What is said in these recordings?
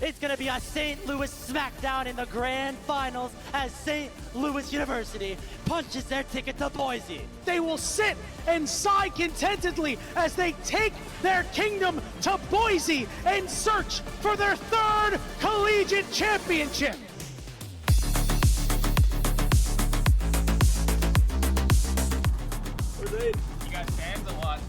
It's going to be a St. Louis smackdown in the grand finals as St. Louis University punches their ticket to Boise. They will sit and sigh contentedly as they take their kingdom to Boise and search for their third collegiate championship. You got fans a lot.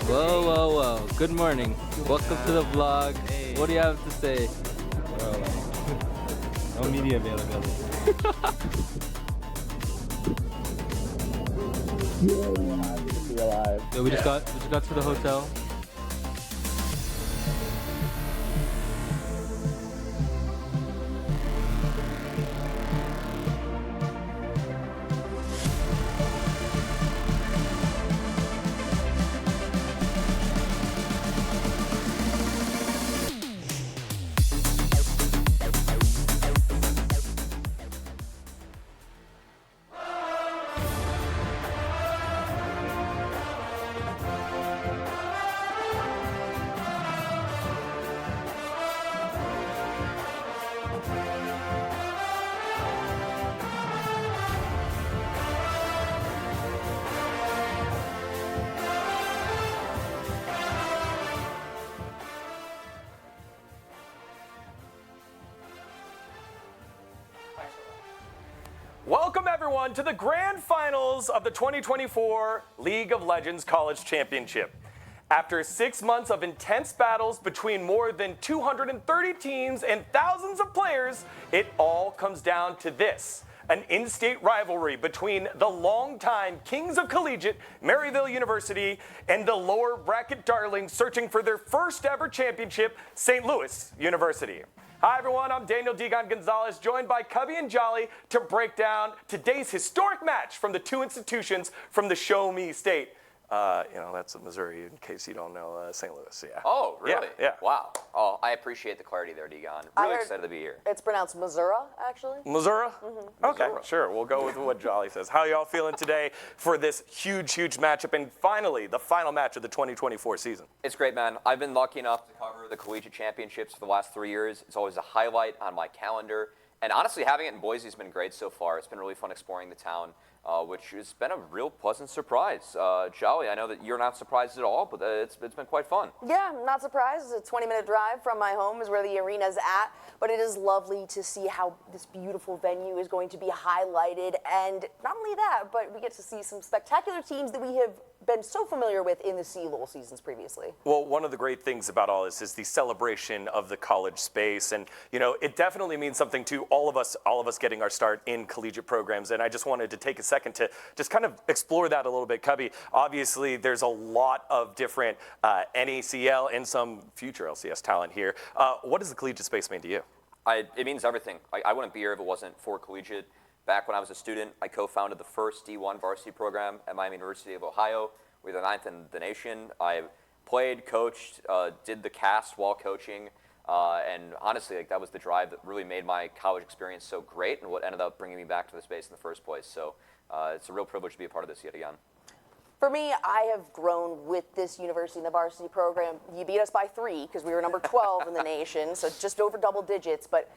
Whoa, whoa, whoa. Good morning. Welcome to the vlog. Hey. What do you have to say? No media availability. So we just got to the hotel. Welcome everyone to the grand finals of the 2024 League of Legends College Championship. After 6 months of intense battles between more than 230 teams and thousands of players, it all comes down to this: an in-state rivalry between the longtime Kings of Collegiate, Maryville University, and the lower bracket darlings searching for their first ever championship, St. Louis University. Hi everyone, I'm Daniel Digon Gonzalez, joined by Cubby and Jolly to break down today's historic match from the two institutions from the Show Me State. That's Missouri, in case you don't know St. Louis, yeah. Oh, really? Yeah. Wow. Oh, I appreciate the clarity there, Digon. Really excited to be here. It's pronounced Missouri, actually. Missouri? Mm-hmm. Okay, sure. We'll go with what Jolly says. How y'all feeling today for this huge, huge matchup and finally the final match of the 2024 season? It's great, man. I've been lucky enough to cover the collegiate championships for the last 3 years. It's always a highlight on my calendar. And honestly, having it in Boise has been great so far. It's been really fun exploring the town, which has been a real pleasant surprise. Jolly, I know that you're not surprised at all, but it's been quite fun. Yeah, I'm not surprised. It's a 20-minute drive from my home is where the arena's at, but it is lovely to see how this beautiful venue is going to be highlighted. And not only that, but we get to see some spectacular teams that we have been so familiar with in the CLOL seasons previously. Well, one of the great things about all this is the celebration of the college space, and it definitely means something to all of us getting our start in collegiate programs. And I just wanted to take a second to just kind of explore that a little bit. Cubby, obviously there's a lot of different NACL and some future LCS talent here. What does the collegiate space mean to you? It means everything. I wouldn't be here if it wasn't for collegiate. Back when I was a student, I co-founded the first D1 varsity program at Miami University of Ohio. We were the 9th in the nation. I played, coached, did the cast while coaching, and honestly, that was the drive that really made my college experience so great and what ended up bringing me back to the space in the first place. So it's a real privilege to be a part of this yet again. For me, I have grown with this university in the varsity program. You beat us by 3 because we were number 12 in the nation, so just over double digits. But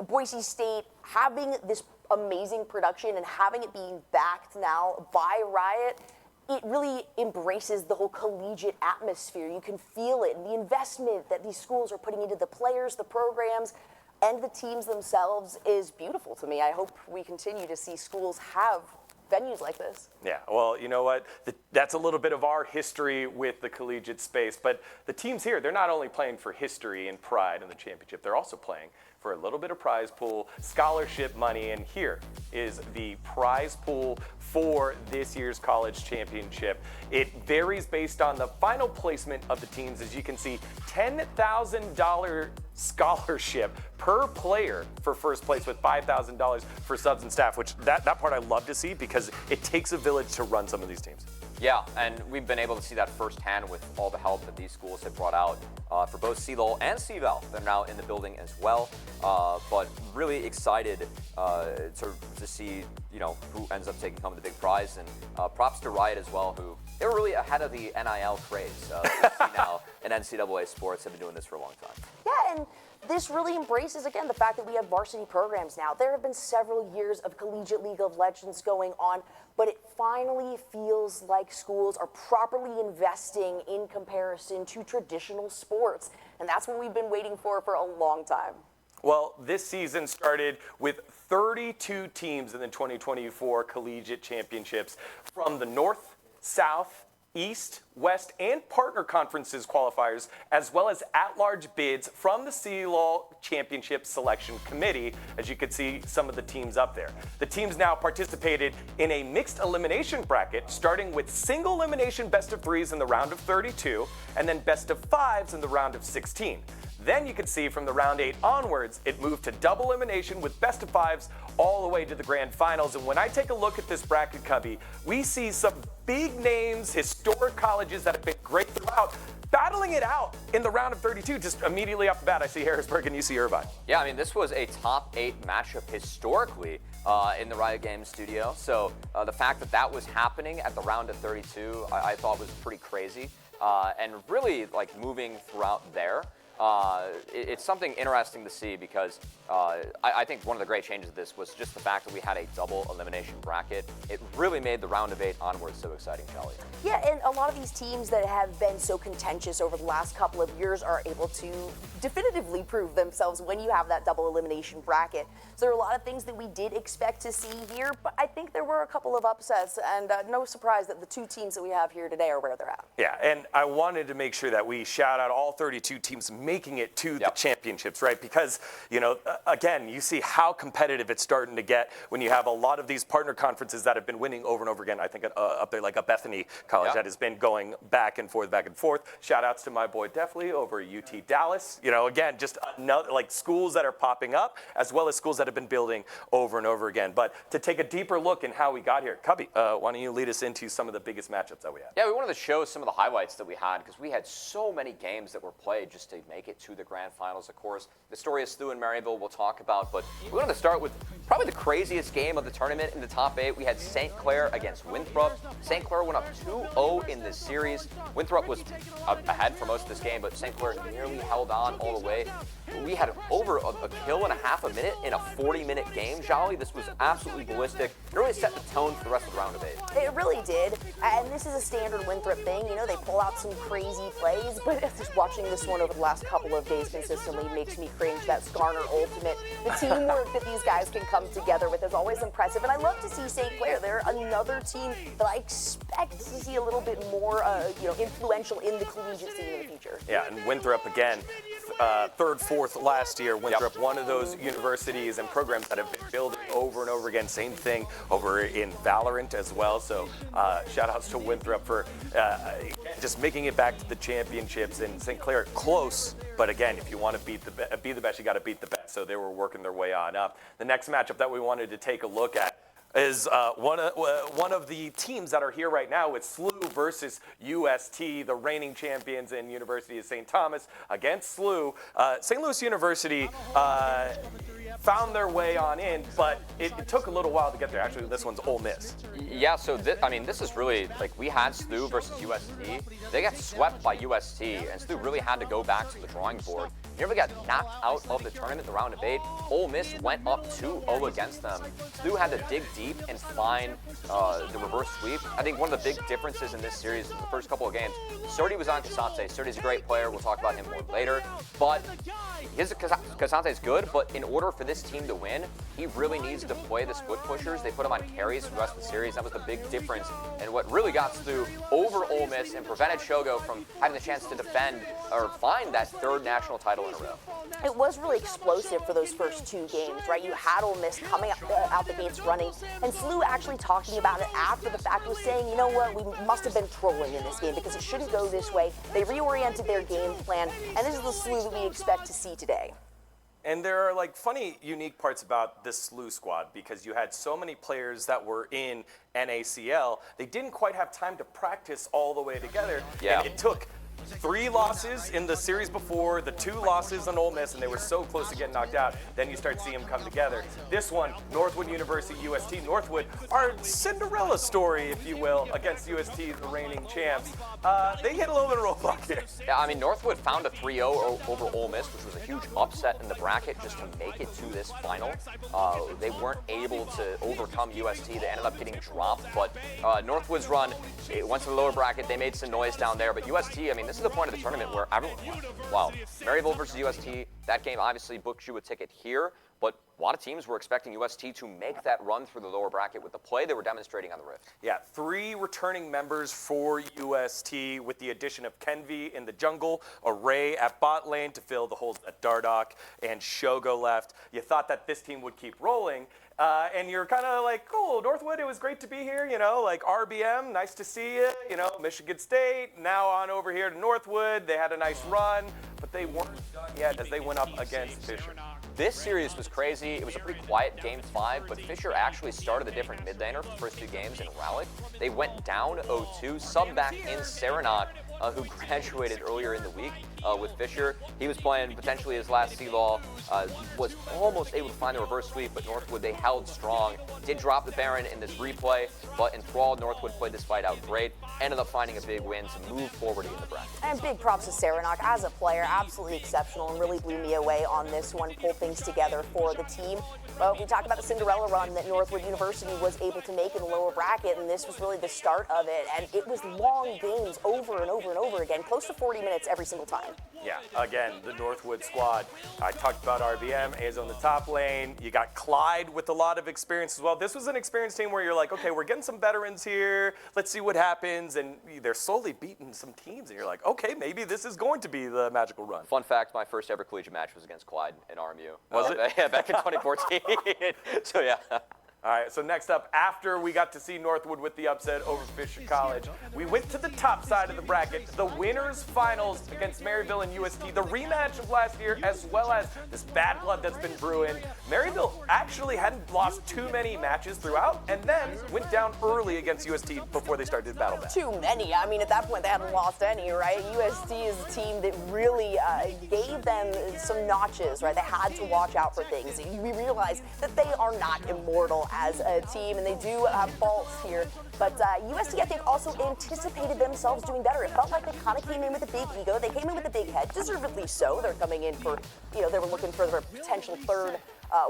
Boise State having this amazing production and having it being backed now by Riot, it really embraces the whole collegiate atmosphere. You can feel it, and the investment that these schools are putting into the players, the programs, and the teams themselves is beautiful to me. I hope we continue to see schools have venues like this. Yeah, well, you know what? That's a little bit of our history with the collegiate space, but the teams here, they're not only playing for history and pride in the championship, they're also playing for a little bit of prize pool, scholarship money, and here is the prize pool for this year's college championship. It varies based on the final placement of the teams. As you can see, $10,000 scholarship per player for first place with $5,000 for subs and staff, which that part I love to see because it takes a village to run some of these teams. Yeah, and we've been able to see that firsthand with all the help that these schools have brought out for both CLOL and CVAL. They're now in the building as well, but really excited to see who ends up taking home the big prize. And props to Riot as well, who they were really ahead of the NIL craze. Now in NCAA sports have been doing this for a long time. Yeah, and this really embraces, again, the fact that we have varsity programs now. There have been several years of collegiate League of Legends going on, but it finally feels like schools are properly investing in comparison to traditional sports. And that's what we've been waiting for a long time. Well, this season started with 32 teams in the 2024 Collegiate Championships from the North, South, East, West, and partner conferences qualifiers, as well as at-large bids from the CLOL Championship Selection Committee, as you can see some of the teams up there. The teams now participated in a mixed elimination bracket, starting with single elimination best of 3s in the round of 32, and then best of 5s in the round of 16. Then you can see from the round 8 onwards, it moved to double elimination with best of 5s all the way to the grand finals. And when I take a look at this bracket, Cubby, we see some big names, historic colleges that have been great throughout, battling it out in the round of 32. Just immediately off the bat, I see Harrisburg and you see Irvine. Yeah, I mean, this was a top 8 matchup historically in the Riot Games studio. So the fact that that was happening at the round of 32, I thought was pretty crazy. And really, like, moving throughout there. It's something interesting to see because I think one of the great changes of this was just the fact that we had a double elimination bracket. It really made the round of 8 onwards so exciting, Charlie. Yeah, and a lot of these teams that have been so contentious over the last couple of years are able to definitively prove themselves when you have that double elimination bracket. So there are a lot of things that we did expect to see here, but I think there were a couple of upsets, and no surprise that the 2 teams that we have here today are where they're at. Yeah, and I wanted to make sure that we shout out all 32 teams making it to the championships, right? Because, again, you see how competitive it's starting to get when you have a lot of these partner conferences that have been winning over and over again. I think up there like a Bethany College that has been going back and forth. Shout outs to my boy Definitely over at UT Dallas. Again, just another, like, schools that are popping up as well as schools that have been building over and over again. But to take a deeper look in how we got here, Cubby, why don't you lead us into some of the biggest matchups that we had? Yeah, we wanted to show some of the highlights that we had because we had so many games that were played just to make it to the grand finals. Of course, the story of SLU and Maryville we'll talk about, but we wanted to start with probably the craziest game of the tournament in the top 8. We had St. Clair against Winthrop. St. Clair went up 2-0 in this series. Winthrop was ahead for most of this game, but St. Clair nearly held on all the way. We had over a kill and a half a minute in a 40-minute game, Jolly. This was absolutely ballistic. It really set the tone for the rest of the round of 8. It really did, and this is a standard Winthrop thing. They pull out some crazy plays, but just watching this one over the last couple of days consistently makes me cringe. That Skarner ultimate. The teamwork that these guys can come together with is always impressive, and I love to see St. Clair. They're another team that I expect to see a little bit more, influential in the collegiate scene in the future. Yeah, and Winthrop again, 3rd, 4th last year. Winthrop, one of those universities and programs that have been building over and over again. Same thing over in Valorant as well. So shout outs to Winthrop for just making it back to the championships. And St. Clair close, but again, if you want to be the best, you got to beat the best. So they were working their way on up. The next matchup that we wanted to take a look at is one of the teams that are here right now with SLU versus UST, the reigning champions in University of St. Thomas against SLU. St. Louis University found their way on in, but it took a little while to get there. Actually, this one's Ole Miss. Yeah, so this is really, like, we had SLU versus UST. They got swept by UST, and SLU really had to go back to the drawing board. Nearly got knocked out of the tournament, the round of 8. Ole Miss went up 2-0 against them. SLU had to dig deep and find the reverse sweep. I think one of the big differences in this series in the first couple of games, Serdi was on Casante. Serdi's a great player. We'll talk about him more later. But Casante's good, but in order for this team to win, he really needs to play the split pushers. They put him on carries for the rest of the series. That was the big difference, and what really got SLU over Ole Miss and prevented Shogo from having the chance to defend or find that 3rd national title in a row. It was really explosive for those first 2 games, right? You had Ole Miss coming out the gates running, and SLU actually talking about it after the fact was saying, you know what, we must have been trolling in this game because it shouldn't go this way. They reoriented their game plan, and this is the SLU that we expect to see today. And there are like funny, unique parts about this SLU squad because you had so many players that were in NACL. They didn't quite have time to practice all the way together. Yeah. And it took 3 losses in the series before, the 2 losses on Ole Miss, and they were so close to getting knocked out. Then you start seeing them come together. This one, Northwood University, UST. Northwood, our Cinderella story, if you will, against UST, the reigning champs. They hit a little bit of roadblock here. Yeah, I mean, Northwood found a 3-0 over Ole Miss, which was a huge upset in the bracket just to make it to this final. They weren't able to overcome UST. They ended up getting dropped, but Northwood's run, it went to the lower bracket. They made some noise down there, but UST, I mean, this is the point of the tournament where everyone, wow, Maryville versus UST, that game obviously books you a ticket here, but a lot of teams were expecting UST to make that run through the lower bracket with the play they were demonstrating on the Rift. Yeah, 3 returning members for UST with the addition of Kenvi in the jungle, Array at bot lane to fill the holes at Dardoch, and Shogo left. You thought that this team would keep rolling, and you're kind of like, cool, Northwood, it was great to be here, you know, like RBM, nice to see you, you know, Michigan State, now on over here to Northwood. They had a nice run, but they weren't done yet as they went up against Fisher. This series was crazy. It was a pretty quiet Game 5, but Fisher actually started a different mid laner for the first 2 games in Rowlett. They went down 0-2, sub back in Serenok, who graduated earlier in the week with Fisher. He was playing potentially his last CLOL, was almost able to find the reverse sweep, but Northwood, they held strong. Did drop the Baron in this replay, but enthralled, Northwood played this fight out great. Ended up finding a big win to move forward in the bracket. And big props to Serenok as a player, absolutely exceptional and really blew me away on this one, pull things together for the team. But we talked about the Cinderella run that Northwood University was able to make in the lower bracket, and this was really the start of it. And it was long games over and over and over again, close to 40 minutes every single time. Yeah, again, the Northwood squad. I talked about RBM, is on the top lane. You got Clyde with a lot of experience as well. This was an experienced team where you're like, okay, we're getting some veterans here. Let's see what happens. And they're slowly beating some teams, and you're like, okay, maybe this is going to be the magical run. Fun fact, my first ever collegiate match was against Clyde in RMU. Was it? Yeah, back in 2014. So yeah. All right, so next up, after we got to see Northwood with the upset over Fisher College, we went to the top side of the bracket, the winners finals against Maryville and UST, the rematch of last year, as well as this bad blood that's been brewing. Maryville actually hadn't lost too many matches throughout, and then went down early against UST before they started battle back. Too many. I mean, at that point, they hadn't lost any, right? UST is a team that really gave them some notches, right? They had to watch out for things. We realized that they are not immortal as a team, and they do have faults here. But UST, I think, also anticipated themselves doing better. It felt like they kind of came in with a big ego. They came in with a big head, deservedly so. They're coming in for, you know, they were looking for their potential third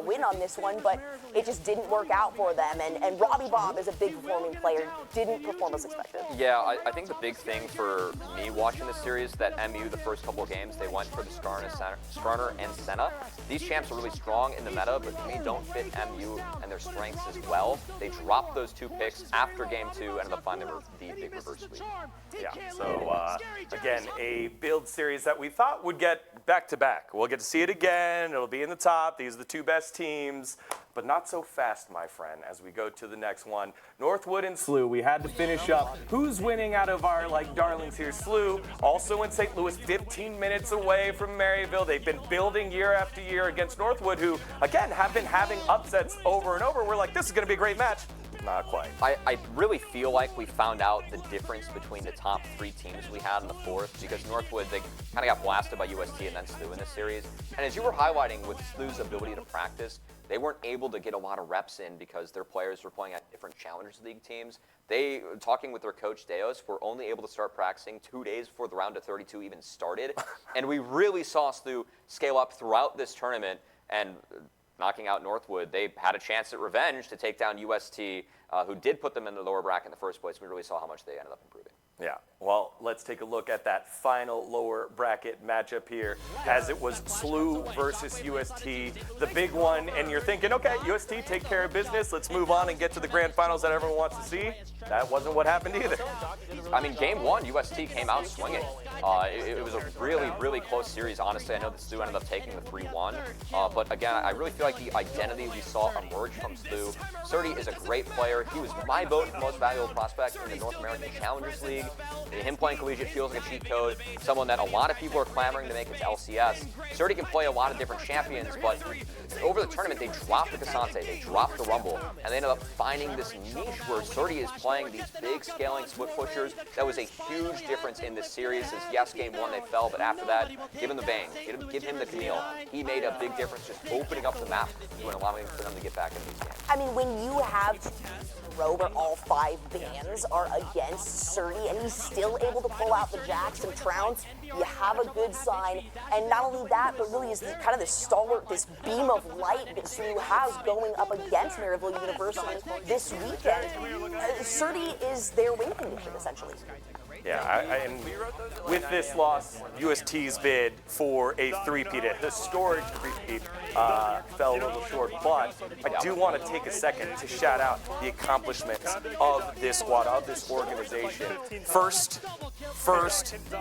win on this one, but it just didn't work out for them. And Robbie Bob is a big performing player, didn't perform as expected. Yeah, I think the big thing for me watching this series that MU, the first couple of games, they went for the Skarner and Senna. These champs are really strong in the meta, but to me don't fit MU and their strengths as well. They dropped those 2 picks after game 2 and ended up finding the big reverse sweep. Yeah, so again, a build series that we thought would get back-to-back. We'll get to see it again. It'll be in the top. These are the 2 best teams, but not so fast, my friend, as we go to the next one. Northwood and SLU, we had to finish up. Who's winning out of our, darlings here? SLU, also in St. Louis, 15 minutes away from Maryville. They've been building year after year against Northwood, who, again, have been having upsets over and over. We're like, this is going to be a great match. Not quite. I really feel like we found out the difference between the top 3 teams we had in the fourth, because Northwood, they kind of got blasted by UST and then SLU in this series. And as you were highlighting with SLU's ability to practice, they weren't able to get a lot of reps in because their players were playing at different Challengers League teams. They, talking with their coach Deos, were only able to start practicing 2 days before the round of 32 even started. And we really saw SLU scale up throughout this tournament, and knocking out Northwood, they had a chance at revenge to take down UST, who did put them in the lower bracket in the first place. We really saw how much they ended up improving. Yeah. Well, let's take a look at that final lower bracket matchup here, as it was SLU versus UST, the big one. And you're thinking, okay, UST, take care of business. Let's move on and get to the grand finals that everyone wants to see. That wasn't what happened either. I mean, game one, UST came out swinging. It was a really, really close series, honestly. I know that SLU ended up taking the 3-1. But again, I really feel like the identity we saw emerge from SLU. Surdy is a great player. He was my vote for most valuable prospect in the North American Challengers League. Him playing collegiate feels like a cheat code, someone that a lot of people are clamoring to make his LCS. Surdy can play a lot of different champions, but over the tournament, they dropped the Cassante, they dropped the Rumble, and they ended up finding this niche where Surdy is playing these big scaling split pushers. That was a huge difference in this series, since yes, game one they fell, but after that, give him the Bane, give him the Camille. He made a big difference just opening up the map and allowing for them to get back into these games. I mean, when you have a row where all 5 bans are against Surdy and he's still able to pull out the jacks and trounce, you have a good sign. And not only that, but really is kind of this stalwart, this beam of light that SLU has going up against Maryville University this weekend. Surdy is their win condition, essentially. Yeah, and with this loss, UST's bid for a three-peat, a historic three-peat, fell a little short. But I do want to take a second to shout out the accomplishments of this squad, of this organization. First,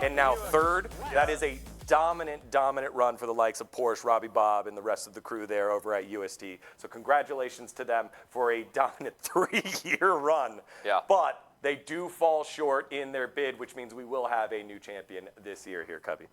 and now third. That is a dominant run for the likes of Porsche, Robbie Bob, and the rest of the crew there over at UST. So congratulations to them for a dominant 3-year run. Yeah. But they do fall short in their bid, which means we will have a new champion this year here, Cubby.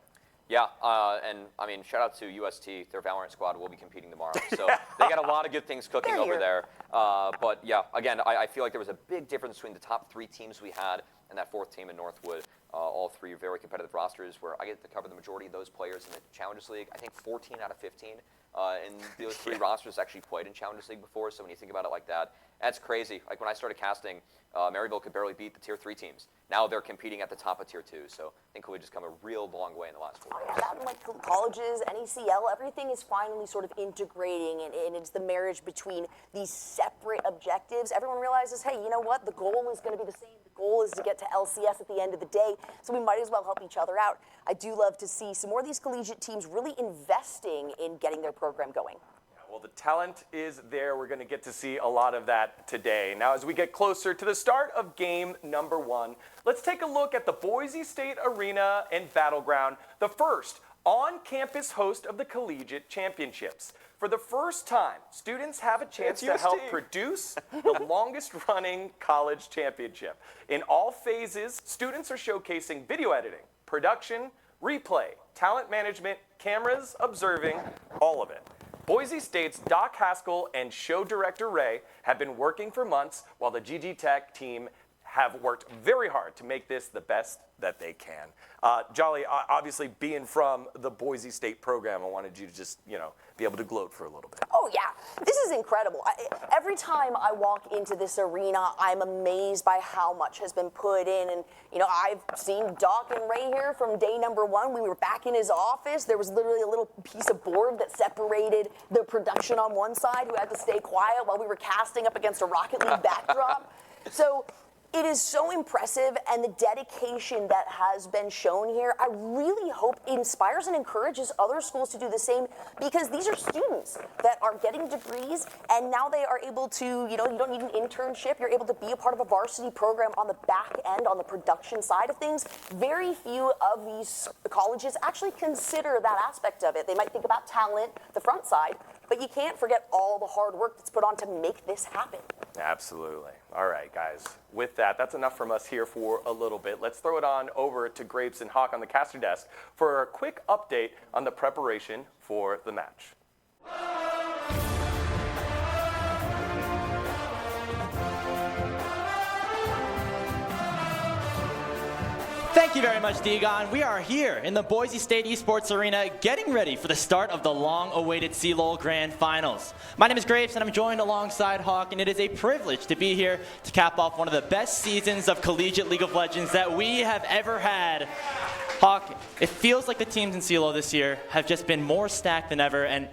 Yeah, and I mean, shout out to UST. Their Valorant squad will be competing tomorrow. So they got a lot of good things cooking over there. But yeah, again, I feel like there was a big difference between the top 3 teams we had and that 4th team in Northwood. All 3 very competitive rosters where I get to cover the majority of those players in the Challengers League. I think 14 out of 15 in those 3 rosters actually played in Challengers League before. So when you think about it like that, that's crazy. Like when I started casting, Maryville could barely beat the Tier 3 teams. Now they're competing at the top of Tier 2. So I think we've just come a real long way in the last 4 years. Yeah, that, like colleges, NECL, everything is finally sort of integrating, and it's the marriage between these separate objectives. Everyone realizes, hey, you know what? The goal is going to be the same. The goal is to get to LCS at the end of the day, so we might as well help each other out. I do love to see some more of these collegiate teams really investing in getting their program going. Well, the talent is there. We're going to get to see a lot of that today. Now, as we get closer to the start of game number 1, let's take a look at the Boise State Arena and Battleground, the first on-campus host of the Collegiate Championships. For the first time, students have a chance to help produce the longest-running college championship. In all phases, students are showcasing video editing, production, replay, talent management, cameras, observing, all of it. Boise State's Doc Haskell and show director Ray have been working for months, while the GG Tech team have worked very hard to make this the best that they can. Jolly, obviously being from the Boise State program, I wanted you to just, be able to gloat for a little bit. Oh yeah, this is incredible. Every time I walk into this arena, I'm amazed by how much has been put in. And I've seen Doc and Ray here from day number 1. We were back in his office. There was literally a little piece of board that separated the production on one side, who had to stay quiet while we were casting up against a Rocket League backdrop. So it is so impressive, and the dedication that has been shown here, I really hope inspires and encourages other schools to do the same, because these are students that are getting degrees, and now they are able to, you don't need an internship, you're able to be a part of a varsity program on the back end, on the production side of things. Very few of these colleges actually consider that aspect of it. They might think about talent, the front side, but you can't forget all the hard work that's put on to make this happen. Absolutely. All right, guys. With that, that's enough from us here for a little bit. Let's throw it on over to Grapes and Hawk on the caster desk for a quick update on the preparation for the match. Thank you very much, Degon. We are here in the Boise State Esports Arena getting ready for the start of the long-awaited CLOL Grand Finals. My name is Graves, and I'm joined alongside Hawk, and it is a privilege to be here to cap off one of the best seasons of collegiate League of Legends that we have ever had. Hawk, it feels like the teams in CLOL this year have just been more stacked than ever, and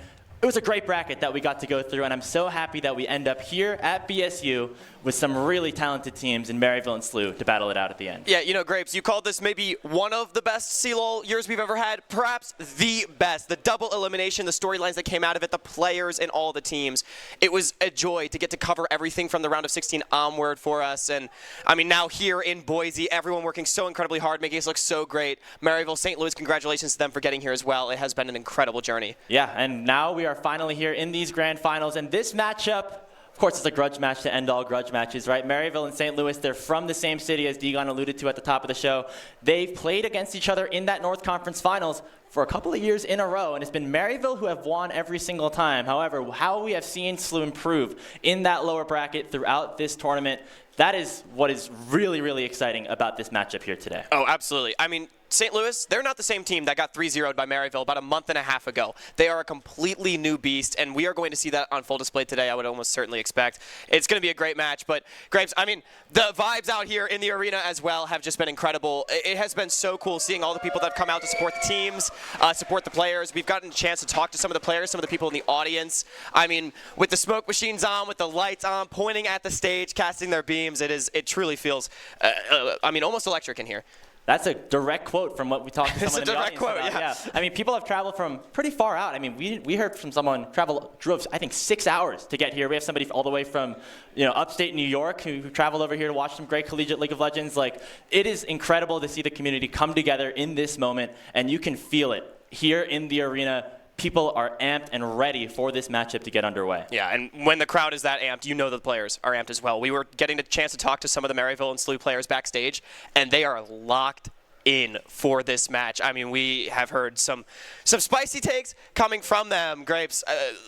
It was a great bracket that we got to go through, and I'm so happy that we end up here at BSU with some really talented teams in Maryville and SLU to battle it out at the end. Yeah, you know, Grapes, you called this maybe one of the best CLOL years we've ever had, perhaps the best. The double elimination, the storylines that came out of it, the players and all the teams. It was a joy to get to cover everything from the round of 16 onward for us. And, I mean, now here in Boise, everyone working so incredibly hard, making us look so great. Maryville, St. Louis, congratulations to them for getting here as well. It has been an incredible journey. Yeah, and now we are finally here in these grand finals, and this matchup, of course, it's a grudge match to end all grudge matches, right? Maryville and St. Louis, they're from the same city, as Degon alluded to at the top of the show. They've played against each other in that North Conference Finals for a couple of years in a row, and it's been Maryville who have won every single time. However, how we have seen SLU improve in that lower bracket throughout this tournament, that is what is really, really exciting about this matchup here today. Oh, absolutely. I mean, St. Louis, they're not the same team that got 3-0'd by Maryville about a month and a half ago. They are a completely new beast, and we are going to see that on full display today, I would almost certainly expect. It's going to be a great match, but Grapes, I mean, the vibes out here in the arena as well have just been incredible. It has been so cool seeing all the people that have come out to support the teams, support the players. We've gotten a chance to talk to some of the players, some of the people in the audience. I mean, with the smoke machines on, with the lights on, pointing at the stage, casting their beams, it truly feels, I mean, almost electric in here. That's a direct quote from what we talked to someone in the audience quote, about. yeah. I mean, people have traveled from pretty far out. I mean, we heard from someone drove, I think, 6 hours to get here. We have somebody all the way from, upstate New York who traveled over here to watch some great collegiate League of Legends. Like, it is incredible to see the community come together in this moment, and you can feel it here in the arena. People are amped and ready for this matchup to get underway. Yeah, and when the crowd is that amped, you know the players are amped as well. We were getting a chance to talk to some of the Maryville and SLU players backstage, and they are locked in for this match. I mean, we have heard some spicy takes coming from them, Grapes.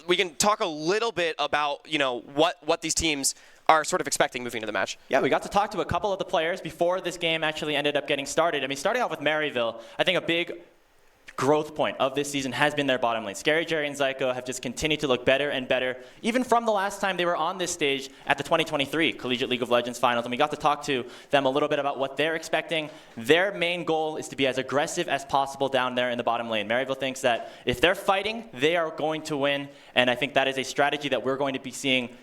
We can talk a little bit about, what these teams are sort of expecting moving to the match. Yeah, we got to talk to a couple of the players before this game actually ended up getting started. I mean, starting off with Maryville, I think a big growth point of this season has been their bottom lane. Scary Jerry and Zyko have just continued to look better and better, even from the last time they were on this stage at the 2023 Collegiate League of Legends Finals. And we got to talk to them a little bit about what they're expecting. Their main goal is to be as aggressive as possible down there in the bottom lane. Maryville thinks that if they're fighting, they are going to win. And I think that is a strategy that we're going to be seeing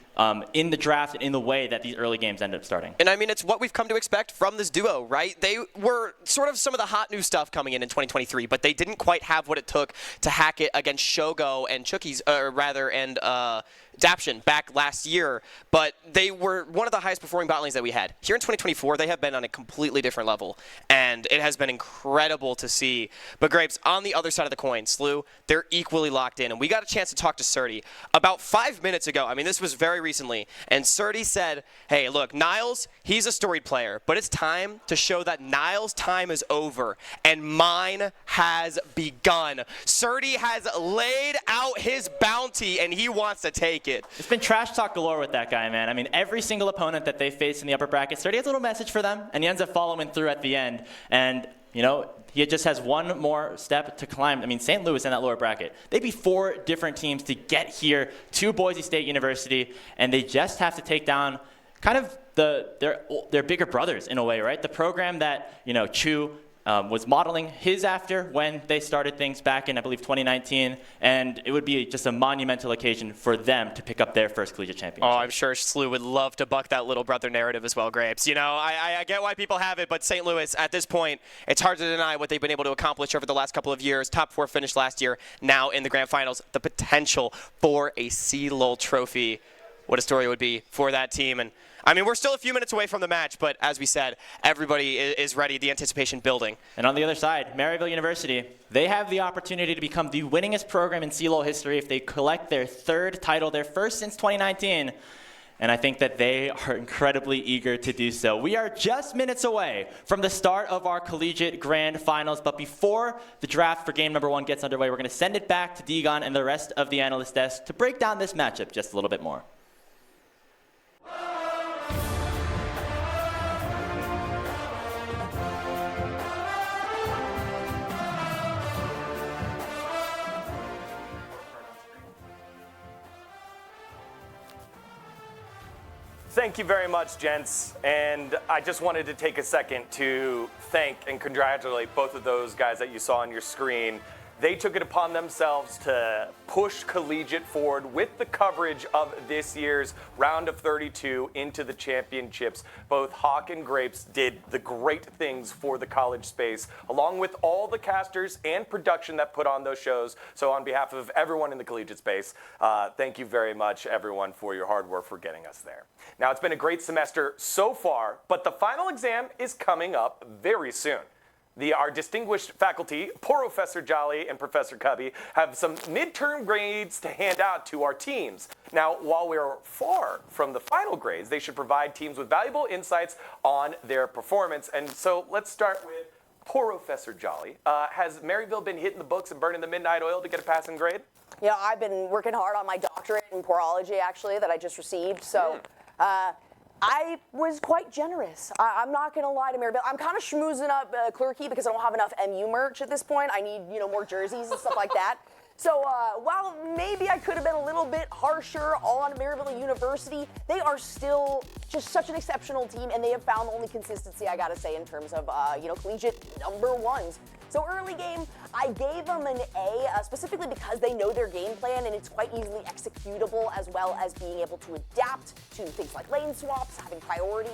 in the draft and in the way that these early games end up starting. And I mean, it's what we've come to expect from this duo, right? They were sort of some of the hot new stuff coming in 2023, but they didn't quite have what it took to hack it against Shogo and Chookies, and Daption back last year. But they were one of the highest performing bot lanes that we had. Here in 2024, they have been on a completely different level, and it has been incredible to see. But Grapes, on the other side of the coin, SLU, they're equally locked in, and we got a chance to talk to Surdy about 5 minutes ago. I mean, this was very recently, and Surdy said, hey, look, Niles, he's a storied player, but it's time to show that Niles' time is over, and mine has begun. Surdy has laid out his bounty, and he wants to take it. It's been trash talk galore with that guy, man. I mean, every single opponent that they face in the upper bracket, Surdy has a little message for them, and he ends up following through at the end. And, he just has one more step to climb. I mean, St. Louis in that lower bracket, they beat 4 different teams to get here to Boise State University, and they just have to take down kind of their bigger brothers in a way, right? The program that, Chu was modeling his after when they started things back in, I believe, 2019, and it would be just a monumental occasion for them to pick up their first collegiate championship. Oh, I'm sure SLU would love to buck that little brother narrative as well, Grapes. I get why people have it, but St. Louis, at this point, it's hard to deny what they've been able to accomplish over the last couple of years. Top 4 finish last year, now in the grand finals. The potential for a CLOL trophy. What a story it would be for that team. And I mean, we're still a few minutes away from the match, but as we said, everybody is ready, the anticipation building. And on the other side, Maryville University, they have the opportunity to become the winningest program in CLOL history if they collect their 3rd title, their first since 2019. And I think that they are incredibly eager to do so. We are just minutes away from the start of our collegiate grand finals, but before the draft for game number 1 gets underway, we're going to send it back to Degon and the rest of the analyst desk to break down this matchup just a little bit more. Thank you very much, gents. And I just wanted to take a second to thank and congratulate both of those guys that you saw on your screen. they took it upon themselves to push collegiate forward with the coverage of this year's round of 32 into the championships. Both Hawk and Grapes did the great things for the college space, along with all the casters and production that put on those shows. So on behalf of everyone in the collegiate space, thank you very much, everyone, for your hard work for getting us there. Now, it's been a great semester so far, but the final exam is coming up very soon. Our distinguished faculty, Professor Jolly and Professor Cubby, have some midterm grades to hand out to our teams. Now, while we're far from the final grades, they should provide teams with valuable insights on their performance. And so let's start with Professor Jolly. Has Maryville been hitting the books and burning the midnight oil to get a passing grade? You know, I've been working hard on my doctorate in porology, actually, that I just received. So I was quite generous. I'm not going to lie to Maryville. I'm kind of schmoozing up Clerky because I don't have enough MU merch at this point. I need, more jerseys and stuff like that. So while maybe I could have been a little bit harsher on Maryville University, they are still just such an exceptional team, and they have found the only consistency, I got to say, in terms of, collegiate number ones. So early game, I gave them an A, specifically because they know their game plan, and it's quite easily executable, as well as being able to adapt to things like lane swaps, having priority.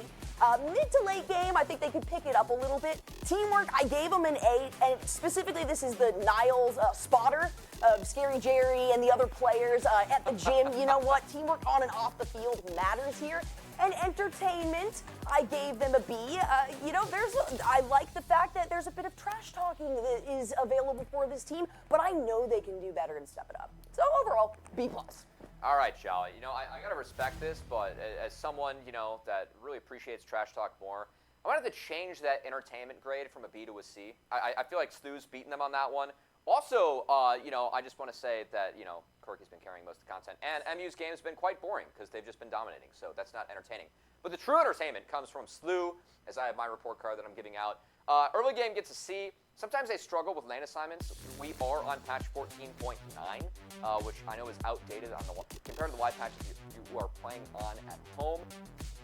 Mid to late game, I think they could pick it up a little bit. Teamwork, I gave them an A, and specifically this is the Niles spotter of Scary Jerry and the other players at the gym. You know what? Teamwork on and off the field matters here. And entertainment, I gave them a B. I like the fact that there's a bit of trash talking that is available for this team, but I know they can do better and step it up. So overall, B+. All right, Jolly. I got to respect this, but as someone, that really appreciates trash talk more, I wanted to change that entertainment grade from a B to a C. I feel like Stu's beaten them on that one. Also, I just want to say that, Corky's been carrying most of the content, and MU's game has been quite boring because they've just been dominating, so that's not entertaining. But the true entertainment comes from SLU, as I have my report card that I'm giving out. Early game gets a C. Sometimes they struggle with lane assignments. We are on patch 14.9, which I know is outdated compared to the live patches you are playing on at home.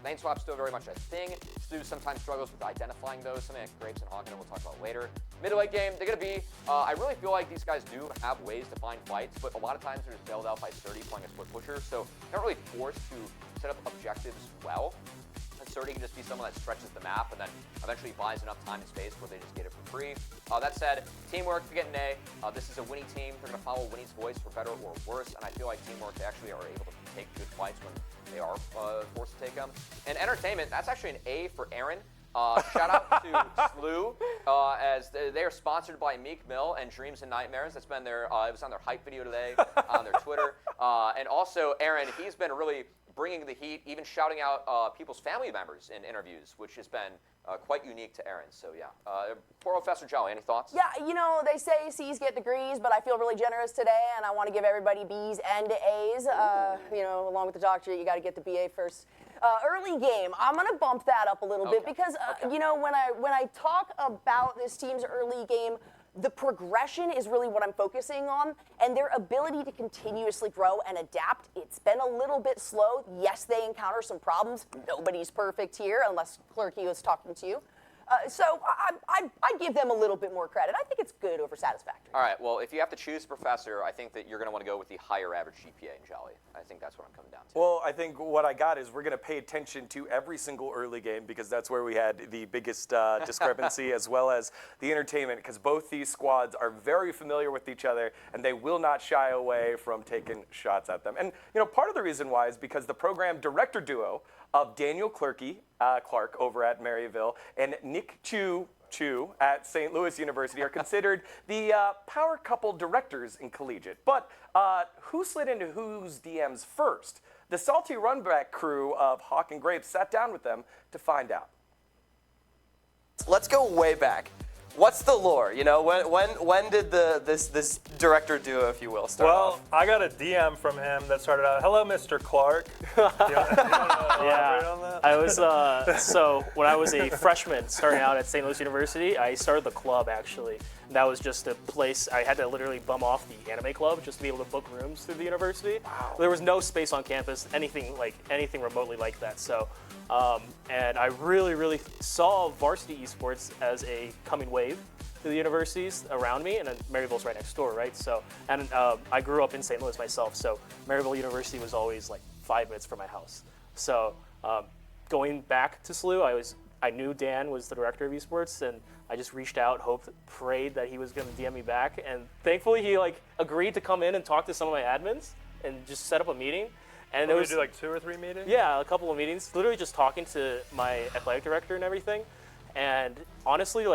Lane swap's still very much a thing. Stu sometimes struggles with identifying those, something like Grapes and Hawken we'll talk about later. Mid to late game, they're going to be, I really feel like these guys do have ways to find fights, but a lot of times they're just bailed out by 30 playing a split pusher, so they're not really forced to set up objectives well. And 30 can just be someone that stretches the map and then eventually buys enough time and space where they just get it for free. That said, teamwork, we get an A. This is a Winnie team. They're going to follow Winnie's voice for better or worse, and I feel like teamwork, they actually are able to take good fights when they are forced to take them. And entertainment, that's actually an A for Aaron. Shout out to SLU, as they are sponsored by Meek Mill and Dreams and Nightmares. That's been their, it was on their hype video today on their Twitter. And also, Aaron, he's been really bringing the heat, even shouting out people's family members in interviews, which has been quite unique to Aaron. So yeah, Professor Jolly, any thoughts? Yeah, they say C's get degrees, but I feel really generous today, and I want to give everybody B's and A's. Along with the doctorate, you got to get the BA first. Early game, I'm going to bump that up a little bit because, when I talk about this team's early game, the progression is really what I'm focusing on, and their ability to continuously grow and adapt. It's been a little bit slow. Yes, they encounter some problems. Nobody's perfect here, unless Clerky was talking to you. So I give them a little bit more credit. I think it's good over satisfactory. All right, well, if you have to choose a professor, I think that you're going to want to go with the higher average GPA in Jolly. I think that's what I'm coming down to. Well, I think what I got is we're going to pay attention to every single early game because that's where we had the biggest discrepancy as well as the entertainment, because both these squads are very familiar with each other and they will not shy away from taking shots at them. And, part of the reason why is because the program director duo of Daniel Clark over at Maryville and Nick Chu at St. Louis University are considered the power couple directors in collegiate. But who slid into whose DMs first? The salty runback crew of Hawk and Grapes sat down with them to find out. Let's go way back. What's the lore? When did this director duo, if you will, start off? I got a DM from him that started out, "Hello, Mr. Clark." You want to elaborate on that? I was so when I was a freshman starting out at St. Louis University, I started the club actually. And that was just a place I had to literally bum off the anime club just to be able to book rooms through the university. Wow. There was no space on campus, anything remotely like that. So, and I really saw varsity esports as a coming wave to the universities around me, and then Maryville's right next door, right? So, and I grew up in St. Louis myself, so Maryville University was always like 5 minutes from my house. So, going back to SLU, I knew Dan was the director of esports, and I just reached out, hoped, prayed that he was going to DM me back, and thankfully he agreed to come in and talk to some of my admins and just set up a meeting. And Did you do 2 or 3 meetings? Yeah, a couple of meetings. Literally just talking to my athletic director and everything. And honestly,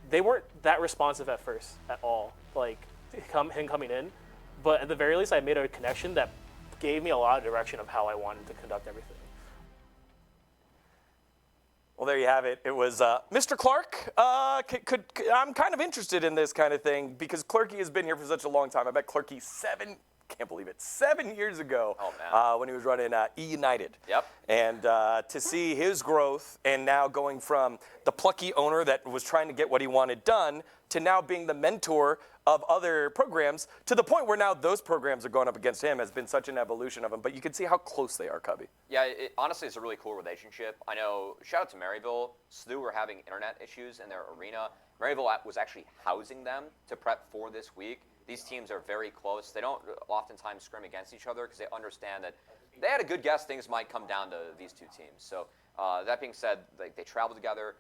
they weren't that responsive at first at all, him coming in. But at the very least, I made a connection that gave me a lot of direction of how I wanted to conduct everything. Well, there you have it. It was Mr. Clark. I'm kind of interested in this kind of thing because Clarky has been here for such a long time. I met Clarky 7 years ago when he was running E-United. Yep. And to see his growth and now going from the plucky owner that was trying to get what he wanted done to now being the mentor of other programs to the point where now those programs are going up against him has been such an evolution of him. But you can see how close they are, Cubby. Yeah, honestly, it's a really cool relationship. I know, shout out to Maryville. SLU were having internet issues in their arena. Maryville was actually housing them to prep for this week. These teams are very close. They don't oftentimes scrim against each other because they understand that they had a good guess things might come down to these two teams. So that being said, they travel together.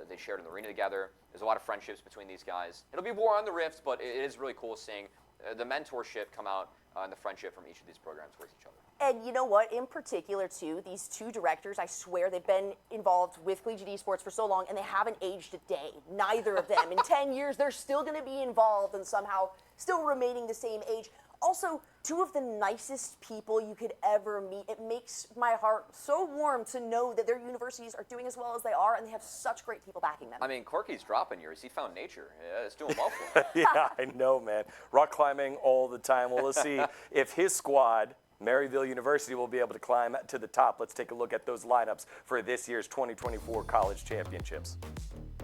They shared an arena together. There's a lot of friendships between these guys. It'll be war on the rifts, but it is really cool seeing the mentorship come out and the friendship from each of these programs towards each other. And you know what? In particular, too, these two directors, I swear they've been involved with collegiate esports for so long, and they haven't aged a day. Neither of them. In 10 years, they're still going to be involved and somehow still remaining the same age. Also, two of the nicest people you could ever meet. It makes my heart so warm to know that their universities are doing as well as they are, and they have such great people backing them. I mean, Corky's dropping yours. He found nature. Yeah, it's doing well for him. Yeah, I know, man. Rock climbing all the time. Well, let's see if his squad, Maryville University, will be able to climb to the top. Let's take a look at those lineups for this year's 2024 college championships.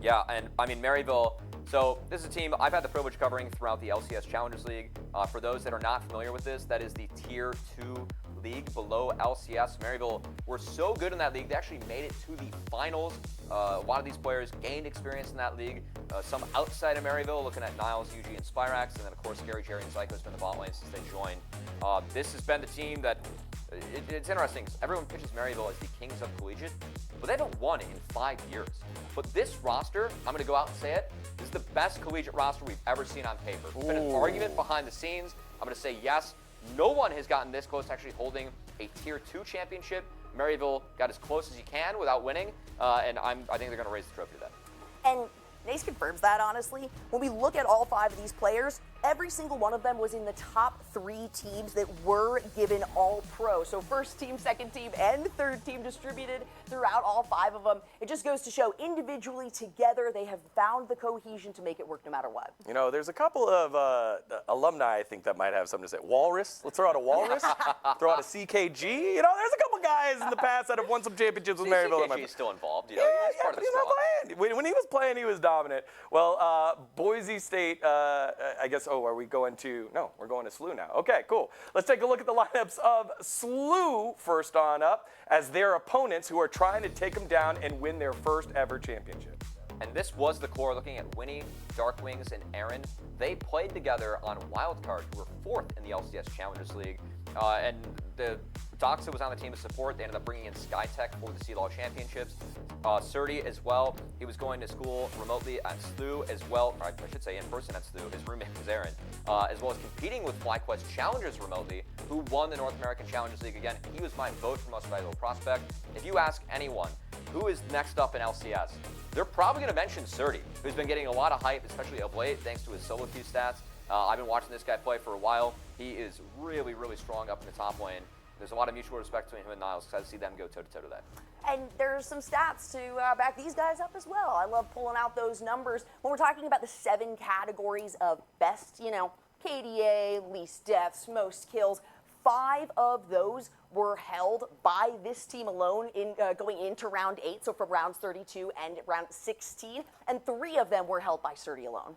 Yeah, and I mean, Maryville, so this is a team I've had the privilege covering throughout the LCS Challengers League. For those that are not familiar with this, that is the Tier 2 league below LCS. Maryville were so good in that league, they actually made it to the finals. A lot of these players gained experience in that league. Some outside of Maryville, looking at Niles, UG, and Spyrax, and then of course Gary, Jerry, and Zyko has been the bot lane since they joined. This has been the team that, it's interesting, everyone pitches Maryville as the kings of collegiate, but they haven't won in 5 years. But this roster, I'm going to go out and say it, this is the best collegiate roster we've ever seen on paper. It's been an argument behind the scenes. I'm going to say yes. No one has gotten this close to actually holding a Tier 2 championship. Maryville got as close as you can without winning, and I think they're going to raise the trophy to that. And Nace confirms that, honestly. When we look at all 5 of these players, every single one of them was in the top 3 teams that were given All-Pro. So first team, second team, and third team distributed throughout all 5 of them. It just goes to show individually, together, they have found the cohesion to make it work no matter what. You know, there's a couple of alumni, I think, that might have something to say. Walrus. Let's throw out a Walrus. Throw out a CKG. You know, there's a couple guys in the past that have won some championships with Maryville. CKG is still involved. You know, Yeah, he's part of the he's not squad. playing. When he was playing, he was dominant. Well, Boise State, I guess, are we going to, no, we're going to SLU now. Okay, cool. Let's take a look at the lineups of SLU first on up as their opponents who are trying to take them down and win their first ever championship. And this was the core looking at Winnie, Darkwings, and Aaron. They played together on Wildcard, who were 4th in the LCS Challengers League. And the Doxa was on the team of support. They ended up bringing in SkyTech for the CLOL Championships. Surdy as well. He was going to school remotely at SLU as well. Or I should say in person at SLU. His roommate was Aaron. As well as competing with FlyQuest Challengers remotely, who won the North American Challengers League again. He was my vote for most valuable prospect. If you ask anyone who is next up in LCS, they're probably going to mention Surdy, who's been getting a lot of hype, especially of late, thanks to his solo queue stats. I've been watching this guy play for a while. He is really, really strong up in the top lane. There's a lot of mutual respect between him and Niles because I see them go toe-to-toe to that. And there's some stats to back these guys up as well. I love pulling out those numbers. When we're talking about the 7 categories of best, you know, KDA, least deaths, most kills, 5 of those were held by this team alone in going into round 8, so from rounds 32 and round 16, and 3 of them were held by Surdy alone.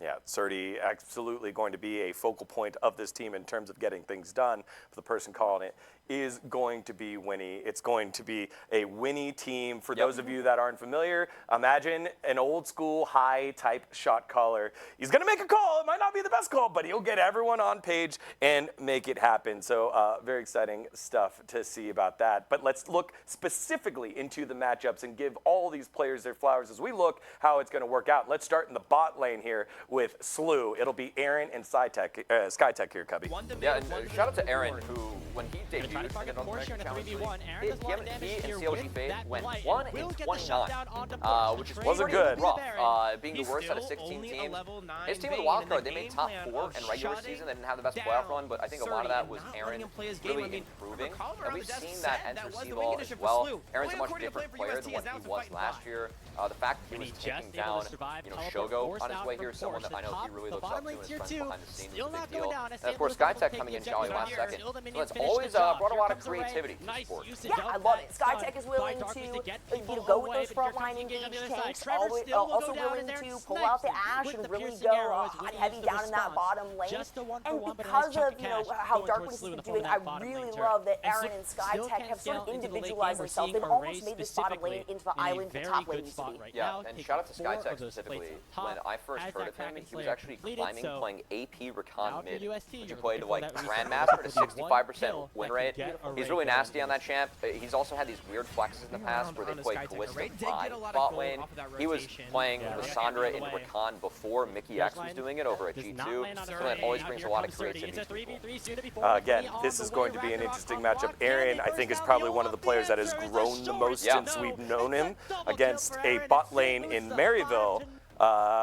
Yeah, Surdy absolutely going to be a focal point of this team in terms of getting things done. But the person calling it is going to be Winnie. It's going to be a Winnie team. For those of you that aren't familiar, imagine an old school high type shot caller. He's going to make a call. It might not be the best call, but he'll get everyone on page and make it happen. So very exciting stuff to see about that. But let's look specifically into the matchups and give all these players their flowers as we look how it's going to work out. Let's start in the bot lane here with SLU. It'll be Aaron and SkyTech here, Cubby. Yeah, and shout out to Aaron, who, when he debuted, try to target the Porsche in a 3v1. Aaron does a lot of damage he here and CLG with Fade that went blight. 1 Will and get the 29, shutdown onto Porsche. which Trade wasn't pretty good. rough. Being He's the worst out of still 16 only a teams. level 9 His team was a Vayne, wild and card. the They made game top plan 4 of in regular shutting season. They didn't have the best down playoff run, but I think a lot of that was not Aaron letting him play his game. really I mean, improving. recall And around we've the death seen that set, enter that was the CLOL wing as condition for well. SLU. Aaron's a Only much according to different play for player UST than is what now he to was fight last bot. year. The fact that he And was he just taking able to down, survive, you know, teleport Shogo forced on his out way from here, someone Porsche. that I know Top, he really the looks bottom up to lane and his tier friends 2, behind the scenes is still a big not going deal. down. And of course, SkyTech coming in Jolly last second. So that's always brought a lot of creativity to Nice sport. usage Yeah, I of love that it. SkyTech is willing by Darkness to get go people with away, those but here frontline comes engage on the engaged other side. tanks. Trevor still will Also go down willing in there to and pull out the snipes him Ash with and the really piercing go arrows, wouldn't heavy use the down in that response. bottom lane. Just a 1 for And 1, but a nice because chunk of of cash how going Darkness towards SLU in is the form doing, of I that bottom really lane turret. love that And Aaron and still SkyTech can't have sort scale of into the late individualized game. We're themselves. seeing They've almost Array made this bottom lane specifically into the in a island the very top lane good used to spot be. right Yeah, now, and taking shout out to 4 SkyTech of those specifically. plates top When I first as heard that of him, Kraken he was Slayer actually completed, climbing, so playing AP out Recon for mid, UST, which he you're played looking for like that Grandmaster to reset. 65% win That rate. could get Array He's really going nasty on into that champ. He's also had these weird flexes in the past where they played Callista by bot lane. He was playing Lissandra in Recon before Mickey X was doing it over at G2. So that always brings a lot of creativity to people. Again, this is going to be an interesting matchup. Aaron, I think, is probably one of the players that has grown the most since we've known him against a bot lane in Maryville.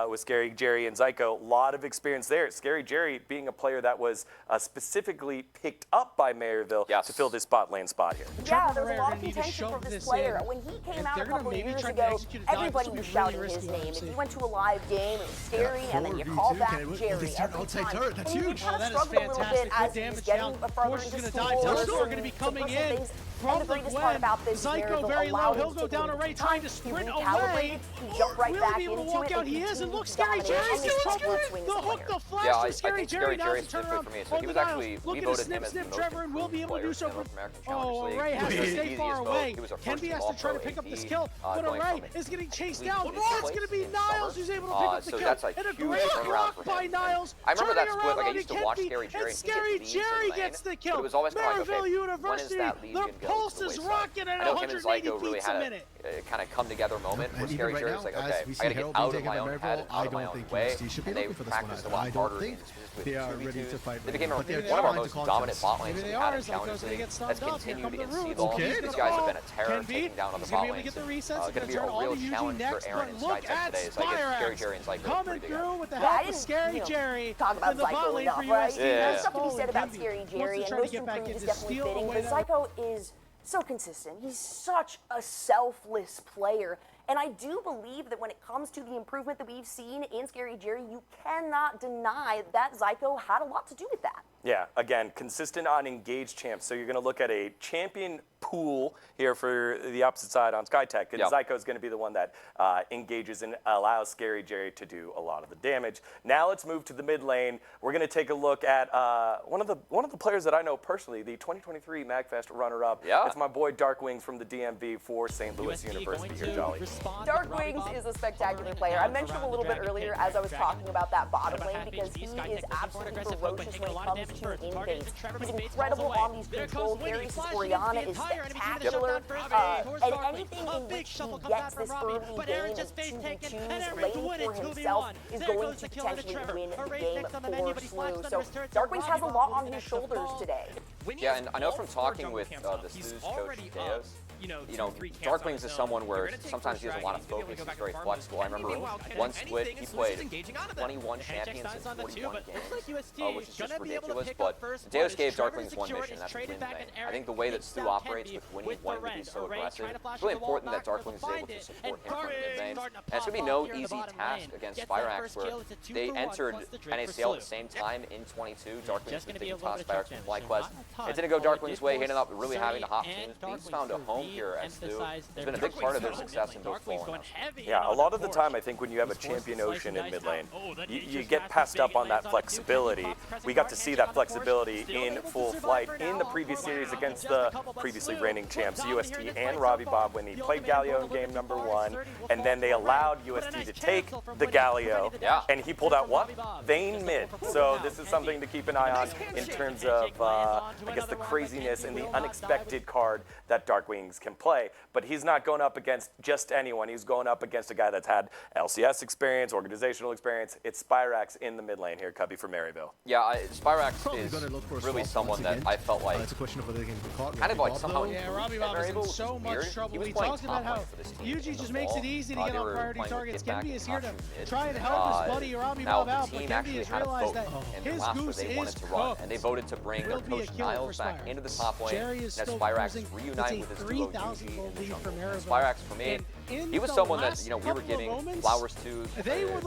With Scary Jerry and Zyko. A lot of experience there. Scary Jerry being a player that was specifically picked up by Maryville to fill this bot lane spot here. Yeah, there was a lot of contention for this player. When he came out a couple of years ago, everybody was shouting his name. If you went to a live game, it was Scary, and then you called back Jerry every time. And he kind of struggled a little bit as he was getting further into school. Are going to be coming in And the greatest part about this is Zyko very low. He'll go down Array trying to sprint away. He jumped right Will back he be able to into walk it out? and He is, and continued look, to Scary dominate Jerry, on this the top swing hook, player. the flash Yeah, for I Scary think Jerry. Scary Now Jerry's he's turn good around for me. So on he the was dials. actually, Look we at voted snip, him as the snip, most Trevor, and will be able to do improved so player for. in the North American Oh, Challenge League. Array has He to was stay the far easiest away. vote. He was a Ken B has first-team to try to All-Pro pick up this AP, kill, but going Array from is getting chased league down. fifth Oh, it's place going to be in Niles summer. who's able to pick up the So kill. that's a And a huge great turnaround block for by him. Niles. I remember that turning split. around Like I on used to Ken watch B, Scary Jerry. and Scary Jerry gets the kill. It was always kind of like, Maryville okay, University, when is that lead the gonna go pulse to the is wayside? rocking at I know him and 180 Zyko really beats a had minute. a kind of come together moment where And Scary even right Jerry's now, like, as okay, we I see gotta get Harold out being of my taken by own Maryville, head, I out of my don't own think way, UST should be and they looking for this practiced a one. lot I harder don't think with they are 2v2s. ready to fight They right became now, but they're one of our trying to most contest. dominant bot Maybe lanes they we had are. in Challenge Zyko's gonna League. get That's stunned up. Here continued come the in roots. CLOL. Okay. These guys have been a terror Ken B, taking down on the he's gonna bot be able to lanes. get the resets. It's going to be a Turn on real to Yuji challenge next, for Aaron but and look SkyTech at today. So I give Scary Spirax Jerry and Zyko coming pretty big through with the Yeah, I help of didn't, Scary Jerry talk about in the bot Zyko lane enough, for right? UST. There's stuff to be Holy said about Ken B Scary wants Jerry, to and try to most get back improved in is to definitely steal fitting, away but that. Zyko is so consistent. He's such a selfless player. And I do believe that when it comes to the improvement that we've seen in Scary Jerry, you cannot deny that Zyko had a lot to do with that. Yeah, again, consistent on engaged champs. So you're going to look at a champion pool here for the opposite side on SkyTech. And Zyko is going to be the one that engages and allows Scary Jerry to do a lot of the damage. Now let's move to the mid lane. We're going to take a look at one of the players that I know personally, the 2023 MagFest runner-up. Yeah. It's my boy Darkwings from the DMV for St. Louis University here, Jolly. Darkwings is a spectacular player. I mentioned him a little bit earlier as I was talking about that bottom lane because he is absolutely ferocious when it comes to invades. He's incredible on these control carries. His Orianna is spectacular. And anything in which he gets this early game of 2v2s lane for himself is going to potentially win the game for SLU. So Darkwings has a lot on his shoulders today. Yeah, and I know from talking with the SLU's coach, Deos, you know, Darkwings is someone where sometimes he has a lot of focus, he's very flexible. I remember one split, he played 21 champions in 41 games, which is just ridiculous, but Deos gave Darkwings one mission, and that's to win the main. I think the way that SLU operates with winning one to be so aggressive, it's really important that Darkwings is able to support him from the mid lanes. And it's going to be no easy task against Spirax, where they entered NACL at the same time in 22. Darkwings was taking toss Spirax from FlyQuest. It didn't go Darkwings' way, he ended up really having to hop teams. He's found a home here at SLU has been a big part of their success in both fall and house. Yeah, a lot of the time, I think when you have a champion Ocean in mid lane, you get passed up on that flexibility. We got to see that flexibility in full flight in the previous series against the previously reigning champs, UST and Robbie Bob, when he played Galio in game number 1, and then they allowed UST to take the Galio, and he pulled out what? Vayne mid. So this is something to keep an eye on in terms of, I guess, the craziness and the unexpected card that Dark Wings can play. But he's not going up against just anyone. He's going up against a guy that's had LCS experience, organizational experience. It's Spyrax in the mid lane here, Cubby from Maryville. Yeah, Spyrax is really someone that I felt like it's a question of whether they can be caught. kind of like somehow. Yeah, Robbie Bob is in so much trouble. He talks about how Yuji just makes it easy to get on priority targets. Genvi is here to try and help his buddy Robbie Bob out, but Genvi has realized that his goose is cooked. And they voted to bring their coach Niles back into the top lane. As Spyrax reunite with his duo Yuji in the jungle. Spyrax, for me, he was someone that we were giving flowers to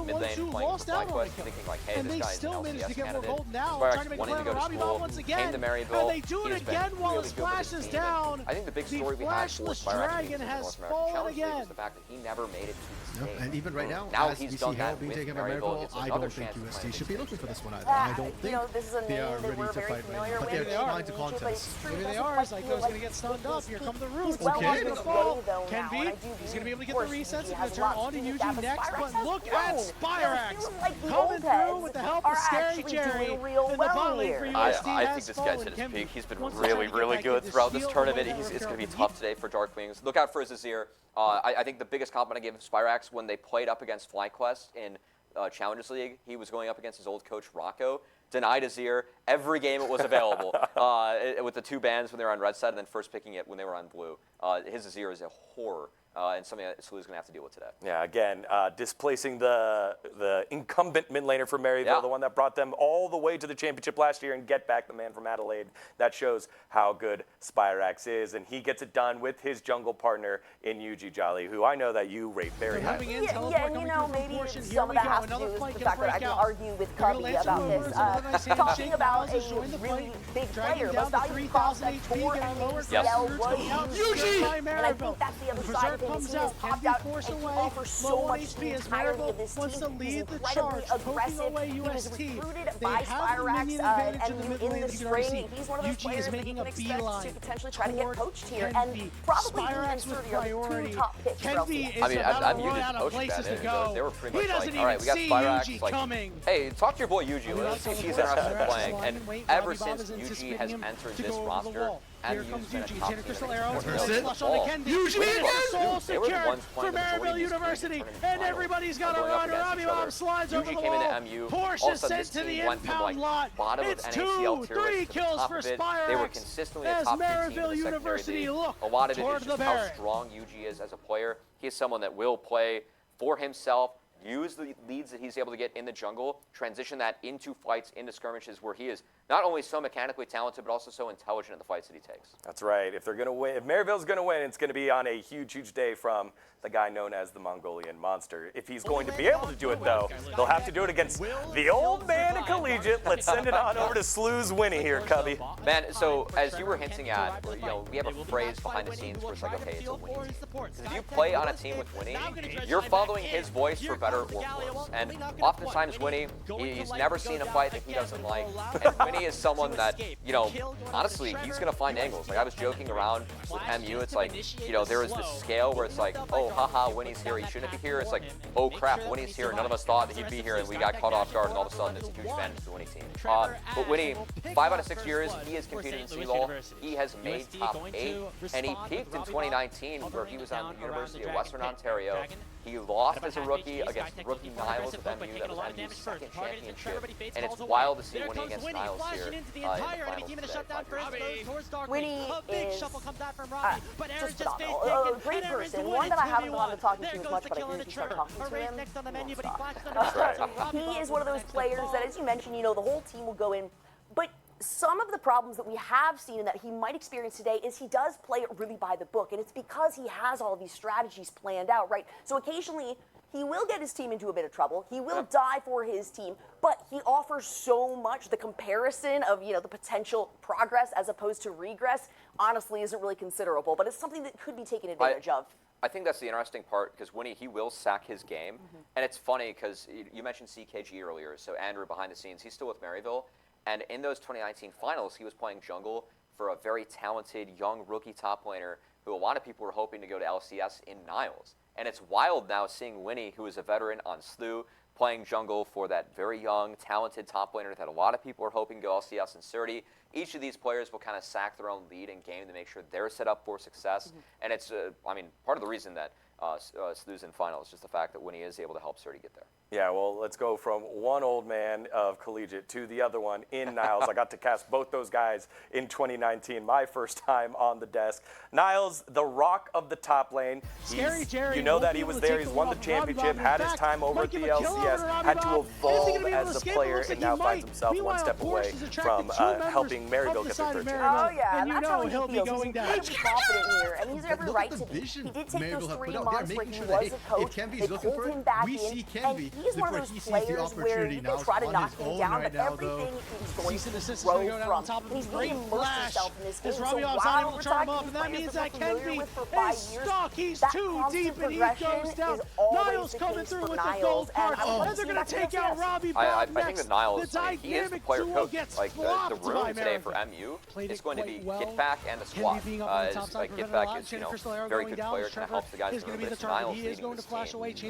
mid lane playing for FlyQuest, thinking like, hey, this guy's an LCS candidate. Spyrax wanting to go to school, came to Maryville. They do it again while it splashes down. I think the big story we had for Spyrax in the North American Challenge League was the fact that he never made it to the stage. And even right now, now as he's we done see that Hell being with taken by Maryville. Maryville, I don't think UST should be looking for this one either. I don't think this is a they name are that ready we're to very fight right familiar now. But with. they're trying to contest. Maybe they are. Zyko's going to get stunned up. Here come the roots. Well, Okay, he's the ready, fall though, can now, be. and I do He's believe, going to be able to get of the course, resets. He's Yuji going has to a turn lot on to to do with Yuji that, but next. Spyrax But has look grown. at It Spyrax feels like the coming old through heads with the help are of Scary actually Jerry. doing real And the well bot lane here. for I UST think has this guy's fallen. at his Kenvi peak. He's been wants to really, try to get really back good into throughout this steal tournament. the It's going to be Overkill. tough today for Dark Wings. Look out for his Azir. I think the biggest compliment I gave Spyrax when they played up against FlyQuest in Challengers League, he was going up against his old coach Rocco. Denied Azir every game it was available with the 2 bans when they were on red side and then first picking it when they were on blue. His Azir is a horror. And something that SLU is going to have to deal with today. Yeah, again, displacing the incumbent mid laner from Maryville, the one that brought them all the way to the championship last year, and get back the man from Adelaide. That shows how good Spyrax is, and he gets it done with his jungle partner in Yuji Jolly, who I know that you rate very highly. Yeah, and maybe some of that has to do with the fact that I can argue with Cubby about this. Talking about a really big player, most valuable prospect for NACL was Yuji! And I think that's the other side of it. His team has popped out and he offers so much to the entirety of this team. He's incredibly aggressive. He was recruited by Spyrax and in the spring. He's one of those players that you can expect to potentially try to get poached here and probably even sort of 2 top picks for LCS. I mean, I'm used to coaching that. They were pretty much like, all right, we got Spyrax. Like, hey, talk to your boy Yuji. Let's see if he's interested in playing. And ever since Yuji has entered this roster, here comes Yuji, Tanner Crystal Arrow, flush on on the Yuji again! Soul secured for Maryville University, and everybody's got a run. Robbie Bob slides over the wall. Porsche sent to the impound lot. It's 2, 3 kills for Spyrax as Maryville University look a lot of it toward is the just how barracks. strong Yuji is as a player. He is someone that will play for himself, use the leads that he's able to get in the jungle, transition that into fights, into skirmishes where he is not only so mechanically talented, but also so intelligent in the fights that he takes. That's right. If they're going to win, if Maryville's going to win, it's going to be on a huge, huge day from the guy known as the Mongolian Monster. If he's going to be able to do it, though, they'll have to do it against the old man in Collegiate. Let's send it on over to SLU's Winnie here, Cubby. Man, so as you were hinting at, we have a phrase behind the scenes where it's like, okay, it's a Winnie team. Because if you play on a team with Winnie, you're following his voice for better or worse. And oftentimes Winnie, he's never seen a fight that he doesn't like. And Winnie is someone that, honestly, he's going to find angles. Like I was joking around with MU, it's like, there is this scale where it's like, oh, haha, Winnie's here, he shouldn't be here. It's like, oh crap, Winnie's here, none of us thought that he'd be here, and we got caught off guard, and all of a sudden it's a huge advantage to the Winnie team. But Winnie, 5 out of 6 years, he has competed in CLOL. He has made top 8, and he peaked in 2019 where he was on the University of Western Ontario. He lost as a rookie against rookie Niles of MU. That was MU's second championship. And it's wild to see Winnie against Niles here in the finals today. Winnie is just phenomenal. A great person. One that I haven't gone to talking to as much, but I usually start talking to him. He is one of those players that, as you mentioned, the whole team will go in. But some of the problems that we have seen and that he might experience today is he does play it really by the book, and it's because he has all these strategies planned out, right? So occasionally He will get his team into a bit of trouble. He will die for his team, but he offers so much. The comparison of, the potential progress as opposed to regress, honestly, isn't really considerable, but it's something that could be taken advantage of. I think that's the interesting part, because Winnie, he will sack his game. And it's funny because you mentioned CKG earlier, so Andrew behind the scenes, he's still with Maryville. And in those 2019 finals, he was playing jungle for a very talented young rookie top laner who a lot of people were hoping to go to LCS in Niles. And it's wild now seeing Winnie, who is a veteran on SLU, playing jungle for that very young, talented top laner that a lot of people are hoping to go LCS and Surdy. Each of these players will kind of sack their own lead in game to make sure they're set up for success. And it's, part of the reason that SLU's in finals is just the fact that Winnie is able to help Surdy get there. Yeah, well, let's go from one old man of collegiate to the other one in Niles. I got to cast both those guys in 2019, my first time on the desk. Niles, the rock of the top lane. Scary Jerry. You know that he was there. He's won the championship, had his time over at the LCS, had to evolve as a player, and now finds himself one step away from helping Maryville get their third championship. Oh, yeah, and that's how he'll he be feels. going He's down. incredibly confident here, and he's every right to be. He did take those 3 months where he was a coach. They pulled him back in, and he's one of those players where you can try to knock him down, but everything he's going to grow from. He's really immersed himself in this game. So while we're talking and that means that familiar Kenby with for 5 is years, stuck. He's that too deep, and he progression goes down. is always Niles the coming case through for with the Niles, gold card. and And they're going to take out Robbie I Bob think that Niles, he is the player coach. Gets The room today for MU is going to be Kitback and the squad. Kitback is, very good player, kind of helps the guys in the room, but it's Niles leading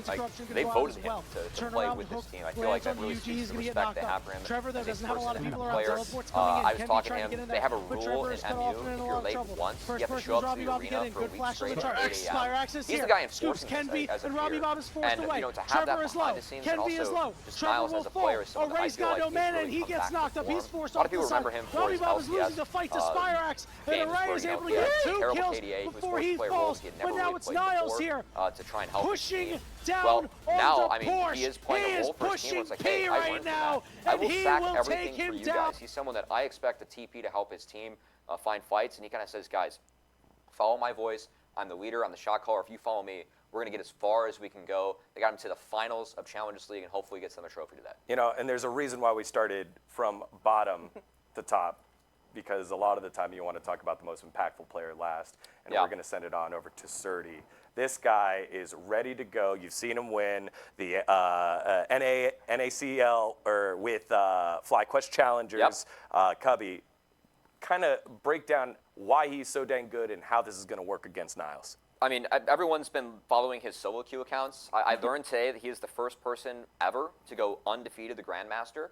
this team. They voted him to play with this team. I feel like that really speaks to the respect they have for him as a person and a player. I was talking to him. They have a rule in MU, if you're late once, you have to show up to the arena for a week straight at 8 a.m. He's the guy enforcing this as a peer. And, to have that behind the scenes, and also just Niles as a player is someone that I feel like he's really come back to form. A lot of people remember him for his LCS games where, he had a terrible KDA. He was forced to play roles he had never really played before to try and help his team. Well, now, he is playing a role for his team. It's like, hey, I learned from that. I will sack everything for you guys. He's someone that I expect to TP to help his team find fights, and he kind of says, guys, follow my voice. I'm the leader. I'm the shot caller. If you follow me, we're going to get as far as we can go. They got him to the finals of Challengers League, and hopefully gets them a trophy today. And there's a reason why we started from bottom to top, because a lot of the time you want to talk about the most impactful player last, and we're going to send it on over to Surdy. This guy is ready to go. You've seen him win the NACL or with FlyQuest Challengers. Cubby, kind of break down why he's so dang good and how this is going to work against Niles. Everyone's been following his solo queue accounts. I learned today that he is the first person ever to go undefeated the Grandmaster.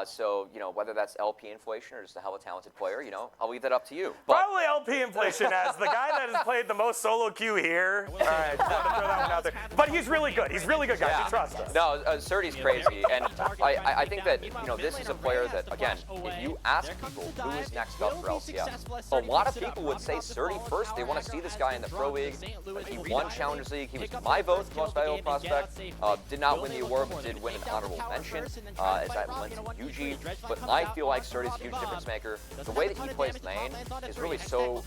So, whether that's LP inflation or just a hella talented player, I'll leave that up to you. But probably LP inflation as the guy that has played the most solo queue here. All right, just want to throw that one out there. But he's really good. He's really good, guys. You trust us. No, Surdy's crazy. And I think that, this is a player that, again, if you ask people who is next up for LCS, a lot of people would say Surdy first. They want to see this guy in the Pro League. He won Challengers League. He was my vote for most valuable prospect. Did not win the award, but did win an honorable mention as that went to UG, but I feel like Surdy's a huge difference maker. The way that he plays lane is really so,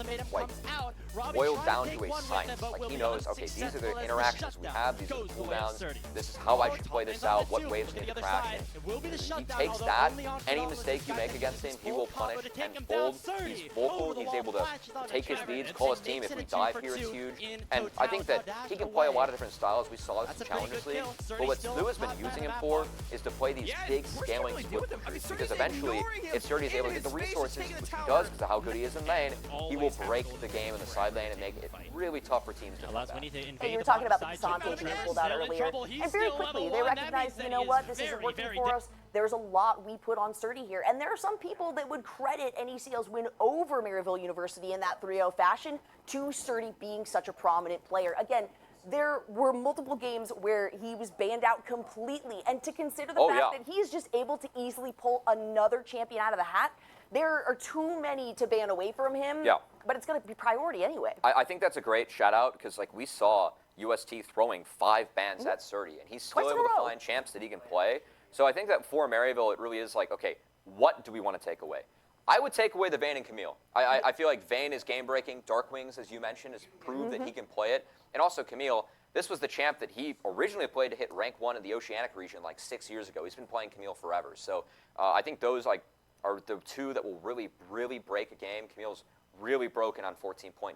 boiled down to a science. He knows, okay, these are the interactions we have, these are the cooldowns, this is how I should play this out, what waves need to crash. And he takes that, any mistake you make against him, he will punish and fold. He's vocal, he's able to take his leads, call his team. If we dive here, it's huge. And I think that he can play a lot of different styles. We saw this in Challengers League. But what SLU has been using him for is to play these big scaling split pushers, because eventually, if Surdy is able to get the resources, which he does because of how good he is in lane, he will break the game in the side lane and make it really tough for teams to come back. And you were talking about the Kasante being pulled out earlier, and very quickly they recognized, you know what, this isn't working for us. There's a lot we put on Surdy here, and there are some people that would credit NECL's win over Maryville University in that 3-0 fashion to Surdy being such a prominent player. Again, there were multiple games where he was banned out completely, and to consider the fact that he is just able to easily pull another champion out of the hat, there are too many to ban away from him, but it's going to be priority anyway. I think that's a great shout out, because we saw UST throwing 5 bans at Surdy, and he's still able to find champs that he can play. So I think that for Maryville, it really is okay, what do we want to take away? I would take away the Vayne and Camille. I feel like Vayne is game-breaking. Dark Wings, as you mentioned, has proved that he can play it. And also Camille, this was the champ that he originally played to hit rank 1 in the Oceanic region like 6 years ago. He's been playing Camille forever. So I think those are the two that will really, really break a game. Camille's really broken on 14.9.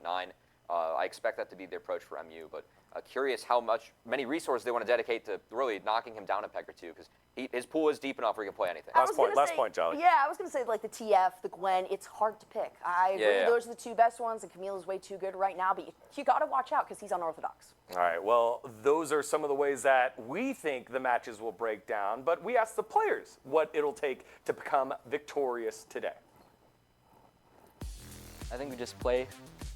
I expect that to be the approach for MU, but curious how many resources they want to dedicate to really knocking him down a peg or two, because his pool is deep enough where he can play anything. Last point, Jolly. Yeah, I was going to say, like, the TF, the Gwen, it's hard to pick. I agree those are the two best ones, and Camille is way too good right now, but you got to watch out because he's unorthodox. All right, well, those are some of the ways that we think the matches will break down, but we asked the players what it'll take to become victorious today. I think we just play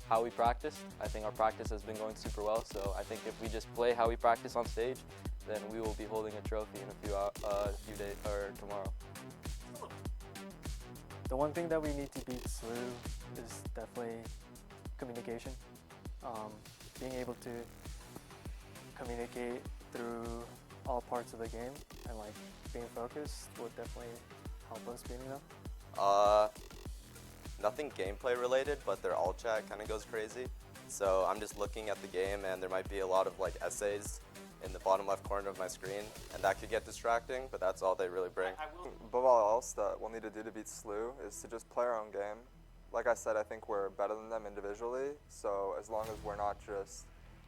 how we practice. I think our practice has been going super well, so I think if we just play how we practice on stage, then we will be holding a trophy in a few days or tomorrow. The one thing that we need to beat SLU is definitely communication. Being able to communicate through all parts of the game and like being focused would definitely help us beating them. Nothing gameplay related, but their alt chat kind of goes crazy. So I'm just looking at the game, and there might be a lot of like essays in the bottom left corner of my screen, and that could get distracting, but that's all they really bring. Above all else that we'll need to do to beat SLU is to just play our own game. Like I said, I think we're better than them individually, so as long as we're not just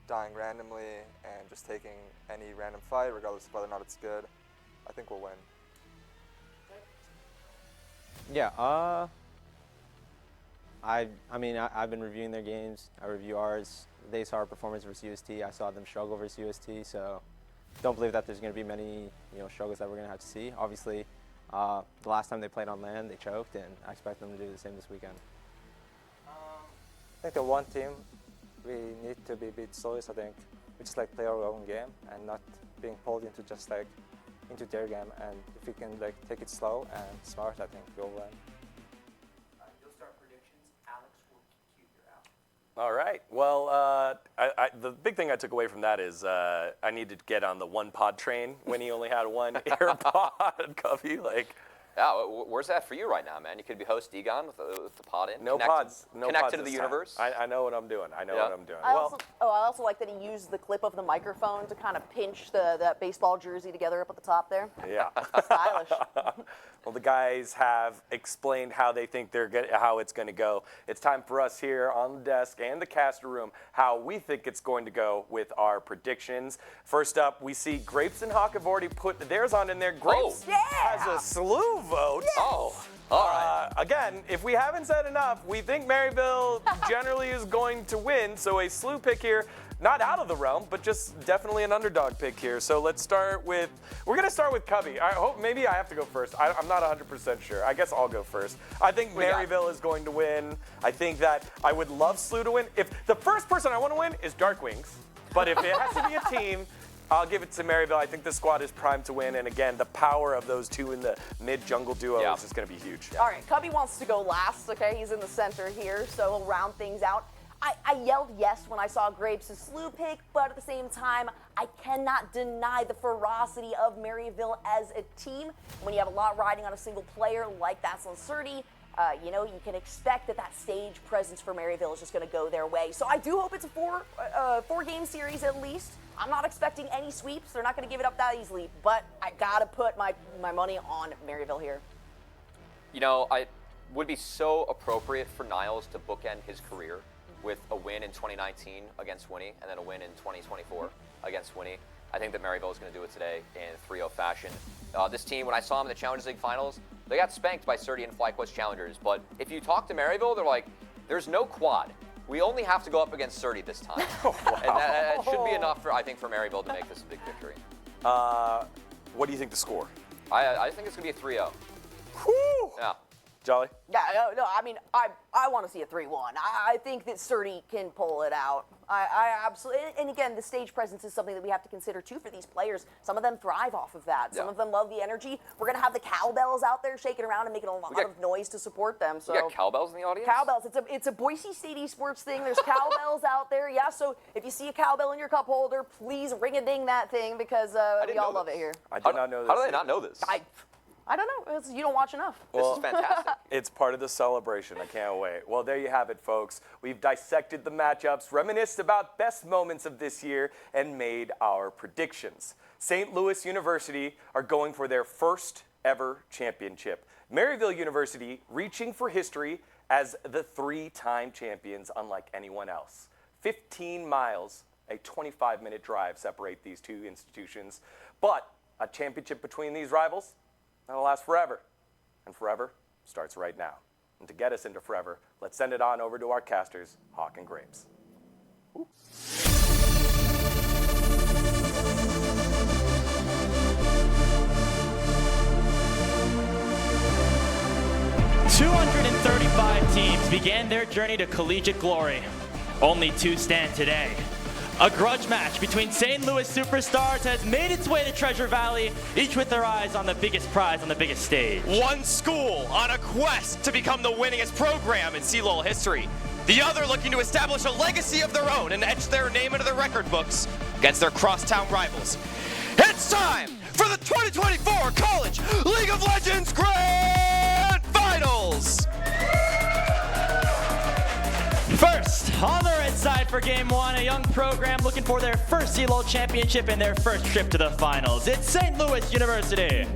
dying randomly and just taking any random fight, regardless of whether or not it's good, I think we'll win. Yeah, I mean, I've been reviewing their games. I review ours. They saw our performance versus UST. I saw them struggle versus UST. So, don't believe that there's going to be many, struggles that we're going to have to see. Obviously, the last time they played on land, they choked, and I expect them to do the same this weekend. I think the one team we need to be beat SLU is, I think, we just like play our own game and not being pulled into just like into their game. And if we can like take it slow and smart, I think we'll win. All right. Well, the big thing I took away from that is I need to get on the one pod train when he only had one AirPod. Covey, yeah, where's that for you right now, man? You could be host Degon with the pod in. No pods. Connected to the universe. I know what I'm doing. I know what I'm doing. I also like that he used the clip of the microphone to kind of pinch that baseball jersey together up at the top there. Yeah. Stylish. Well, the guys have explained how they think how it's going to go. It's time for us here on the desk and the caster room how we think it's going to go with our predictions. First up, we see Grapes and Hawk have already put theirs on in there. Grapes has a SLU vote. Yes. Oh, all right. Again, if we haven't said enough, we think Maryville generally is going to win. So a SLU pick here. Not out of the realm, but just definitely an underdog pick here. So let's start with, we're going to start with Cubby. I hope maybe I have to go first. I'm not 100% sure. I guess I'll go first. I think Maryville is going to win. I think that I would love SLU to win. If the first person I want to win is Dark Wings, but if it has to be a team, I'll give it to Maryville. I think the squad is primed to win. And again, the power of those two in the mid-jungle duo is just going to be huge. All right, Cubby wants to go last, okay? He's in the center here, so he'll round things out. I yelled yes when I saw Grapes' SLU pick, but at the same time, I cannot deny the ferocity of Maryville as a team. When you have a lot riding on a single player like that's on Surdy, you can expect that stage presence for Maryville is just going to go their way. So I do hope it's a four-game series at least. I'm not expecting any sweeps. They're not going to give it up that easily, but I got to put my money on Maryville here. It would be so appropriate for Niles to bookend his career with a win in 2019 against Winnie and then a win in 2024 against Winnie. I think that Maryville is going to do it today in 3-0 fashion. This team, when I saw them in the Challengers League finals, they got spanked by Surdy and FlyQuest Challengers. But if you talk to Maryville, they're like, there's no quad. We only have to go up against Surdy this time. Wow. And that should be enough, I think, for Maryville to make this a big victory. What do you think the score? I think it's going to be a 3-0. Whew. Yeah. Jolly? Yeah, no, I mean, I want to see a 3-1. I think that Surdy can pull it out. I absolutely, and again, the stage presence is something that we have to consider too for these players. Some of them thrive off of that. Some of them love the energy. We're going to have the cowbells out there shaking around and making a lot of noise to support them. So you got cowbells in the audience? Cowbells. It's a Boise State esports thing. There's cowbells out there. Yeah, so if you see a cowbell in your cup holder, please ring-a-ding that thing because we all love it here. I did not know this. How do they not know this? I don't know. You don't watch enough. This is fantastic. It's part of the celebration. I can't wait. Well, there you have it, folks. We've dissected the matchups, reminisced about best moments of this year, and made our predictions. St. Louis University are going for their first ever championship. Maryville University reaching for history as the 3-time champions, unlike anyone else. 15 miles, a 25-minute drive separate these two institutions. But a championship between these rivals, that'll last forever. And forever starts right now. And to get us into forever, let's send it on over to our casters, Hawk and Grapes. Ooh. 235 teams began their journey to collegiate glory. Only 2 stand today. A grudge match between St. Louis superstars has made its way to Treasure Valley, each with their eyes on the biggest prize on the biggest stage. One school on a quest to become the winningest program in CLOL history. The other looking to establish a legacy of their own and etch their name into the record books against their crosstown rivals. It's time for the 2024 College League of Legends Grand Finals! First, on the red side for Game 1, a young program looking for their first CLOL championship and their first trip to the finals. It's St. Louis University.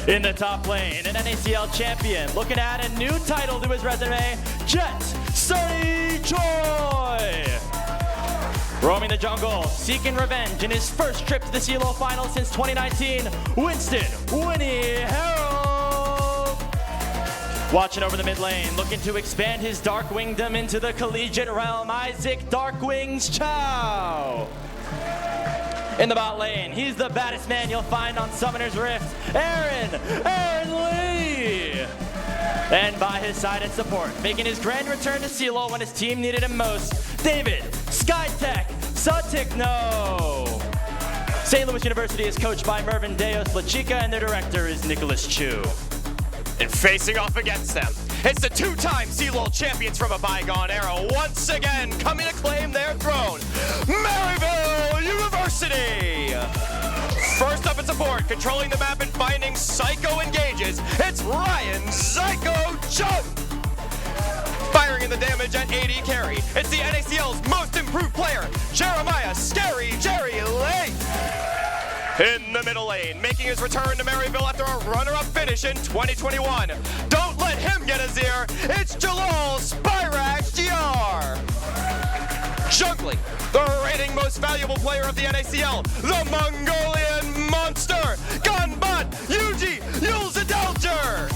In the top lane, an NACL champion looking to add a new title to his resume, Jet Sunny Joy. Roaming the jungle, seeking revenge in his first trip to the CLOL finals since 2019, Winston Winnie Harold. Watching over the mid lane, looking to expand his Dark Wingdom into the collegiate realm, Isaac Dark Wings Chow. In the bot lane, he's the baddest man you'll find on Summoner's Rift, Aaron Lee. And by his side at support, making his grand return to CLOL when his team needed him most, David Skytech Satikno. St. Louis University is coached by Mervyn Deos Lachica, and their director is Nicholas Chu. And facing off against them, it's the 2-time CLOL champions from a bygone era once again coming to claim their throne, Maryville University! First up in support, controlling the map and finding Psycho engages, it's Ryan Psycho Jump! Firing in the damage at 80 carry, it's the NACL's most improved player, Jeremiah Scary Jerry Lake! In the middle lane, making his return to Maryville after a runner-up finish in 2021. Don't let him get his ear. It's Jalal Spyrax GR. Juggling, the reigning most valuable player of the NACL, the Mongolian monster, Gunbot Yuji Yulzadaljer.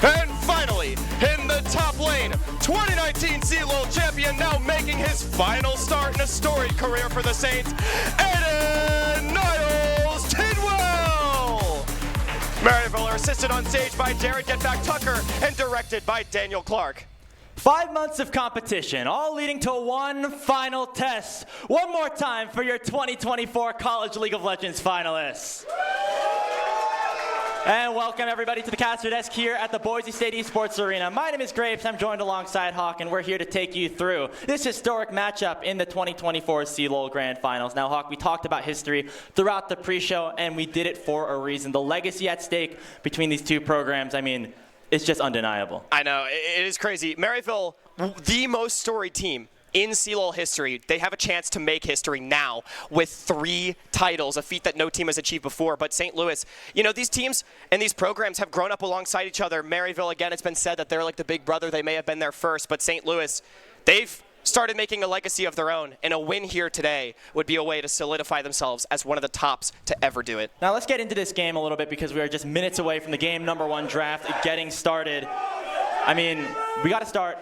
And finally, in the top lane, 2019 CLOL champion now making his final start in a storied career for the Saints, Aiden Niles Tidwell! Maryville are assisted on stage by Jared Getback Tucker and directed by Daniel Clark. 5 months of competition, all leading to one final test. One more time for your 2024 College League of Legends finalists. And welcome everybody to the caster desk here at the Boise State Esports Arena. My name is Grapes, I'm joined alongside Hawk, and we're here to take you through this historic matchup in the 2024 CLOL Grand Finals. Now Hawk, we talked about history throughout the pre-show, and we did it for a reason. The legacy at stake between these two programs, I mean, it's just undeniable. I know, it is crazy. Maryville, the most storied team in CLOL history, they have a chance to make history now with 3 titles, a feat that no team has achieved before. But St. Louis, you know, these teams and these programs have grown up alongside each other. Maryville, again, it's been said that they're like the big brother. They may have been there first, but St. Louis, they've started making a legacy of their own, and a win here today would be a way to solidify themselves as one of the tops to ever do it. Now let's get into this game a little bit because we are just minutes away from the game #1 draft getting started. I mean, we got to start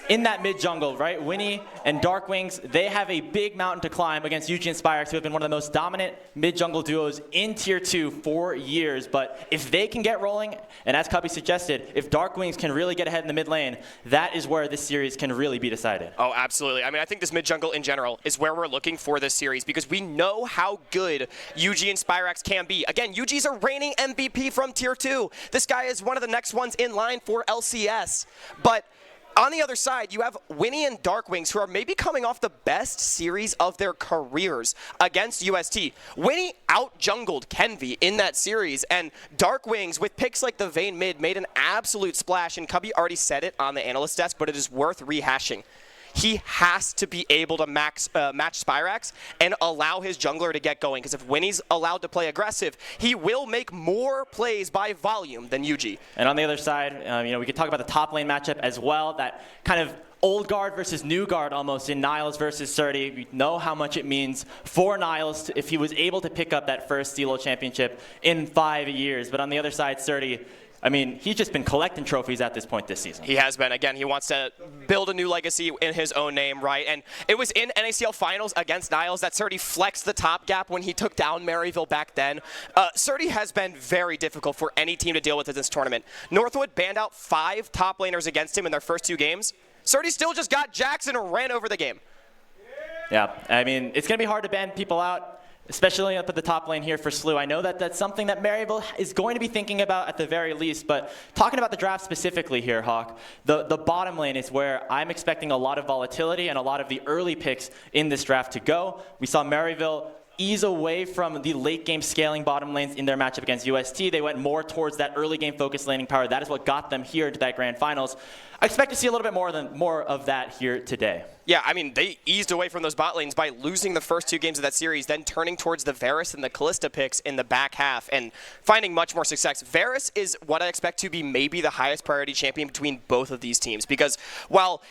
in that mid-jungle, right? Winnie and Dark Wings, they have a big mountain to climb against Yuji and Spyrax, who have been one of the most dominant mid-jungle duos in Tier 2 for years. But if they can get rolling, and as Cubby suggested, if Dark Wings can really get ahead in the mid lane, that is where this series can really be decided. Oh, absolutely. I mean, I think this mid-jungle in general is where we're looking for this series because we know how good Yuji and Spyrax can be. Again, Yuji's a reigning MVP from Tier 2. This guy is one of the next ones in line for LCS. But On the other side, you have Winnie and Darkwings, who are maybe coming off the best series of their careers against UST. Winnie out-jungled Kenvi in that series, and Darkwings, with picks like the Vayne mid, made an absolute splash, and Cubby already said it on the analyst desk, but it is worth rehashing. He has to be able to match Spyrax and allow his jungler to get going, because if Winnie's allowed to play aggressive, he will make more plays by volume than UG. And on the other side, we could talk about the top lane matchup as well, that kind of old guard versus new guard almost in Niles versus Surdy. We know how much it means for Niles if he was able to pick up that first CLOL championship in 5 years. But on the other side, Surdy, I mean, he's just been collecting trophies at this point this season. He has been. Again, he wants to build a new legacy in his own name, right? And it was in NACL Finals against Niles that Surdy flexed the top gap when he took down Maryville back then. Surdy has been very difficult for any team to deal with in this tournament. Northwood banned out 5 top laners against him in their first 2 games. Surdy still just got Jackson and ran over the game. Yeah, I mean, it's going to be hard to ban people out, especially up at the top lane here for SLU. I know that that's something that Maryville is going to be thinking about at the very least, but talking about the draft specifically here, Hawk, the bottom lane is where I'm expecting a lot of volatility and a lot of the early picks in this draft to go. We saw Maryville ease away from the late game scaling bottom lanes in their matchup against UST. They went more towards that early game focused laning power. That is what got them here into that grand finals. I expect to see a little bit more of that here today. Yeah, I mean, they eased away from those bot lanes by losing the first 2 games of that series, then turning towards the Varus and the Callista picks in the back half and finding much more success. Varus is what I expect to be maybe the highest priority champion between both of these teams, because while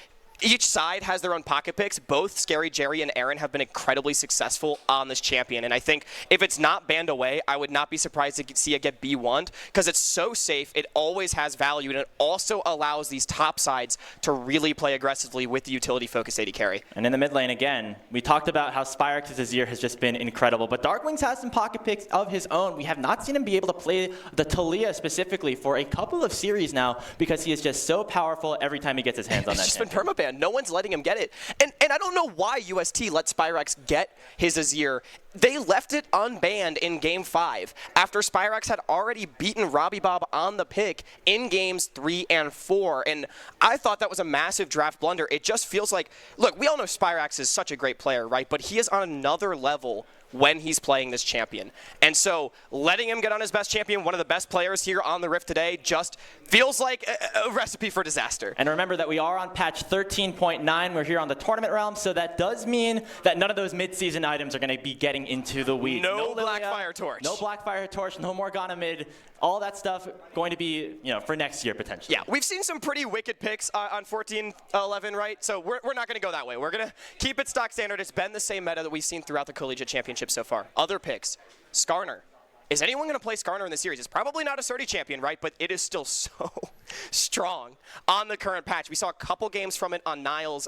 each side has their own pocket picks, both Scary Jerry and Aaron have been incredibly successful on this champion. And I think if it's not banned away, I would not be surprised to see it get B1'd, because it's so safe, it always has value, and it also allows these top sides to really play aggressively with the utility-focused AD carry. And in the mid lane, again, we talked about how Spyrax's year has just been incredible, but Darkwings has some pocket picks of his own. We have not seen him be able to play the Talia specifically for a couple of series now, because he is just so powerful every time he gets his hands on that It's just champion. been permabanned. No one's letting him get it. And I don't know why UST let Spyrax get his Azir. They left it unbanned in Game 5 after Spyrax had already beaten Robbie Bob on the pick in Games 3 and 4. And I thought that was a massive draft blunder. It just feels like, look, we all know Spyrax is such a great player, right? But he is on another level when he's playing this champion. And so letting him get on his best champion, one of the best players here on the Rift today, just feels like a recipe for disaster. And remember that we are on patch 13.9. We're here on the tournament realm, so that does mean that none of those mid-season items are going to be getting into the weeds. No Blackfire Torch. No Blackfire Torch, no Morgana mid. All that stuff going to be, for next year potentially. Yeah, we've seen some pretty wicked picks on 14-11, right? So we're not going to go that way. We're going to keep it stock standard. It's been the same meta that we've seen throughout the Collegiate Championship so far. Other picks, Skarner. Is anyone going to play Skarner in the series? It's probably not a Surdy champion, right? But it is still so strong on the current patch. We saw a couple games from it on Niles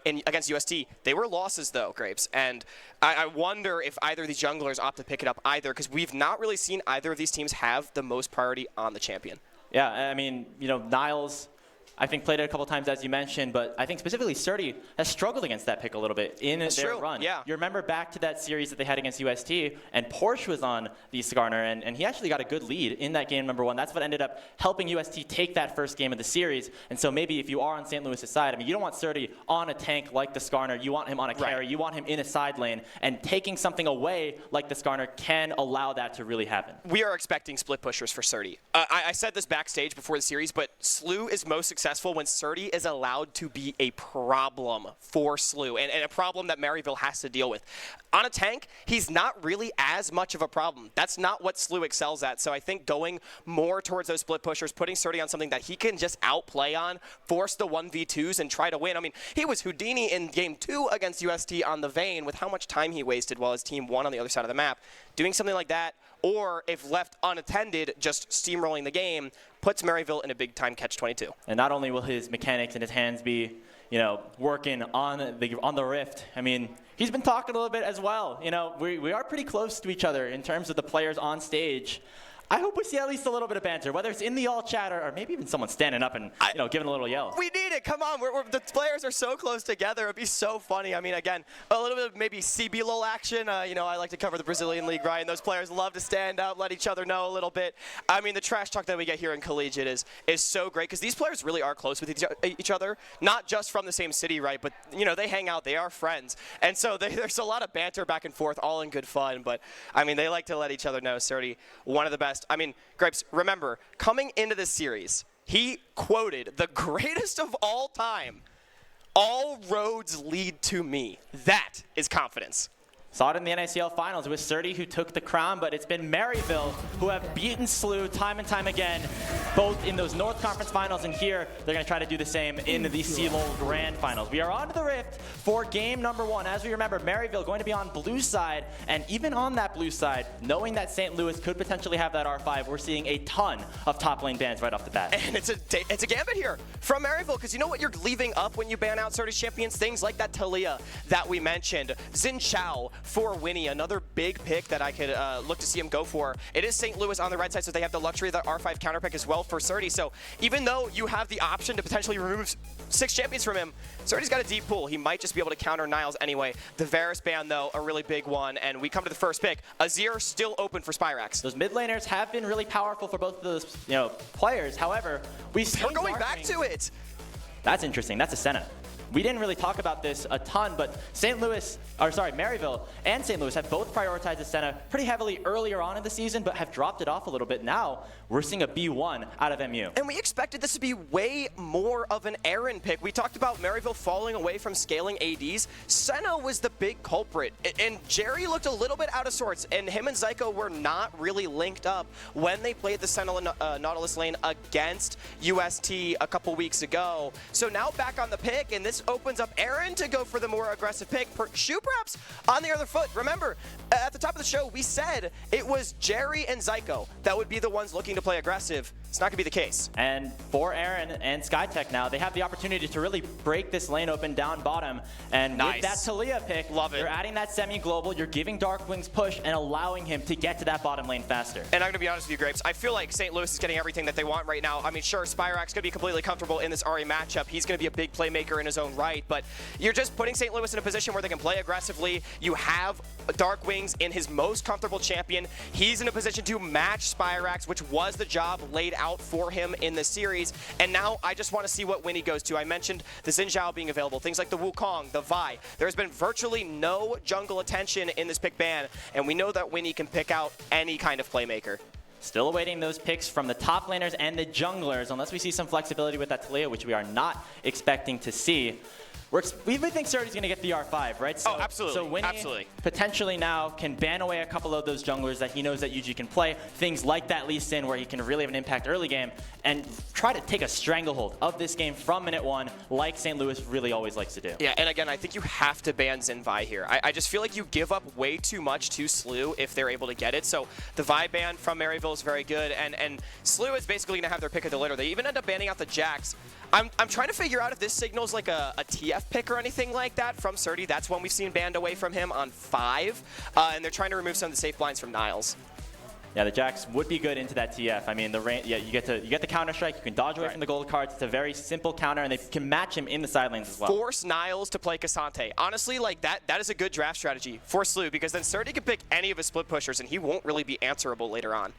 against UST. They were losses, though, Graves. And I wonder if either of these junglers opt to pick it up either, because we've not really seen either of these teams have the most priority on the champion. Yeah, I mean, Niles, I think, played it a couple times, as you mentioned, but I think specifically Surdy has struggled against that pick a little bit in their run. Yeah. You remember back to that series that they had against UST, and Porsche was on the Skarner, and he actually got a good lead in that game number 1. That's what ended up helping UST take that first game of the series. And so maybe if you are on St. Louis' side, I mean, you don't want Surdy on a tank like the Skarner. You want him on a carry. You want him in a side lane, and taking something away like the Skarner can allow that to really happen. We are expecting split pushers for Surdy. I said this backstage before the series, but SLU is most successful when Surdy is allowed to be a problem for SLU, and a problem that Maryville has to deal with. On a tank, he's not really as much of a problem. That's not what SLU excels at, so I think going more towards those split pushers, putting Surdy on something that he can just outplay on, force the 1v2s and try to win. I mean, he was Houdini in Game 2 against UST on the Vayne with how much time he wasted while his team won on the other side of the map. Doing something like that, or if left unattended, just steamrolling the game, puts Maryville in a big-time catch-22. And not only will his mechanics and his hands be, working on the Rift, I mean, he's been talking a little bit as well. We are pretty close to each other in terms of the players on stage. I hope we see at least a little bit of banter, whether it's in the all chat or maybe even someone standing up and giving a little yell. We need it. Come on. The players are so close together. It'd be so funny. I mean, again, a little bit of maybe CLOL action. I like to cover the Brazilian League, right? And those players love to stand up, let each other know a little bit. I mean, the trash talk that we get here in collegiate is so great because these players really are close with each other, not just from the same city, right? But, they hang out. They are friends. And so there's a lot of banter back and forth, all in good fun. But, I mean, they like to let each other know. Surdy, one of the best. I mean, Grapes, remember, coming into this series, he quoted the greatest of all time, "All roads lead to me." That is confidence. Saw it in the NICL finals. It was Surdy who took the crown, but it's been Maryville who have beaten SLU time and time again, both in those North Conference finals and here. They're going to try to do the same in the CLOL Grand Finals. We are on to the Rift for game number 1. As we remember, Maryville going to be on blue side, and even on that blue side, knowing that St. Louis could potentially have that R5, we're seeing a ton of top lane bans right off the bat. And it's a gambit here from Maryville, because you know what you're leaving up when you ban out Surdy's champions? Things like that Talia that we mentioned, Xin Chao for Winnie, another big pick that I could look to see him go for. It is St. Louis on the right side, so they have the luxury of that R5 counter pick as well for Surdy. So even though you have the option to potentially remove 6 champions from him, Surdy's got a deep pool. He might just be able to counter Niles anyway. The Varus ban, though, a really big one, and we come to the first pick. Azir still open for Spyrax. Those mid laners have been really powerful for both of those players. However, we're going back to it. That's interesting. That's a Senna. We didn't really talk about this a ton, but Maryville and St. Louis have both prioritized the Senna pretty heavily earlier on in the season, but have dropped it off a little bit. Now, we're seeing a B1 out of MU. And we expected this to be way more of an Aaron pick. We talked about Maryville falling away from scaling ADs. Senna was the big culprit, and Jerry looked a little bit out of sorts, and him and Zyko were not really linked up when they played the Senna Nautilus lane against UST a couple weeks ago. So now back on the pick, and this opens up Aaron to go for the more aggressive pick. Shoe perhaps on the other foot. Remember, at the top of the show, we said it was Jerry and Zyko that would be the ones looking to play aggressive. It's not going to be the case. And for Aaron and Skytech now, they have the opportunity to really break this lane open down bottom. And with that Talia pick, you're adding that semi-global, you're giving Darkwing's push and allowing him to get to that bottom lane faster. And I'm going to be honest with you, Grapes. I feel like St. Louis is getting everything that they want right now. I mean, sure, Spyrax going to be completely comfortable in this Ahri matchup. He's going to be a big playmaker in his own right, but you're just putting St. Louis in a position where they can play aggressively. You have Darkwings in his most comfortable champion. He's in a position to match Spyrax, which was the job laid out for him in the series. And now I just want to see what Winnie goes to. I mentioned the Xin Zhao being available, things like the Wukong, the Vi. There's been virtually no jungle attention in this pick ban, and we know that Winnie can pick out any kind of playmaker. Still awaiting those picks from the top laners and the junglers, unless we see some flexibility with that Talia, which we are not expecting to see. We think Surdy's going to get the R5, right? So, absolutely. So Winnie potentially now can ban away a couple of those junglers that he knows that UG can play. Things like that Lee Sin, where he can really have an impact early game, and try to take a stranglehold of this game from minute 1, like St. Louis really always likes to do. Yeah, and again, I think you have to ban Xin Vi here. I just feel like you give up way too much to SLU if they're able to get it. So the Vi ban from Maryville is very good, and SLU is basically going to have their pick of the litter. They even end up banning out the Jax. I'm trying to figure out if this signals like a TF pick or anything like that from Surdy. That's one we've seen banned away from him on 5, and they're trying to remove some of the safe blinds from Niles. Yeah, the Jax would be good into that TF. I mean, you get the counter strike. You can dodge away from the gold cards. It's a very simple counter, and they can match him in the side lanes as well. Force Niles to play Cassante. Honestly, like that is a good draft strategy for SLU, because then Surdy can pick any of his split pushers, and he won't really be answerable later on.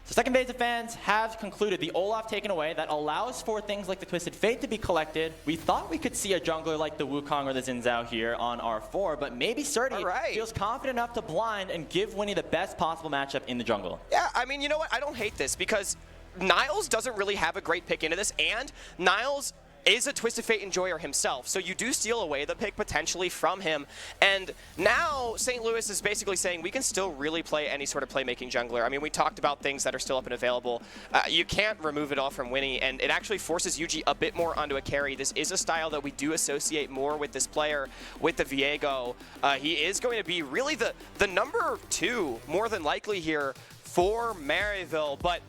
So second phase of fans have concluded. The Olaf taken away. That allows for things like the Twisted Fate to be collected. We thought we could see a jungler like the Wukong or the Xin Zhao here on R4, but maybe Surdy feels confident enough to blind and give Winnie the best possible matchup in the jungle. Yeah, I mean, you know what? I don't hate this, because Niles doesn't really have a great pick into this, and Niles is a Twisted Fate enjoyer himself, so you do steal away the pick potentially from him. And now St. Louis is basically saying we can still really play any sort of playmaking jungler. I mean, we talked about things that are still up and available. You can't remove it all from Winnie, and it actually forces UG a bit more onto a carry. This is a style that we do associate more with this player, with the Viego. He is going to be really the number 2, more than likely here for Maryville, but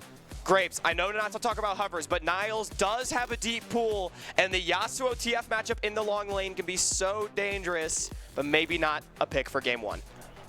Grapes, I know not to talk about hovers, but Niles does have a deep pool, and the Yasuo TF matchup in the long lane can be so dangerous, but maybe not a pick for game 1.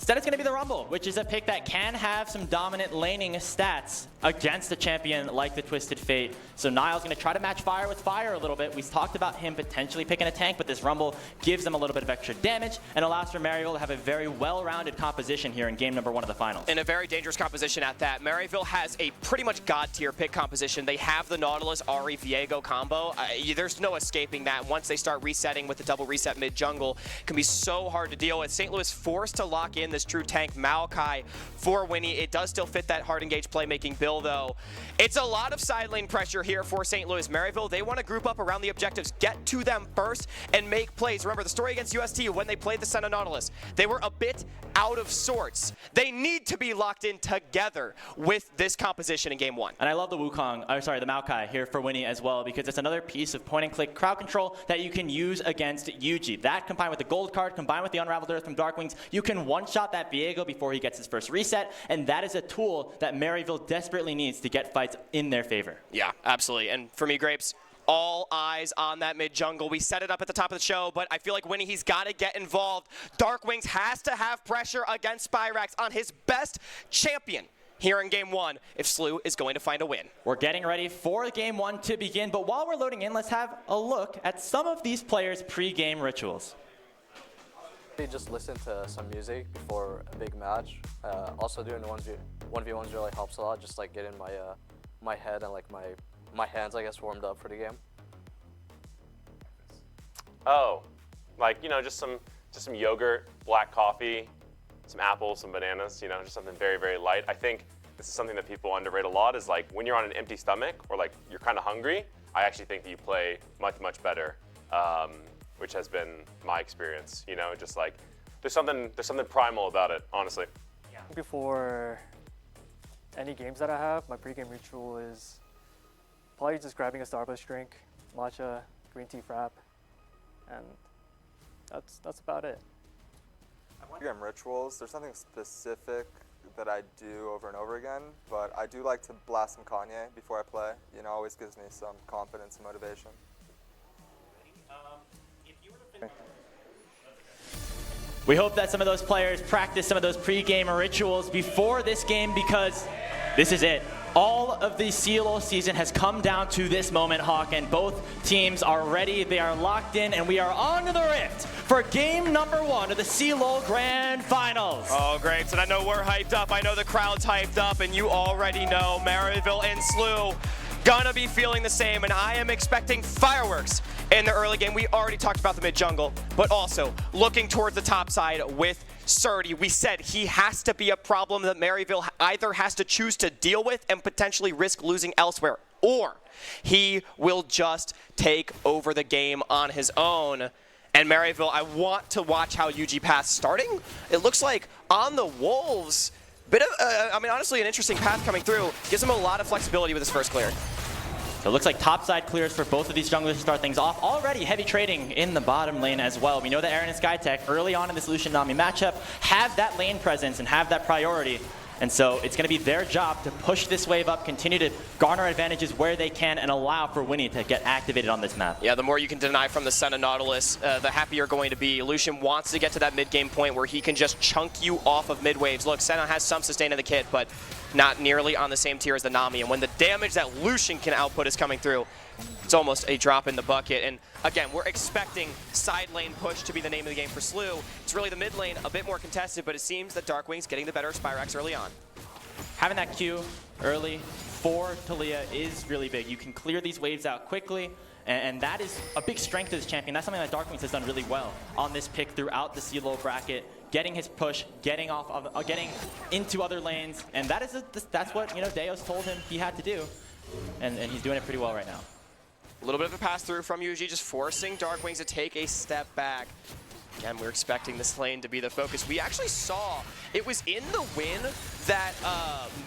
Instead, it's going to be the Rumble, which is a pick that can have some dominant laning stats against a champion like the Twisted Fate. So Niall's going to try to match fire with fire a little bit. We talked about him potentially picking a tank, but this Rumble gives them a little bit of extra damage and allows for Maryville to have a very well-rounded composition here in game number 1 of the finals. And a very dangerous composition at that. Maryville has a pretty much god-tier pick composition. They have the Nautilus Ari Viego combo. There's no escaping that. Once they start resetting with the double reset mid-jungle, it can be so hard to deal with. St. Louis forced to lock in this true tank Maokai for Winnie. It does still fit that hard engaged playmaking bill, though. It's a lot of side lane pressure here for St. Louis. Maryville, they want to group up around the objectives, get to them first, and make plays. Remember the story against UST when they played the Senna Nautilus. They were a bit out of sorts. They need to be locked in together with this composition in game 1. And I love the the Maokai here for Winnie as well, because it's another piece of point and click crowd control that you can use against Yuji. That combined with the gold card, combined with the Unraveled Earth from Darkwings, you can one-shot that Viego before he gets his first reset, and that is a tool that Maryville desperately needs to get fights in their favor. Yeah, absolutely. And for me, Grapes, all eyes on that mid-jungle. We set it up at the top of the show, but I feel like Winnie, he's got to get involved. Darkwings has to have pressure against Spyrax on his best champion here in game 1 if SLU is going to find a win. We're getting ready for game 1 to begin, but while we're loading in, let's have a look at some of these players' pre-game rituals. Just listen to some music before a big match. Also doing the 1v1s really helps a lot, just like getting my head and like my hands, I guess, warmed up for the game. Oh, like, you know, just some yogurt, black coffee, some apples, some bananas, you know, just something very, very light. I think this is something that people underrate a lot, is like when you're on an empty stomach or like you're kind of hungry, I actually think that you play much, much better, which has been my experience, you know, just like there's something primal about it, honestly. Yeah. Before any games that I have, my pregame ritual is probably just grabbing a Starburst drink, matcha, green tea frap, and that's about it. Game rituals, there's something specific that I do over and over again, but I do like to blast some Kanye before I play. You know, always gives me some confidence and motivation. We hope that some of those players practice some of those pre-game rituals before this game, because this is it. All of the CLOL season has come down to this moment, Hawk, and both teams are ready. They are locked in, and we are on to the rift for game number 1 of the CLOL Grand Finals. Oh, great. And I know we're hyped up. I know the crowd's hyped up, and you already know Maryville and SLU gonna be feeling the same, and I am expecting fireworks in the early game. We already talked about the mid-jungle, but also looking towards the top side with Surdy. We said he has to be a problem that Maryville either has to choose to deal with and potentially risk losing elsewhere, or he will just take over the game on his own. And Maryville, I want to watch how UG Path's starting. It looks like on the Wolves, bit of, I mean, honestly, an interesting path coming through. Gives him a lot of flexibility with his first clear. So it looks like topside clears for both of these junglers to start things off. Already heavy trading in the bottom lane as well. We know that Aaron and Skytech early on in this Lucian Nami matchup have that lane presence and have that priority. And so it's going to be their job to push this wave up, continue to garner advantages where they can, and allow for Winnie to get activated on this map. Yeah, the more you can deny from the Senna Nautilus, the happier you're going to be. Lucian wants to get to that mid-game point where he can just chunk you off of mid-waves. Look, Senna has some sustain in the kit, but not nearly on the same tier as the Nami. And when the damage that Lucian can output is coming through, it's almost a drop in the bucket. And again, we're expecting side lane push to be the name of the game for SLU. It's really the mid lane, a bit more contested, but it seems that Darkwing's getting the better of Spyrax early on. Having that Q early for Talia is really big. You can clear these waves out quickly, and that is a big strength of this champion. That's something that Darkwings has done really well on this pick throughout the CLOL bracket. Getting his push, getting into other lanes, and that's what Deos told him he had to do, and he's doing it pretty well right now. A little bit of a pass through from UG, just forcing Darkwings to take a step back. Again, we're expecting this lane to be the focus. We actually saw it was in the win that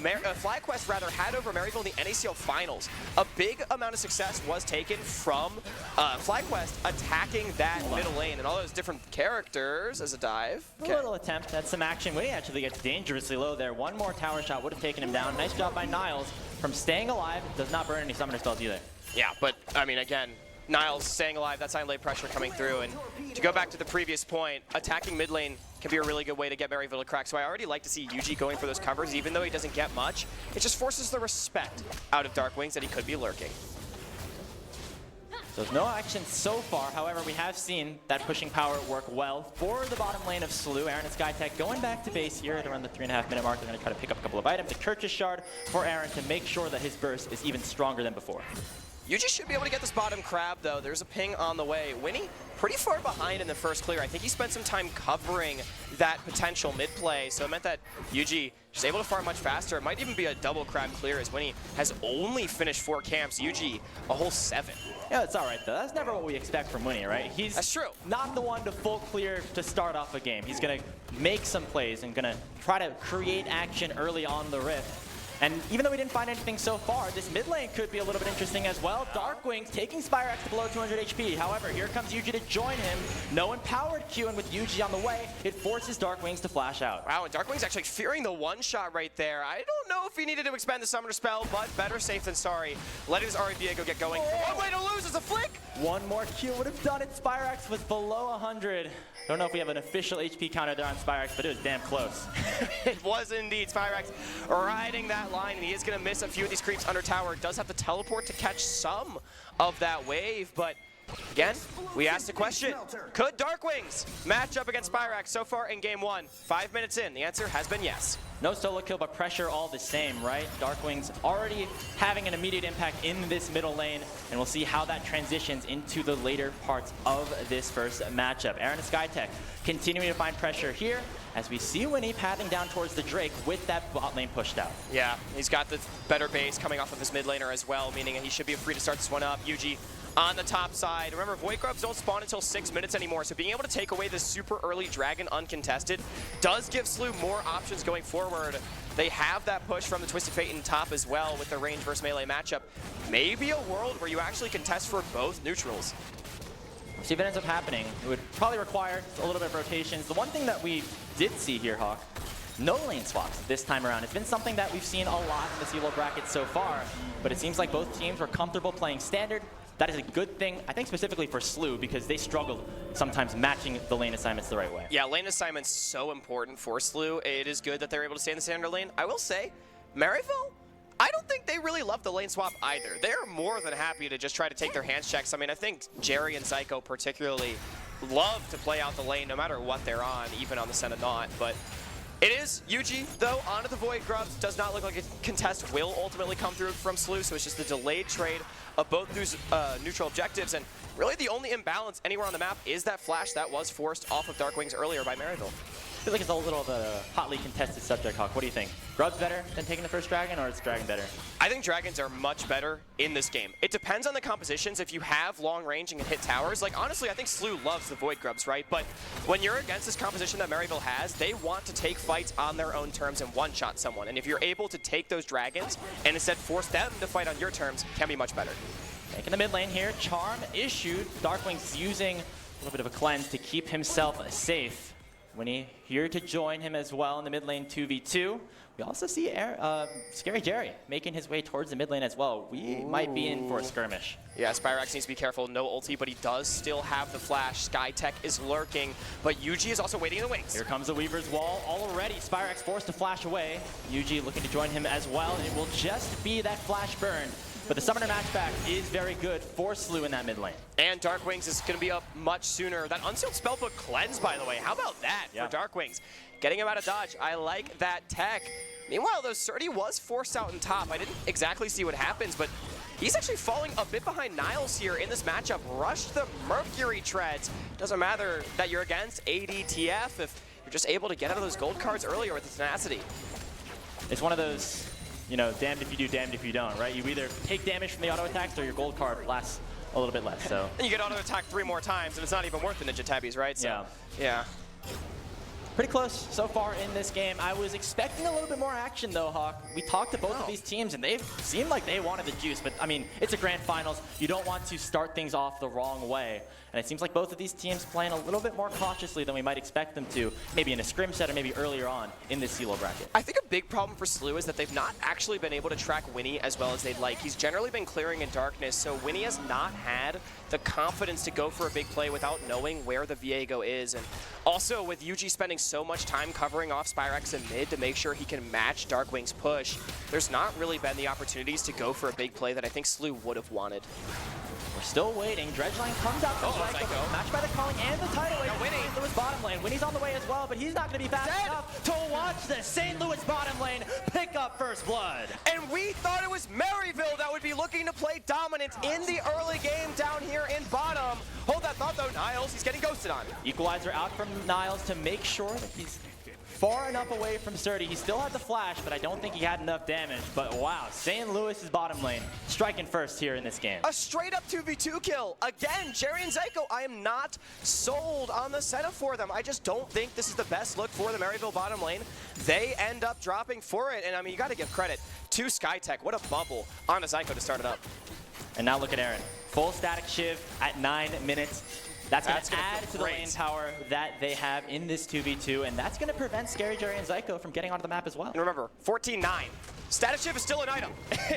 FlyQuest had over Maryville in the NACL Finals. A big amount of success was taken from FlyQuest attacking that middle lane and all those different characters as a dive. A little attempt at some action. Winnie actually gets dangerously low there. One more tower shot would have taken him down. Nice job by Niles from staying alive. Does not burn any summoner spells either. Yeah, but I mean, again, Niles staying alive, that silent lane pressure coming through. And to go back to the previous point, attacking mid lane can be a really good way to get Maryville to crack. So I already like to see Yuji going for those covers, even though he doesn't get much. It just forces the respect out of Darkwings that he could be lurking. So there's no action so far. However, we have seen that pushing power work well for the bottom lane of SLU. Aaron and SkyTech going back to base here at around the 3.5-minute mark. They're going to try to pick up a couple of items. The Kirch's Shard for Aaron to make sure that his burst is even stronger than before. Yuji should be able to get this bottom crab, though. There's a ping on the way. Winnie, pretty far behind in the first clear. I think he spent some time covering that potential mid-play, so it meant that Yuji is able to farm much faster. It might even be a double crab clear, as Winnie has only finished 4 camps. Yuji, a whole 7. Yeah, it's all right, though. That's never what we expect from Winnie, right? That's true. Not the one to full clear to start off a game. He's going to make some plays and going to try to create action early on the Rift. And even though we didn't find anything so far, this mid lane could be a little bit interesting as well. Darkwings taking Spyrex to below 200 HP. However, here comes Yuji to join him. No empowered Q, and with Yuji on the way, it forces Darkwings to flash out. Wow, and Darkwings actually fearing the one-shot right there. I don't know if he needed to expend the Summoner spell, but better safe than sorry. Letting his Viego get going. One way to lose is a flick! One more Q would have done it. Spyrex was below 100. Don't know if we have an official HP counter there on Spyrex, but it was damn close. It was indeed. Spyrex riding that line, and he is going to miss a few of these creeps under tower. Does have the teleport to catch some of that wave, but again, we asked the question, could Darkwings match up against Spyrex so far in game 1? 5 minutes in, the answer has been yes. No solo kill, but pressure all the same, right? Darkwings already having an immediate impact in this middle lane, and we'll see how that transitions into the later parts of this first matchup. Aaron and SkyTech continuing to find pressure here, as we see Winnie pathing down towards the Drake with that bot lane pushed out. Yeah, he's got the better base coming off of his mid laner as well, meaning he should be free to start this one up. Yuji on the top side. Remember, Void Grubs don't spawn until 6 minutes anymore, so being able to take away this super early dragon uncontested does give SLU more options going forward. They have that push from the Twisted Fate in top as well with the range versus melee matchup. Maybe a world where you actually contest for both neutrals. See if it ends up happening. It would probably require a little bit of rotations. The one thing that we did see here, Hawk, no lane swaps this time around. It's been something that we've seen a lot in the CLOL bracket so far, but it seems like both teams were comfortable playing standard. That is a good thing, I think specifically for SLU, because they struggled sometimes matching the lane assignments the right way. Yeah, lane assignment's so important for SLU. It is good that they're able to stay in the standard lane. I will say, Maryville, I don't think they really love the lane swap either. They're more than happy to just try to take their hands checks. I mean, I think Jerry and Psycho particularly love to play out the lane no matter what they're on, even on the Senate not. But it is Yuji, though, onto the Void Grubs. Does not look like a contest will ultimately come through from SLU, so it's just a delayed trade of both those neutral objectives. And really the only imbalance anywhere on the map is that flash that was forced off of Darkwings earlier by Maryville. I feel like it's a little of a hotly contested subject, Hawk. What do you think? Grubs better than taking the first dragon, or is dragon better? I think dragons are much better in this game. It depends on the compositions. If you have long range and can hit towers, like honestly, I think SLU loves the Void Grubs, right? But when you're against this composition that Maryville has, they want to take fights on their own terms and one-shot someone. And if you're able to take those dragons and instead force them to fight on your terms, it can be much better. Taking the mid lane here, Charm issued. Darkwings using a little bit of a cleanse to keep himself safe. Winnie here to join him as well in the mid lane 2v2. We also see Scary Jerry making his way towards the mid lane as well. We might be in for a skirmish. Yeah, Spyrex needs to be careful. No ulti, but he does still have the flash. SkyTech is lurking, but Yuji is also waiting in the wings. Here comes the Weaver's Wall already. Spyrex forced to flash away. Yuji looking to join him as well. It will just be that flash burn. But the Summoner matchback is very good for SLU in that mid lane. And Darkwings is going to be up much sooner. That Unsealed Spellbook cleanse, by the way. How about that for Darkwings? Getting him out of dodge. I like that tech. Meanwhile, though, Surdy was forced out in top. I didn't exactly see what happens, but he's actually falling a bit behind Niles here in this matchup. Rush the Mercury Treads. Doesn't matter that you're against ADTF if you're just able to get out of those gold cards earlier with the tenacity. It's one of those, you know, damned if you do, damned if you don't, right? You either take damage from the auto attacks or your gold card lasts a little bit less, so. And you get auto attack 3 more times, and it's not even worth the Ninja Tabbies, right? So, yeah. Pretty close so far in this game. I was expecting a little bit more action though, Hawk. We talked to both of these teams and they seemed like they wanted the juice, but I mean, it's a grand finals. You don't want to start things off the wrong way. And it seems like both of these teams playing a little bit more cautiously than we might expect them to, maybe in a scrim set or maybe earlier on in this CLOL bracket. I think a big problem for SLU is that they've not actually been able to track Winnie as well as they'd like. He's generally been clearing in darkness, so Winnie has not had the confidence to go for a big play without knowing where the Viego is. And also with Yuji spending so much time covering off Spyrex in mid to make sure he can match Darkwing's push. There's not really been the opportunities to go for a big play that I think SLU would have wanted. We're still waiting. Dredgeline comes out from Zyko. Matched by the calling and the tidal wave. Winnie. St. Louis bottom lane. Winnie's on the way as well, but he's not going to be fast enough to watch the St. Louis bottom lane pick up first blood. And we thought it was Maryville that would be looking to play dominant in the early game down here in bottom. Hold that thought though, Niles. He's getting ghosted on. Equalizer out from Niles to make sure that he's far enough away from Surdy. He still had the flash, but I don't think he had enough damage. But wow, St. Louis's bottom lane striking first here in this game. A straight up 2v2 kill. Again, Jerry and Zyko, I am not sold on the setup for them. I just don't think this is the best look for the Maryville bottom lane. They end up dropping for it, and I mean, you got to give credit to Skytech. What a bubble on a Zyko to start it up. And now look at Aaron. Full static shiv at 9 minutes. That's going to add to the lane power that they have in this 2v2, and that's going to prevent Scary Jerry and Zyko from getting onto the map as well. And remember, 14-9. Status shift is still an item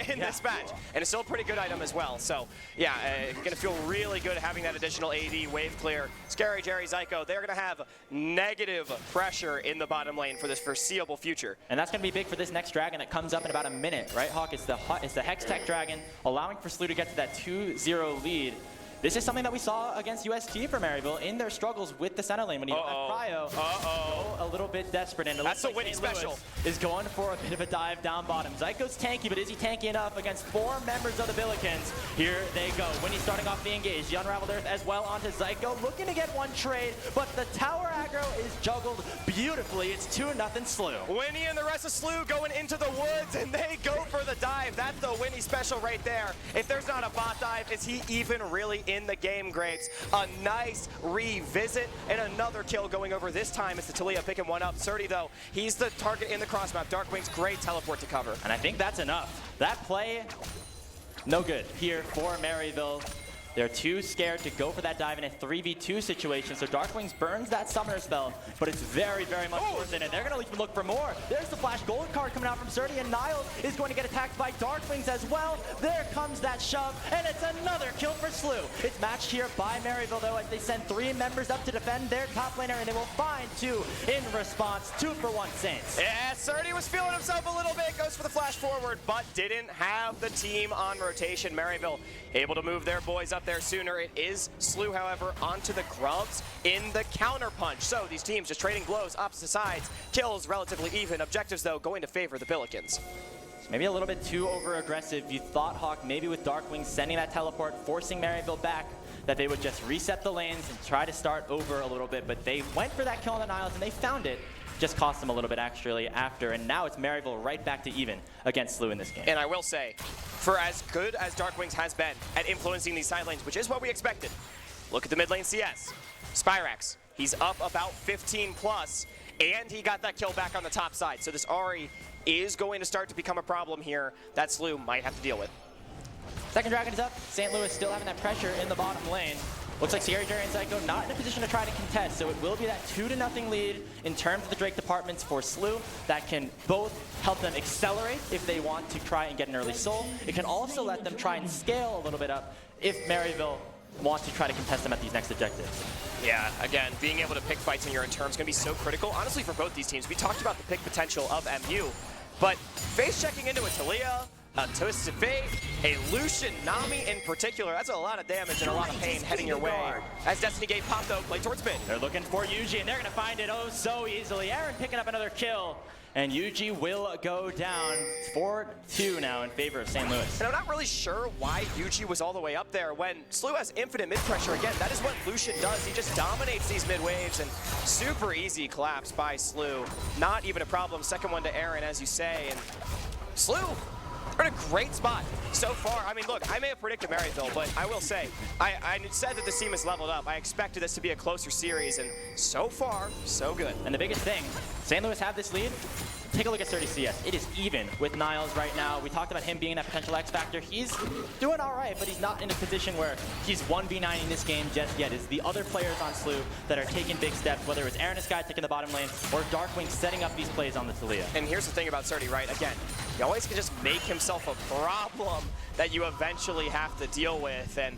in this match, and it's still a pretty good item as well. So, yeah, going to feel really good having that additional AD wave clear. Scary Jerry, Zyko, they're going to have negative pressure in the bottom lane for this foreseeable future. And that's going to be big for this next dragon that comes up in about a minute, right, Hawk? It's the Hex Tech Dragon, allowing for SLU to get to that 2-0 lead. This is something that we saw against UST for Maryville in their struggles with the center lane when you have Cryo go a little bit desperate, and it looks like St. Louis is going for a bit of a dive down bottom. Zyko's tanky, but is he tanky enough against 4 members of the Billikens? Here they go. Winnie starting off the engage. The Unraveled Earth as well onto Zyko, looking to get one trade, but the tower aggro is juggled beautifully. It's 2-0 SLU. Winnie and the rest of SLU going into the woods, and they go for the dive. That's the Winnie special right there. If there's not a bot dive, is he even really in the game, Grapes? A nice revisit and another kill going over this time. It's the Talia picking one up. Surdy, though, he's the target in the cross map. Darkwing's great teleport to cover. And I think that's enough. That play, no good here for Maryville. They're too scared to go for that dive in a 3v2 situation, so Darkwings burns that summoner spell, but it's very, very much worth it, and they're going to look for more. There's the flash gold card coming out from Surdy, and Niles is going to get attacked by Darkwings as well. There comes that shove, and it's another kill for SLU. It's matched here by Maryville, though, as they send 3 members up to defend their top laner, and they will find 2 in response. 2 for 1 Saints. Yeah, Surdy was feeling himself a little bit, goes for the flash forward, but didn't have the team on rotation. Maryville able to move their boys up there sooner. It is SLU, however, onto the Grubs in the counter punch. So these teams just trading blows opposite sides. Kills relatively even. Objectives, though, going to favor the Billikens. Maybe a little bit too over-aggressive. You thought, Hawk, maybe with Darkwing sending that teleport, forcing Maryville back, that they would just reset the lanes and try to start over a little bit, but they went for that kill on the Niles, and they found it. Just cost them a little bit actually after, and now it's Maryville right back to even against SLU in this game. And I will say, for as good as Darkwings has been at influencing these side lanes, which is what we expected, look at the mid lane CS. Spyrex, he's up about 15 plus, and he got that kill back on the top side. So this Ahri is going to start to become a problem here that SLU might have to deal with. Second dragon is up. St. Louis still having that pressure in the bottom lane. Looks like Scary Jerry and Zyko not in a position to try to contest, so it will be that 2-0 lead in terms of the Drake departments for SLU that can both help them accelerate if they want to try and get an early soul. It can also let them try and scale a little bit up if Maryville wants to try to contest them at these next objectives. Yeah, again, being able to pick fights in your own terms is going to be so critical, honestly, for both these teams. We talked about the pick potential of MU, but face checking into a Talia, a Twisted Fate, a Lucian Nami in particular, that's a lot of damage and a lot of pain heading your way. As Destiny Gate popped though, play towards mid. They're looking for Yuji, and they're gonna find it oh so easily. Aaron picking up another kill, and Yuji will go down. It's 4-2 now in favor of St. Louis. And I'm not really sure why Yuji was all the way up there when SLU has infinite mid pressure. Again, that is what Lucian does. He just dominates these mid waves, and super easy collapse by SLU. Not even a problem. Second one to Aaron, as you say, and SLU, they're in a great spot so far. I mean, look, I may have predicted Maryville, but I will say, I said that this team is leveled up. I expected this to be a closer series, and so far, so good. And the biggest thing, St. Louis have this lead. Take a look at Surdy CS. It is even with Niles right now. We talked about him being that potential X factor. He's doing all right, but he's not in a position where he's 1v9 in this game just yet. It's the other players on SLU that are taking big steps, whether it's Aaron Sky taking the bottom lane or Darkwing setting up these plays on the Talia. And here's the thing about Surdy, right? Again, he always can just make himself a problem that you eventually have to deal with. And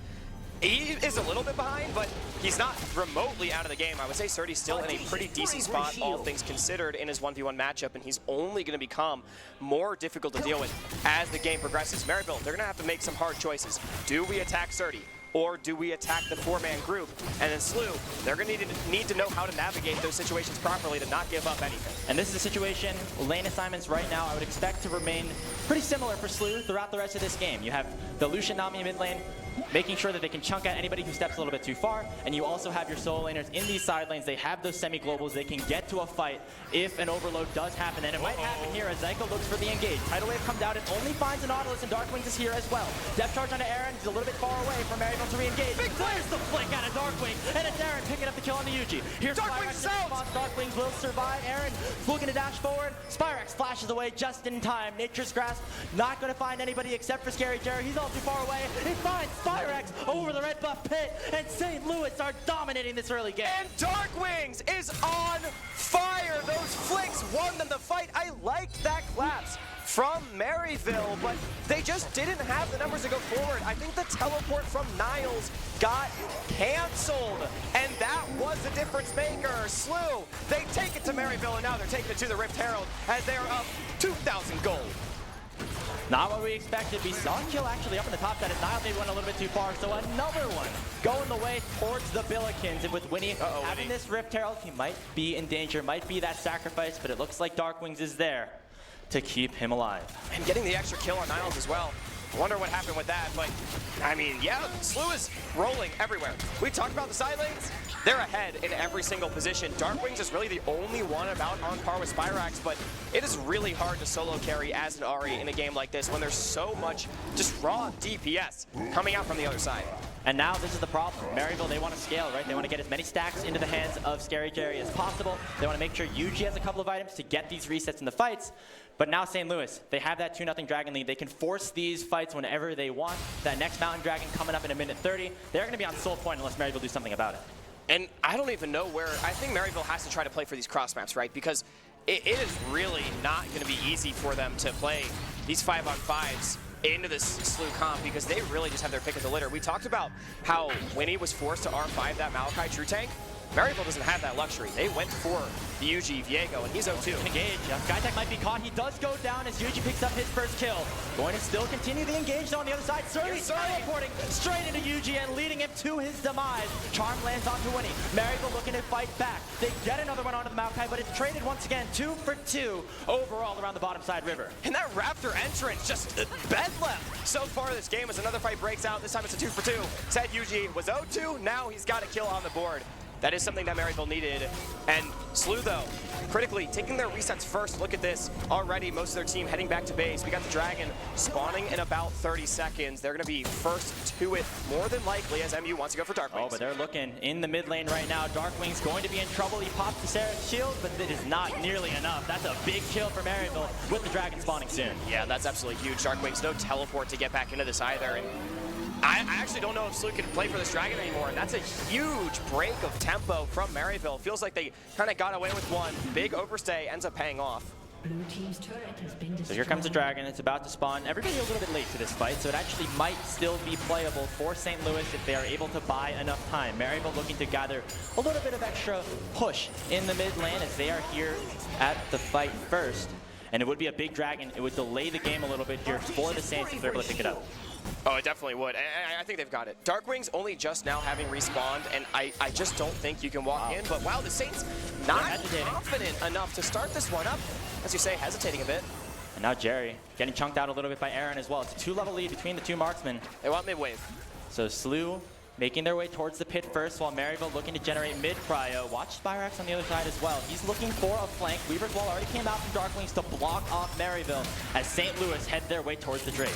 He is a little bit behind, but he's not remotely out of the game. I would say Surdy's still in a pretty decent spot, all things considered, in his 1v1 matchup, and he's only going to become more difficult to deal with as the game progresses. Maryville, they're going to have to make some hard choices. Do we attack Surdy? Or do we attack the 4-man group? And then SLU, they're going to need to know how to navigate those situations properly to not give up anything. And this is a situation, lane assignments right now, I would expect to remain pretty similar for SLU throughout the rest of this game. You have the Lucian Nami mid lane, making sure that they can chunk out anybody who steps a little bit too far, and you also have your solo laners in these side lanes. They have those semi-globals. They can get to a fight if an overload does happen, and it might happen here as Zyko looks for the engage. Tidal Wave comes out and only finds an Nautilus, and Darkwings is here as well. Depth charge onto Aaron. He's a little bit far away from Maryville to re-engage. Big There's the flick out of Darkwing, and it's Aaron picking up the kill on the Yuji. Here's Darkwings out! Darkwings will survive. Aaron looking to dash forward. Spyrex flashes away just in time. Nature's Grasp not going to find anybody except for Scary Jerry. He's all too far away. He finds Spyrex over the red buff pit, and St. Louis are dominating this early game. And Darkwings is on fire. Those flicks won them the fight. I liked that collapse from Maryville, but they just didn't have the numbers to go forward. I think the teleport from Niles got canceled, and that was the difference maker. SLU, they take it to Maryville, and now they're taking it to the Rift Herald as they are up 2,000 gold. Not what we expected. We saw a kill actually up in the top side. Niles maybe went a little bit too far, so another one going the way towards the Billikens. And with Winnie having this Rift Herald, he might be in danger, might be that sacrifice, but it looks like Darkwings is there to keep him alive. And getting the extra kill on Niles as well. I wonder what happened with that, but I mean, yeah, SLU is rolling everywhere. We talked about the side lanes. They're ahead in every single position. Darkwings is really the only one about on par with Spyrax, but it is really hard to solo carry as an Ahri in a game like this when there's so much just raw DPS coming out from the other side. And now this is the problem. Maryville, they want to scale, right? They want to get as many stacks into the hands of Scary Jerry as possible. They want to make sure Yuji has a couple of items to get these resets in the fights. But now St. Louis, they have that 2-0 Dragon lead. They can force these fights whenever they want. That next Mountain Dragon coming up in a minute 30. They're going to be on soul point unless Maryville do something about it. And I don't even know where, I think Maryville has to try to play for these cross maps, right? Because it is really not going to be easy for them to play these 5-on-5s into this SLU comp because they really just have their pick of the litter. We talked about how Winnie was forced to R5 that Maokai True Tank. Maryville doesn't have that luxury. They went for the Yuji Viego, and he's 0-2. Engage. Skytech might be caught. He does go down as Yuji picks up his first kill. Going to still continue the engage on the other side. Surdy teleporting straight into Yuji and leading him to his demise. Charm lands onto Winnie. Maryville looking to fight back. They get another one onto the Maokai, but it's traded once again. 2 for 2 overall around the bottom side river. And that Raptor entrance, just bed left so far this game as another fight breaks out. This time it's a 2 for 2. Said Yuji was 0-2. Now he's got a kill on the board. That is something that Maryville needed. And SLU, though, critically taking their resets first. Look at this. Already, most of their team heading back to base. We got the Dragon spawning in about 30 seconds. They're going to be first to it more than likely as MU wants to go for Darkwings. Oh, but they're looking in the mid lane right now. Darkwing's going to be in trouble. He pops the Seraph's shield, but it is not nearly enough. That's a big kill for Maryville with the Dragon spawning soon. Yeah, that's absolutely huge. Darkwings, no teleport to get back into this either. And I actually don't know if SLU can play for this Dragon anymore, and that's a huge break of tempo from Maryville. Feels like they kind of got away with one. Big overstay ends up paying off. Blue team's turret has been destroyed. So here comes the Dragon. It's about to spawn. Everybody a little bit late to this fight, so it actually might still be playable for St. Louis if they are able to buy enough time. Maryville looking to gather a little bit of extra push in the mid lane as they are here at the fight first. And it would be a big Dragon. It would delay the game a little bit here for the Saints if they're able to pick it up. Oh, it definitely would. I think they've got it. Darkwings only just now having respawned, and I just don't think you can walk in. But wow, the Saints not confident enough to start this one up. As you say, hesitating a bit. And now Jerry getting chunked out a little bit by Aaron as well. It's a 2-level lead between the two marksmen. They want mid-wave. So SLU making their way towards the pit first, while Maryville looking to generate mid-prio. Watch Spyrax on the other side as well. He's looking for a flank. Weaver's Wall already came out from Darkwings to block off Maryville as St. Louis head their way towards the Drake.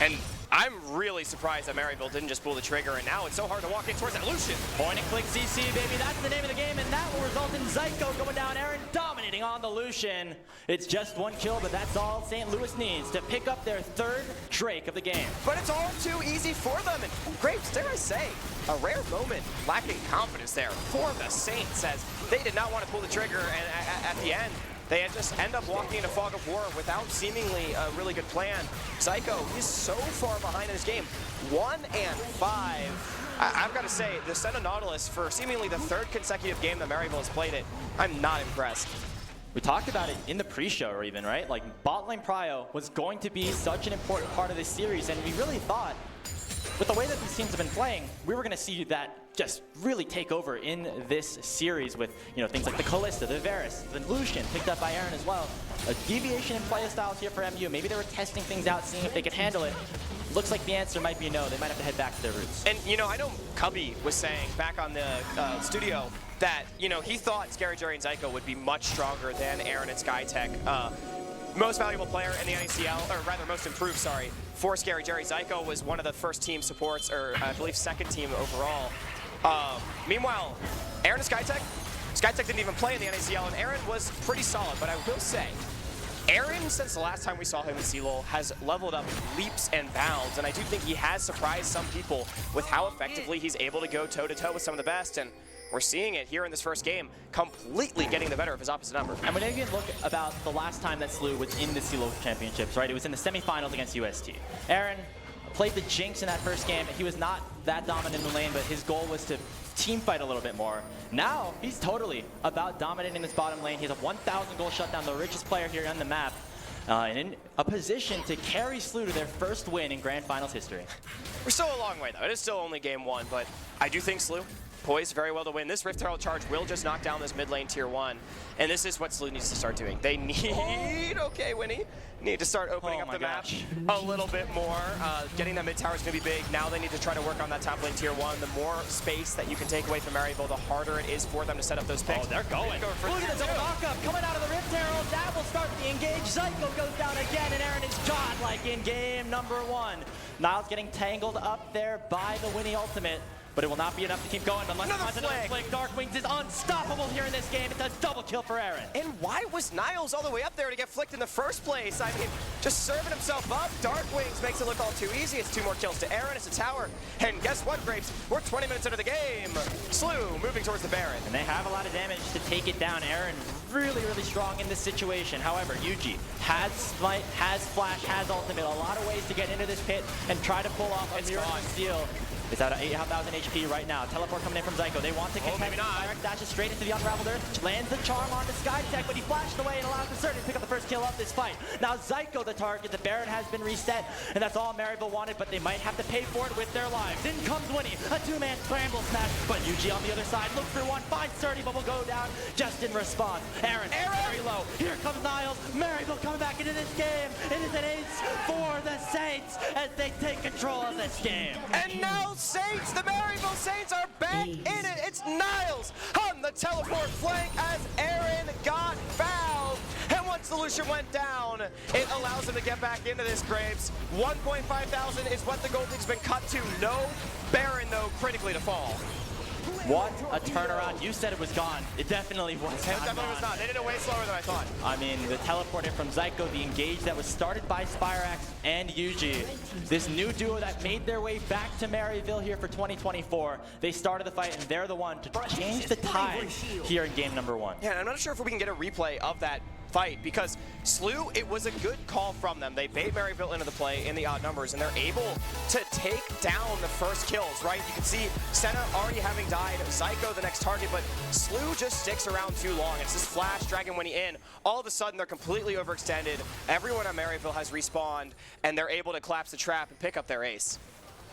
And I'm really surprised that Maryville didn't just pull the trigger, and now it's so hard to walk in towards that Lucian. Point and click CC, baby. That's the name of the game, and that will result in Zyko going down. Aaron dominating on the Lucian. It's just one kill, but that's all St. Louis needs to pick up their third Drake of the game. But it's all too easy for them, and Grapes, dare I say, a rare moment lacking confidence there for the Saints as they did not want to pull the trigger, and at the end, They had just end up walking into Fog of War without seemingly a really good plan. Zyko, he's so far behind in his game. 1-5. I've got to say, the Senna Nautilus, for seemingly the third consecutive game that Maryville has played it, I'm not impressed. We talked about it in the pre-show or even, right? Like, bot lane prio was going to be such an important part of this series, and we really thought, with the way that these teams have been playing, we were going to see that just really take over in this series with, you know, things like the Kalista, the Varus, the Lucian, picked up by Aaron as well. A deviation in play styles here for MU. Maybe they were testing things out, seeing if they could handle it. Looks like the answer might be no. They might have to head back to their roots. And, you know, I know Cubby was saying back on the studio that, you know, he thought Scary Jerry and Zyko would be much stronger than Aaron and SkyTech. Most valuable player in the NACL, or rather most improved, sorry, for Scary Jerry. Zyko was one of the first team supports, or I believe second team overall. Meanwhile, Aaron and SkyTech didn't even play in the NACL, and Aaron was pretty solid, but I will say, Aaron, since the last time we saw him in CLOL, has leveled up leaps and bounds, and I do think he has surprised some people with how effectively he's able to go toe-to-toe with some of the best, and we're seeing it here in this first game, completely getting the better of his opposite number. And when you look about the last time that SLU was in the CLOL championships, right? It was in the semifinals against UST. Aaron played the Jinx in that first game. He was not that dominant in the lane, but his goal was to team fight a little bit more. Now, he's totally about dominating this bottom lane. He has a 1,000 goal shutdown, the richest player here on the map, and in a position to carry SLU to their first win in Grand Finals history. We're still a long way, though. It is still only game one, but I do think SLU poised very well to win. This Rift Herald charge will just knock down this mid lane tier 1, and this is what SLU needs to start doing. They need, okay, Winnie, need to start opening up the map a little bit more. Getting that mid tower is going to be big. Now they need to try to work on that top lane tier 1. The more space that you can take away from Maryville, the harder it is for them to set up those picks. Oh, they're going. Look at the double knockup coming out of the Rift Herald. That will start the engage. Zyko goes down again, and Aaron is godlike in game number 1. Niles getting tangled up there by the Winnie ultimate, but it will not be enough to keep going unless he finds another flick. Darkwings is unstoppable here in this game. It's a double kill for Aaron. And why was Niles all the way up there to get flicked in the first place? I mean, just serving himself up. Darkwings makes it look all too easy. It's 2 more kills to Aaron. It's a tower. And guess what, Grapes? We're 20 minutes into the game. SLU moving towards the Baron. And they have a lot of damage to take it down. Aaron really, really strong in this situation. However, Yuji has Smite, has Flash, has Ultimate. A lot of ways to get into this pit and try to pull off a Miracle Steal. It's at 8,000 HP right now. Teleport coming in from Zyko. They want to contest. Maybe not. Direct dashes straight into the Unraveled Earth. Lands the charm onto SkyTech, but he flashed away and allows Concerted to pick up the first kill of this fight. Now Zyko the target. The Baron has been reset, and that's all Maryville wanted, but they might have to pay for it with their lives. In comes Winnie. A 2-man scramble smash, but Yuji on the other side looks for one, finds 30, but will go down just in response. Aaron very low. Here comes Niles. Maryville coming back into this game. It is an ace for the Saints as they take control of this game. And now Saints, the Maryville Saints are back in it. It's Niles on the teleport flank as Aaron got fouled. And once the Lucian went down, it allows him to get back into this, Graves. 1,500 is what the gold league's been cut to. No Baron, though, critically to fall. What a turnaround. You said it was gone. It definitely was It definitely was not. They did it way slower than I thought. I mean, the teleporter from Zyko, the engage that was started by Spirax and Yuji. This new duo that made their way back to Maryville here for 2024. They started the fight, and they're the one to change the tide here in game number 1. Yeah, and I'm not sure if we can get a replay of that fight, because SLU, it was a good call from them. They bait Maryville into the play in the odd numbers, and they're able to take down the first kills, right? You can see Senna already having died, Zyko the next target, but SLU just sticks around too long. It's this flash, Dragon Winnie in. All of a sudden, they're completely overextended. Everyone on Maryville has respawned, and they're able to collapse the trap and pick up their ace.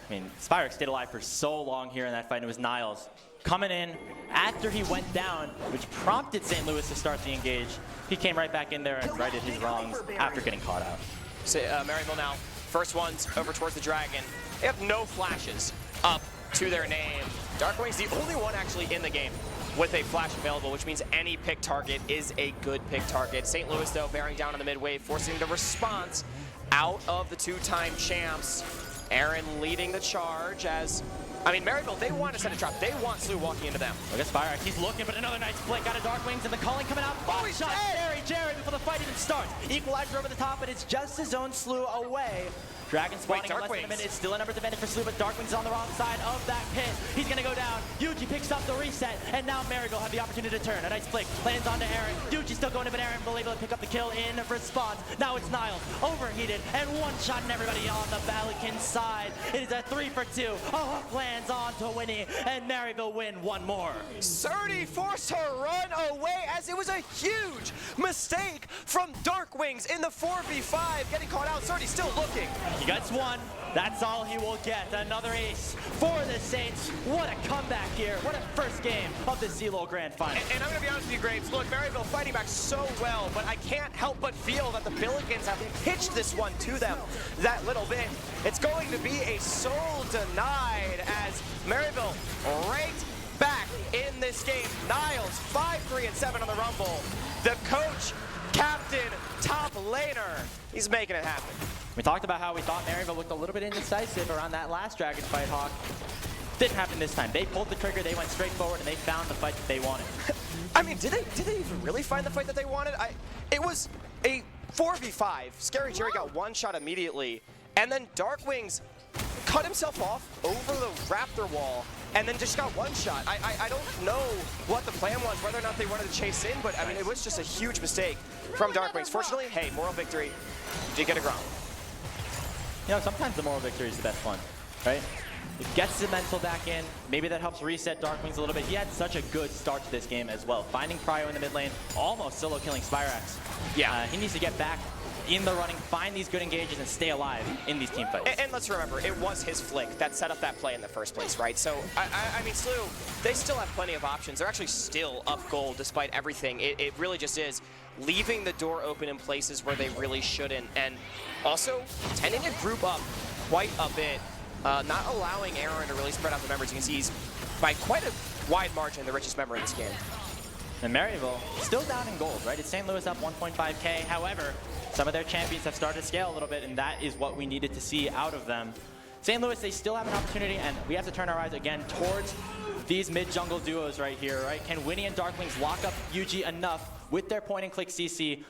I mean, Spirax stayed alive for so long here in that fight, and it was Niles coming in after he went down, which prompted St. Louis to start the engage. He came right back in there and righted his wrongs after getting caught out. So, Maryville now, first ones over towards the Dragon. They have no flashes up to their name. Darkwing's the only one actually in the game with a flash available, which means any pick target is a good pick target. St. Louis, though, bearing down on the mid wave, forcing the response out of the 2-time champs. Aaron leading the charge as I mean, Maryville, they want to set a trap. They want SLU walking into them. Look at Spyrax. He's looking, but another nice flick out of Dark Wings, and the calling coming out. Oh, shot Jerry before the fight even starts. Equalizer over the top, but it's just his own SLU away. Dragon spawning in less than a minute. It's still a numbers advantage for SLU, but Darkwings is on the wrong side of that pit. He's going to go down. Yuji picks up the reset, and now Maryville have the opportunity to turn. A nice flick lands onto Aaron. Yuji still going to, but Aaron will be able to pick up the kill in response. Now it's Niles, overheated, and one-shotting everybody on the Pelican side. It is a 3 for 2. A hook lands on to Winnie, and Maryville win one more. Surdy forced to run away as it was a huge mistake from Darkwings in the 4v5. Getting caught out, Surdy still looking. He gets one. That's all he will get. Another ace for the Saints. What a comeback here. What a first game of the CLOL Grand Final. And I'm going to be honest with you, Graves. Look, Maryville fighting back so well, but I can't help but feel that the Billikens have pitched this one to them that little bit. It's going to be a soul denied as Maryville right back in this game. Niles, 5-3-7 on the Rumble. The coach, captain, top laner, he's making it happen. We talked about how we thought Maryville looked a little bit indecisive around that last Dragon fight, Hawk. Didn't happen this time. They pulled the trigger, they went straight forward, and they found the fight that they wanted. I mean, did they even really find the fight that they wanted? It was a 4v5. Scary Jerry got one shot immediately, and then Darkwings cut himself off over the Raptor wall, and then just got one shot. I don't know what the plan was, whether or not they wanted to chase in, but I mean, it was just a huge mistake from Darkwings. Fortunately, hey, moral victory. Did get a ground. You know, sometimes the moral victory is the best one, right? It gets the mental back in. Maybe that helps reset Darkwings a little bit. He had such a good start to this game as well. Finding Prio in the mid lane, almost solo killing Spyrax. Yeah, he needs to get back in the running, find these good engages, and stay alive in these team fights. And let's remember, it was his flick that set up that play in the first place, right? So, I mean, SLU, they still have plenty of options. They're actually still up gold despite everything. It really just is leaving the door open in places where they really shouldn't, and also tending to group up quite a bit, not allowing Aaron to really spread out the members. You can see he's by quite a wide margin the richest member in this game. And Maryville still down in gold, right? It's St. Louis up 1.5K. However, some of their champions have started to scale a little bit, and that is what we needed to see out of them. St. Louis, they still have an opportunity, and we have to turn our eyes again towards these mid-jungle duos right here, right? Can Winnie and Darkwings lock up Yuji enough with their point-and-click CC,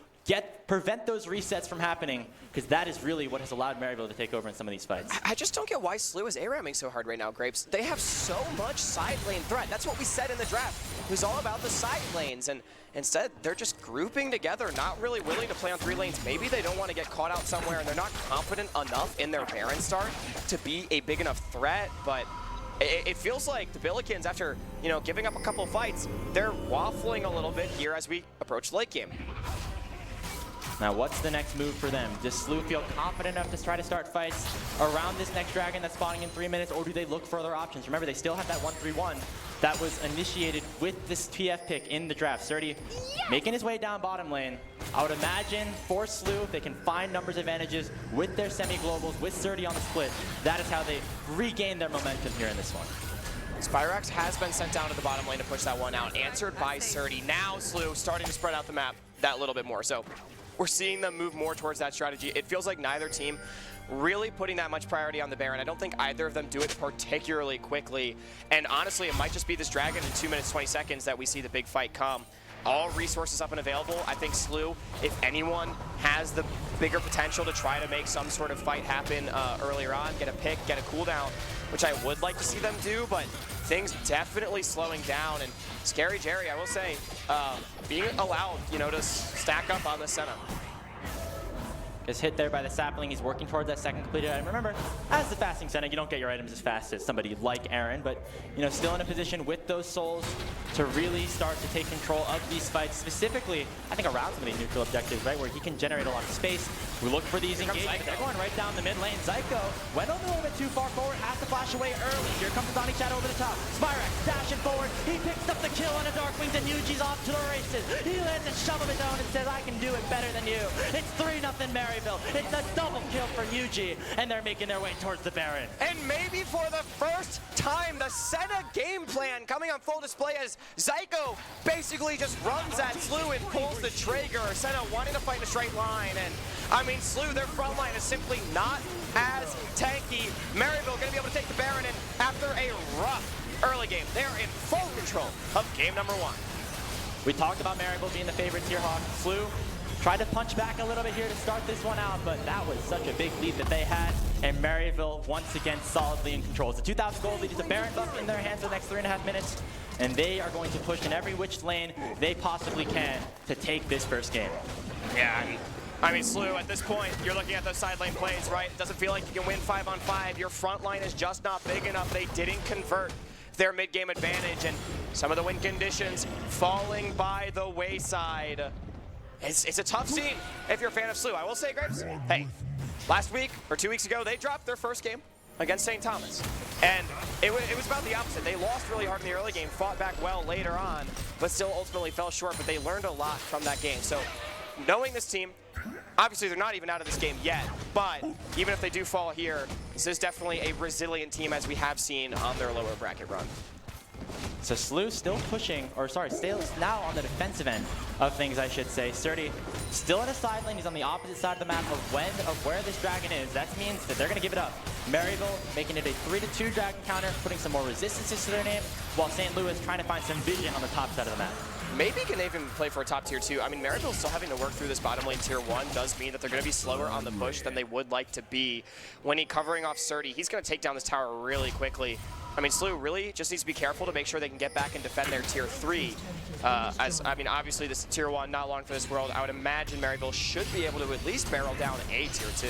prevent those resets from happening, because that is really what has allowed Maryville to take over in some of these fights. I just don't get why SLU is A-ramming so hard right now, Grapes. They have so much side lane threat. That's what we said in the draft. It was all about the side lanes, and instead they're just grouping together, not really willing to play on 3 lanes. Maybe they don't want to get caught out somewhere, and they're not confident enough in their Baron start to be a big enough threat, but it feels like the Billikens, after giving up a couple fights, they're waffling a little bit here as we approach the late game. Now, what's the next move for them? Does SLU feel confident enough to try to start fights around this next dragon that's spawning in 3 minutes, or do they look for other options? Remember, they still have that 1-3-1 that was initiated with this TF pick in the draft. Surdy making his way down bottom lane. I would imagine for SLU, if they can find numbers advantages with their semi-globals, with Surdy on the split, that is how they regain their momentum here in this one. Spyrax has been sent down to the bottom lane to push that one out, answered by Surdy. Now SLU starting to spread out the map that little bit more. So we're seeing them move more towards that strategy. It feels like neither team really putting that much priority on the Baron. I don't think either of them do it particularly quickly. And honestly, it might just be this dragon in 2 minutes, 20 seconds that we see the big fight come. All resources up and available. I think SLU, if anyone, has the bigger potential to try to make some sort of fight happen earlier on, get a pick, get a cooldown, which I would like to see them do, but things definitely slowing down. And Scary Jerry, I will say, being allowed, to stack up on the Senna. Is hit there by the sapling. He's working towards that second completed item. Remember, as the fasting Senna, you don't get your items as fast as somebody like Aaron, but still in a position with those souls to really start to take control of these fights, specifically, I think, around some of these neutral objectives, right, where he can generate a lot of space. We look for these engagements. They're going right down the mid lane. Zyko went a little bit too far forward, has to flash away early. Here comes the Donnie Shadow over the top. Spyrax dashing forward. He picks up the kill on a Darkwings, and Yuji's off to the races. He lands a shove of his own and says, I can do it better than you. It's 3-0 Mary. Maryville. It's a double kill for Yuji, and they're making their way towards the Baron. And maybe for the first time, the Senna game plan coming on full display as Zyko basically just runs at SLU and pulls the trigger. Senna wanting to fight in a straight line, and I mean, SLU, their front line is simply not as tanky. Maryville going to be able to take the Baron, and after a rough early game, they're in full control of game number 1. We talked about Maryville being the favorites here, Hawk. SLU tried to punch back a little bit here to start this one out, but that was such a big lead that they had, and Maryville once again solidly in control. It's a 2,000 gold lead. It's a Baron buff in their hands for the next 3.5 minutes, and they are going to push in every which lane they possibly can to take this first game. Yeah, I mean, SLU, at this point, you're looking at those side lane plays, right? It doesn't feel like you can win 5-on-5. Your front line is just not big enough. They didn't convert their mid-game advantage, and some of the win conditions falling by the wayside. It's a tough scene if you're a fan of SLU. I will say, Graves, hey, last week or 2 weeks ago, they dropped their first game against St. Thomas. And it was about the opposite. They lost really hard in the early game, fought back well later on, but still ultimately fell short, but they learned a lot from that game. So knowing this team, obviously they're not even out of this game yet, but even if they do fall here, this is definitely a resilient team as we have seen on their lower bracket run. So SLU still pushing, or sorry, still now on the defensive end of things, I should say. Sturdy still in a side lane. He's on the opposite side of the map of where this dragon is. That means that they're going to give it up. Maryville making it a 3-2 dragon counter, putting some more resistances to their name, while St. Louis trying to find some vision on the top side of the map. Maybe can they even play for a top tier 2. I mean, Maryville still having to work through this bottom lane tier 1 does mean that they're going to be slower on the push than they would like to be. When he covering off Sturdy, he's going to take down this tower really quickly. I mean, SLU really just needs to be careful to make sure they can get back and defend their tier 3. I mean, obviously this tier 1, not long for this world. I would imagine Maryville should be able to at least barrel down a tier 2.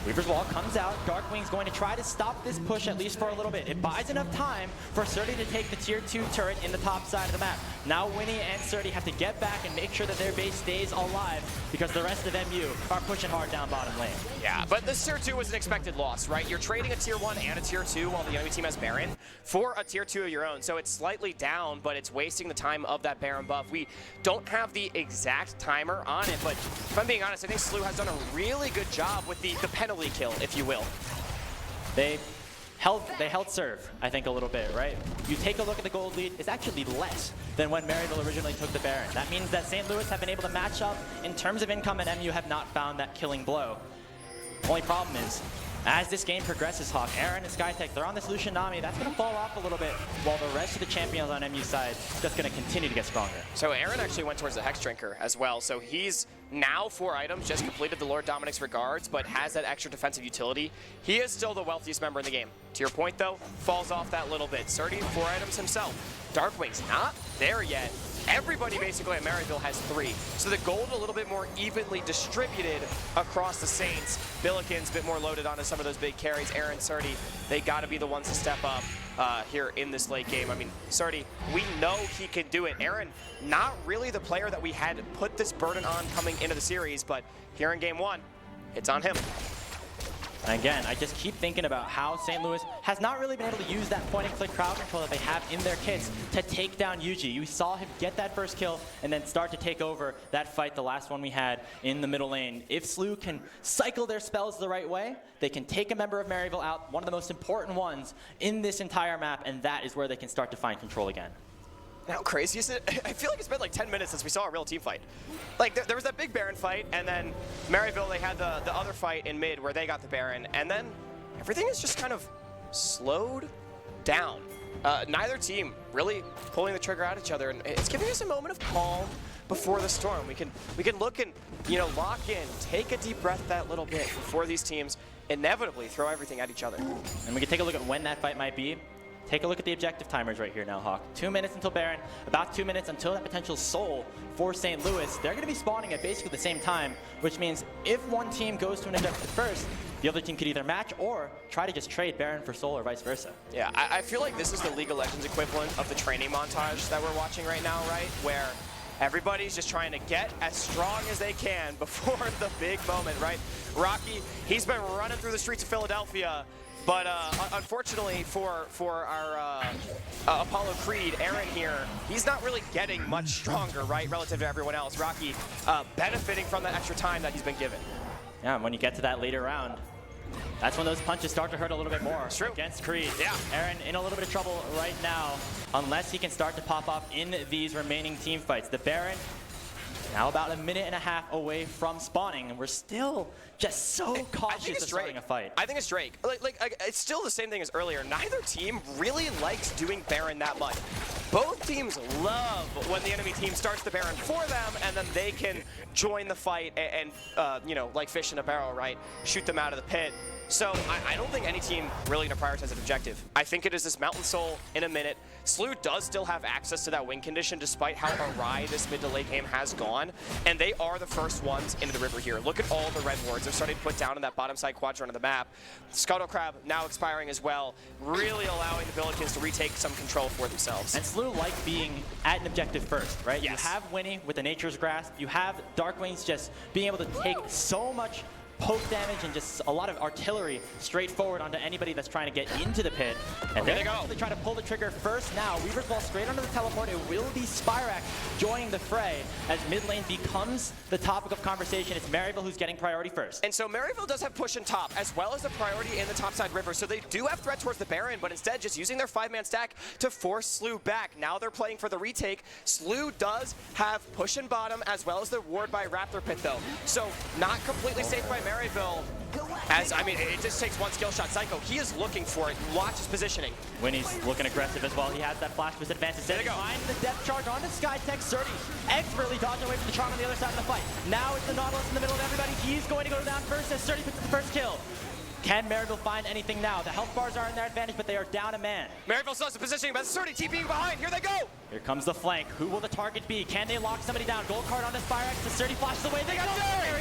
Weaver's Wall comes out. Darkwing's going to try to stop this push at least for a little bit. It buys enough time for Sturdy to take the tier 2 turret in the top side of the map. Now Winnie and Sturdy have to get back and make sure that their base stays alive because the rest of MU are pushing hard down bottom lane. Yeah, but this tier 2 was an expected loss, right? You're trading a tier 1 and a tier 2 while the enemy team has Baron for a tier 2 of your own. So it's slightly down, but it's wasting the time of that Baron buff. We don't have the exact timer on it, but if I'm being honest, I think SLU has done a really good job with the penalty kill, if you will. They held serve, I think, a little bit, right? You take a look at the gold lead, it's actually less than when Maryville originally took the Baron. That means that St. Louis have been able to match up in terms of income, and MU have not found that killing blow. Only problem is, as this game progresses, Hawk, Aaron and Skytech, they're on this Lucianami. That's going to fall off a little bit, while the rest of the champions on MU's side just going to continue to get stronger. So Aaron actually went towards the Hex Drinker as well. So he's now 4 items, just completed the Lord Dominic's Regards, but has that extra defensive utility. He is still the wealthiest member in the game. To your point, though, falls off that little bit. Sturdy, 4 items himself. Darkwing's not there yet. Everybody basically at Maryville has 3. So the gold a little bit more evenly distributed across the Saints. Billiken's a bit more loaded onto some of those big carries. Aaron, Sturdy, they got to be the ones to step up here in this late game. I mean, Sturdy, we know he can do it. Aaron, not really the player that we had put this burden on coming into the series, but here in game 1, it's on him. Again, I just keep thinking about how St. Louis has not really been able to use that point-and-click crowd control that they have in their kits to take down Yuji. You saw him get that first kill and then start to take over that fight, the last one we had in the middle lane. If SLU can cycle their spells the right way, they can take a member of Maryville out, one of the most important ones in this entire map, and that is where they can start to find control again. How crazy is it? I feel like it's been like 10 minutes since we saw a real team fight. Like, there was that big Baron fight, and then Maryville, they had the other fight in mid where they got the Baron, and then everything is just kind of slowed down. Neither team really pulling the trigger at each other, and it's giving us a moment of calm before the storm. We can look and, you know, lock in, take a deep breath that little bit before these teams inevitably throw everything at each other. And we can take a look at when that fight might be. Take a look at the objective timers right here now, Hawk. 2 minutes until Baron, about 2 minutes until that potential soul for St. Louis. They're going to be spawning at basically the same time, which means if one team goes to an objective first, the other team could either match or try to just trade Baron for soul or vice versa. Yeah, I feel like this is the League of Legends equivalent of the training montage that we're watching right now, right? Where everybody's just trying to get as strong as they can before the big moment, right? Rocky, he's been running through the streets of Philadelphia, but unfortunately for our Apollo Creed, Aaron here, he's not really getting much stronger, right, relative to everyone else. Rocky benefiting from that extra time that he's been given. Yeah, and when you get to that later round, that's when those punches start to hurt a little bit more against Creed. Yeah. Aaron in a little bit of trouble right now, unless he can start to pop up in these remaining team fights. The Baron now about a minute and a half away from spawning, and we're still just so cautious of starting a fight. I think it's Drake. It's still the same thing as earlier. Neither team really likes doing Baron that much. Both teams love when the enemy team starts the Baron for them, and then they can join the fight and you know, like fish in a barrel, right? Shoot them out of the pit. So I don't think any team really going to prioritize an objective. I think it is this Mountain Soul in a minute. SLU does still have access to that win condition despite how awry this mid to late game has gone. And they are the first ones into the river here. Look at all the red wards they're starting to put down in that bottom side quadrant of the map. Scuttle Crab now expiring as well, really allowing the Billikens to retake some control for themselves. And SLU like being at an objective first, right? Yes. You have Winnie with the Nature's Grasp. You have Darkwings just being able to take so much poke damage and just a lot of artillery straight forward onto anybody that's trying to get into the pit. And There they go. They try to pull the trigger first now. Weaver's Ball straight onto the teleport. It will be Spyrack joining the fray as mid lane becomes the topic of conversation. It's Maryville who's getting priority first. And so Maryville does have push and top, as well as the priority in the topside river. So they do have threat towards the Baron, but instead just using their 5-man stack to force SLU back. Now they're playing for the retake. SLU does have push and bottom, as well as the ward by Raptor Pit, though. So not completely safe by Maryville. As, I mean, it just takes one skill shot. Psycho, he is looking for it. Watch his positioning. Winnie's looking aggressive as well. He has that flash boost advantage. There you go. Finds the depth charge onto Skytech. Surdy expertly dodging away from the Charm on the other side of the fight. Now it's the Nautilus in the middle of everybody. He's going to go down first as Surdy puts the first kill. Can Maryville find anything now? The health bars are in their advantage, but they are down a man. Maryville still has the positioning, but Surdy TPing behind. Here they go. Here comes the flank. Who will the target be? Can they lock somebody down? Gold card on the Spyrax. The Surdy flashes away. They got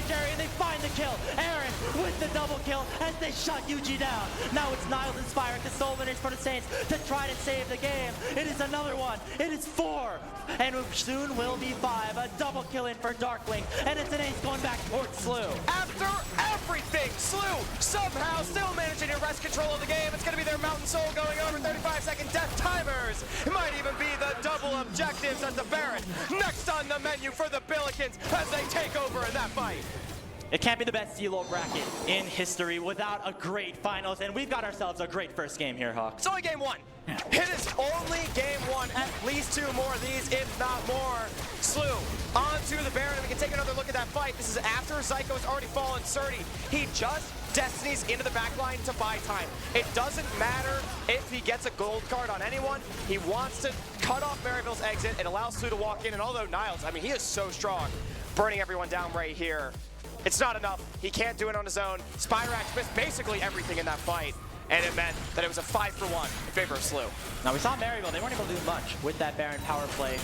Jerry, and they find the kill. Aaron with the double kill as they shut UG down. Now it's Niles and Spyrax, the soul winners for the Saints, to try to save the game. It is another one. It is 4, and soon will be 5. A double kill in for Darkwing, and it's an ace going back towards SLU. After everything, SLU somehow still managing to wrest control of the game. It's going to be their Mountain Soul going over 35-second death timers. It might even be the double objectives at the Baron. Next on the menu for the Billikens as they take over in that fight. It can't be the best CLOL bracket in history without a great finals, and we've got ourselves a great first game here, Hawk. It's only game 1. It is only game 1. At least 2 more of these, if not more. SLU onto the Baron, and we can take another look at that fight. This is after Zyko has already fallen. Surdy, he just Destinies into the back line to buy time. It doesn't matter if he gets a gold card on anyone. He wants to cut off Maryville's exit and allow SLU to walk in. And although Niles, I mean, he is so strong, burning everyone down right here. It's not enough. He can't do it on his own. Spyrax missed basically everything in that fight. And it meant that it was a 5-for-1 in favor of SLU. Now we saw Maryville, they weren't able to do much with that Baron power play.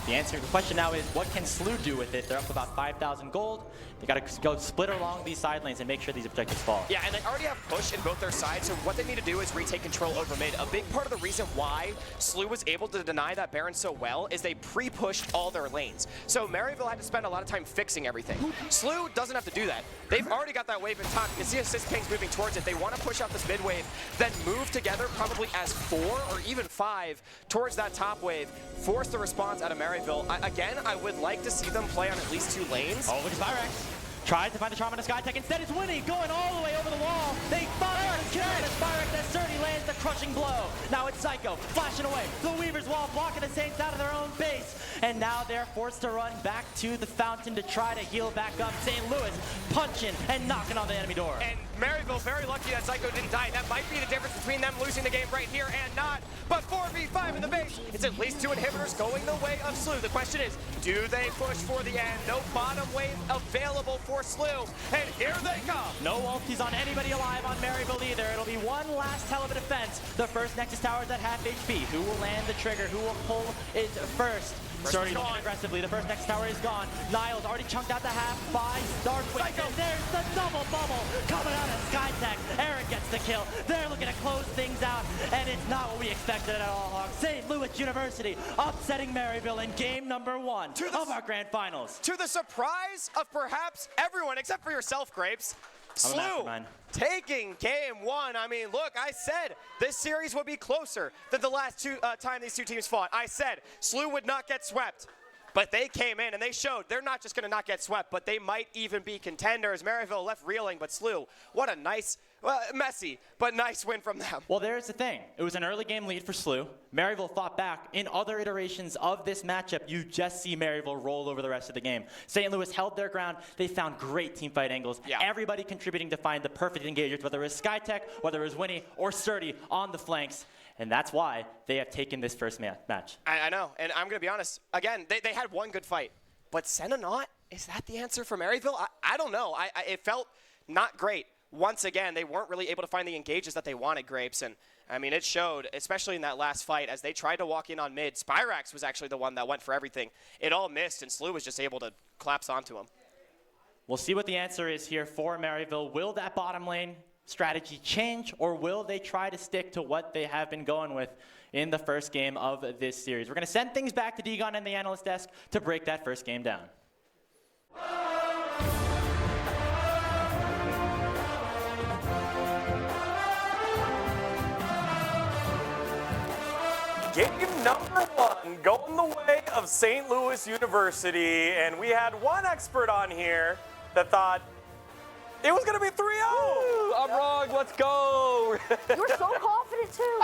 The question now is, what can SLU do with it? They're up about 5,000 gold. They got to go split along these side lanes and make sure these objectives fall. Yeah, and they already have push in both their sides, so what they need to do is retake control over mid. A big part of the reason why SLU was able to deny that Baron so well is they pre-pushed all their lanes. So Maryville had to spend a lot of time fixing everything. SLU doesn't have to do that. They've already got that wave in top. You can see assist pings moving towards it. They want to push out this mid wave, then move together probably as 4 or even 5 towards that top wave, force the response out of Maryville. Again, I would like to see them play on at least 2 lanes. Oh, look at Spyrax. Tries to find the Charm on the Skytech. Instead, it's Winnie going all the way over the wall. They find the kill, and Spyrax as Surdy lands the crushing blow. Now it's Psycho flashing away. The Weaver's Wall blocking the Saints out of their own base. And now they're forced to run back to the fountain to try to heal back up. St. Louis punching and knocking on the enemy door. And Maryville very lucky that Psycho didn't die. That might be the difference between them losing the game right here and not. But 4v5 in the base. It's at least 2 inhibitors going the way of SLU. The question is, do they push for the end? No bottom wave available for SLU. And here they come. No ultis on anybody alive on Maryville either. It'll be one last hell of a defense. The first Nexus Tower is at half HP. Who will land the trigger? Who will pull it first? Starting aggressively. The first Nexus Tower is gone. Niles already chunked out the half by Darkwing. And there's the double bubble coming out of Skytech. Eric gets the kill. They're looking to close things out, and it's not what we expected at all, Hawks. St. Louis University upsetting Maryville in game number 1 of our grand finals. To the surprise of perhaps everyone except for yourself, Grapes. SLU taking game 1. I mean, look, I said this series would be closer than the last time these 2 teams fought. I said SLU would not get swept. But they came in and they showed they're not just going to not get swept, but they might even be contenders. Maryville left reeling, but SLU, what a nice, messy, but nice win from them. Well, there's the thing. It was an early game lead for SLU. Maryville fought back. In other iterations of this matchup, you just see Maryville roll over the rest of the game. St. Louis held their ground. They found great team fight angles. Yeah. Everybody contributing to find the perfect engagers, whether it was SkyTech, whether it was Winnie, or Sturdy on the flanks. And that's why they have taken this first match. I know, and I'm going to be honest. Again, they had one good fight. But Senna not? Is that the answer for Maryville? I don't know. It felt not great. Once again, they weren't really able to find the engages that they wanted, Grapes. And, I mean, it showed, especially in that last fight, as they tried to walk in on mid. Spyrax was actually the one that went for everything. It all missed, and SLU was just able to collapse onto him. We'll see what the answer is here for Maryville. Will that bottom lane strategy change, or will they try to stick to what they have been going with in the first game of this series? We're going to send things back to Degon and the analyst desk to break that first game down. Game number 1 going the way of St. Louis University, and we had one expert on here that thought it was going to be 3-0. I'm wrong. Let's go. You were so confident too.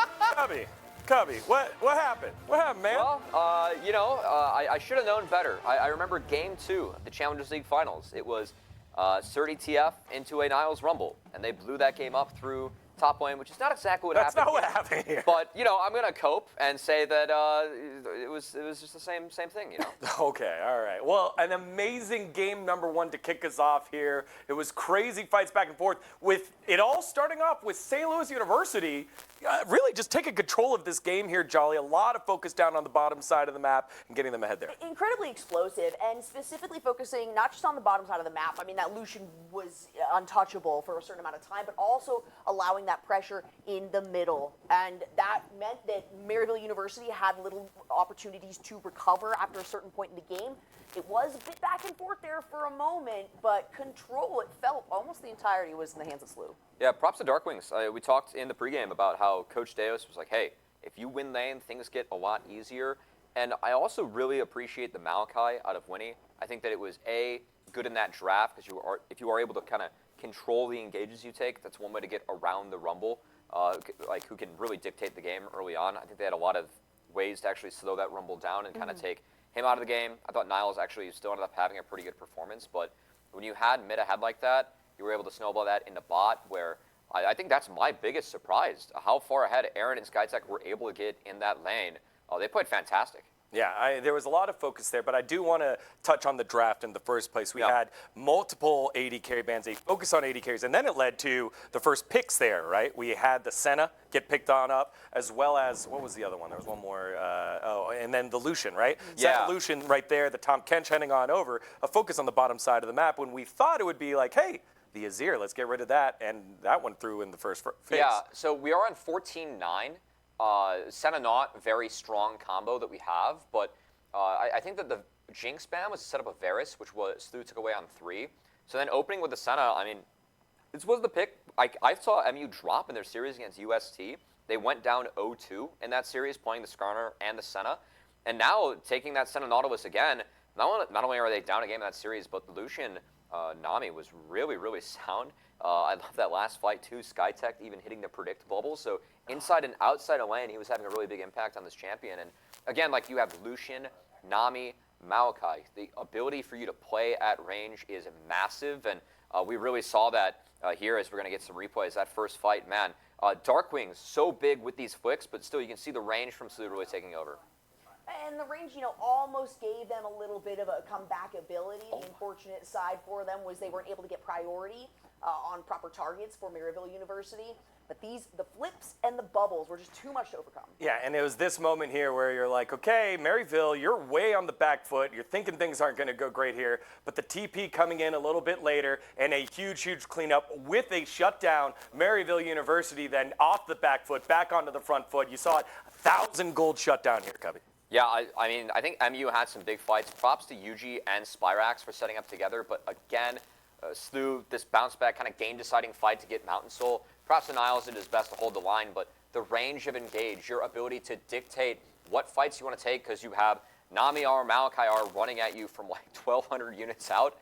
Cubby, what happened? What happened, man? Well, I should have known better. I remember Game 2 of the Challengers League Finals. It was Surdy TF into a Niles Rumble, and they blew that game up through top lane, which is not exactly what happened. That's not what happened here. But I'm gonna cope and say that it was just the same thing, Okay, all right. Well, an amazing game number 1 to kick us off here. It was crazy fights back and forth, with it all starting off with St. Louis University really just taking control of this game here, Jolly. A lot of focus down on the bottom side of the map and getting them ahead there. Incredibly explosive, and specifically focusing not just on the bottom side of the map. I mean, that Lucian was untouchable for a certain amount of time, but also allowing that pressure in the middle. And that meant that Maryville University had little opportunities to recover after a certain point in the game. It was a bit back and forth there for a moment, but control, it felt almost the entirety was in the hands of SLU. Yeah, props to Darkwings. We talked in the pregame about how Coach Deos was like, hey, if you win lane, things get a lot easier. And I also really appreciate the Malachi out of Winnie. I think that it was, good in that draft, because if you are able to kind of control the engages you take, that's one way to get around the Rumble, who can really dictate the game early on. I think they had a lot of ways to actually slow that Rumble down and kind of take him out of the game. I thought Niles actually still ended up having a pretty good performance, but when you had mid ahead like that, you were able to snowball that into bot, where I think that's my biggest surprise, how far ahead Aaron and SkyTech were able to get in that lane. They played fantastic. Yeah, there was a lot of focus there, but I do want to touch on the draft in the first place. We had multiple AD carry bans, a focus on AD carries, and then it led to the first picks there, right? We had the Senna get picked on up, as well as, what was the other one? There was one more, and then the Lucian, right? Yeah. Senna Lucian right there, the Tom Kench heading on over, a focus on the bottom side of the map when we thought it would be like, hey, the Azir, let's get rid of that, and that went through in the first phase. Yeah, so we are on 14-9. Senna not very strong combo that we have, but I think that the Jinx spam was a setup of Varus, which was SLU took away on 3. So then opening with the Senna, I mean, this was the pick. I saw MU drop in their series against UST. They went down 0-2 in that series, playing the Skarner and the Senna. And now taking that Senna Nautilus again, not only are they down a game in that series, but the Lucian Nami was really, really sound. I love that last fight too. SkyTech even hitting the predict bubble. So inside and outside of lane, he was having a really big impact on this champion. And again, like you have Lucian, Nami, Malachi. The ability for you to play at range is massive. And we really saw that here as we're going to get some replays. That first fight, man. Darkwings, so big with these flicks, but still you can see the range from SLU really taking over. And the range, almost gave them a little bit of a comeback ability. The unfortunate side for them was they weren't able to get priority on proper targets for Maryville University. But the flips and the bubbles were just too much to overcome. Yeah, and it was this moment here where you're like, okay, Maryville, you're way on the back foot. You're thinking things aren't going to go great here. But the TP coming in a little bit later and a huge, huge cleanup with a shutdown. Maryville University then off the back foot, back onto the front foot. You saw it, 1,000 gold shutdown here, Cubby. Yeah, I mean, I think MU had some big fights. Props to UG and Spyrax for setting up together. But again, SLU, this bounce back kind of game deciding fight to get Mountain Soul. Props to Niles did his best to hold the line, but the range of engage, your ability to dictate what fights you want to take, because you have Nami R, Malachi R running at you from like 1,200 units out.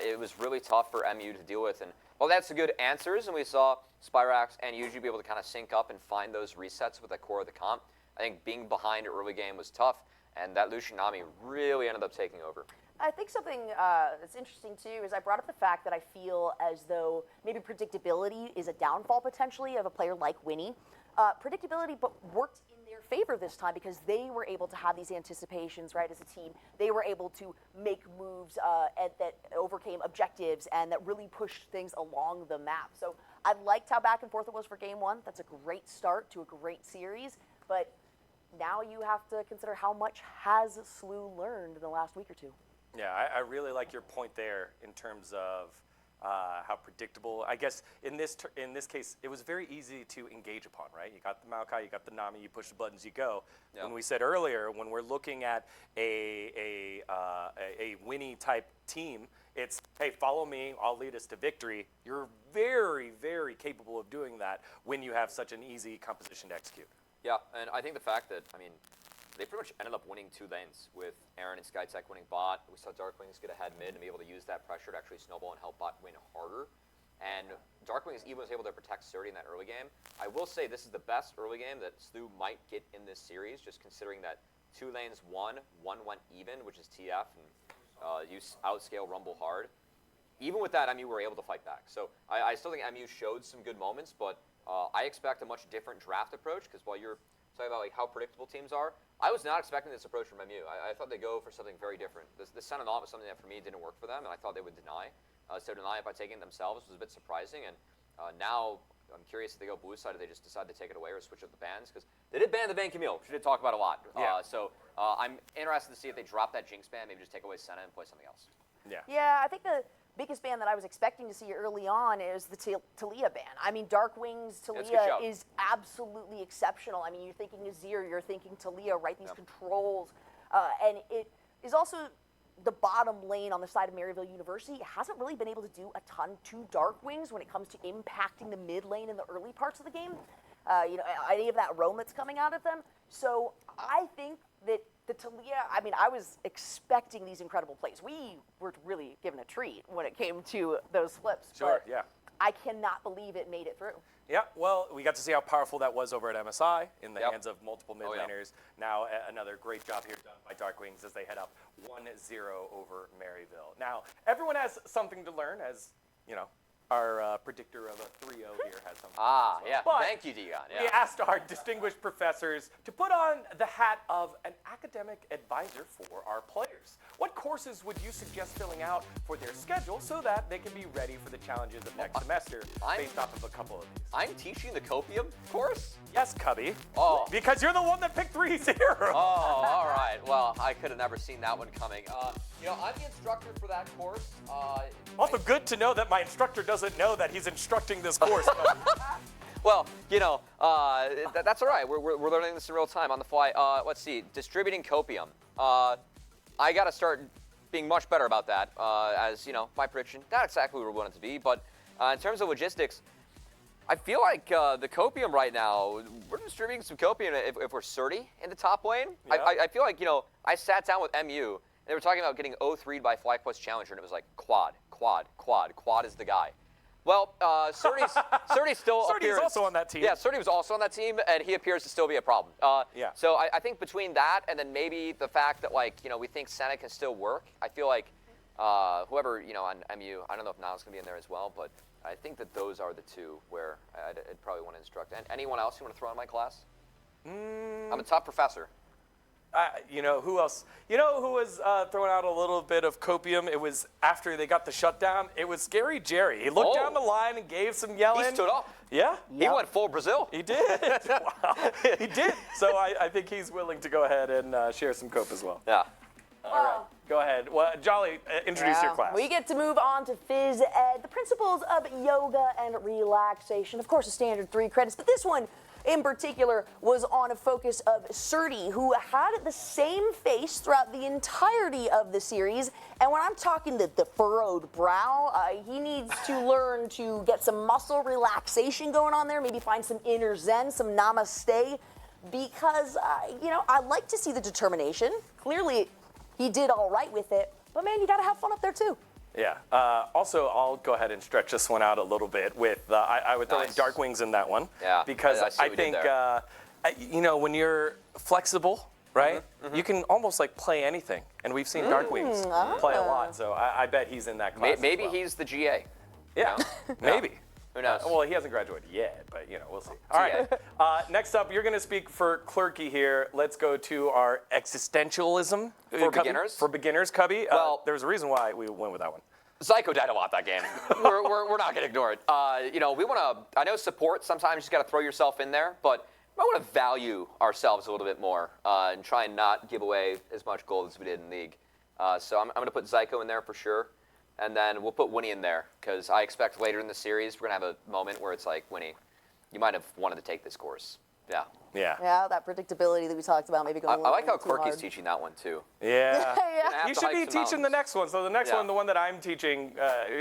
It was really tough for MU to deal with. And well, that's the good answers, and we saw Spyrax and Yuji be able to kind of sync up and find those resets with the core of the comp. I think being behind early game was tough, and that Lucian Nami really ended up taking over. I think something that's interesting too is I brought up the fact that I feel as though maybe predictability is a downfall potentially of a player like Winnie. Predictability, but worked in their favor this time because they were able to have these anticipations, right, as a team. They were able to make moves that overcame objectives and that really pushed things along the map. So I liked how back and forth it was for game one. That's a great start to a great series, but now you have to consider how much has SLU learned in the last week or two. Yeah, I really like your point there in terms of how predictable. I guess in this case, it was very easy to engage upon, right? You got the Maokai, you got the Nami, you push the buttons, you go. Yep. When we said earlier, when we're looking at a Winnie type team, it's, hey, follow me, I'll lead us to victory. You're very, very capable of doing that when you have such an easy composition to execute. Yeah, and I think the fact that, I mean, they pretty much ended up winning 2 lanes with Aaron and SkyTech winning bot. We saw Darkwings get ahead mid and be able to use that pressure to actually snowball and help bot win harder. And Darkwings even was able to protect Sturdy in that early game. I will say this is the best early game that SLU might get in this series, just considering that 2 lanes won, 1 went even, which is TF, and you outscale Rumble hard. Even with that, MU were able to fight back. So I still think MU showed some good moments, but I expect a much different draft approach, because while you're talking about like how predictable teams are, I was not expecting this approach from MU. I thought they'd go for something very different. The Sun and Alt was something that for me didn't work for them, and I thought they would deny. So deny it by taking it themselves was a bit surprising, and now I'm curious if they go blue side or they just decide to take it away or switch up the bans, because they did ban the Van Camille, which we did talk about a lot. Yeah. So I'm interested to see if they drop that Jinx ban, maybe just take away Senna and play something else. Yeah, I think the biggest ban that I was expecting to see early on is the Talia ban. I mean, Darkwing's Talia is absolutely exceptional. I mean, you're thinking Azir, you're thinking Talia, right? These controls. And it is also the bottom lane on the side of Maryville University. It hasn't really been able to do a ton to Darkwings when it comes to impacting the mid lane in the early parts of the game. You know, any of that roam that's coming out of them. So I think that the Talia, I mean, I was expecting these incredible plays. We were really given a treat when it came to those flips. Sure, but yeah. I cannot believe it made it through. Yeah, well, we got to see how powerful that was over at MSI in the hands of multiple mid laners. Now, another great job here done by Darkwings as they head up 1-0 over Maryville. Now, everyone has something to learn, as, you know, our predictor of a 3-0 here has something. Ah, well. yeah. But Thank you, Dion. Yeah. we asked our distinguished professors to put on the hat of an academic advisor for our players. What courses would you suggest filling out for their schedule so that they can be ready for the challenges of next semester based off of a couple of these? I'm teaching the Copium course? Yes, Cubby. Oh. Because you're the one that picked 3-0. Oh, all right. Well, I could have never seen that one coming. You know, I'm the instructor for that course. Also good to know that my instructor doesn't know that he's instructing this course. Well, you know, that's all right. We're learning this in real time on the fly. Let's see, distributing Copium. I got to start being much better about that, as, you know, my prediction, not exactly where we want it to be, but in terms of logistics, I feel like the Copium right now, we're distributing some Copium if we're Surdy in the top lane. Yeah. I feel like, you know, I sat down with MU, and they were talking about getting 0-3'd by FlyQuest Challenger, and it was like quad is the guy. Well, Surdy still appears. Surdy's also on that team. Yeah, Surdy was also on that team, and he appears to still be a problem. Yeah. So I think between that and then maybe the fact that, like, you know, we think Senna can still work, I feel like whoever, you know, on MU, I don't know if Niall's going to be in there as well, but I think that those are the two where I'd probably want to instruct. And anyone else you want to throw in my class? I'm a top professor. You know, who else? You know who was throwing out a little bit of Copium? It was after they got the shutdown. It was Scary Jerry. He looked down the line and gave some yelling. He stood up. Yeah? He went full Brazil. He did. Wow. He did. So I think he's willing to go ahead and share some cope as well. Yeah. All right. Go ahead. Well, Jolly, introduce your class. We get to move on to Phys Ed, the principles of yoga and relaxation. Of course, a standard 3 credits, but this one in particular was on a focus of Surdy, who had the same face throughout the entirety of the series. And when I'm talking the furrowed brow, he needs to learn to get some muscle relaxation going on there, maybe find some inner zen, some namaste. because, I like to see the determination. Clearly, he did all right with it, but man, you got to have fun up there too. Yeah. Also, I'll go ahead and stretch this one out a little bit with, I would throw in Dark Wings in that one. Yeah. Because I think, when you're flexible, right, you can almost like play anything. And we've seen Dark Wings play a lot, so I bet he's in that class. Maybe he's the GA. Yeah, maybe. Who knows? Well, he hasn't graduated yet, but we'll see. All right. Next up, you're going to speak for Clerky here. Let's go to our existentialism For beginners? For beginners, Cubby. Well, there's a reason why we went with that one. Zyko died a lot that game. we're not going to ignore it. We want to. I know support. Sometimes you just got to throw yourself in there, but we want to value ourselves a little bit more and try and not give away as much gold as we did in League. So I'm going to put Zyko in there for sure. And then we'll put Winnie in there, because I expect later in the series we're going to have a moment where it's like, Winnie, you might have wanted to take this course. Yeah. Yeah, that predictability that we talked about, maybe going a little I like how too hard. Clerky's teaching that one, too. Yeah. Yeah. You should be teaching the next one. So the next one, the one that I'm teaching,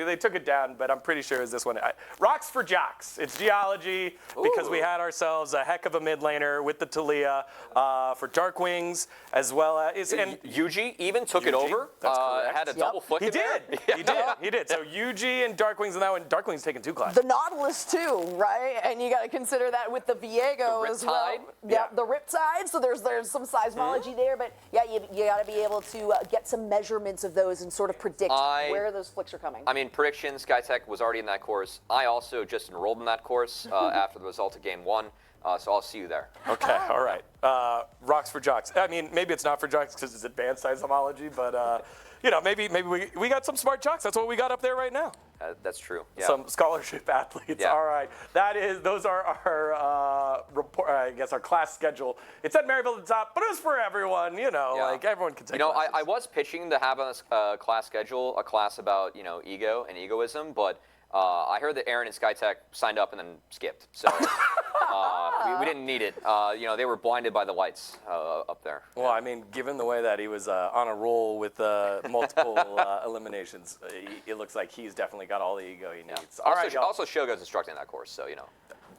they took it down, but I'm pretty sure it's this one. Rocks for Jocks. It's geology, because we had ourselves a heck of a mid laner with the Talia for Dark Wings, as well as... And Yuji even took it over. That's correct. Had a double flick He did. He did. So Yuji and Dark Wings in that one. Dark Wings taking 2 classes. The Nautilus too, right? And you got to consider that with the Viego as well. Yeah, the Riptide. So there's some seismology there, but yeah, you got to be able to get some measurements of those and sort of predict where those flicks are coming. I mean, prediction, SkyTech was already in that course. I also just enrolled in that course after the result of Game 1, so I'll see you there. Okay, all right. Rocks for Jocks. I mean, maybe it's not for jocks because it's advanced seismology, but maybe we got some smart jocks. That's what we got up there right now. That's true. Yeah. Some scholarship athletes. Yeah. All right. Those are our our class schedule. It said Maryville at the top, but it was for everyone. Like everyone can take. I was pitching to have a class schedule, a class about ego and egoism, but I heard that Aaron and SkyTech signed up and then skipped, so we didn't need it. They were blinded by the lights up there. Well, I mean, given the way that he was on a roll with multiple eliminations, it looks like he's definitely got all the ego he needs. All right, also Shogo's instructing that course, so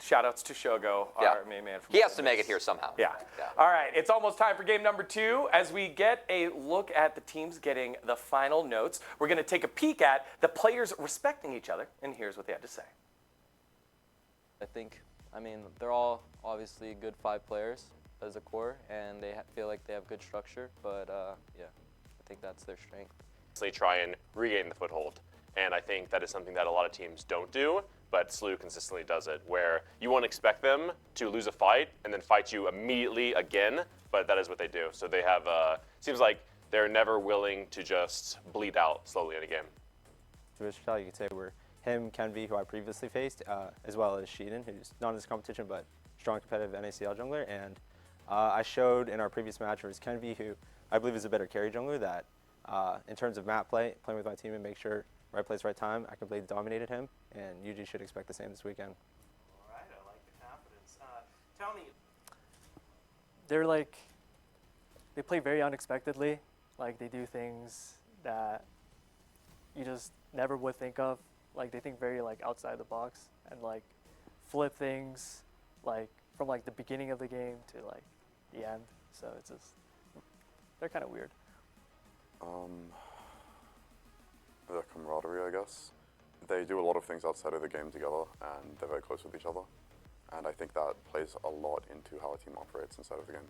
Shout-outs to Shogo, our main man. He has to make it here somehow. Yeah. All right, it's almost time for game number 2. As we get a look at the teams getting the final notes, we're going to take a peek at the players respecting each other, and here's what they had to say. They're all obviously good 5 players as a core, and they feel like they have good structure, but I think that's their strength. They try and regain the foothold, and I think that is something that a lot of teams don't do, but SLU consistently does it, where you won't expect them to lose a fight and then fight you immediately again, but that is what they do. So they have, seems like they're never willing to just bleed out slowly in a game. To which you could say we're him, Kenvi, who I previously faced, as well as Sheehan, who's not in this competition, but strong competitive NACL jungler. And I showed in our previous match versus Kenvi, who I believe is a better carry jungler, that in terms of map play, playing with my team and make sure right place, right time, I completely dominated him, and Yuji should expect the same this weekend. All right, I like the confidence. Tell me. They play very unexpectedly. Like, they do things that you just never would think of. Like, they think very, outside the box and, flip things, from, the beginning of the game to, the end. So it's just, they're kind of weird. The camaraderie, I guess. They do a lot of things outside of the game together, and they're very close with each other. And I think that plays a lot into how a team operates inside of the game.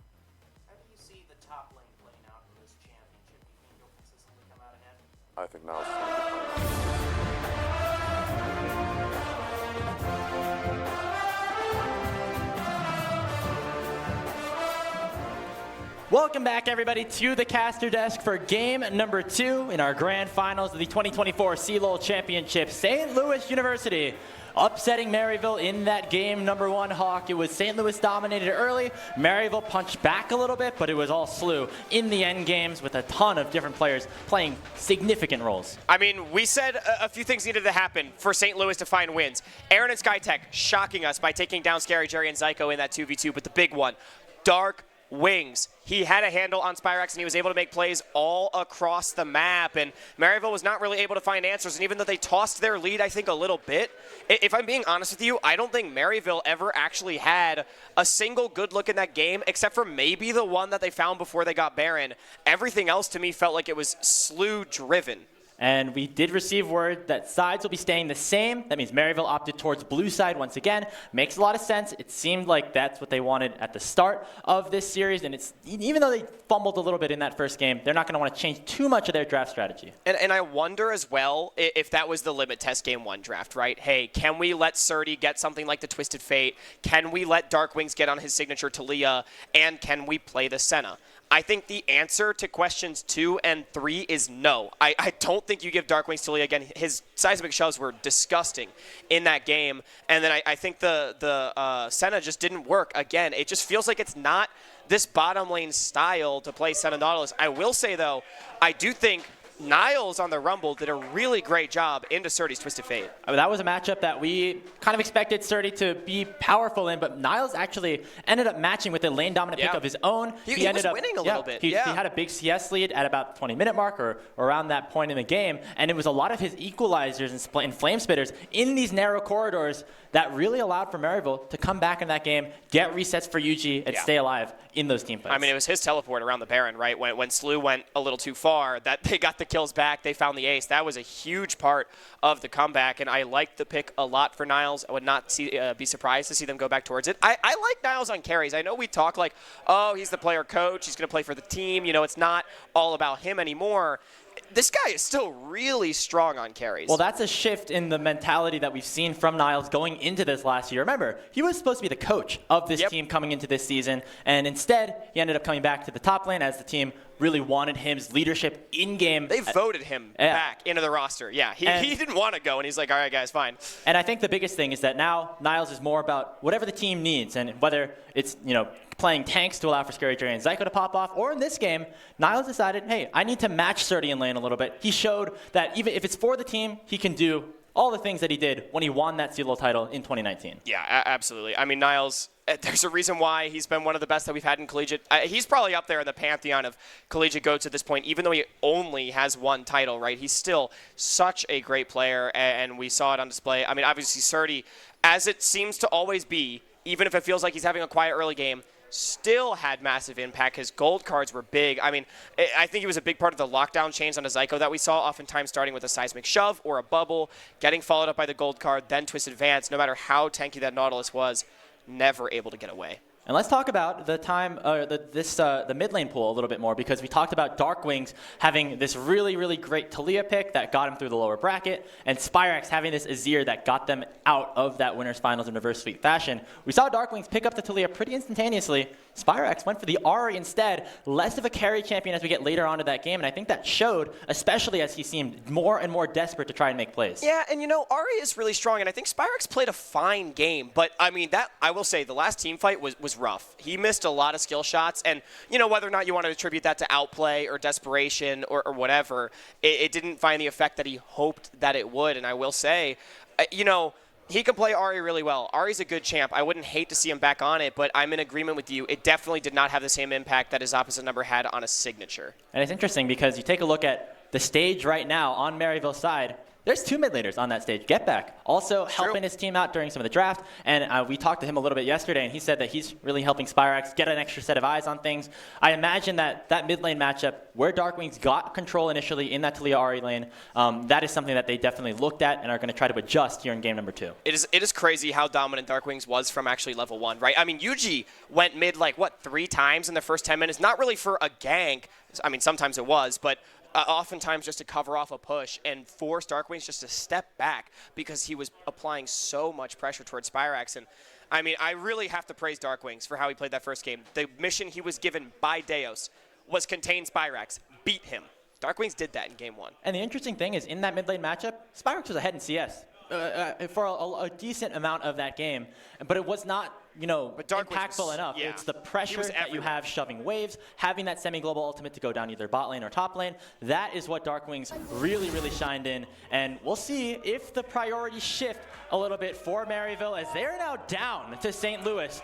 How do you see the top lane playing out for this championship? Do you think you'll consistently come out ahead? I think now is the time. Welcome back, everybody, to the caster desk for game number 2 in our grand finals of the 2024 CLOL Championship. St. Louis University upsetting Maryville in that game number 1, Hawk. It was St. Louis dominated early. Maryville punched back a little bit, but it was all SLU in the end games with a ton of different players playing significant roles. I mean, we said a few things needed to happen for St. Louis to find wins. Aaron and SkyTech shocking us by taking down Scary Jerry and Zyko in that 2v2, but the big one, Dark Wings. He had a handle on Spyrax, and he was able to make plays all across the map, and Maryville was not really able to find answers, and even though they tossed their lead, I think, a little bit, if I'm being honest with you, I don't think Maryville ever actually had a single good look in that game, except for maybe the one that they found before they got Baron. Everything else, to me, felt like it was SLU-driven. And we did receive word that sides will be staying the same. That means Maryville opted towards blue side once again. Makes a lot of sense. It seemed like that's what they wanted at the start of this series. And it's even though they fumbled a little bit in that first game, they're not going to want to change too much of their draft strategy. And I wonder as well if that was the limit test game 1 draft, right? Hey, can we let Surdy get something like the Twisted Fate? Can we let Dark Wings get on his signature Talia? And can we play the Senna? I think the answer to questions 2 and 3 is no. I don't think you give Darkwings Talia again. His seismic shoves were disgusting in that game. And then I think the Senna just didn't work. Again, it just feels like it's not this bottom lane style to play Senna Nautilus. I will say, though, I do think Niles on the Rumble did a really great job into Surdy's Twisted Fate. I mean, that was a matchup that we kind of expected Surdy to be powerful in, but Niles actually ended up matching with a lane dominant pick of his own. He ended up winning a little bit. He had a big CS lead at about 20-minute mark or around that point in the game, and it was a lot of his equalizers and flame spitters in these narrow corridors that really allowed for Maryville to come back in that game, get resets for UG, and stay alive in those team fights. I mean, it was his teleport around the Baron, right? When SLU went a little too far, that they got the kills back, they found the ace. That was a huge part of the comeback, and I liked the pick a lot for Niles. I would not be surprised to see them go back towards it. I like Niles on carries. I know we talk like, oh, he's the player coach, he's going to play for the team. You know, it's not all about him anymore. This guy is still really strong on carries. Well, that's a shift in the mentality that we've seen from Niles going into this last year. Remember, he was supposed to be the coach of this team coming into this season, and instead, he ended up coming back to the top lane as the team really wanted his leadership in-game. They voted him back into the roster. Yeah, he didn't want to go, and he's like, all right, guys, fine. And I think the biggest thing is that now Niles is more about whatever the team needs, and whether it's, playing tanks to allow for Scary Jerry and Zyko to pop off, or in this game, Niles decided, hey, I need to match Surdy in lane a little bit. He showed that even if it's for the team, he can do all the things that he did when he won that CLOL title in 2019. Yeah, absolutely. I mean, Niles, there's a reason why he's been one of the best that we've had in collegiate. He's probably up there in the pantheon of collegiate GOATs at this point, even though he only has 1 title, right? He's still such a great player, and we saw it on display. I mean, obviously, Surdy, as it seems to always be, even if it feels like he's having a quiet early game, still had massive impact. His gold cards were big. I mean, I think he was a big part of the lockdown chains on a Zyko that we saw, oftentimes starting with a seismic shove or a bubble, getting followed up by the gold card, then Twisted Advance. No matter how tanky that Nautilus was, never able to get away. And let's talk about the time, the mid lane pool a little bit more, because we talked about Dark Wings having this really, really great Talia pick that got him through the lower bracket, and Spyrax having this Azir that got them out of that winners finals in reverse sweep fashion. We saw Dark Wings pick up the Talia pretty instantaneously. Spyrax went for the Ahri instead, less of a carry champion as we get later on to that game, and I think that showed, especially as he seemed more and more desperate to try and make plays. Yeah, and Ahri is really strong, and I think Spyrax played a fine game, but I mean, that I will say, the last team fight was rough. He missed a lot of skill shots, and whether or not you want to attribute that to outplay or desperation or whatever, it didn't find the effect that he hoped that it would, and I will say, he can play Ahri really well. Ahri's a good champ. I wouldn't hate to see him back on it, but I'm in agreement with you. It definitely did not have the same impact that his opposite number had on a signature. And it's interesting because you take a look at the stage right now on Maryville's side. There's 2 mid laners on that stage. Get back. Also helping his team out during some of the draft. And we talked to him a little bit yesterday, and he said that he's really helping Spyrax get an extra set of eyes on things. I imagine that mid lane matchup, where Dark Wings got control initially in that Talia Ahri lane, that is something that they definitely looked at and are going to try to adjust here in game number 2. It is crazy how dominant Dark Wings was from actually level 1, right? I mean, UG went mid 3 times in the first 10 minutes, not really for a gank. I mean, sometimes it was, but oftentimes just to cover off a push and force Dark Wings just to step back because he was applying so much pressure towards Spyrax. And I mean, I really have to praise Dark Wings for how he played that first game. The mission he was given by Deos was contain Spyrax, beat him. Dark Wings did that in game 1. And the interesting thing is, in that mid lane matchup, Spyrax was ahead in CS for a decent amount of that game, but it was not impactful enough. Yeah. It's the pressure that you have shoving waves, having that semi-global ultimate to go down either bot lane or top lane. That is what Dark Wings really, really shined in. And we'll see if the priorities shift a little bit for Maryville as they are now down to St. Louis.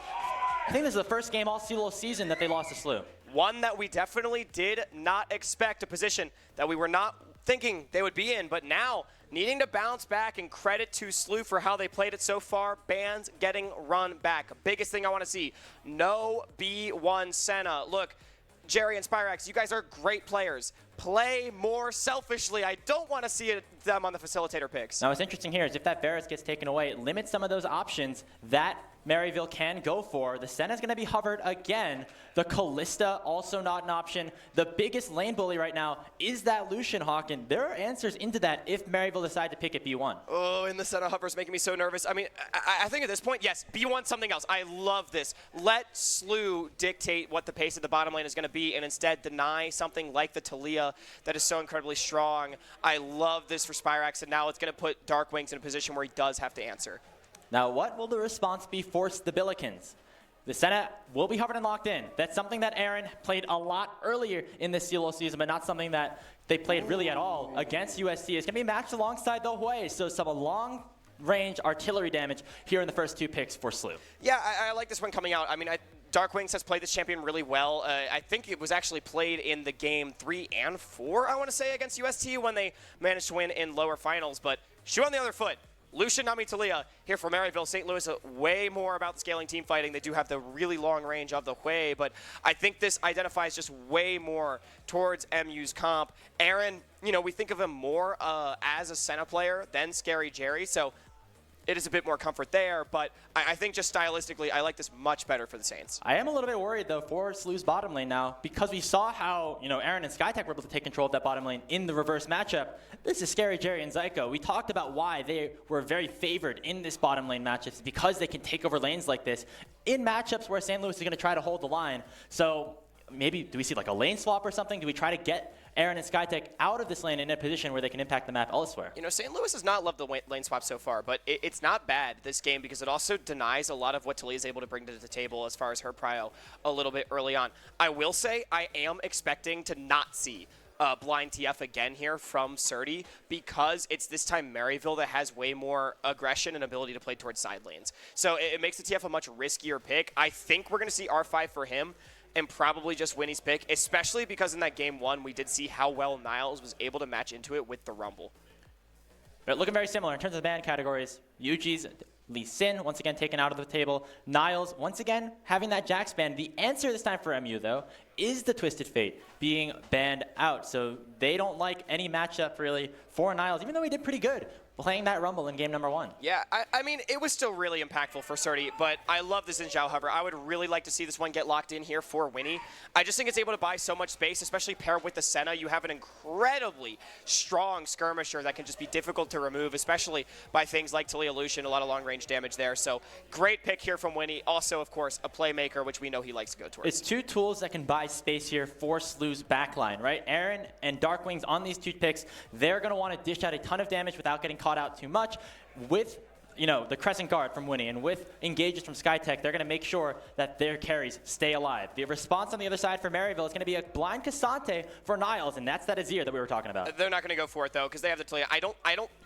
I think this is the first game all CLOL season that they lost to SLU. One that we definitely did not expect, a position that we were not thinking they would be in, but now needing to bounce back, and credit to SLU for how they played it so far. Bans getting run back. Biggest thing I want to see, no B1 Senna. Look, Jerry and Spyrax, you guys are great players. Play more selfishly. I don't want to see them on the facilitator picks. Now what's interesting here is if that Varus gets taken away, it limits some of those options that Maryville can go for. The Senna's going to be hovered again. The Callista, also not an option. The biggest lane bully right now is that Lucian Hawk, and there are answers into that if Maryville decide to pick at B1. Oh, and the Senna hover is making me so nervous. I mean, I think at this point, yes, B1 something else. I love this. Let SLU dictate what the pace of the bottom lane is going to be, and instead deny something like the Talia that is so incredibly strong. I love this for Spyrax, and now it's going to put Darkwings in a position where he does have to answer. Now, what will the response be for the Billikens? The Senna will be hovered and locked in. That's something that Aaron played a lot earlier in this CLOL season, but not something that they played really at all against UST. It's going to be matched alongside the Hui, so some long-range artillery damage here in the first two picks for SLU. Yeah, I like this one coming out. I mean, Darkwings has played this champion really well. I think it was actually played in the game 3 and 4, I want to say, against UST when they managed to win in lower finals, but shoe on the other foot. Lucian Nami Talia here for Maryville. St. Louis, way more about the scaling team fighting. They do have the really long range of the Hui, but I think this identifies just way more towards MU's comp. Aaron, you know, we think of him more as a Senna player than Scary Jerry, so it is a bit more comfort there, but I think just stylistically, I like this much better for the Saints. I am a little bit worried, though, for SLU's bottom lane now, because we saw how, you know, Aaron and Skytech were able to take control of that bottom lane in the reverse matchup. This is Scary Jerry and Zyko. We talked about why they were very favored in this bottom lane matchups, because they can take over lanes like this in matchups where St. Louis is going to try to hold the line. So maybe, do we see like a lane swap or something? Do we try to get Aaron and Skytech out of this lane in a position where they can impact the map elsewhere? You know, St. Louis has not loved the lane swap so far, but it's not bad, this game, because it also denies a lot of what Talia is able to bring to the table as far as her prio a little bit early on. I will say I am expecting to not see blind TF again here from Surdy, because it's this time Maryville that has way more aggression and ability to play towards side lanes. So it makes the TF a much riskier pick. I think we're going to see R5 for him, and probably just Winnie's pick, especially because in that game 1, we did see how well Niles was able to match into it with the Rumble. But looking very similar in terms of the ban categories. Yuji's Lee Sin, once again taken out of the table. Niles, once again, having that Jax ban. The answer this time for MU, though, is the Twisted Fate being banned out. So they don't like any matchup, really, for Niles, even though he did pretty good playing that Rumble in game number 1. Yeah, I mean, it was still really impactful for Surdy, but I love the Xin Zhao hover. I would really like to see this one get locked in here for Winnie. I just think it's able to buy so much space, especially paired with the Senna. You have an incredibly strong skirmisher that can just be difficult to remove, especially by things like Talia Lucian, a lot of long-range damage there. So great pick here from Winnie. Also, of course, a playmaker, which we know he likes to go towards. It's two tools that can buy space here for SLU's backline, right? Aaron and Darkwings on these two picks, they're going to want to dish out a ton of damage without getting caught out too much. With, you know, the Crescent Guard from Winnie and with engages from Skytech, they're going to make sure that their carries stay alive. The response on the other side for Maryville is going to be a blind Cassante for Niles, and that's that Azir that we were talking about. They're not going to go for it, though, because they have the Talia.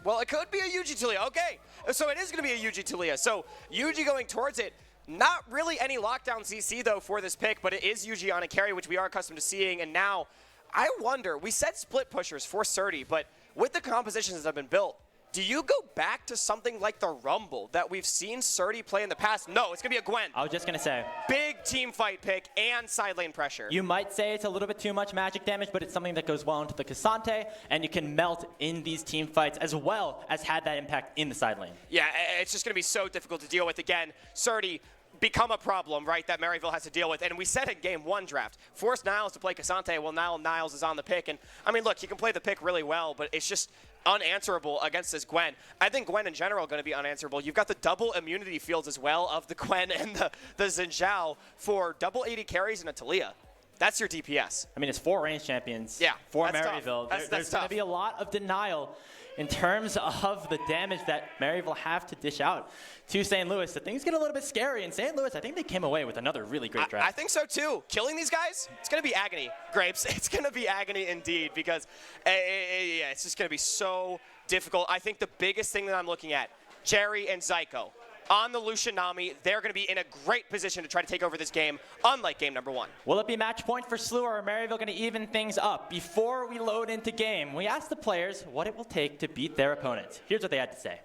Well, it could be a Yuji Talia. Okay, so it is going to be a Yuji Talia. So Yuji going towards it. Not really any lockdown CC, though, for this pick, but it is Yuji on a carry, which we are accustomed to seeing. And now, I wonder, we said split pushers for Surdy, but with the compositions that have been built, do you go back to something like the Rumble that we've seen Surdy play in the past? No, it's going to be a Gwen. I was just going to say. Big team fight pick and side lane pressure. You might say it's a little bit too much magic damage, but it's something that goes well into the Cassante, and you can melt in these team fights as well as had that impact in the side lane. Yeah, it's just going to be so difficult to deal with. Again, Surdy become a problem, right, that Maryville has to deal with. And we said in game 1 draft, force Niles to play Cassante. Well, now Niles is on the pick. And, I mean, look, he can play the pick really well, but it's just unanswerable against this Gwen. I think Gwen in general going to be unanswerable. You've got the double immunity fields as well of the Gwen and the Xin Zhao for double 80 carries and a Talia. That's your DPS. I mean, it's 4 range champions for Maryville. There's going to be a lot of denial in terms of the damage that Maryville have to dish out to St. Louis. So things get a little bit scary. And St. Louis, I think they came away with another really great draft. I think so, too. Killing these guys, it's going to be agony, Grapes. It's going to be agony indeed, because it's just going to be so difficult. I think the biggest thing that I'm looking at, Jerry and Zyko. on the Lucian Nami. They're going to be in a great position to try to take over this game, unlike game number 1. Will it be match point for SLU, or are Maryville going to even things up? Before we load into game, we asked the players what it will take to beat their opponents. Here's what they had to say.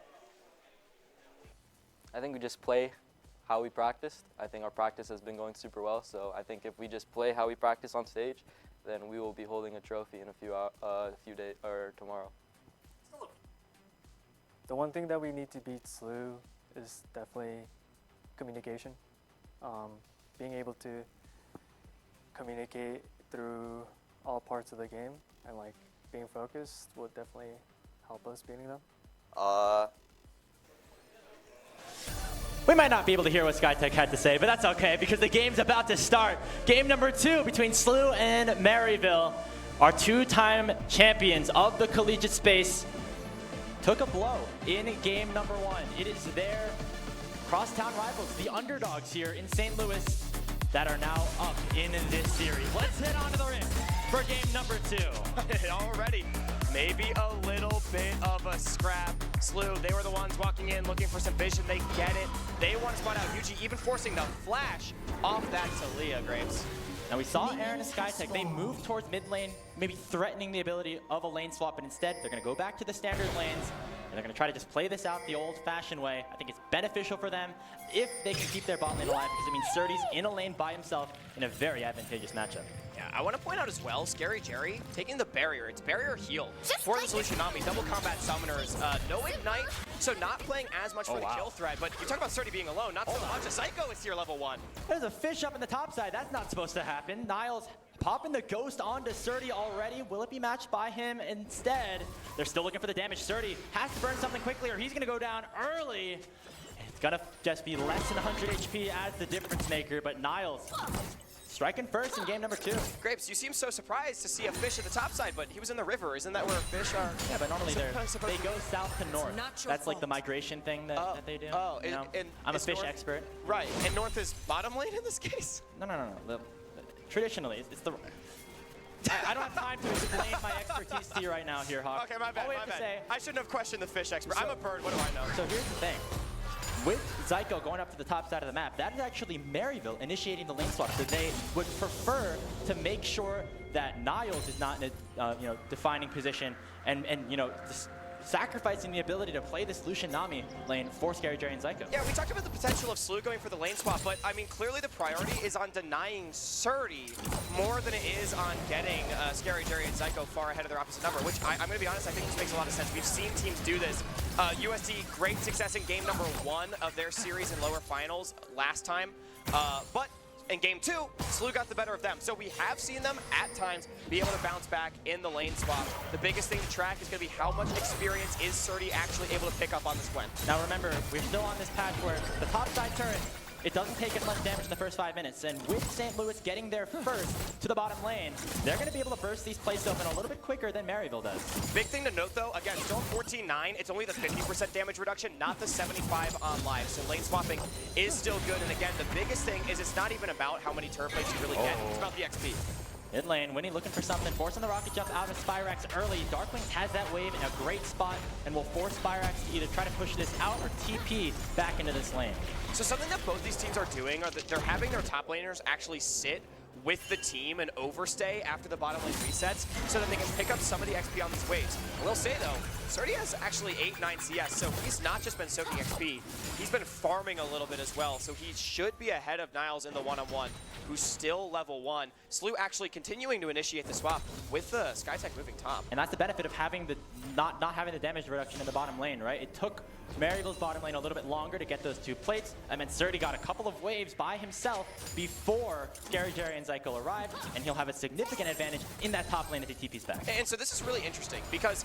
I think we just play how we practiced. I think our practice has been going super well, so I think if we just play how we practice on stage, then we will be holding a trophy in a few days or tomorrow. The one thing that we need to beat SLU is definitely communication. Being able to communicate through all parts of the game and like being focused would definitely help us beating them. We might not be able to hear what SkyTech had to say, but that's okay because the game's about to start. Game number 2 between SLU and Maryville. Our 2-time champions of the collegiate space took a blow in game number 1. It is their crosstown rivals, the underdogs here in St. Louis, that are now up in this series. Let's head on to the rim for game number 2. Already, maybe a little bit of a scrap. SLU, they were the ones walking in looking for some vision. They get it. They want to spot out Yuji, even forcing the flash off that Talia, Graves. Now we saw Aaron and SkyTech, they moved towards mid lane, maybe threatening the ability of a lane swap, but instead they're going to go back to the standard lanes, and they're going to try to just play this out the old-fashioned way. I think it's beneficial for them if they can keep their bot lane alive, because it means Surdy's in a lane by himself in a very advantageous matchup. Yeah, I want to point out as well, Scary Jerry taking the barrier. It's barrier heal for the Solution Nami. Double combat summoners, no ignite, so not playing as much for the kill threat. But you talk about Surdy being alone, not so much. A Psycho is tier level 1. There's a fish up in the top side. That's not supposed to happen. Niles popping the ghost onto Surdy already. Will it be matched by him instead? They're still looking for the damage. Surdy has to burn something quickly or he's going to go down early. It's going to just be less than 100 HP as the difference maker, but Niles striking first in game number 2. Grapes, you seem so surprised to see a fish at the top side, but he was in the river. Isn't that where fish are? Yeah, but normally they go south to north. That's like the migration thing that they do. Oh, you know? and I'm a fish north, expert. Right, and north is bottom lane in this case? No. Traditionally, it's the... I don't have time to explain my expertise to you right now here, Hawk. Okay, my bad, I shouldn't have questioned the fish expert. I'm a bird, what do I know? So here's the thing. With Zyko going up to the top side of the map, that is actually Maryville initiating the lane swap. So they would prefer to make sure that Niles is not in a defining position and sacrificing the ability to play this Lucian Nami lane for Scary Jerry and Zyko. Yeah, we talked about the potential of SLU going for the lane swap, but I mean, clearly the priority is on denying Surdy more than it is on getting Scary Jerry and Zyko far ahead of their opposite number, which I'm going to be honest, I think this makes a lot of sense. We've seen teams do this. USD, great success in game number 1 of their series in lower finals last time, but in game 2, SLU got the better of them. So we have seen them at times be able to bounce back in the lane swap. The biggest thing to track is going to be how much experience is Surdy actually able to pick up on this Gwen. Now remember, we're still on this patch where the top side turret, it doesn't take as much damage in the first 5 minutes. And with St. Louis getting there first to the bottom lane, they're going to be able to burst these plates open a little bit quicker than Maryville does. Big thing to note though, again, still 14-9. It's only the 50% damage reduction, not the 75 on live. So lane swapping is still good. And again, the biggest thing is it's not even about how many turret plates you really get. It's about the XP. Mid lane, Winnie looking for something, forcing the rocket jump out of Spyrax early. Darklings has that wave in a great spot and will force Spyrax to either try to push this out or TP back into this lane. So something that both these teams are doing are that they're having their top laners actually sit with the team and overstay after the bottom lane resets so that they can pick up some of the XP on these waves. I will say though, Surdy has actually 8-9 CS, so he's not just been soaking XP, he's been farming a little bit as well, so he should be ahead of Niles in the one-on-one, who's still level 1. SLU actually continuing to initiate the swap with the SkyTech moving top. And that's the benefit of having the not having the damage reduction in the bottom lane, right? It took Maryville's bottom lane a little bit longer to get those 2 plates, and then Surdy got a couple of waves by himself before Scary Jerry and Zyko arrived, and he'll have a significant advantage in that top lane if he TP's back. And so this is really interesting because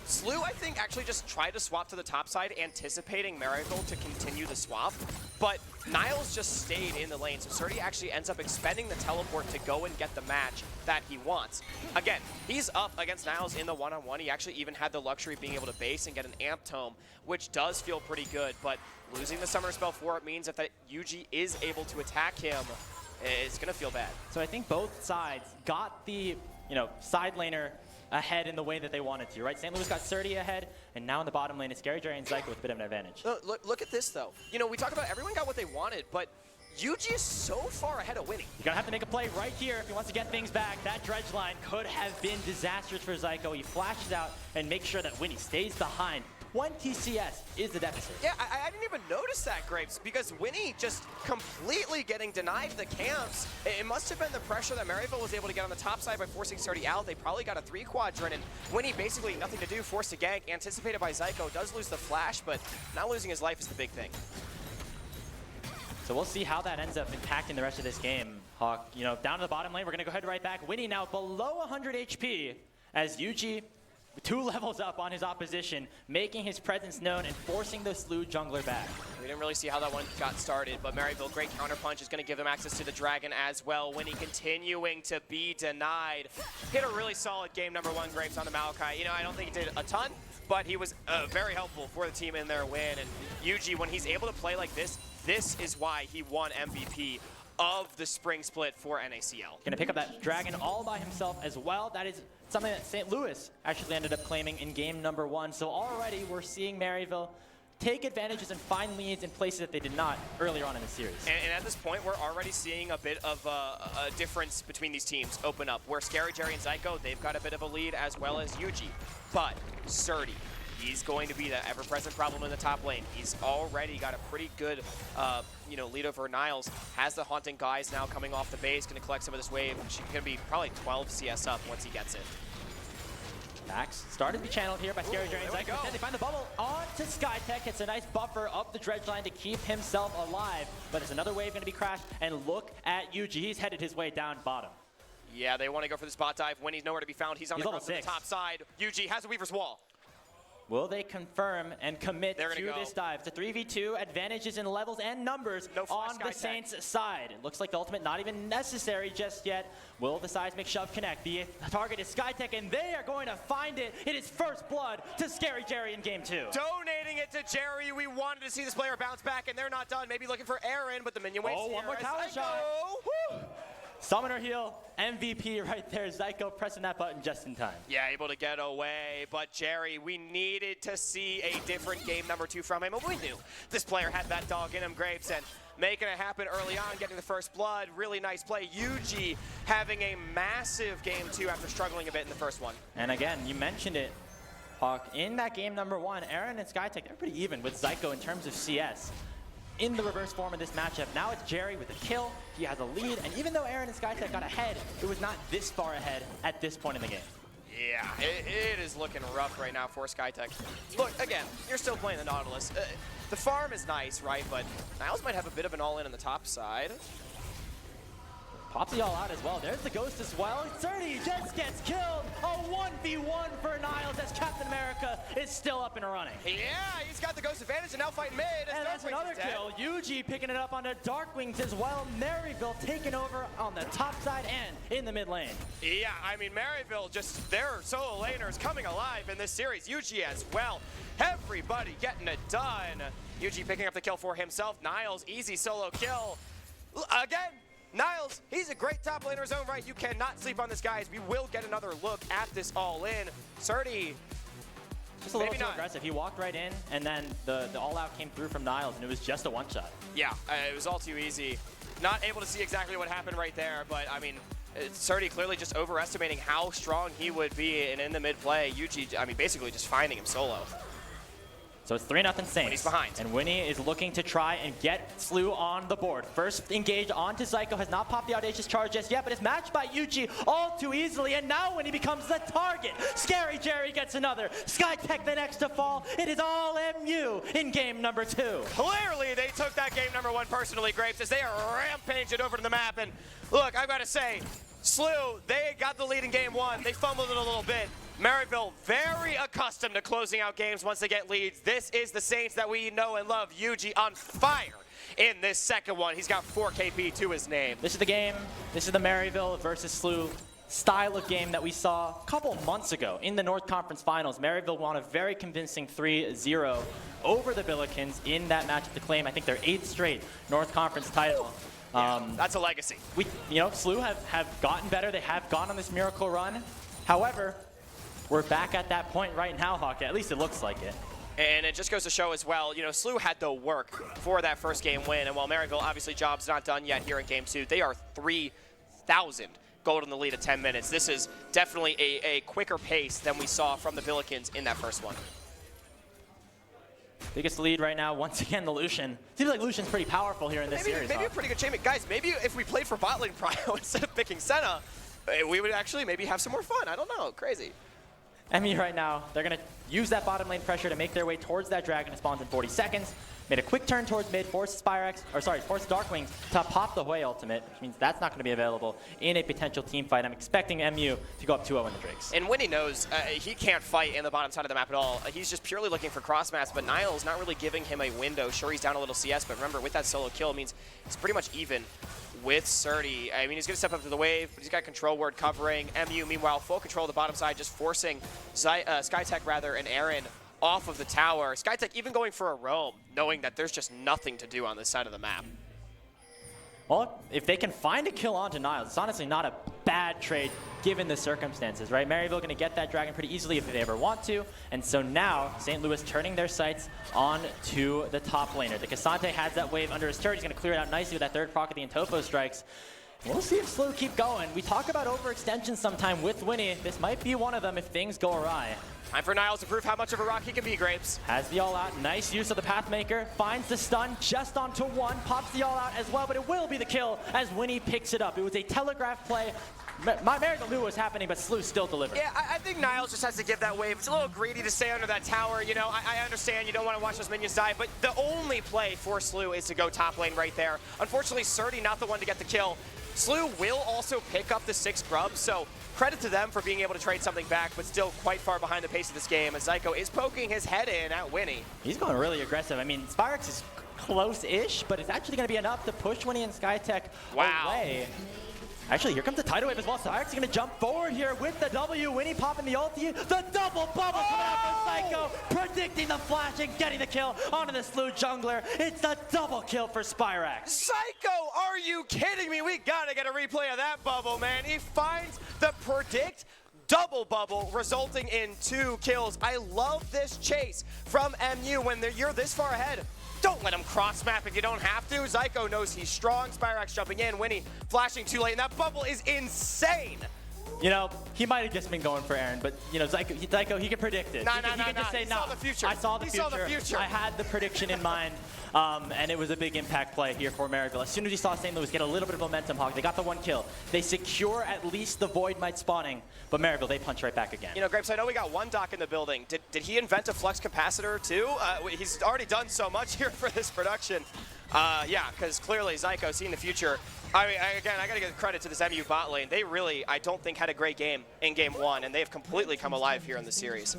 SLU, I think, actually just tried to swap to the top side, anticipating Maryville to continue the swap, but Niles just stayed in the lane, so Surdy actually ends up expending the teleport to go and get the match that he wants. Again, he's up against Niles in the one-on-one. He actually even had the luxury of being able to base and get an amp tome, which does feel pretty good, but losing the summoner spell for it means if that Yuji is able to attack him, it's going to feel bad. So I think both sides got the side laner ahead in the way that they wanted to, right? St. Louis got 30 ahead, and now in the bottom lane, it's Scary Jerry and Zyko with a bit of an advantage. Look at this, though. You know, we talk about everyone got what they wanted, but Yuji is so far ahead of Winnie. You're going to have to make a play right here if he wants to get things back. That dredge line could have been disastrous for Zyko. He flashes out and makes sure that Winnie stays behind. 20 CS is the deficit. Yeah, I didn't even notice that, Grapes, because Winnie just completely getting denied the camps. It must have been the pressure that Maryville was able to get on the top side by forcing Surdy out. They probably got a 3-quadrant, and Winnie basically nothing to do, forced to gank, anticipated by Zyko, does lose the flash, but not losing his life is the big thing. So we'll see how that ends up impacting the rest of this game. Hawk, you know, down to the bottom lane, we're going to go ahead right back. Winnie now below 100 HP as Yuji 2 levels up on his opposition, making his presence known and forcing the SLU jungler back. We didn't really see how that one got started, but Maryville, great counterpunch, is going to give them access to the Dragon as well. Winnie continuing to be denied. Hit a really solid game number 1, Grapes, on the Maokai. You know, I don't think he did a ton, but he was very helpful for the team in their win. And Yuji, when he's able to play like this, this is why he won MVP of the spring split for NACL. Gonna pick up that Dragon all by himself as well. That is something that St. Louis actually ended up claiming in game number 1. So already we're seeing Maryville take advantages and find leads in places that they did not earlier on in the series. And at this point, we're already seeing a bit of a difference between these teams open up. Where Scary Jerry and Zyko, they've got a bit of a lead, as well as Yuji. But Surdy, he's going to be the ever-present problem in the top lane. He's already got a pretty good lead over Niles. Has the Haunting Guys now coming off the base, going to collect some of this wave. She's going to be probably 12 CS up once he gets it. Max started to be channeled here by Scary Jerry and Zyko. Then they find the bubble onto SkyTech. It's a nice buffer up the dredge line to keep himself alive. But there's another wave going to be crashed. And look at Yuji. He's headed his way down bottom. Yeah, they want to go for the spot dive. Winnie's nowhere to be found. He's on the top side. Yuji has a Weaver's Wall. Will they confirm and commit to this dive? It's a 3v2, advantages in levels and numbers on the Saints side. It looks like the ultimate not even necessary just yet. Will the seismic shove connect? The target is SkyTech, and they are going to find it. It is first blood to Scary Jerry in game 2. Donating it to Jerry. We wanted to see this player bounce back, and they're not done. Maybe looking for Aaron, but the minion waits here. One more tower shot. Summoner heal, MVP right there. Zyko pressing that button just in time. Yeah, able to get away. But Jerry, we needed to see a different game number 2 from him. And we knew this player had that dog in him, Graves, and making it happen early on, getting the first blood. Really nice play. Yuji having a massive game 2 after struggling a bit in the first one. And again, you mentioned it, Hawk. In that game number 1, Aaron and SkyTech, they're pretty even with Zyko in terms of CS. In the reverse form of this matchup, now it's Jerry with a kill. He has a lead, and even though Aaron and SkyTech got ahead, it was not this far ahead at this point in the game. Yeah, it is looking rough right now for SkyTech. Look, again, you're still playing the Nautilus. The farm is nice, right? But Niles might have a bit of an all-in on the top side. Pops the all out as well. There's the ghost as well. Surdy just gets killed. A 1v1 for Niles as Captain America is still up and running. Yeah, he's got the ghost advantage and now fighting mid. And that's another kill. Yuji picking it up onto Darkwings as well. Maryville taking over on the top side and in the mid lane. Yeah, I mean, Maryville just, their solo laners coming alive in this series. Yuji as well. Everybody getting it done. Yuji picking up the kill for himself. Niles, easy solo kill. Again, Niles, he's a great top laner in his own right. You cannot sleep on this, guys. We will get another look at this all-in. Surdy, just a little too aggressive. He walked right in, and then the all-out came through from Niles, and it was just a one-shot. Yeah, it was all too easy. Not able to see exactly what happened right there, but I mean, Surdy clearly just overestimating how strong he would be, and in the mid-play, Yuji, I mean, basically just finding him solo. So it's 3-0 Saints. Winnie's behind. And Winnie is looking to try and get SLU on the board. First engage onto Zyko, has not popped the Audacious Charge just yet, but it's matched by Yuji all too easily, and now Winnie becomes the target. Scary Jerry gets another. SkyTech the next to fall. It is all MU in game number 2. Clearly, they took that game number 1 personally, Grapes, as they are rampaging over to the map. And look, I've got to say, SLU, they got the lead in game 1. They fumbled it a little bit. Maryville, very accustomed to closing out games once they get leads. This is the Saints that we know and love. Yuji on fire in this second one. He's got 4 KP to his name. This is the game. This is the Maryville versus SLU style of game that we saw a couple months ago in the North Conference Finals. Maryville won a very convincing 3-0 over the Billikens in that match to claim, I think, their 8th straight North Conference title. Yeah, that's a legacy. SLU have gotten better. They have gone on this miracle run. However, we're back at that point right now, Hawk. At least it looks like it. And it just goes to show as well, you know, SLU had to work for that first game win. And while Maryville, obviously, job's not done yet here in Game 2, they are 3,000 gold in the lead at 10 minutes. This is definitely a quicker pace than we saw from the Billikens in that first one. Biggest lead right now, once again, the Lucian. Seems like Lucian's pretty powerful here in this series. Maybe a pretty good champion. Guys, maybe if we played for bot lane prio instead of picking Senna, we would actually maybe have some more fun. I don't know. Crazy. ME right now, they're going to use that bottom lane pressure to make their way towards that dragon. It spawns in 40 seconds. Made a quick turn towards mid, forced Darkwings to pop the Hui ultimate, which means that's not going to be available in a potential team fight. I'm expecting MU to go up 2-0 in the Drakes. And Winnie knows he can't fight in the bottom side of the map at all. He's just purely looking for cross maps, but Niall's not really giving him a window. Sure, he's down a little CS, but remember, with that solo kill, it means he's pretty much even with Surdy. I mean, he's going to step up to the wave, but he's got control ward covering. MU, meanwhile, full control of the bottom side, just forcing Skytech, and Aaron off of the tower. Skytech even going for a roam, knowing that there's just nothing to do on this side of the map. Well, if they can find a kill onto Niles, it's honestly not a bad trade given the circumstances, right? Maryville going to get that dragon pretty easily if they ever want to, and so now St. Louis turning their sights on to the top laner. The Cassante has that wave under his turret. He's going to clear it out nicely with that third proc of the Intofo strikes. We'll see if SLU keep going. We talk about overextension sometime with Winnie. This might be one of them if things go awry. Time for Niles to prove how much of a rock he can be, Grapes. Has the all-out, nice use of the Pathmaker, finds the stun just onto one, pops the all-out as well, but it will be the kill as Winnie picks it up. It was a telegraph play. Miracle knew what was happening, but SLU still delivered. Yeah, I think Niles just has to give that wave. It's a little greedy to stay under that tower. You know, I understand you don't want to watch those minions die, but the only play for SLU is to go top lane right there. Unfortunately, Surdy not the one to get the kill. SLU will also pick up the 6 grubs, so credit to them for being able to trade something back, but still quite far behind the pace of this game as Zyko is poking his head in at Winnie. He's going really aggressive. I mean, Spyrex is close-ish, but it's actually going to be enough to push Winnie and Skytech away. Actually, here comes the tidal wave as well. Spyrex is going to jump forward here with the W. Winnie popping the ulti. The double bubble coming out from Zyko, predicting the flash and getting the kill onto the SLU jungler. It's a double kill for Spyrex. Zyko, are you kidding me? We got to get a replay of that bubble, man. He finds the predict double bubble, resulting in 2 kills. I love this chase from MU when you're this far ahead. Don't let him cross-map if you don't have to. Zyko knows he's strong. Spyrex jumping in. Winnie flashing too late, and that bubble is insane. You know, he might have just been going for Aaron, but, you know, Zyko, he can predict it. He can just say, he saw the future. I saw the He future. saw the future. I had the prediction in mind, and it was a big impact play here for Maryville. As soon as he saw St. Louis get a little bit of momentum, Hawk, they got the 1 kill. They secure at least the Void Might spawning, but Maryville, they punch right back again. You know, Grapes, I know we got one Doc in the building. Did he invent a flux capacitor too? He's already done so much here for this production. Yeah, because clearly Zyko seeing the future. Again, I got to give credit to this MU bot lane. They really, I don't think, had a great game in Game 1, and they've completely come alive here in the series.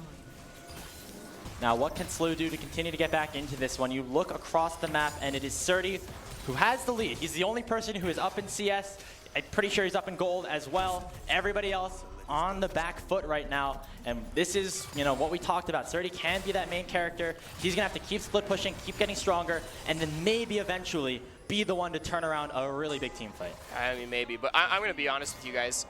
Now, what can SLU do to continue to get back into this one? You look across the map, and it is Surdy who has the lead. He's the only person who is up in CS. I'm pretty sure he's up in gold as well. Everybody else on the back foot right now, and this is, you know, what we talked about. Surdy can be that main character. He's gonna have to keep split pushing, keep getting stronger, and then maybe eventually be the one to turn around a really big team fight. I mean, maybe, but I'm gonna be honest with you guys.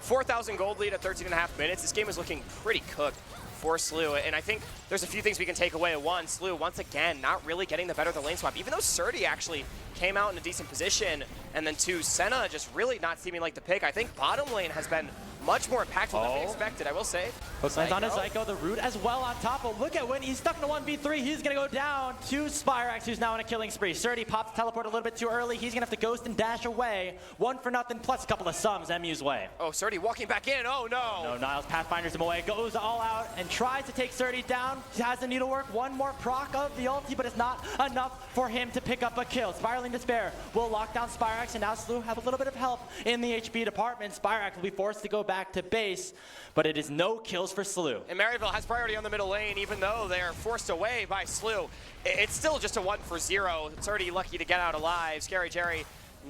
4,000 gold lead at 13.5 minutes. This game is looking pretty cooked for SLU, and I think there's a few things we can take away. One, SLU, once again, not really getting the better of the lane swap, even though Surdy actually came out in a decent position, and then 2, Senna just really not seeming like the pick. I think bottom lane has been much more impactful than we expected, I will say. Hooks lands on his Zyko, the root as well on top. But look at when he's stuck in a 1v3. He's going to go down to Spyrex, who's now in a killing spree. Surdy pops teleport a little bit too early. He's going to have to ghost and dash away. 1 for nothing, plus a couple of sums MU's way. Oh, Surdy walking back in. Oh, no. No, Niles pathfinders him away. Goes all out and tries to take Surdy down. He has the needlework. 1 more proc of the ulti, but it's not enough for him to pick up a kill. Spiraling Despair will lock down Spyrex, and now SLU have a little bit of help in the HP department. Spyrex will be forced to go back to base, but it is no kills for SLU. And Maryville has priority on the middle lane, even though they're forced away by SLU. It's still just a 1 for 0. It's already lucky to get out alive. Scary Jerry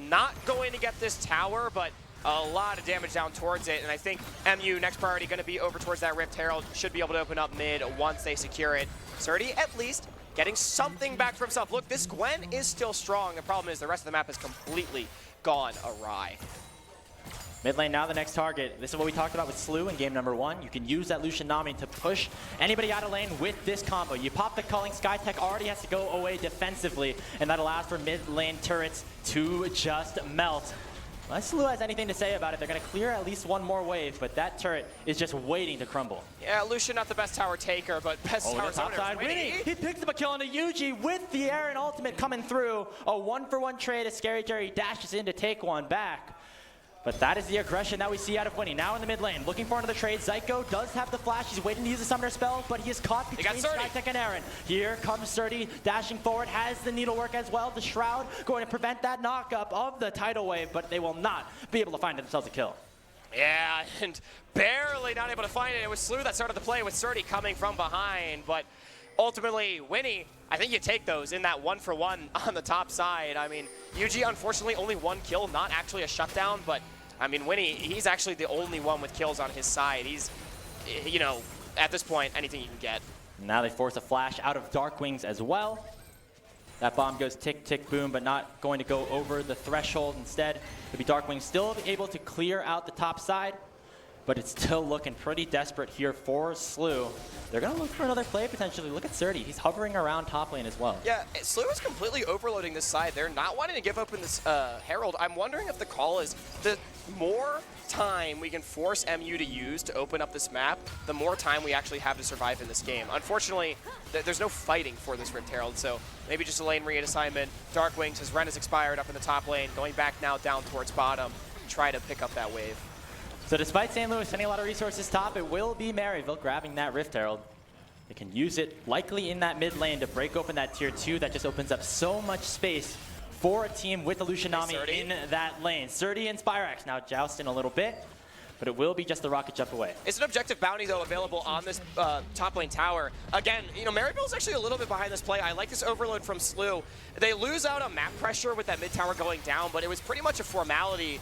not going to get this tower, but a lot of damage down towards it. And I think MU next priority going to be over towards that Rift Herald. Should be able to open up mid once they secure it. Surdy at least getting something back for himself. Look, this Gwen is still strong. The problem is the rest of the map is completely gone awry. Mid lane now the next target. This is what we talked about with SLU in game number 1. You can use that Lucian Nami to push anybody out of lane with this combo. You pop the culling, SkyTech already has to go away defensively, and that allows for mid lane turrets to just melt. Unless SLU has anything to say about it, they're going to clear at least one more wave, but that turret is just waiting to crumble. Yeah, Lucian not the best tower taker, but best tower top side, Winnie. He picks up a kill on the Yuji with the Aaron ultimate coming through. A 1-for-1 trade as Scary Jerry dashes in to take one back. But that is the aggression that we see out of Winnie. Now in the mid lane, looking for another trade. Zyko does have the flash. He's waiting to use the summoner spell, but he is caught between SkyTech and Aaron. Here comes Surdy, dashing forward, has the needlework as well. The Shroud going to prevent that knockup of the tidal wave, but they will not be able to find themselves a kill. Yeah, and barely not able to find it. It was SLU that started the play with Surdy coming from behind, but ultimately, Winnie, I think you take those in that 1-for-1 on the top side. I mean, Yuji, unfortunately, only 1 kill, not actually a shutdown, but I mean, Winnie, he's actually the only one with kills on his side. He's, you know, at this point, anything you can get. Now they force a flash out of Darkwings as well. That bomb goes tick, tick, boom, but not going to go over the threshold. Instead, it'll be Darkwings still able to clear out the top side, but it's still looking pretty desperate here for SLU. They're going to look for another play potentially. Look at Surdy. He's hovering around top lane as well. Yeah, SLU is completely overloading this side. They're not wanting to give up in this Herald. I'm wondering if the call is the more time we can force MU to use to open up this map, the more time we actually have to survive in this game. Unfortunately, there's no fighting for this Rift Herald, so maybe just a lane read assignment. Darkwings, his Ren has expired up in the top lane, going back now down towards bottom, try to pick up that wave. So despite St. Louis sending a lot of resources top, it will be Maryville grabbing that Rift Herald. They can use it likely in that mid lane to break open that tier 2 that just opens up so much space for a team with the Lucian Nami in that lane. Surdy and Spyrax now jousting a little bit, but it will be just the rocket jump away. It's an objective bounty, though, available on this top lane tower. Again, you know, Maryville's actually a little bit behind this play. I like this overload from SLU. They lose out on map pressure with that mid tower going down, but it was pretty much a formality.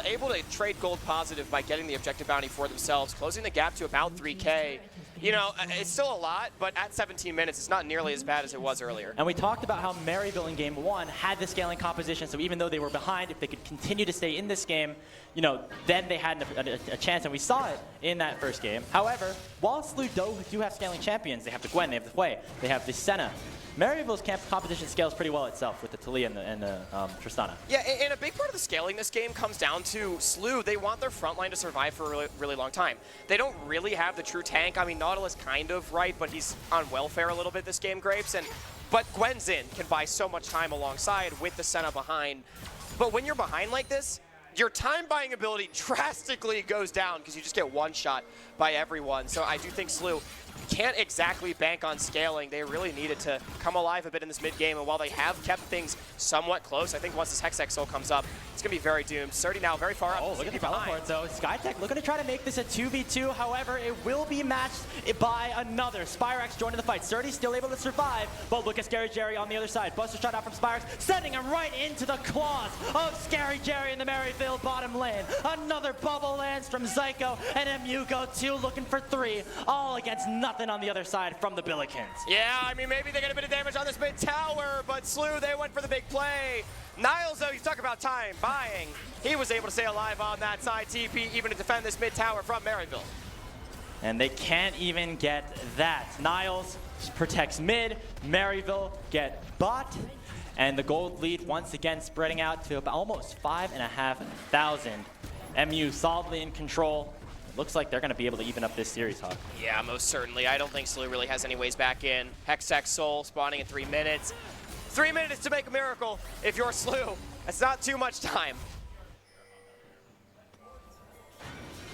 Able to trade gold positive by getting the objective bounty for themselves, closing the gap to about 3K. You know, it's still a lot, but at 17 minutes, it's not nearly as bad as it was earlier. And we talked about how Maryville in game 1 had the scaling composition, so even though they were behind, if they could continue to stay in this game, you know, then they had a chance, and we saw it in that first game. However, while SLU do have scaling champions, they have the Gwen, they have the Hwei, they have the Senna. Maryville's composition scales pretty well itself with the Talia and the Tristana. Yeah, and a big part of the scaling this game comes down to SLU. They want their front line to survive for a really, really long time. They don't really have the true tank. I mean, Nautilus kind of, right, but he's on welfare a little bit this game, Grapes. But Gwen's in can buy so much time alongside with the Senna behind. But when you're behind like this, your time buying ability drastically goes down because you just get one shot by everyone. So I do think SLU can't exactly bank on scaling. They really needed to come alive a bit in this mid game, and while they have kept things somewhat close, I think once this Hextech Soul comes up, it's going to be very doomed. Surdy now very far up. Oh, look at the teleport, though. SkyTech looking to try to make this a 2v2. However, it will be matched by another. Spyrax joining the fight. Surdy's still able to survive, but look at Scary Jerry on the other side. Buster shot out from Spyrax, sending him right into the claws of Scary Jerry in the Maryville bottom lane. Another bubble lands from Zyko, and MU go 2 looking for 3, all against nothing on the other side from the Billikens. Yeah, I mean, maybe they get a bit of damage on this mid tower, but SLU, they went for the big play. Niles, though, you talk about time buying. He was able to stay alive on that side TP, even to defend this mid tower from Maryville. And they can't even get that. Niles protects mid, Maryville get bot, and the gold lead once again spreading out to about almost 5,500. MU solidly in control. Looks like they're going to be able to even up this series, Hawk. Yeah, most certainly. I don't think SLU really has any ways back in. Hextech Soul spawning in 3 minutes. 3 minutes to make a miracle if you're SLU. That's not too much time.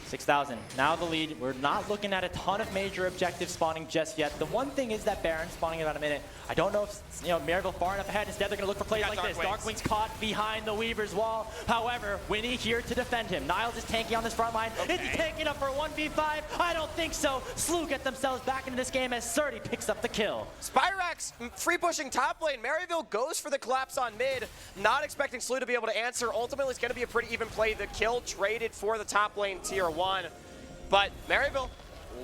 6,000. Now the lead. We're not looking at a ton of major objectives spawning just yet. The one thing is that Baron spawning in about a minute. I don't know if, you know, Maryville far enough ahead. Instead, they're going to look for plays like this. Darkwing's caught behind the Weaver's wall. However, Winnie here to defend him. Niles is tanking on this front line. Is he tanking up for a 1v5? I don't think so. SLU get themselves back into this game as Surdy picks up the kill. Spyrax free pushing top lane. Maryville goes for the collapse on mid. Not expecting SLU to be able to answer. Ultimately, it's going to be a pretty even play. The kill traded for the top lane tier 1. But Maryville,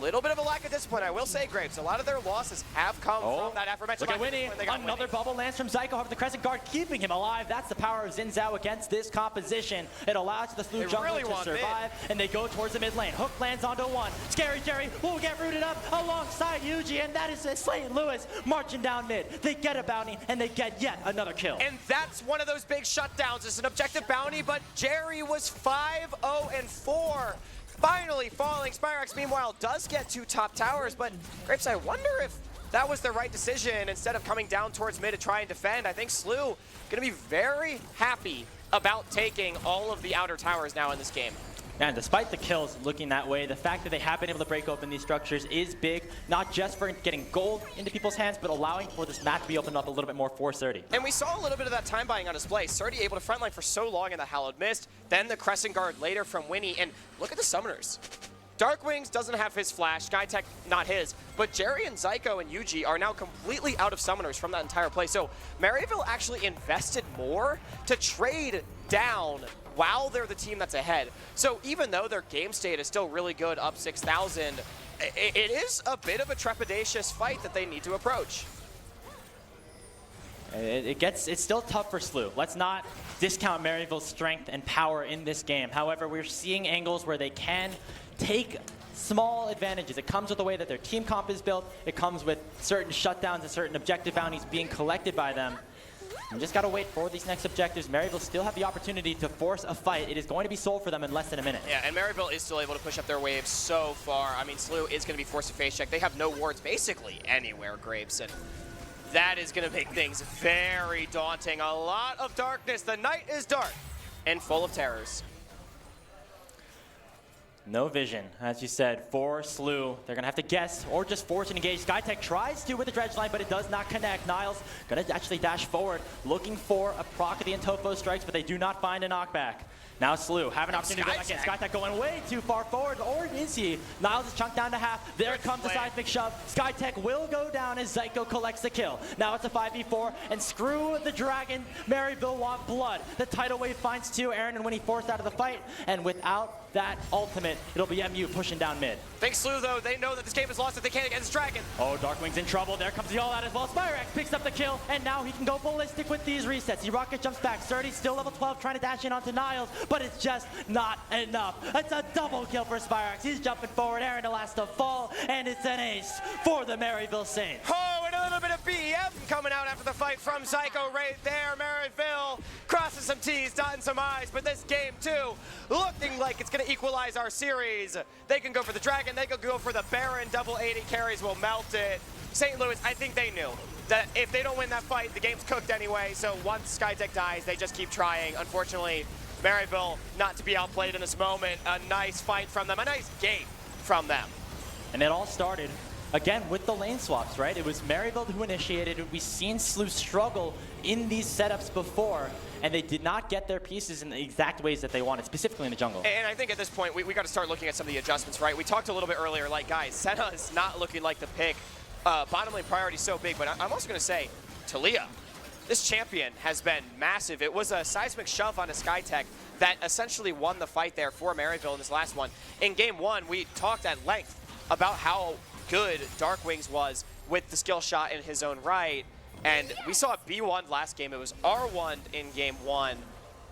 little bit of a lack of discipline. I will say, Graves, a lot of their losses have come from that aforementioned Look at lack of Winnie. discipline. They got Another Winnie. bubble lands from Zyko. However, the Crescent Guard keeping him alive. That's the power of Xin Zhao against this composition. It allows the SLU jungler really to want survive, and they go towards the mid lane. Hook lands onto one. Scary Jerry will get rooted up alongside Yuji, and that is St. Louis marching down mid. They get a bounty, and they get yet another kill. And that's one of those big shutdowns. It's an objective bounty, but Jerry was 5-0-4. Finally falling. Spyrax, meanwhile, does get 2 top towers, but Grapes, I wonder if that was the right decision instead of coming down towards mid to try and defend. I think SLU going to be very happy about taking all of the outer towers now in this game. And despite the kills looking that way, the fact that they have been able to break open these structures is big, not just for getting gold into people's hands, but allowing for this map to be opened up a little bit more for Surdy. And we saw a little bit of that time buying on display. Surdy able to frontline for so long in the Hallowed Mist, then the Crescent Guard later from Winnie, and look at the summoners. Darkwings doesn't have his flash, Skytech not his, but Jerry and Zyko and Yuji are now completely out of summoners from that entire play. So Maryville actually invested more to trade down while they're the team that's ahead. So even though their game state is still really good, up 6,000, it is a bit of a trepidatious fight that they need to approach. It's still tough for SLU. Let's not discount Maryville's strength and power in this game. However, we're seeing angles where they can take small advantages. It comes with the way that their team comp is built. It comes with certain shutdowns and certain objective bounties being collected by them. You just got to wait for these next objectives. Maryville still have the opportunity to force a fight. It is going to be sold for them in less than a minute. Yeah, and Maryville is still able to push up their waves so far. I mean, SLU is going to be forced to face check. They have no wards basically anywhere, Graves, and that is going to make things very daunting. A lot of darkness. The night is dark and full of terrors. No vision, as you said, for SLU. They're going to have to guess or just force an engage. Skytech tries to with the dredge line, but it does not connect. Niles going to actually dash forward, looking for a proc of the Intofo strikes, but they do not find a knockback. Now SLU have an opportunity to go back in. Skytech going way too far forward, or is he? Niles is chunked down to half. There comes the seismic shove. Skytech will go down as Zyko collects the kill. Now it's a 5v4, and screw the dragon. Maryville want blood. The tidal wave finds 2. Aaron and Winnie forced out of the fight, and without that ultimate, it'll be MU pushing down mid. Thanks SLU though, they know that this game is lost if they can't against Dragon. Oh, Darkwing's in trouble. There comes the all-out as well. Spyrax picks up the kill, and now he can go ballistic with these resets. He rocket jumps back. Surdy's still level 12, trying to dash in onto Niles, but it's just not enough. It's a double kill for Spyrax. He's jumping forward. Aaron the last to fall, and it's an ace for the Maryville Saints. Oh, and a little bit of BM coming out after the fight from Zyko right there. Maryville crossing some T's, dotting some I's, but this game too looking like it's going to equalize our series. They can go for the Dragon, they can go for the Baron, double 80 carries will melt it. St. Louis, I think they knew that if they don't win that fight, the game's cooked anyway, so once Skytech dies, they just keep trying. Unfortunately, Maryville not to be outplayed in this moment. A nice fight from them, a nice game from them. And it all started, again, with the lane swaps, right? It was Maryville who initiated it. We've seen SLU struggle in these setups before, and they did not get their pieces in the exact ways that they wanted, specifically in the jungle. And I think at this point, we got to start looking at some of the adjustments, right? We talked a little bit earlier, like, guys, Senna is not looking like the pick. Bottom lane priority is so big, but I'm also going to say, Talia, this champion has been massive. It was a seismic shove onto Skytech that essentially won the fight there for Maryville in this last one. In game 1, we talked at length about how good Darkwings was with the skill shot in his own right. And we saw B1 last game. It was R1 in game 1.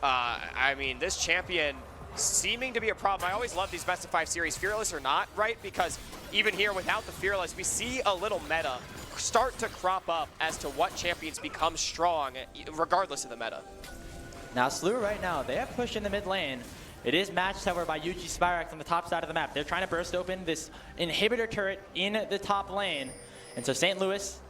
I mean, this champion seeming to be a problem. I always love these best of 5 series, Fearless or not, right? Because even here without the Fearless, we see a little meta start to crop up as to what champions become strong, regardless of the meta. Now SLU right now, they have pushed in the mid lane. It is matched, however, by Yuji Spyrax on the top side of the map. They're trying to burst open this inhibitor turret in the top lane. And so St. Louis,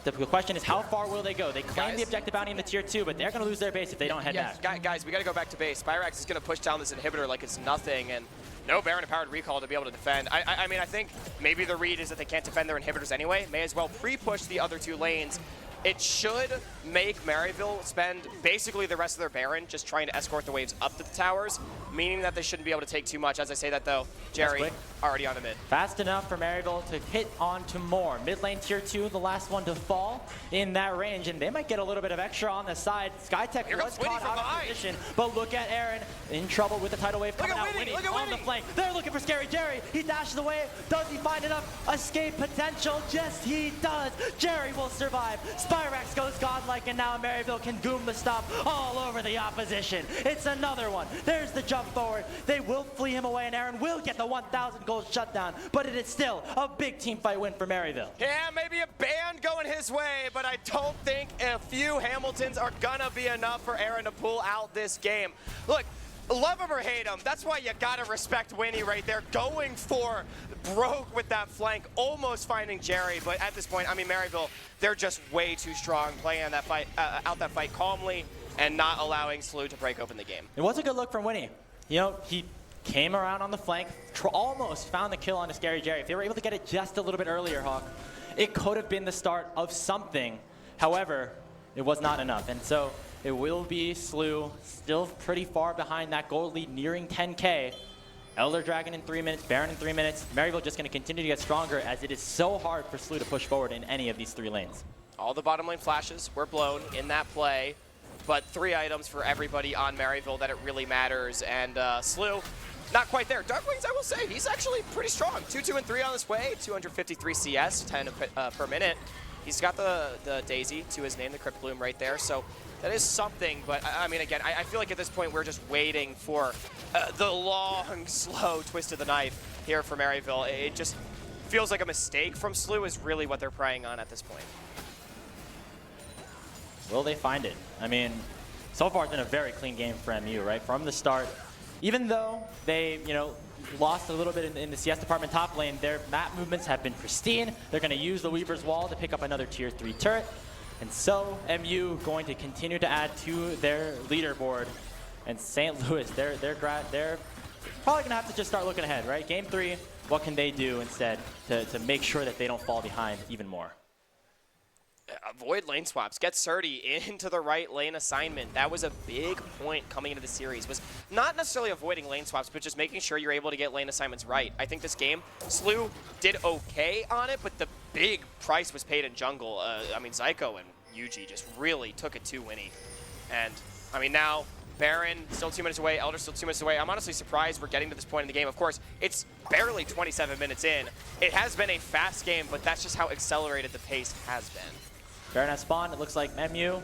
the question is how far will they go? They claim the objective bounty in the tier 2, but they're going to lose their base if they don't head back. Guys, we got to go back to base. Spyrax is going to push down this inhibitor like it's nothing, and no Baron Empowered Recall to be able to defend. I mean, I think maybe the read is that they can't defend their inhibitors anyway. May as well pre-push the other 2 lanes. It should make Maryville spend basically the rest of their Baron just trying to escort the waves up to the towers. meaning that they shouldn't be able to take too much. As I say that, though, Jerry already on the mid. Fast enough for Maryville to hit onto more. Mid lane tier 2, the last one to fall in that range, and they might get a little bit of extra on the side. SkyTech was caught out of position, but look at Aaron in trouble with the tidal wave coming out. Winnie on the flank. They're looking for Scary Jerry. He dashes away. Does he find enough escape potential? Yes, he does. Jerry will survive. Spyrax goes godlike, and now Maryville can goom the stop all over the opposition. It's another one. There's the jump forward. They will flee him away, and Aaron will get the 1,000 gold shutdown, but it is still a big team fight win for Maryville. Yeah, maybe a band going his way, but I don't think a few Hamiltons are gonna be enough for Aaron to pull out this game. Look, love him or hate him, that's why you gotta respect Winnie right there, going for broke with that flank, almost finding Jerry, but at this point, I mean, Maryville, they're just way too strong, playing on that fight, out that fight calmly, and not allowing SLU to break open the game. It was a good look from Winnie. You know, he came around on the flank, almost found the kill on a Scary Jerry. If they were able to get it just a little bit earlier, Hawk, it could have been the start of something. However, it was not enough. And so it will be SLU still pretty far behind that gold lead, nearing 10K. Elder Dragon in 3 minutes, Baron in 3 minutes. Maryville just going to continue to get stronger, as it is so hard for SLU to push forward in any of these 3 lanes. All the bottom lane flashes were blown in that play, but 3 items for everybody on Maryville that it really matters. And SLU, not quite there. Darkwings, I will say, he's actually pretty strong. 2, 2, and 3 on this way, 253 CS, 10 per minute. He's got the Daisy to his name, the Crypt Bloom right there. So that is something, but I mean, again, I feel like at this point we're just waiting for the long, slow twist of the knife here for Maryville. It just feels like a mistake from SLU is really what they're preying on at this point. Will they find it? I mean, so far it's been a very clean game for MU, right? From the start, even though they, you know, lost a little bit in the CS department top lane, their map movements have been pristine. They're going to use the Weaver's Wall to pick up another tier 3 turret. And so MU going to continue to add to their leaderboard. And St. Louis, they're probably going to have to just start looking ahead, right? Game 3, what can they do instead to make sure that they don't fall behind even more? Avoid lane swaps. Get Surdy into the right lane assignment. That was a big point coming into the series, was not necessarily avoiding lane swaps, but just making sure you're able to get lane assignments right. I think this game, SLU did okay on it, but the big price was paid in jungle. I mean, Zyko and Yuji just really took it to Winnie. And, I mean, now Baron still 2 minutes away, Elder still 2 minutes away. I'm honestly surprised we're getting to this point in the game. Of course, it's barely 27 minutes in. It has been a fast game, but that's just how accelerated the pace has been. Baron has spawned. It looks like MU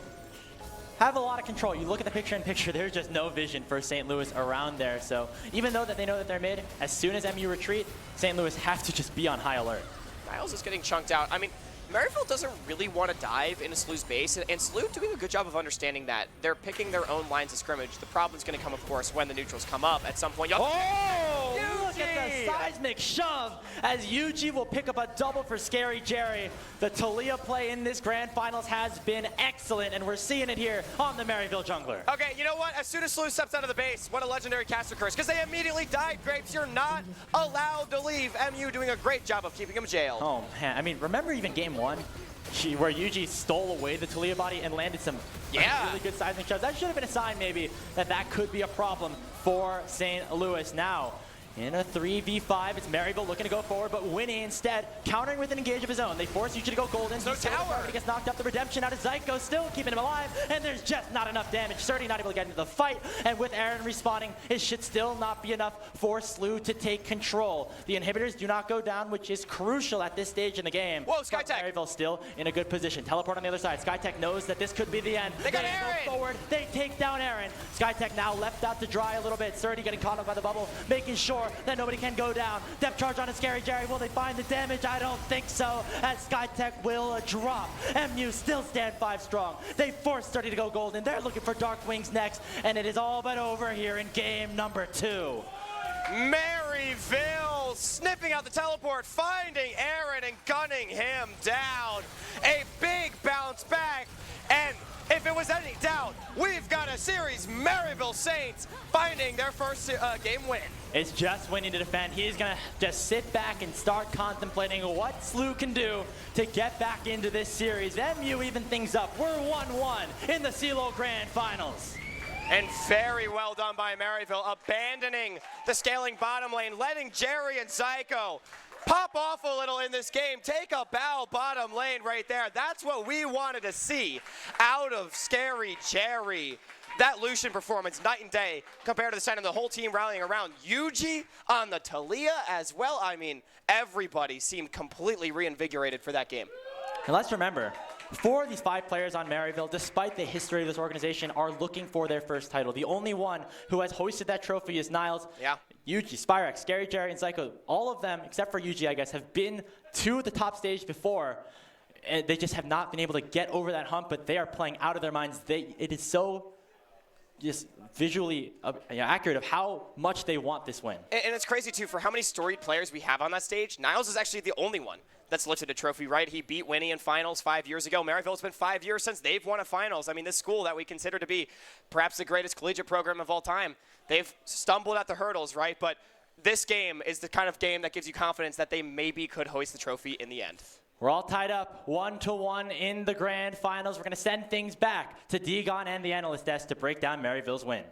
have a lot of control. You look at the picture-in-picture, there's just no vision for St. Louis around there. So even though that they know that they're mid, as soon as MU retreat, St. Louis have to just be on high alert. Niles is getting chunked out. I mean, Maryville doesn't really want to dive into SLU's base, and SLU doing a good job of understanding that. They're picking their own lines of scrimmage. The problem's going to come, of course, when the neutrals come up at some point. Oh, look at the seismic shove as Yuji will pick up a double for Scary Jerry. The Talia play in this grand finals has been excellent, and we're seeing it here on the Maryville Jungler. Okay, you know what? As soon as SLU steps out of the base, what a legendary caster curse, because they immediately died, Grapes. You're not allowed to leave. MU doing a great job of keeping him jailed. Oh, man. I mean, remember even game 1? Where Yuji stole away the Talia body and landed some really good seismic shoves. That should have been a sign, maybe, that that could be a problem for St. Louis. Now, in a 3v5, it's Maryville looking to go forward, but Winnie instead countering with an engage of his own. They force Yuji to go golden. No tower. He gets knocked up. The redemption out of Zyko, still keeping him alive, and there's just not enough damage. Surdy not able to get into the fight, and with Aaron respawning, it should still not be enough for SLU to take control. The inhibitors do not go down, which is crucial at this stage in the game. Whoa, SkyTech! Maryville still in a good position. Teleport on the other side. SkyTech knows that this could be the end. They got Aaron! Go forward. They take down Aaron. SkyTech now left out to dry a little bit. Surdy getting caught up by the bubble, making sure that nobody can go down. Depth charge on a Scary Jerry. Will they find the damage? I don't think so, as SkyTech will drop. MU still stand 5 strong. They force 30 to go golden. They're looking for Dark Wings next, and it is all but over here in game number 2. Maryville snipping out the teleport, finding Aaron and gunning him down. A big bounce back, and if it was any doubt, we've got a series. Maryville Saints finding their first game win. It's just Winnie to defend. He's going to just sit back and start contemplating what SLU can do to get back into this series. MU even things up. We're 1-1 in the CLOL Grand Finals. And very well done by Maryville, abandoning the scaling bottom lane, letting Jerry and Zyko pop off a little in this game. Take a bow bottom lane right there. That's what we wanted to see out of Scary Jerry. That Lucian performance, night and day, compared to the Shen, and the whole team rallying around Yuji on the Talia as well. I mean, everybody seemed completely reinvigorated for that game. And let's remember, 4 of these 5 players on Maryville, despite the history of this organization, are looking for their first title. The only one who has hoisted that trophy is Niles. Yeah. Yuji, Spyrex, Scary Jerry, and Zyko. All of them, except for Yuji, I guess, have been to the top stage before. And they just have not been able to get over that hump, but they are playing out of their minds. It is so just visually accurate of how much they want this win. And it's crazy, too, for how many storied players we have on that stage. Niles is actually the only one that's lifted a trophy, right? He beat Winnie in finals 5 years ago. Maryville's been 5 years since they've won a finals. I mean, this school that we consider to be perhaps the greatest collegiate program of all time, they've stumbled at the hurdles, right? But this game is the kind of game that gives you confidence that they maybe could hoist the trophy in the end. We're all tied up 1-1 in the grand finals. We're going to send things back to Degon and the analyst desk to break down Maryville's win.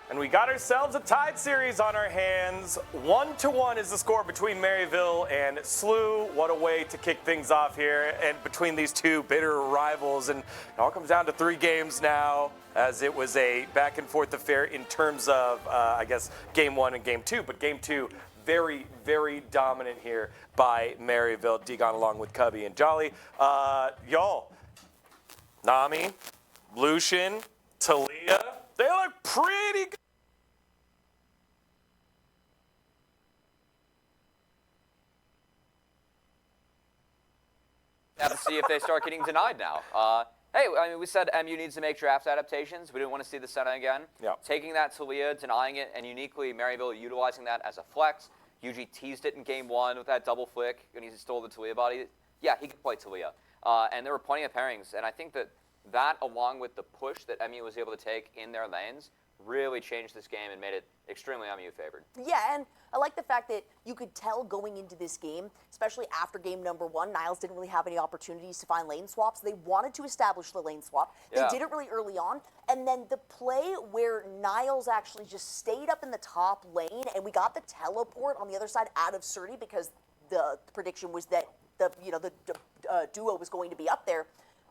And we got ourselves a tied series on our hands. 1-1 is the score between Maryville and SLU. What a way to kick things off here, and between these two bitter rivals. And it all comes down to 3 games now, as it was a back and forth affair in terms of, I guess, game 1 and game 2. But game 2, very, very dominant here by Maryville. Degon along with Cubby and Jolly. Y'all, Nami, Lucian, Talia, they look pretty good. Have to see if they start getting denied now. Hey, I mean, we said MU needs to make draft adaptations. We didn't want to see the Senna again. Yeah. Taking that Talia, denying it, and uniquely Maryville utilizing that as a flex. Yuji teased it in game 1 with that double flick when he stole the Talia body. Yeah, he could play Talia. And there were plenty of pairings, and I think that along with the push that MU was able to take in their lanes really changed this game and made it extremely MU favored. Yeah, and I like the fact that you could tell going into this game, especially after game number 1, Niles didn't really have any opportunities to find lane swaps. They wanted to establish the lane swap. They did it really early on, and then the play where Niles actually just stayed up in the top lane, and we got the teleport on the other side out of Surdy because the prediction was that the duo was going to be up there.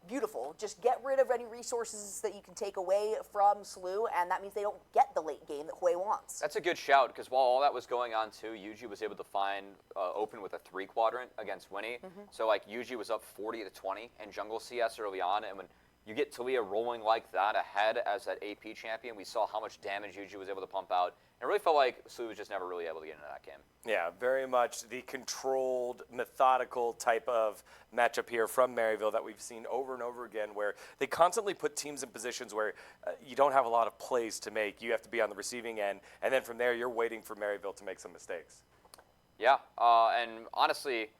Beautiful. Just get rid of any resources that you can take away from SLU, and that means they don't get the late game that Hui wants. That's a good shout, because while all that was going on too, Yuji was able to find open with a 3 quadrant against Winnie. So like Yuji was up 40-20 in jungle CS early on, and when you get Talia rolling like that ahead as that AP champion, we saw how much damage Yuji was able to pump out. It really felt like SLU was just never really able to get into that game. Yeah, very much the controlled, methodical type of matchup here from Maryville that we've seen over and over again, where they constantly put teams in positions where you don't have a lot of plays to make. You have to be on the receiving end, and then from there, you're waiting for Maryville to make some mistakes. Yeah, and honestly,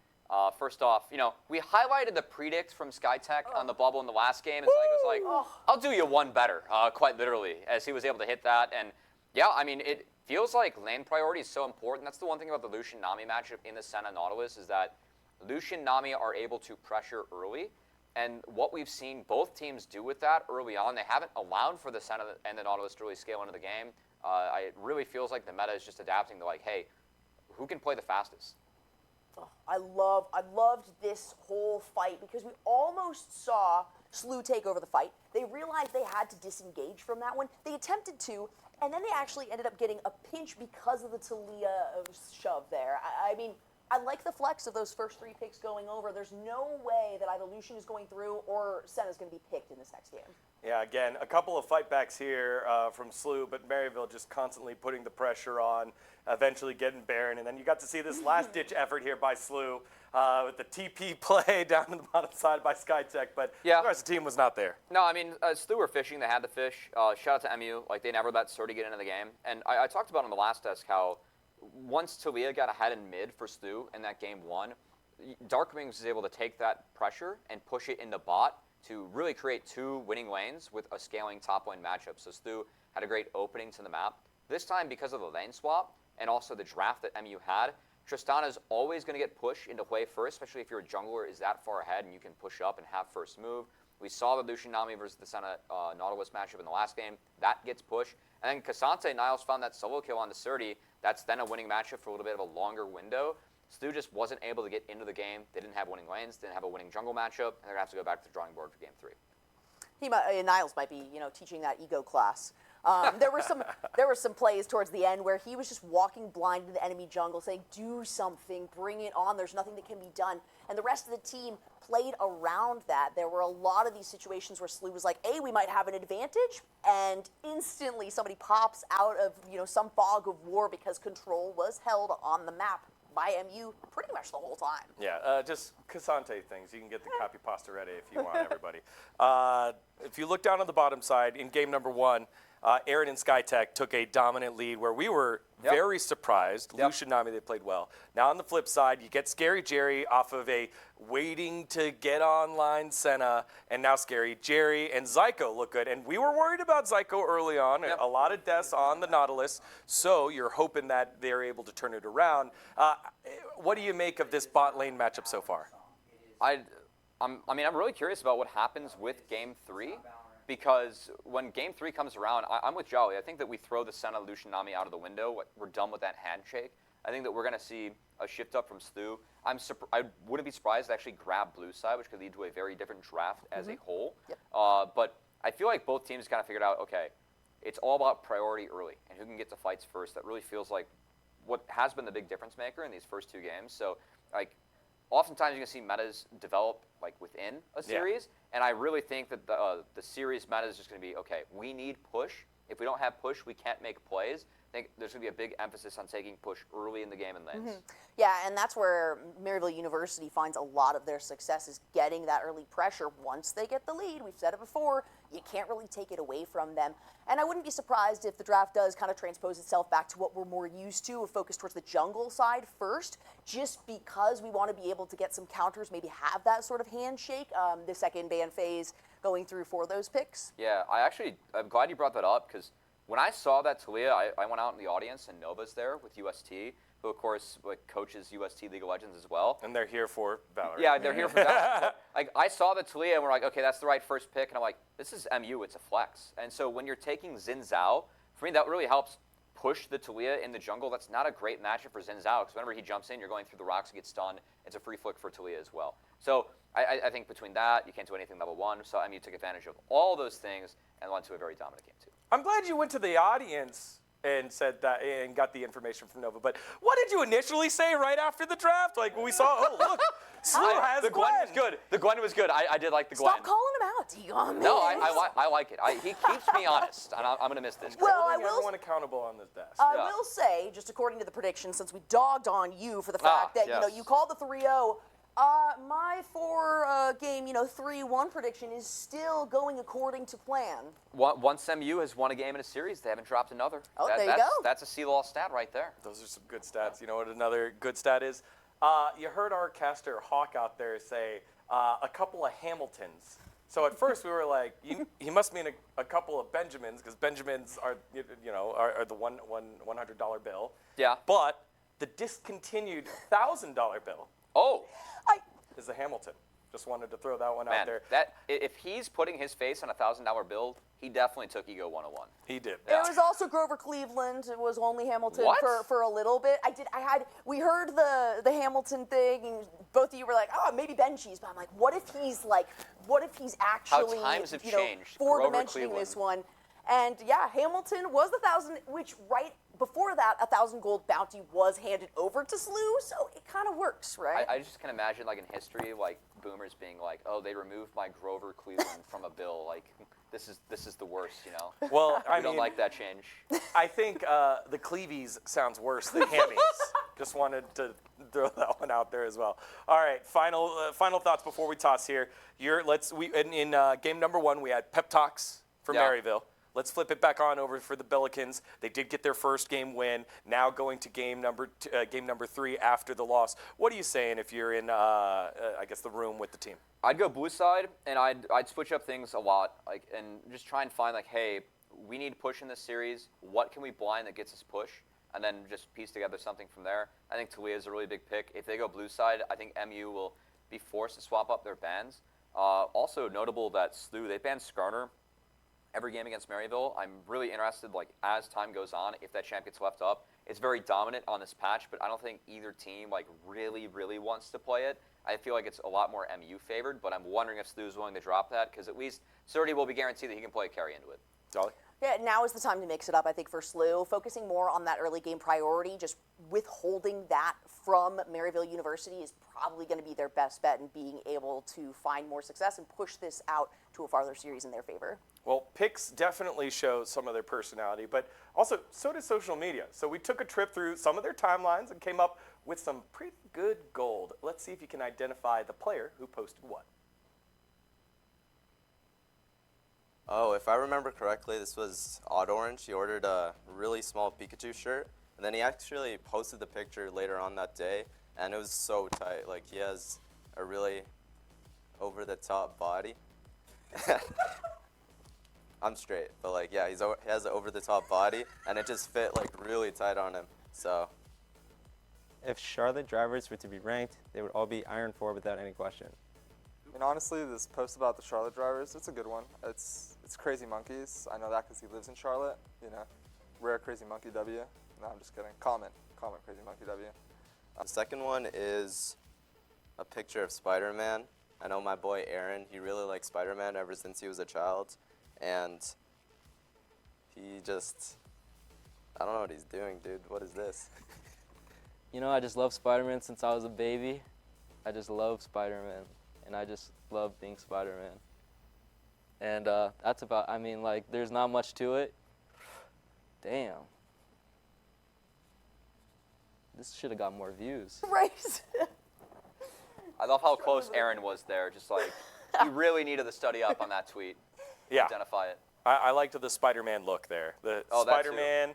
first off, we highlighted the predict from Skytech on the bubble in the last game, and Zygo's like, I'll do you one better, quite literally, as he was able to hit that. And yeah, I mean, it feels like lane priority is so important. That's the one thing about the Lucian-Nami matchup in the Senna Nautilus is that Lucian-Nami are able to pressure early. And what we've seen both teams do with that early on, they haven't allowed for the Senna and the Nautilus to really scale into the game. It really feels like the meta is just adapting to like, hey, who can play the fastest? Oh, I loved this whole fight because we almost saw SLU take over the fight. They realized they had to disengage from that one. They attempted to, and then they actually ended up getting a pinch because of the Talia shove there. I mean, I like the flex of those first 3 picks going over. There's no way that either Lucian is going through or Senna's going to be picked in this next game. Yeah, again, a couple of fightbacks here from SLU, but Maryville just constantly putting the pressure on, eventually getting Baron. And then you got to see this last-ditch effort here by SLU with the TP play down on the bottom side by Skytech, but the rest of the team was not there. No, I mean, SLU were fishing. They had to fish. Shout out to MU. Like, they never let Surdy get into the game. And I talked about on the last desk how once Talia got ahead in mid for SLU in that game 1, Darkwings was able to take that pressure and push it into bot to really create 2 winning lanes with a scaling top lane matchup. So SLU had a great opening to the map. This time, because of the lane swap and also the draft that MU had, Tristana's always going to get pushed into play first, especially if your jungler is that far ahead and you can push up and have first move. We saw the Lucian Nami versus the Senna Nautilus matchup in the last game. That gets pushed. And then Cassante Niles found that solo kill on the Surdy. That's then a winning matchup for a little bit of a longer window. Stu just wasn't able to get into the game. They didn't have winning lanes, didn't have a winning jungle matchup, and they're going to have to go back to the drawing board for game 3. Niles might be, teaching that ego class. There were some plays towards the end where he was just walking blind into the enemy jungle, saying, "Do something, bring it on. There's nothing that can be done." And the rest of the team played around that. There were a lot of these situations where SLU was like, "Hey, we might have an advantage," and instantly somebody pops out of some fog of war because control was held on the map by MU pretty much the whole time. Yeah, just Cassante things. You can get the copy pasta ready if you want, everybody. If you look down on the bottom side, in game number 1, Aaron and SkyTech took a dominant lead where we were very surprised. Lucian Nami, they played well. Now on the flip side, you get Scary Jerry off of a waiting to get online Senna, and now Scary Jerry and Zyko look good. And we were worried about Zyko early on, a lot of deaths on the Nautilus, so you're hoping that they're able to turn it around. What do you make of this bot lane matchup so far? I'm really curious about what happens with game 3. Because when game 3 comes around, I'm with Jolly. I think that we throw the Senna Lucian Nami out of the window. We're done with that handshake. I think that we're going to see a shift up from Stu. I wouldn't be surprised to actually grab blue side, which could lead to a very different draft as a whole. But I feel like both teams kind of figured out, okay, it's all about priority early and who can get to fights first. That really feels like what has been the big difference maker in these first 2 games. So, oftentimes you can see metas develop within a series, and I really think that the series meta is just going to be, okay, we need push. If we don't have push, we can't make plays. I think there's going to be a big emphasis on taking push early in the game and lanes. Yeah, and that's where Maryville University finds a lot of their success is getting that early pressure. Once they get the lead, we've said it before, you can't really take it away from them. And I wouldn't be surprised if the draft does kind of transpose itself back to what we're more used to, a focus towards the jungle side first, just because we want to be able to get some counters, maybe have that sort of handshake, the second ban phase going through for those picks. Yeah, I'm glad you brought that up, because when I saw that Talia, I went out in the audience, and Nova's there with UST, who of course coaches UST League of Legends as well. And they're here for Valorant. Yeah, they're here for Valorant. I saw the Talia, and we're like, okay, that's the right first pick, and I'm like, this is MU, it's a flex. And so when you're taking Xin Zhao, for me that really helps push the Talia in the jungle. That's not a great matchup for Xin Zhao, because whenever he jumps in, you're going through the rocks and get stunned. It's a free flick for Talia as well. So I think between that, you can't do anything level 1, so MU took advantage of all those things and went to a very dominant game 2. I'm glad you went to the audience and said that and got the information from Nova. But what did you initially say right after the draft? Like when we saw, oh look, SLU has the Gwen was good. The Gwen was good. I did like the Gwen. Stop calling him out, Dion. No, I like it. He keeps me honest, and I'm gonna miss this. Well, holding everyone accountable on this desk. I will say, just according to the predictions, since we dogged on you for the fact that you called the 3-0. My 4-game, 3-1 prediction is still going according to plan. Once MU has won a game in a series, they haven't dropped another. Oh, there you go. That's a CLOL stat right there. Those are some good stats. You know what another good stat is? You heard our caster Hawk out there say a couple of Hamiltons. So at first we were like, he must mean a couple of Benjamins, because Benjamins are the $100 bill. Yeah. But the discontinued $1,000 bill. Oh. Is a Hamilton. Just wanted to throw that one Man, out there. If he's putting his face on a $1,000 bill, he definitely took Ego 101. He did. Yeah. It was also Grover Cleveland. It was only Hamilton for a little bit. We heard the Hamilton thing, and both of you were like, oh, maybe Benji's, but I'm like, what if he's actually, how times have changed. Four-dimensioning this one. And yeah, Hamilton was the 1,000, which right before that, 1,000 gold bounty was handed over to SLU, so it kind of works, right? I just can imagine, in history, boomers being like, "Oh, they removed my Grover Cleveland from a bill. This is the worst, Well, we don't like that change. I think the Cleavies sounds worse than Hammies. Just wanted to throw that one out there as well. All right, final thoughts before we toss here. In game number 1, we had pep talks for Maryville. Let's flip it back on over for the Billikens. They did get their first game win. Now going to game number 3 after the loss. What are you saying if you're in, I guess, the room with the team? I'd go blue side, and I'd switch up things a lot, and just try and find hey, we need push in this series. What can we blind that gets us push? And then just piece together something from there. I think Talia is a really big pick. If they go blue side, I think MU will be forced to swap up their bans. Also notable that SLU, they banned Skarner every game against Maryville. I'm really interested, like, as time goes on, if that champ gets left up. It's very dominant on this patch, but I don't think either team, like, really wants to play it. I feel like it's a lot more MU favored, but I'm wondering if SLU is willing to drop that, because at least Surdy will be guaranteed that he can play a carry into it. Dolly? Yeah, now is the time to mix it up, I think, for SLU, focusing more on that early game priority. Just withholding that from Maryville University is probably going to be their best bet in being able to find more success and push this out to a farther series in their favor. Well, picks definitely show some of their personality, but also so does social media. So we took a trip through some of their timelines and came up with some pretty good gold. Let's see if you can identify the player who posted what. Oh, if I remember correctly, this was Odd Orange. He ordered a really small Pikachu shirt, and then he actually posted the picture later on that day, and it was so tight. Like, he has a really over-the-top body. I'm straight, but like, yeah, he has an over-the-top body, and it just fit like really tight on him. So, if Charlotte drivers were to be ranked, they would all be Iron 4 without any question. And honestly, this post about the Charlotte drivers, it's a good one. It's Crazy Monkeys. I know that because he lives in Charlotte. You know, rare Crazy Monkey W. No, I'm just kidding. Comment Crazy Monkey W. The second one is a picture of Spider-Man. I know my boy Aaron, he really likes Spider-Man ever since he was a child. And he just, I don't know what he's doing, dude. What is this? You know, I just love Spider-Man since I was a baby. I just love Spider-Man, and I just love being Spider-Man. And that's about, I mean, like, there's not much to it. Damn. This should have got more views. Right. I love how close Aaron was there. Just like, he really needed to study up on that tweet. Yeah. Identify it. I liked the Spider-Man look there. The Spider-Man,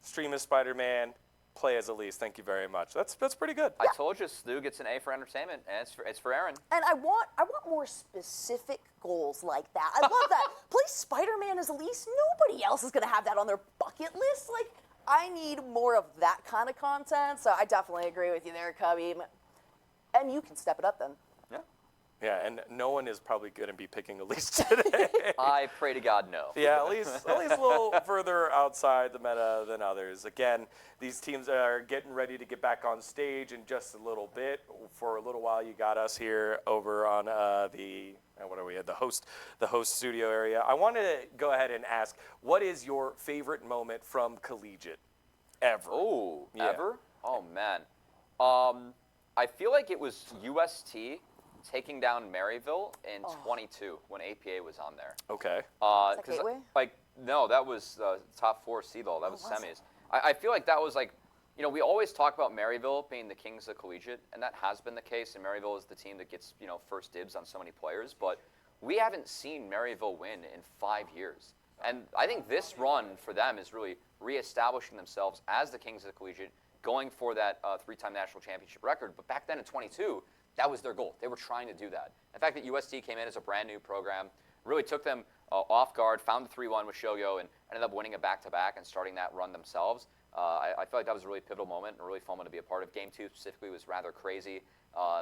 stream as Spider-Man, play as Elise. Thank you very much. That's pretty good. I told you, Stu gets an A for entertainment, and it's for Aaron. And I want more specific goals like that. I love that. Play Spider-Man as Elise. Nobody else is going to have that on their bucket list. Like, I need more of that kind of content. So I definitely agree with you there, Cubby. And you can step it up then. Yeah, and no one is probably going to be picking Elise today. I pray to God no. Yeah, at least a little further outside the meta than others. Again, these teams are getting ready to get back on stage in just a little bit. For a little while, you got us here over on the host studio area. I want to go ahead and ask, what is your favorite moment from Collegiate ever? Oh, yeah. Ever? Oh man, I feel like it was UST taking down Maryville in 22 when APA was on there. Okay. Is that Gateway? Like, no, that was top 4 CLOL. That was semis. I feel like that was like, you know, we always talk about Maryville being the kings of collegiate, and that has been the case, and Maryville is the team that gets, you know, first dibs on so many players, but we haven't seen Maryville win in 5 years. And I think this run for them is really reestablishing themselves as the kings of collegiate, going for that 3-time national championship record. But back then in 22, that was their goal. They were trying to do that. The fact that UST came in as a brand new program really took them off guard, found the 3-1 with Shogo, and ended up winning a back-to-back and starting that run themselves. I feel like that was a really pivotal moment and a really fun one to be a part of. Game 2 specifically was rather crazy.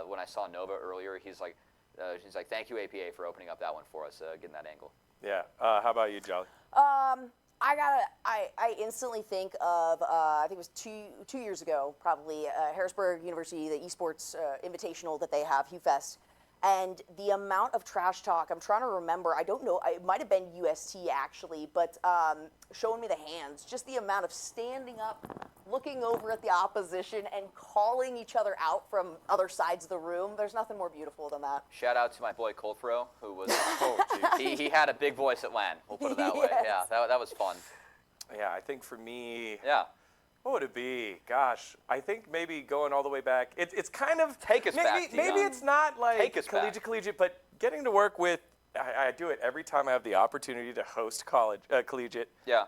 When I saw Nova earlier, he's like, thank you, APA, for opening up that one for us, getting that angle. Yeah. How about you, Jolly? I instantly think of, I think it was two years ago, probably, Harrisburg University, the esports invitational that they have, HuFest, and the amount of trash talk, I'm trying to remember, I don't know, it might have been UST actually, but showing me the hands, just the amount of standing up, looking over at the opposition, and calling each other out from other sides of the room. There's nothing more beautiful than that. Shout out to my boy Colfro, who was, he had a big voice at LAN, we'll put it that way. Yeah, that was fun. Yeah, I think for me, yeah. What would it be? Gosh, I think maybe going all the way back. It's kind of take us back. Maybe it's not like collegiate, but getting to work with. I do it every time I have the opportunity to host collegiate. Yeah.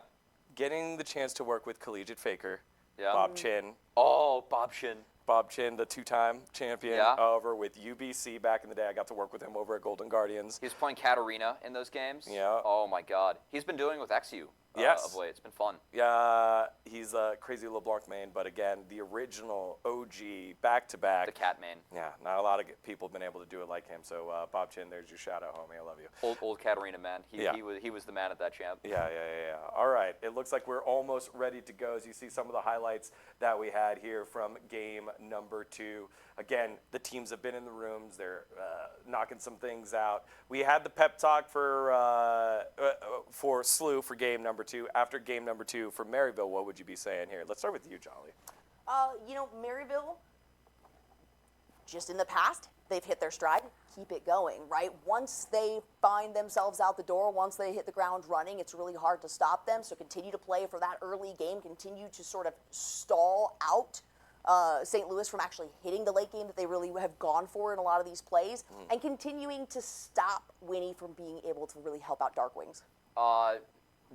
Getting the chance to work with collegiate faker, yeah. Bob Chin. Oh, Bob Chin. Bob Chin, the 2-time champion, over with UBC back in the day. I got to work with him over at Golden Guardians. He was playing Katarina in those games. Yeah. Oh my God. He's been doing it with XU of late. It's been fun. Yeah, he's a crazy LeBlanc main, but again, the original OG back-to-back. The cat main. Yeah, not a lot of people have been able to do it like him. So Bob Chin, there's your shout out, homie. I love you. Old Katarina man. He was the man at that champ. Yeah. All right, it looks like we're almost ready to go. As you see some of the highlights that we had here from game number 2. Again, the teams have been in the rooms. They're knocking some things out. We had the pep talk for SLU for game number 2. After game number 2 for Maryville, what would you be saying here? Let's start with you, Jolly. Maryville, just in the past, they've hit their stride. Keep it going, right? Once they find themselves out the door, once they hit the ground running, it's really hard to stop them. So continue to play for that early game. Continue to sort of stall out St. Louis from actually hitting the late game that they really have gone for in a lot of these plays, and continuing to stop Winnie from being able to really help out Dark Wings.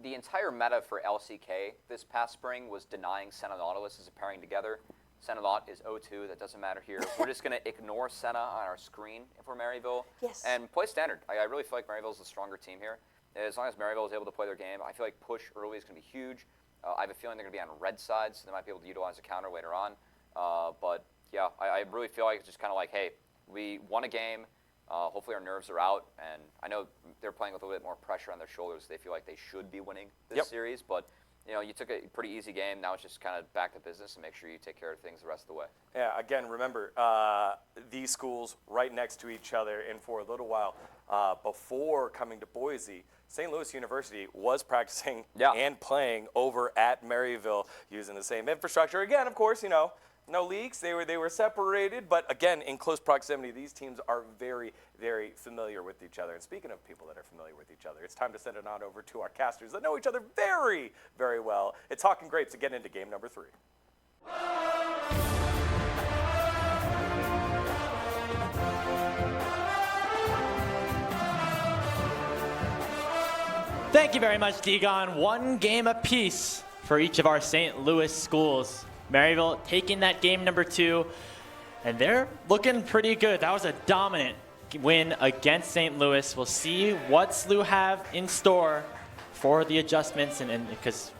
The entire meta for LCK this past spring was denying Senna Nautilus as a pairing together. Senna Naut is 0-2, that doesn't matter here. We're just going to ignore Senna on our screen if we're Maryville. Yes. And play standard. I really feel like Maryville is the stronger team here. As long as Maryville is able to play their game, I feel like push early is going to be huge. I have a feeling they're going to be on red side, so they might be able to utilize a counter later on. But yeah, I really feel like it's just kind of like, hey, we won a game. Hopefully our nerves are out, and I know they're playing with a little bit more pressure on their shoulders. They feel like they should be winning this series, but you took a pretty easy game. Now it's just kind of back to business and make sure you take care of things the rest of the way. Yeah, again, remember, these schools right next to each other, and for a little while before coming to Boise, St. Louis University was practicing and playing over at Maryville using the same infrastructure. Again, of course, no leaks. They were separated, but again, in close proximity, these teams are very, very familiar with each other. And speaking of people that are familiar with each other, it's time to send it on over to our casters that know each other very, very well. It's Hawk and Grapes to get into game number 3. Thank you very much, Degon. 1 game apiece for each of our St. Louis schools. Maryville taking that game number 2, and they're looking pretty good. That was a dominant win against St. Louis. We'll see what SLU have in store for the adjustments, and because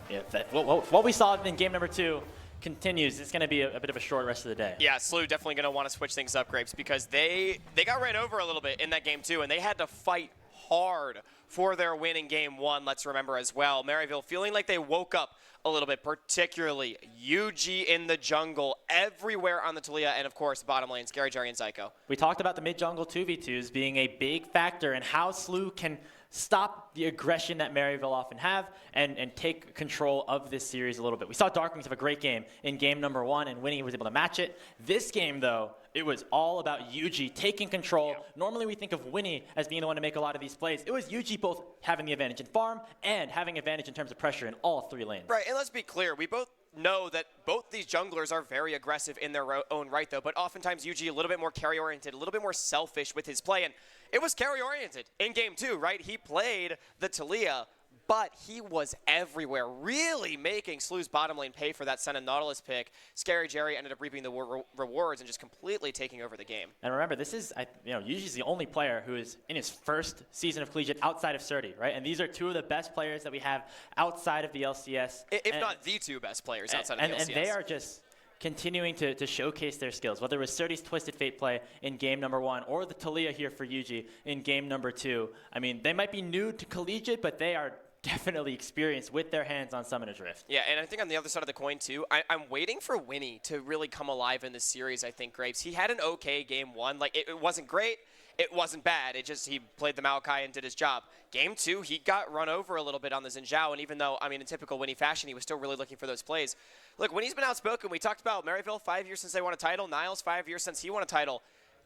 what we saw in game number 2 continues, it's going to be a bit of a short rest of the day. Yeah, SLU definitely going to want to switch things up, Grapes, because they got ran over a little bit in that game 2, and they had to fight hard for their win in game 1, let's remember as well. Maryville feeling like they woke up a little bit, particularly UG in the jungle, everywhere on the Talia, and of course, bottom lane, Scary Jerry and Zyko. We talked about the mid-jungle 2v2s being a big factor in how SLU can stop the aggression that Maryville often have and take control of this series a little bit. We saw Dark Wings have a great game in game number 1, and Winnie was able to match it. This game, though, it was all about UG taking control. Normally we think of Winnie as being the one to make a lot of these plays. It was UG both having the advantage in farm and having advantage in terms of pressure in all 3 lanes. Right, and let's be clear, we both know that both these junglers are very aggressive in their own right, though, but oftentimes UG a little bit more carry-oriented, a little bit more selfish with his play, and it was carry-oriented in game 2, right? He played the Talia, but he was everywhere, really making SLU's bottom lane pay for that Senna Nautilus pick. Scary Jerry ended up reaping the rewards and just completely taking over the game. And remember, this is, UG's the only player who is in his first season of collegiate outside of Surdy, right? And these are 2 of the best players that we have outside of the LCS. If not the 2 best players outside of the LCS. And they are just continuing to showcase their skills, whether it was Surdy's Twisted Fate play in game number 1 or the Talia here for UG in game number 2. I mean, they might be new to collegiate, but they are definitely experienced with their hands on Summoner's Rift. Yeah, and I think on the other side of the coin, too, I'm waiting for Winnie to really come alive in this series, I think, Grapes. He had an okay game 1. Like, it wasn't great. It wasn't bad. It just, he played the Maokai and did his job. Game 2, he got run over a little bit on the Xin Zhao, and even though, I mean, in typical Winnie fashion, he was still really looking for those plays. Look, Winnie's been outspoken. We talked about Maryville, 5 years since they won a title. Niles, 5 years since he won a title.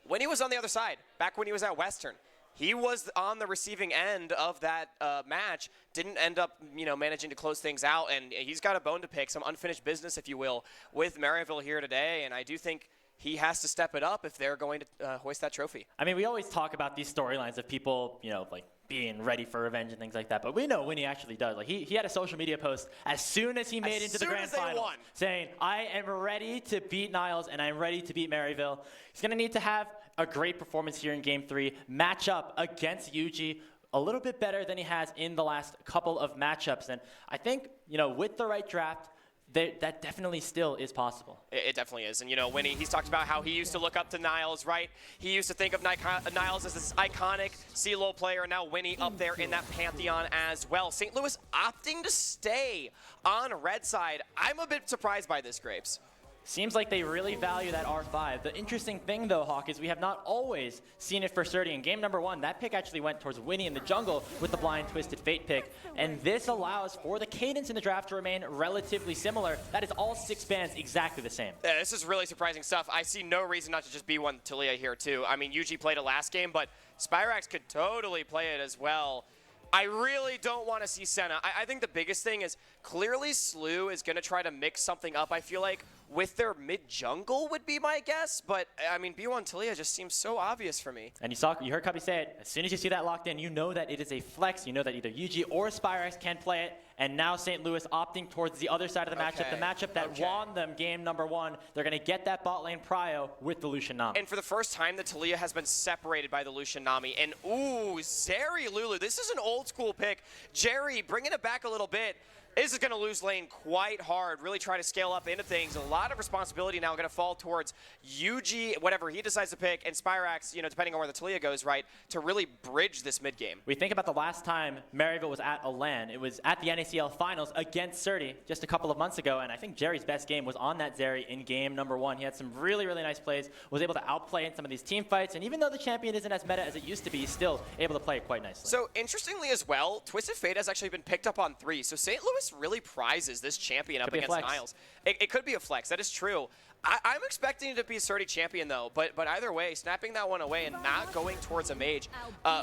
Winnie was on the other side, back when he was at Western. He was on the receiving end of that match, didn't end up, managing to close things out, and he's got a bone to pick, some unfinished business, if you will, with Maryville here today, and I do think he has to step it up if they're going to hoist that trophy. I mean, we always talk about these storylines of people, like being ready for revenge and things like that, but we know Winnie actually does. Like, he had a social media post as soon as he made it into the grand final saying, I am ready to beat Niles and I'm ready to beat Maryville. He's going to need to have a great performance here in game 3, match up against UG, a little bit better than he has in the last couple of matchups. And I think, with the right draft, that definitely still is possible. It definitely is. And, Winnie, he's talked about how he used to look up to Niles, right? He used to think of Niles as this iconic CLOL player, and now Winnie up there in that pantheon as well. St. Louis opting to stay on red side. I'm a bit surprised by this, Grapes. Seems like they really value that R5. The interesting thing, though, Hawk, is we have not always seen it for Surdy. In game number 1, that pick actually went towards Winnie in the jungle with the blind Twisted Fate pick. And this allows for the cadence in the draft to remain relatively similar. That is all 6 bans exactly the same. Yeah, this is really surprising stuff. I see no reason not to just be one Talia here, too. I mean, UG played it last game, but Spyrax could totally play it as well. I really don't want to see Senna. I think the biggest thing is clearly SLU is going to try to mix something up. I feel like with their mid-jungle would be my guess, but I mean, B1 Talia just seems so obvious for me. And you heard Cubby say it, as soon as you see that locked in, you know that it is a flex. You know that either UG or Spyrax can play it, and now St. Louis opting towards the other side of the matchup that won them game number 1. They're going to get that bot lane prio with the Lucian Nami. And for the first time, the Talia has been separated by the Lucian Nami. And ooh, Zeri Lulu, this is an old school pick. Jerry bringing it back a little bit. This is going to lose lane quite hard, really try to scale up into things. A lot of responsibility now going to fall towards UG, whatever he decides to pick, and Spyrax, depending on where the Talia goes, right, to really bridge this mid game. We think about the last time Maryville was at a LAN. It was at the NACL Finals against Surdy just a couple of months ago, and I think Jerry's best game was on that Zeri in game number 1. He had some really, really nice plays, was able to outplay in some of these team fights, and even though the champion isn't as meta as it used to be, he's still able to play it quite nicely. So, interestingly as well, Twisted Fate has actually been picked up on 3, so St. Louis really prizes this champion up against Niles. It could be a flex, that is true. I'm expecting it to be a Surdy champion though, but either way, snapping that one away and not going towards a mage,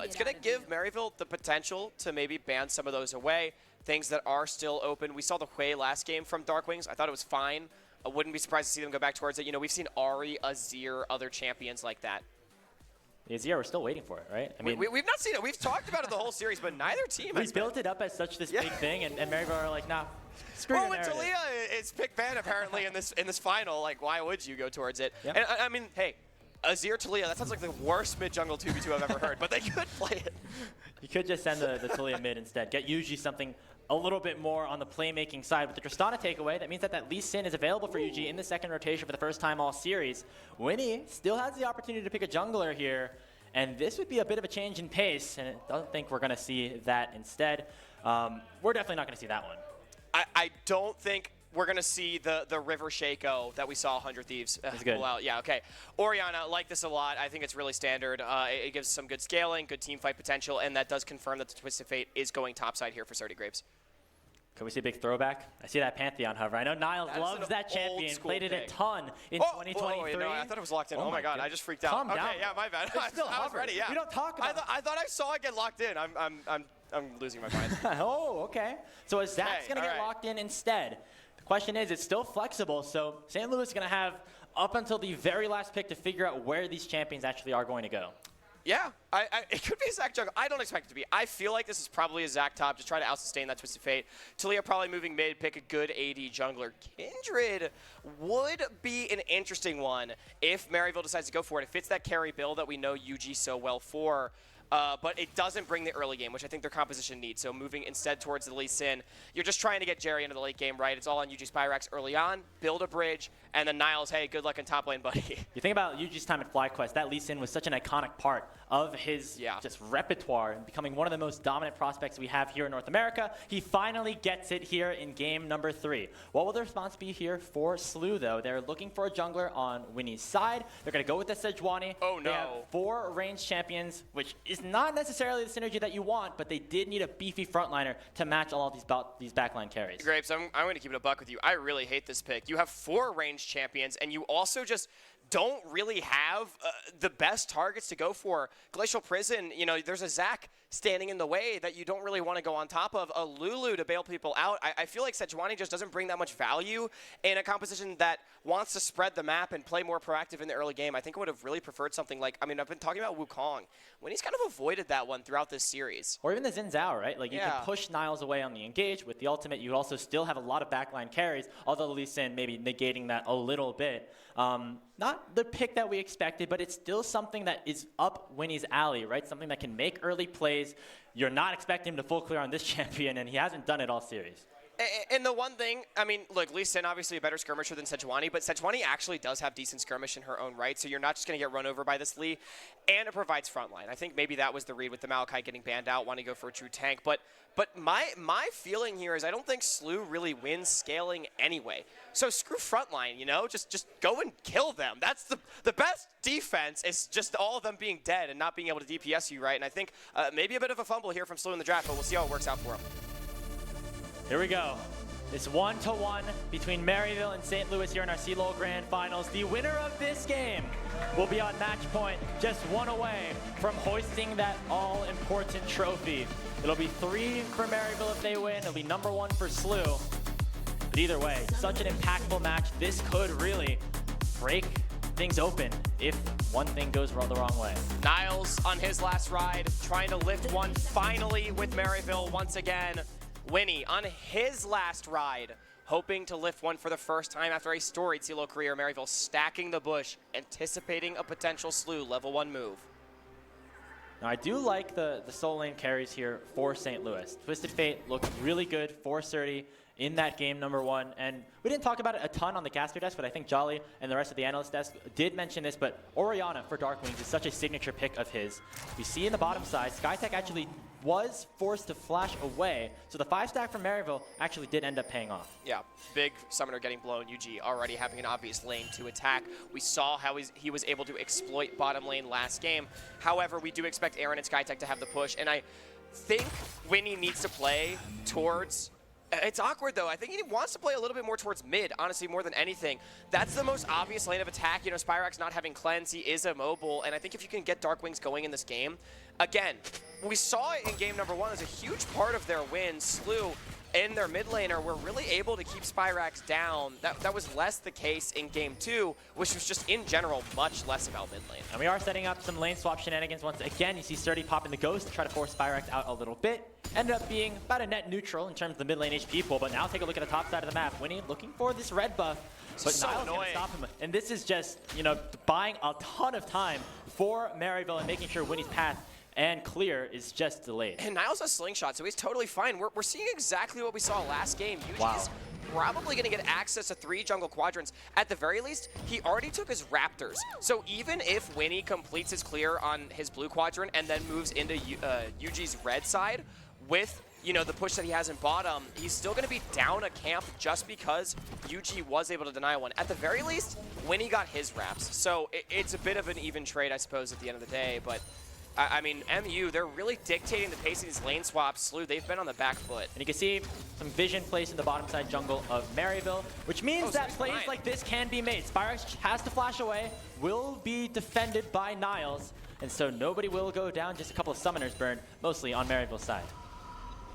it's going to give Maryville the potential to maybe ban some of those away, things that are still open. We saw the Hui last game from Darkwings. I thought it was fine. I wouldn't be surprised to see them go back towards it. We've seen Ahri, Azir, other champions like that. The Azir, we're still waiting for it, right? I mean, we've not seen it. We've talked about it the whole series, but neither team has built it up as such this big thing, and Maryville are like, nah, screw well, your when narrative. Talia is pick ban apparently in this final, like, why would you go towards it? Yep. And I mean, hey, Azir Talia, that sounds like the worst mid-jungle 2v2 I've ever heard, but they could play it. You could just send the Talia mid instead. Get UG something a little bit more on the playmaking side. With the Tristana takeaway, that means that Lee Sin is available for UG in the second rotation for the first time all series. Winnie still has the opportunity to pick a jungler here, and this would be a bit of a change in pace, and I don't think we're going to see that instead. We're definitely not going to see that one. I don't think we're going to see the River Shaco that we saw 100 Thieves pull out. Yeah, okay. Orianna, like this a lot. I think it's really standard. It gives some good scaling, good team fight potential, and that does confirm that the Twisted Fate is going topside here for Surdy Grapes. Can we see a big throwback? I see that Pantheon hover. I know Niles loves that champion, played it a ton in 2023. No, I thought it was locked in. Oh my God, I just freaked out. Calm down. Okay, yeah, my bad. It's still I was ready, yeah. We don't talk about I thought I saw it get locked in. I'm losing my mind. Oh, okay. So as Zach's going to get locked in instead. The question is, it's still flexible, so St. Louis is going to have up until the very last pick to figure out where these champions actually are going to go. Yeah, it could be a Zac jungle. I don't expect it to be. I feel like this is probably a Zac top, just try to out-sustain that Twisted Fate. Talia probably moving mid, pick a good AD jungler. Kindred would be an interesting one if Maryville decides to go for it. It fits that carry build that we know UG so well for. But it doesn't bring the early game, which I think their composition needs. So moving instead towards the Lee Sin, you're just trying to get Jerry into the late game, right? It's all on UG Spyrax early on, build a bridge, and then Niles, hey, good luck in top lane, buddy. You think about UG's time at FlyQuest, that Lee Sin was such an iconic part of his just repertoire and becoming one of the most dominant prospects we have here in North America. He finally gets it here in game number 3. What will the response be here for SLU, though? They're looking for a jungler on Winnie's side. They're going to go with the Sejuani. Oh, no. They have 4 ranged champions, which is not necessarily the synergy that you want, but they did need a beefy frontliner to match all of these backline carries. Grapes, I'm going to keep it a buck with you. I really hate this pick. You have 4 ranged champions, and you also just don't really have the best targets to go for. Glacial Prison, you know, there's a Zac standing in the way that you don't really want to go on top of. A Lulu to bail people out. I feel like Sejuani just doesn't bring that much value in a composition that wants to spread the map and play more proactive in the early game. I think I would have really preferred something like, I mean, I've been talking about Wukong. When he's kind of avoided that one throughout this series. Or even the Xin Zhao, right? Like, you can push Niles away on the engage. With the ultimate, you also still have a lot of backline carries, although Lee Sin maybe negating that a little bit. Not not the pick that we expected, but it's still something that is up Winnie's alley, right? Something that can make early plays. You're not expecting him to full clear on this champion, and he hasn't done it all series. And the one thing, I mean, look, Lee Sin obviously a better skirmisher than Sejuani, but Sejuani actually does have decent skirmish in her own right, so you're not just going to get run over by this Lee, and it provides frontline. I think maybe that was the read with the Maokai getting banned out, wanting to go for a true tank, but my feeling here is I don't think SLU really wins scaling anyway. So screw frontline, you know, just go and kill them. That's the best defense is just all of them being dead and not being able to DPS you right, and I think maybe a bit of a fumble here from SLU in the draft, but we'll see how it works out for him. Here we go. It's 1-1 between Maryville and St. Louis here in our CLOL Grand Finals. The winner of this game will be on match point, just one away from hoisting that all-important trophy. It'll be 3 for Maryville if they win. It'll be #1 for SLU. But either way, such an impactful match. This could really break things open if one thing goes the wrong way. Niles on his last ride, trying to lift one finally with Maryville once again. Winnie on his last ride, hoping to lift one for the first time after a storied CLO career. Maryville stacking the bush, anticipating a potential SLU level 1 move. Now I do like the soul lane carries here for St. Louis. Twisted Fate looked really good for Surdy in that game #1, and we didn't talk about it a ton on the caster desk, but I think Jolly and the rest of the analyst desk did mention this, but Orianna for Dark Wings is such a signature pick of his. We see in the bottom side, Skytech actually was forced to flash away, so the 5-stack from Maryville actually did end up paying off. Yeah, big summoner getting blown, UG already having an obvious lane to attack. We saw how he was able to exploit bottom lane last game. However, we do expect Aaron and Skytech to have the push, and I think Winnie needs to play towards... It's awkward, though. I think he wants to play a little bit more towards mid, honestly, more than anything. That's the most obvious lane of attack. You know, Spyrax not having cleanse, he is immobile, and I think if you can get Dark Wings going in this game, again, we saw it in game #1 as a huge part of their win. SLU and their mid laner were really able to keep Spyrax down. That was less the case in game 2, which was just, in general, much less about mid lane. And we are setting up some lane swap shenanigans once again. You see Surdy popping the Ghost to try to force Spyrax out a little bit. Ended up being about a net neutral in terms of the mid lane HP pool, but now take a look at the top side of the map. Winnie looking for this red buff, but so Niles gonna stop him. And this is just, you know, buying a ton of time for Maryville and making sure Winnie's path and clear is just delayed. And Niles has slingshot, so he's totally fine. We're seeing exactly what we saw last game. UG's probably going to get access to 3 jungle quadrants. At the very least, he already took his Raptors. So even if Winnie completes his clear on his blue quadrant and then moves into UG's red side with, you know, the push that he has in bottom, he's still going to be down a camp just because UG was able to deny one. At the very least, Winnie got his wraps. So it's a bit of an even trade, I suppose, at the end of the day, but I mean, MU, they're really dictating the pace of these lane swaps. SLU, they've been on the back foot. And you can see some vision placed in the bottom side jungle of Maryville, which means that plays like this can be made. Spyrax has to flash away, will be defended by Niles, and so nobody will go down, just a couple of summoners burned, mostly on Maryville's side.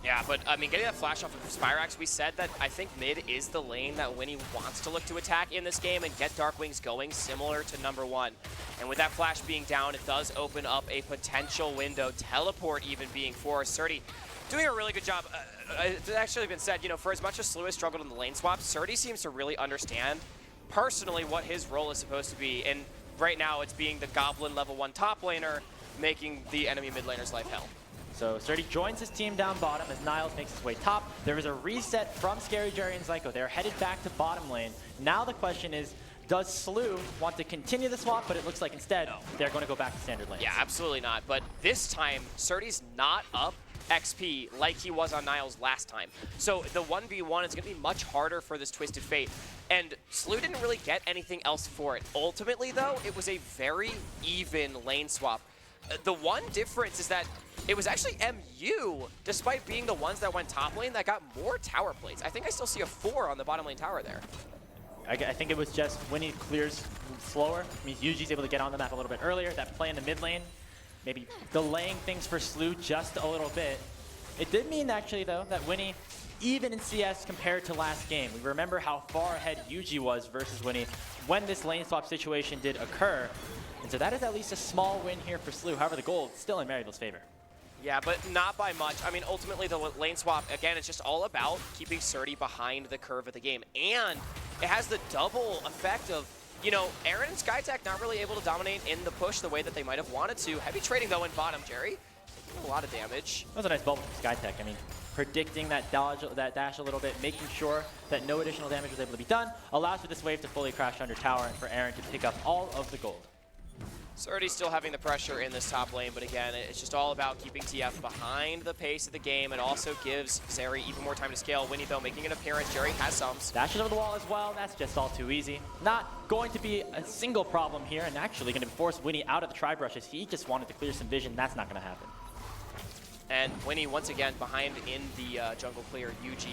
Yeah, but I mean, getting that flash off of Spyrax, we said that I think mid is the lane that Winnie wants to look to attack in this game and get Dark Wings going, similar to #1. And with that flash being down, it does open up a potential window, teleport even being for Surdy. Doing a really good job. It's actually been said, you know, for as much as SLU has struggled in the lane swap, Surdy seems to really understand personally what his role is supposed to be. And right now, it's being the Goblin level 1 top laner, making the enemy mid laner's life hell. So Surdy joins his team down bottom as Niles makes his way top. There is a reset from Scary Jerry and Zyko. They're headed back to bottom lane. Now the question is, does SLU want to continue the swap? But it looks like instead, they're going to go back to standard lanes. Yeah, absolutely not. But this time, Surdy's not up XP like he was on Niles last time. So the 1v1 is going to be much harder for this Twisted Fate. And SLU didn't really get anything else for it. Ultimately, though, it was a very even lane swap. The one difference is that it was actually MU, despite being the ones that went top lane, that got more tower plates. I think I still see a 4 on the bottom lane tower there. I think it was just when he clears slower, means Yuji's able to get on the map a little bit earlier. That play in the mid lane, maybe delaying things for SLU just a little bit. It did mean, actually, though, that Winnie, even in CS compared to last game, we remember how far ahead Yuji was versus Winnie when this lane swap situation did occur. And so that is at least a small win here for SLU. However, the gold is still in Maryville's favor. Yeah, but not by much. I mean, ultimately, the lane swap, again, it's just all about keeping Surdy behind the curve of the game. And it has the double effect of you know, Aaron and SkyTech not really able to dominate in the push the way that they might have wanted to. Heavy trading, though, in bottom. Jerry taking a lot of damage. That was a nice bubble from SkyTech. I mean, predicting that dash a little bit, making sure that no additional damage was able to be done, allows for this wave to fully crash under tower and for Aaron to pick up all of the gold. Surdy still having the pressure in this top lane, but again, it's just all about keeping TF behind the pace of the game. It also gives Zeri even more time to scale. Winnie, though, making an appearance. Jerry has some. Dashes over the wall as well. That's just all too easy. Not going to be a single problem here, and actually going to force Winnie out of the tri-brushes. He just wanted to clear some vision. That's not going to happen. And Winnie, once again, behind in the jungle clear. UG,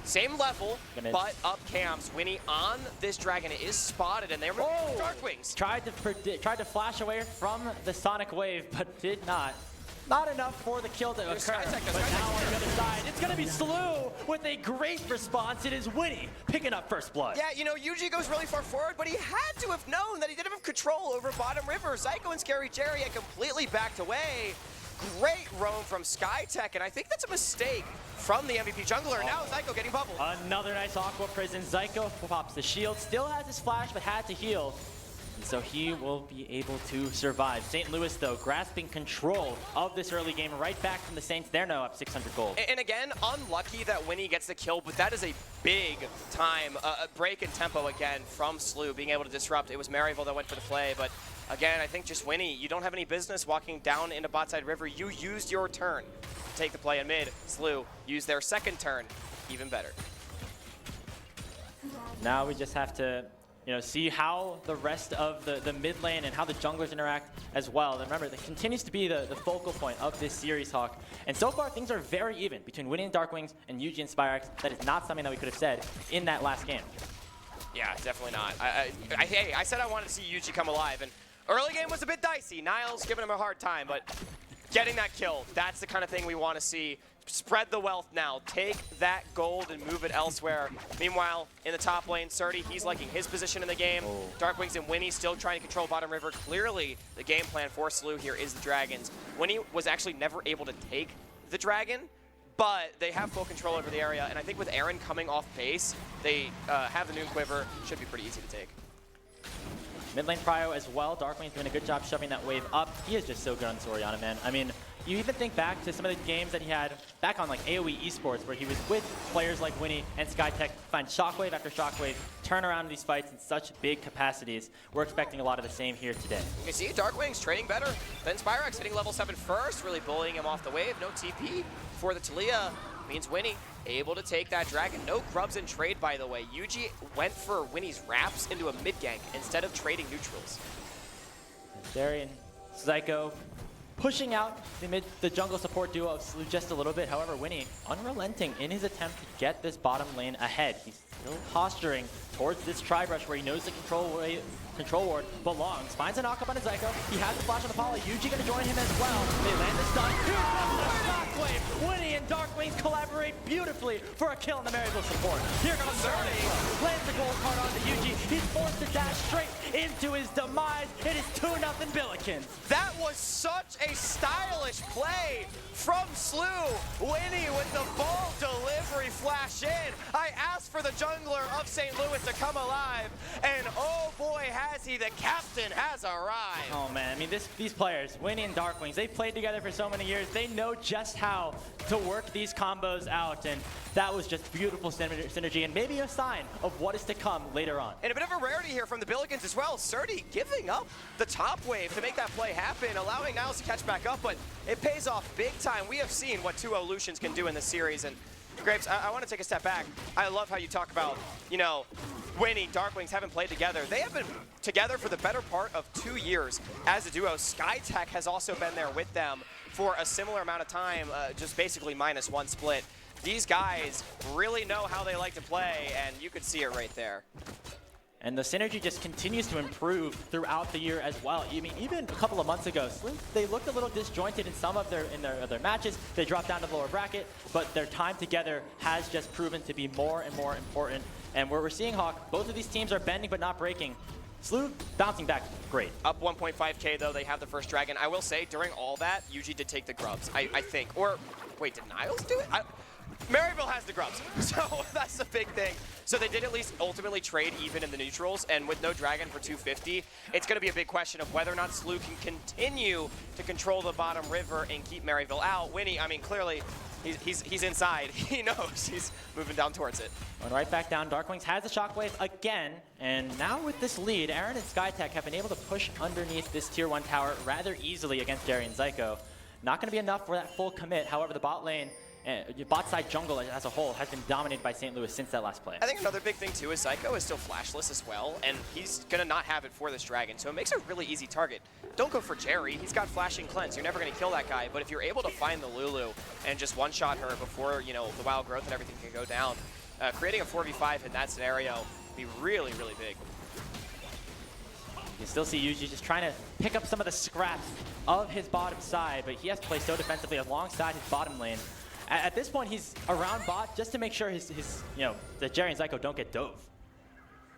same level, but up camps. Winnie on this dragon is spotted, and they're Dark Wings. Tried to flash away from the Sonic Wave, but did not. Not enough for the kill to occur. But now on the other side, it's going to be SLU with a great response. It is Winnie picking up first blood. Yeah, you know, UG goes really far forward, but he had to have known that he didn't have control over bottom river. Zyko and Scary Jerry had completely backed away. Great roam from SkyTech, and I think that's a mistake from the MVP jungler. Now Zyko getting bubbled. Another nice Aqua Prison. Zyko pops the shield, still has his flash, but had to heal. And so he will be able to survive. St. Louis, though, grasping control of this early game right back from the Saints. They're now up 600 gold. And again, unlucky that Winnie gets the kill, but that is a big time break in tempo again from SLU, being able to disrupt. It was Maryville that went for the play, but again, I think just Winnie, you don't have any business walking down into botside river. You used your turn to take the play in mid. SLU used their second turn, even better. Now we just have to, you know, see how the rest of the mid lane and how the junglers interact as well. And remember, that continues to be the focal point of this series, Hawk. And so far, things are very even between Winnie and Darkwings and UG and Spyrex. That is not something that we could have said in that last game. Yeah, definitely not. Hey, I said I wanted to see UG come alive, and early game was a bit dicey. Niles giving him a hard time, but getting that kill, that's the kind of thing we want to see. Spread the wealth now. Take that gold and move it elsewhere. Meanwhile, in the top lane, Surdy, he's liking his position in the game. Darkwings and Winnie still trying to control bottom river. Clearly, the game plan for SLU here is the dragons. Winnie was actually never able to take the dragon, but they have full control over the area, and I think with Aaron coming off base, they have the Noon Quiver. Should be pretty easy to take. Mid lane prio as well. Darkwing's doing a good job shoving that wave up. He is just so good on Soriana, man. I mean, you even think back to some of the games that he had back on like AoE esports, where he was with players like Winnie and SkyTech, find shockwave after shockwave, turn around these fights in such big capacities. We're expecting a lot of the same here today. You can see Darkwings trading better than Spyrex, hitting level 7 first, really bullying him off the wave. No TP for the Talia. Means Winnie able to take that dragon. No grubs in trade, by the way. UG went for Winnie's wraps into a mid gank instead of trading neutrals. Jerry and Zyko pushing out the jungle support duo of SLU just a little bit. However, Winnie unrelenting in his attempt to get this bottom lane ahead. He's still posturing towards this tri-brush where he knows the control ward belongs. Finds a knock up on his Zyko. He has the flash on the poly. UG gonna join him as well. They land the stun. Here comes the shockwave. Winnie and Darkwings collaborate beautifully for a kill in the Maryville support. Here comes Surdy. Lands the gold card on the UG. He's forced to dash straight into his demise. It is 2-0 Billikens. That was such a stylish play from SLU. Winnie with the ball delivery flash in. I asked for the jungler of St. Louis to come alive, and oh boy, has he. The captain has arrived. Oh man, I mean these players, Winnie and Darkwings, they've played together for so many years. They know just how to work these combos out, and that was just beautiful synergy and maybe a sign of what is to come later on. And a bit of a rarity here from the Billikens as well. Surdy giving up the top wave to make that play happen, allowing Niles to catch back up, but it pays off big time. We have seen what 2-0 Lucians can do in this series, and Grapes, I want to take a step back. I love how you talk about, you know, Winnie, Darkwings haven't played together. They have been together for the better part of 2 years as a duo. SkyTech has also been there with them for a similar amount of time, just basically -1 split. These guys really know how they like to play, and you could see it right there. And the synergy just continues to improve throughout the year as well. I mean, even a couple of months ago, they looked a little disjointed in some of their matches. They dropped down to the lower bracket, but their time together has just proven to be more and more important. And where we're seeing, Hawk, both of these teams are bending but not breaking. SLU bouncing back, great. Up 1.5k though, they have the first dragon. I will say, during all that, UG did take the grubs, I think. Or, wait, did Niles do it? Maryville has the grubs, so that's the big thing. So they did at least ultimately trade even in the neutrals, and with no Dragon for 250, it's going to be a big question of whether or not SLU can continue to control the bottom river and keep Maryville out. Winnie, I mean, clearly, he's inside. He knows he's moving down towards it. Going right back down, Darkwings has the Shockwave again, and now with this lead, Aaron and Skytech have been able to push underneath this tier 1 tower rather easily against Jerry and Zyko. Not going to be enough for that full commit. However, the bot lane, bot side jungle as a whole has been dominated by St. Louis since that last play. I think another big thing too is Zyko is still flashless as well, and he's gonna not have it for this Dragon, so it makes a really easy target. Don't go for Jerry, he's got flashing cleanse, you're never gonna kill that guy, but if you're able to find the Lulu and just one-shot her before, you know, the wild growth and everything can go down, creating a 4v5 in that scenario would be really, really big. You still see Yuji just trying to pick up some of the scraps of his bottom side, but he has to play so defensively alongside his bottom lane. At this point, he's around bot just to make sure his you know, that Jerry and Zyko don't get dove.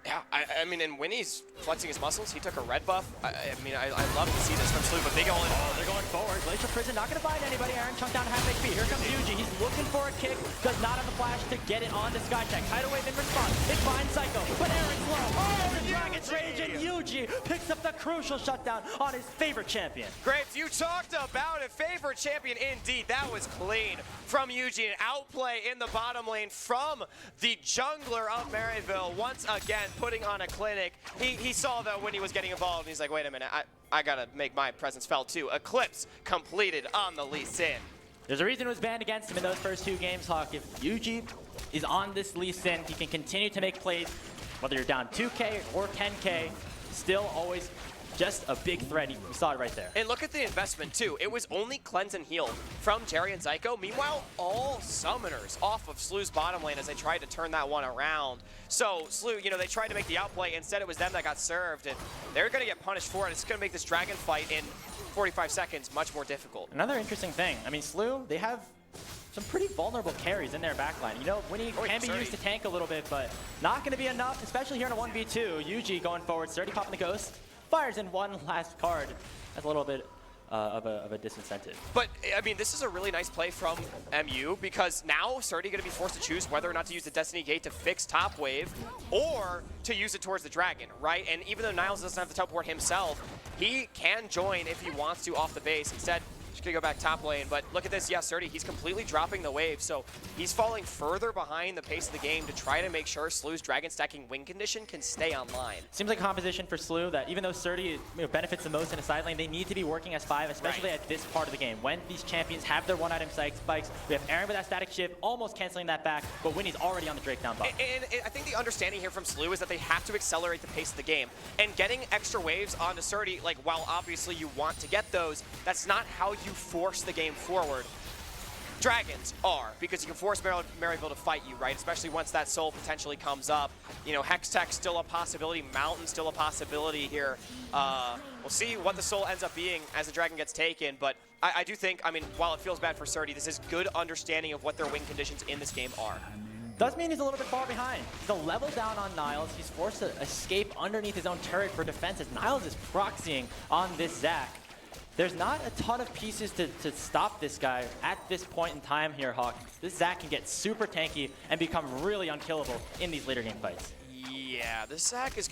Yeah, I mean, and Winnie's flexing his muscles. He took a red buff. I mean, I love to see this from SLU, but they go in. Oh, they're going forward. Glacial Prison not going to find anybody. Aaron chunked down half HP. Here comes Yuji. He's looking for a kick. Does not have the flash to get it onto Skytech. Tidal Wave in response. It finds Zyko, but Aaron's low. Oh, the Dragon's Rage, and Yuji picks up the crucial shutdown on his favorite champion. Graves, you talked about a favorite champion indeed. That was clean from Yuji. An outplay in the bottom lane from the jungler of Maryville. Once again, putting on a clinic. He saw that when he was getting involved, and he's like, wait a minute, I gotta make my presence felt too. Eclipse completed on the Lee Sin. There's a reason it was banned against him in those first 2 games, Hawk. If Yuji is on this Lee Sin, he can continue to make plays, whether you're down 2K or 10K, still always just a big threat. You saw it right there. And look at the investment too. It was only cleanse and heal from Jerry and Zyko. Meanwhile, all summoners off of SLU's bottom lane as they tried to turn that one around. So SLU, you know, they tried to make the outplay. Instead, it was them that got served, and they're going to get punished for it. It's going to make this Dragon fight in 45 seconds much more difficult. Another interesting thing. I mean, SLU, they have some pretty vulnerable carries in their backline. You know, Winnie can be used to tank a little bit, but not going to be enough, especially here in a 1v2. Yuji going forward, Sturdy popping the ghost. Fires in one last card. That's a little bit of a disincentive. But, I mean, this is a really nice play from MU because now Surdy going to be forced to choose whether or not to use the Destiny Gate to fix top wave or to use it towards the Dragon, right? And even though Niles doesn't have to teleport himself, he can join if he wants to off the base. Instead, just gonna go back top lane, but look at this, yeah, Surdy, he's completely dropping the wave, so he's falling further behind the pace of the game to try to make sure SLU's Dragon stacking win condition can stay online. Seems like a composition for SLU that even though Surdy benefits the most in a side lane, they need to be working as 5, especially at this part of the game. When these champions have their one-item spikes, we have Aaron with that static shift, almost canceling that back, but Winnie's already on the Drake down bot. And I think the understanding here from SLU is that they have to accelerate the pace of the game, and getting extra waves onto Surdy, like, while obviously you want to get those, that's not how you force the game forward. Dragons are, because you can force Maryville to fight you, right? Especially once that soul potentially comes up. You know, Hextech still a possibility, Mountain still a possibility here. We'll see what the soul ends up being as the Dragon gets taken, but I do think, I mean, while it feels bad for Surdy, this is good understanding of what their win conditions in this game are. Does mean he's a little bit far behind. He's a level down on Niles. He's forced to escape underneath his own turret for defense as Niles is proxying on this Zac. There's not a ton of pieces to stop this guy at this point in time here, Hawk. This Zac can get super tanky and become really unkillable in these later game fights. Yeah, this Zac is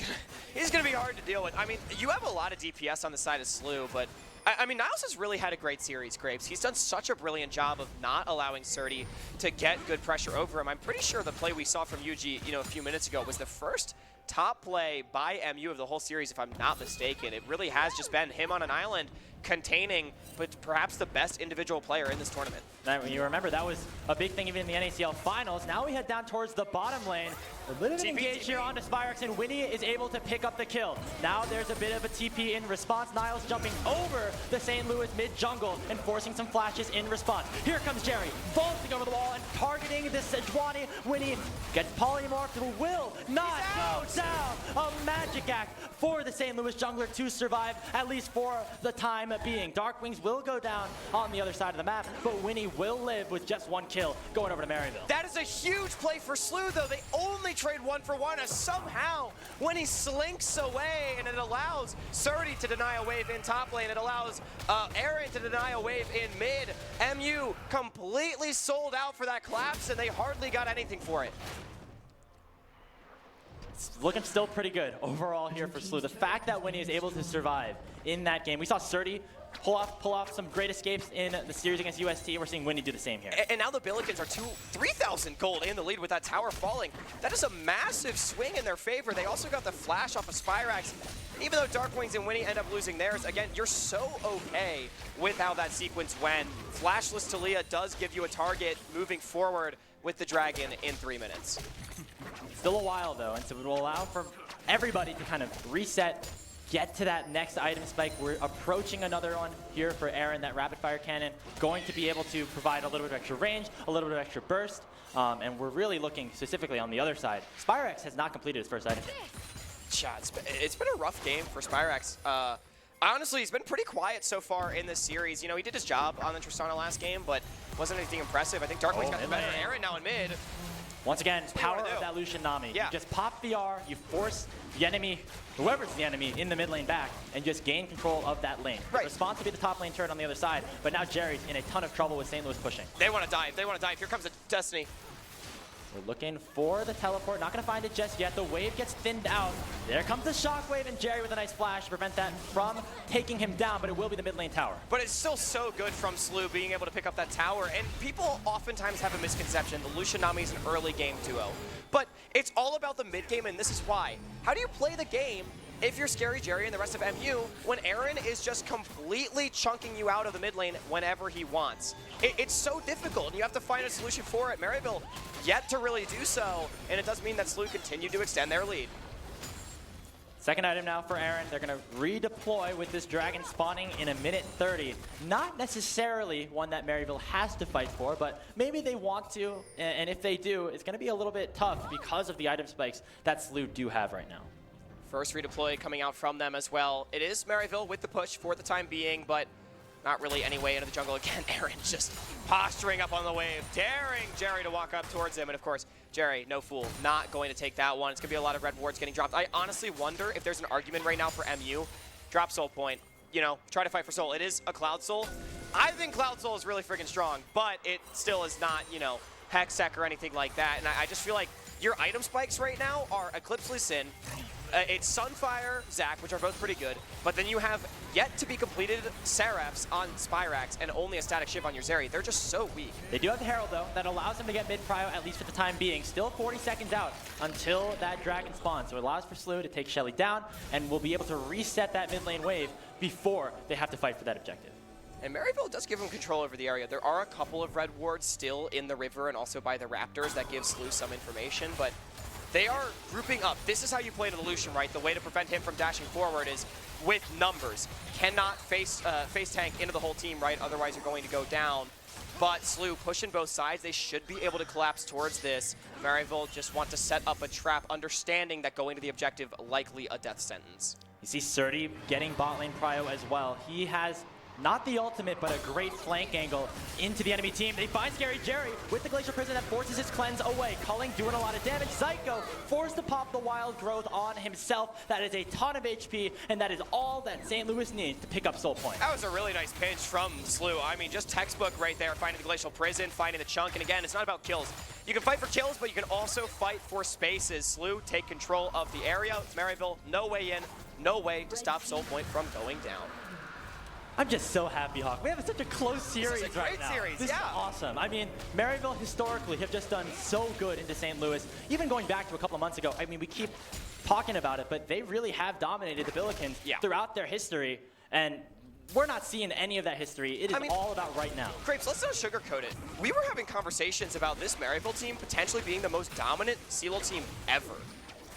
gonna be hard to deal with. I mean, you have a lot of DPS on the side of SLU, but I mean, Niles has really had a great series, Graves. He's done such a brilliant job of not allowing Surdy to get good pressure over him. I'm pretty sure the play we saw from Yuji, you know, a few minutes ago was the first top play by MU of the whole series, if I'm not mistaken. It really has just been him on an island containing, but perhaps the best individual player in this tournament. Now, you remember that was a big thing even in the NACL finals. Now we head down towards the bottom lane. A little bit engaged here onto Spyrex, and Winnie is able to pick up the kill. Now there's a bit of a TP in response. Niles jumping over the St. Louis mid jungle and forcing some flashes in response. Here comes Jerry, vaulting over the wall and targeting this Sejuani. Winnie gets polymorphed, who will not go down. A magic act for the St. Louis jungler to survive, at least for the time time being. Dark Wings will go down on the other side of the map, but Winnie will live with just 1 kill going over to Maryville. That is a huge play for SLU, though. They only trade 1 for 1 as somehow Winnie slinks away, and it allows Surdy to deny a wave in top lane. It allows Aaron to deny a wave in mid. MU completely sold out for that collapse, and they hardly got anything for it. It's looking still pretty good overall here for SLU. The fact that Winnie is able to survive in that game. We saw Surdy pull off some great escapes in the series against UST. We're seeing Winnie do the same here. And now the Billikens are 3,000 gold in the lead with that tower falling. That is a massive swing in their favor. They also got the flash off of Spyrax. Even though Dark Wings and Winnie end up losing theirs, again, you're so okay with how that sequence went. Flashless Talia does give you a target moving forward with the Dragon in 3 minutes. Still a while though, and so it will allow for everybody to kind of reset, get to that next item spike. We're approaching another one here for Aaron, that rapid fire cannon, going to be able to provide a little bit of extra range, a little bit of extra burst, and we're really looking specifically on the other side. Spyrax has not completed his first item yet. Yeah, it's been a rough game for Spyrax. Honestly, he's been pretty quiet so far in this series. You know, he did his job on the Tristana last game, but wasn't anything impressive. I think Dark Wings got the better Aaron now in mid. Once again, power of that Lucian Nami. Yeah. You just pop VR, you force the enemy, whoever's the enemy, in the mid lane back, and just gain control of that lane. Right. Response to be the top lane turret on the other side, but now Jerry's in a ton of trouble with St. Louis pushing. They want to dive. They want to dive. Here comes the Destiny. We're looking for the teleport. Not going to find it just yet. The wave gets thinned out. There comes the shockwave, and Jerry with a nice flash to prevent that from taking him down, but it will be the mid lane tower. But it's still so good from SLU being able to pick up that tower. And people oftentimes have a misconception. The Lucian Nami is an early game duo. But it's all about the mid game, and this is why. How do you play the game if you're Scary Jerry and the rest of MU when Aaron is just completely chunking you out of the mid lane whenever he wants? It's so difficult, and you have to find a solution for it. Maryville yet to really do so, and it does mean that SLU continue to extend their lead. Second item now for Aaron. They're going to redeploy with this dragon spawning in a minute 30. Not necessarily one that Maryville has to fight for, but maybe they want to, and if they do, it's going to be a little bit tough because of the item spikes that SLU do have right now. First redeploy coming out from them as well. It is Maryville with the push for the time being, but not really any way into the jungle. Again, Aaron just posturing up on the wave, daring Jerry to walk up towards him. And of course, Jerry, no fool, not going to take that one. It's going to be a lot of red wards getting dropped. I honestly wonder if there's an argument right now for MU. Drop Soul Point, you know, try to fight for Soul. It is a Cloud Soul. I think Cloud Soul is really freaking strong, but it still is not, you know, Hexsec or anything like that. And I just feel like your item spikes right now are Eclipse Lee Sin, it's Sunfire, Zac, which are both pretty good, but then you have yet to be completed Seraphs on Spyrax and only a static Shiv on your Zeri. They're just so weak. They do have the Herald, though, that allows them to get mid-prio, at least for the time being. Still 40 seconds out until that dragon spawns, so it allows for SLU to take Shelly down, and we'll be able to reset that mid lane wave before they have to fight for that objective. And Maryville does give them control over the area. There are a couple of red wards still in the river and also by the Raptors that gives SLU some information, but they are grouping up. This is how you play the Lucian, right? The way to prevent him from dashing forward is with numbers. Cannot face tank into the whole team, right? Otherwise you're going to go down. But SLU pushing both sides. They should be able to collapse towards this. Maryville just want to set up a trap, understanding that going to the objective likely a death sentence. You see Surdy getting bot lane prio as well. He has not the ultimate, but a great flank angle into the enemy team. They find Scary Jerry with the Glacial Prison that forces his cleanse away. Culling doing a lot of damage. Zyko forced to pop the Wild Growth on himself. That is a ton of HP, and that is all that St. Louis needs to pick up Soul Point. That was a really nice pinch from SLU. I mean, just textbook right there, finding the Glacial Prison, finding the chunk, and again, it's not about kills. You can fight for kills, but you can also fight for spaces. SLU take control of the area. It's Maryville, no way in, no way to stop Soul Point from going down. I'm just so happy, Hawk. We have such a close series right now. This is a great series, This is awesome. I mean, Maryville historically have just done so good into St. Louis. Even going back to a couple of months ago, I mean, we keep talking about it, but they really have dominated the Billikens throughout their history, and we're not seeing any of that history. It is all about right now. Crepes, let's not sugarcoat it. We were having conversations about this Maryville team potentially being the most dominant CLOL team ever.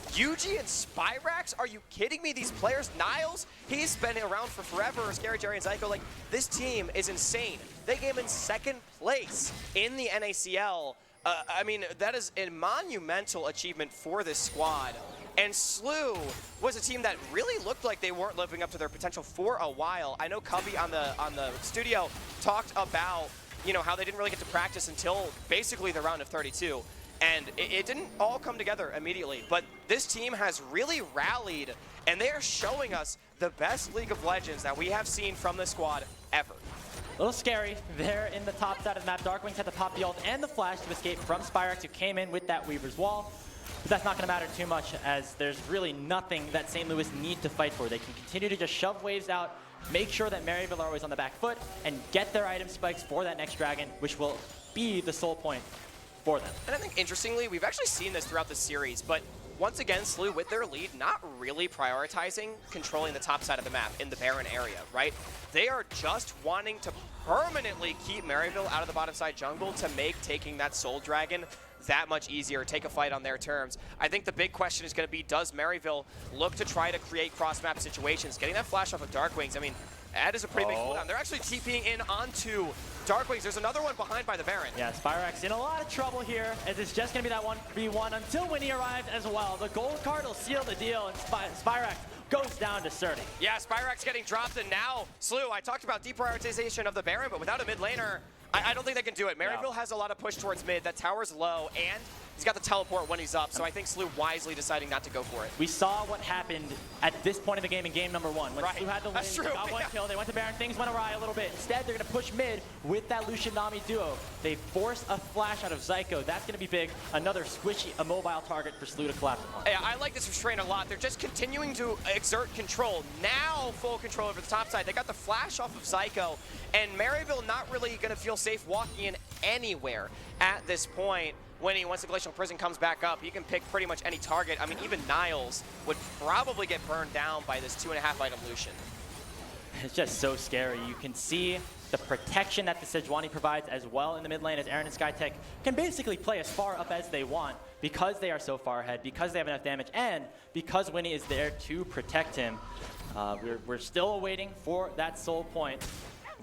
Yuji and Spyrax? Are you kidding me? These players, Niles, he's been around for forever. Scary Jerry and Zyko, like, this team is insane. They came in second place in the NACL. I mean, that is a monumental achievement for this squad. And SLU was a team that really looked like they weren't living up to their potential for a while. I know Cubby on the studio talked about, you know, how they didn't really get to practice until basically the round of 32. And it didn't all come together immediately, but this team has really rallied, and they are showing us the best League of Legends that we have seen from this squad ever. A little scary there in the top side of the map. Darkwings had the pop the ult and the flash to escape from Spyrex, who came in with that Weaver's Wall. But that's not going to matter too much, as there's really nothing that St. Louis need to fight for. They can continue to just shove waves out, make sure that Maryville are always on the back foot, and get their item spikes for that next dragon, which will be the sole point for them. And I think, interestingly, we've actually seen this throughout the series, but once again, SLU with their lead, not really prioritizing controlling the top side of the map in the Baron area, right? They are just wanting to permanently keep Maryville out of the bottom side jungle to make taking that Soul Dragon that much easier, take a fight on their terms. I think the big question is going to be, does Maryville look to try to create cross-map situations? Getting that flash off of Darkwings, I mean, that is a pretty big cooldown. They're actually TPing in onto Darkwings. There's another one behind by the Baron. Yeah, Spyrex in a lot of trouble here, as it's just going to be that 1v1 until Winnie arrives as well. The gold card will seal the deal, and Spyrex goes down to 30. Yeah, Spyrex getting dropped, and now SLU, I talked about deprioritization of the Baron, but without a mid laner, I don't think they can do it. Maryville has a lot of push towards mid. That tower's low, and he's got the teleport when he's up, so I think SLU wisely deciding not to go for it. We saw what happened at this point in the game in game number 1. When SLU had the win, got one kill, they went to Baron, things went awry a little bit. Instead, they're going to push mid with that Lucian Nami duo. They force a flash out of Zyko. That's going to be big. Another squishy, immobile target for SLU to collapse upon. Yeah, I like this restraint a lot. They're just continuing to exert control. Now, full control over the top side. They got the flash off of Zyko, and Maryville not really going to feel safe walking in anywhere at this point. Winnie, once the Glacial Prison comes back up, he can pick pretty much any target. I mean, even Niles would probably get burned down by this 2.5 item Lucian. It's just so scary. You can see the protection that the Sejuani provides as well in the mid lane, as Aaron and SkyTech can basically play as far up as they want because they are so far ahead, because they have enough damage, and because Winnie is there to protect him. We're still waiting for that soul point.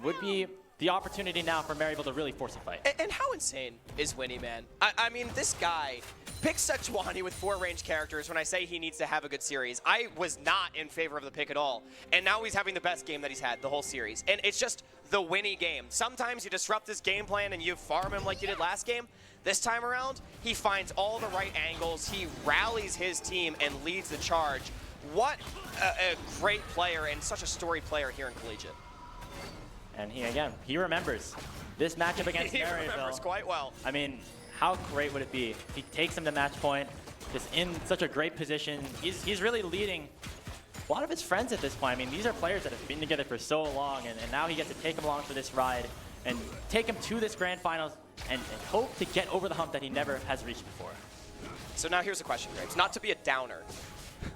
Would be the opportunity now for Maryville to really force a fight. And how insane is Winnie, man? I mean, this guy picks Sejuani with 4 ranged characters when I say he needs to have a good series. I was not in favor of the pick at all. And now he's having the best game that he's had the whole series. And it's just the Winnie game. Sometimes you disrupt his game plan and you farm him like you did last game. This time around, he finds all the right angles. He rallies his team and leads the charge. What a great player and such a storied player here in Collegiate. And he remembers this matchup against Maryville. He remembers quite well. I mean, how great would it be if he takes him to match point, just in such a great position. He's really leading a lot of his friends at this point. I mean, these are players that have been together for so long, and now he gets to take him along for this ride and take him to this grand finals and hope to get over the hump that he never has reached before. So now here's a question, Graves. Not to be a downer,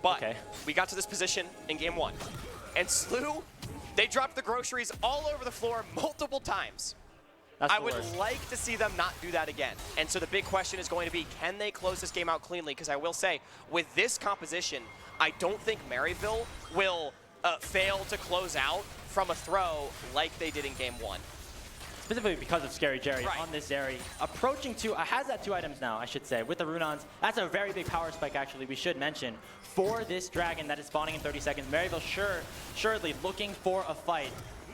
but we got to this position in game 1, and SLU, they dropped the groceries all over the floor multiple times. I would like to see them not do that again. And so the big question is going to be, can they close this game out cleanly? Because I will say, with this composition, I don't think Maryville will fail to close out from a throw like they did in game 1. Specifically because of Scary Jerry on this Zeri. Approaching has that 2 items now, I should say, with the Runons. That's a very big power spike, actually, we should mention, for this dragon that is spawning in 30 seconds. Maryville surely looking for a fight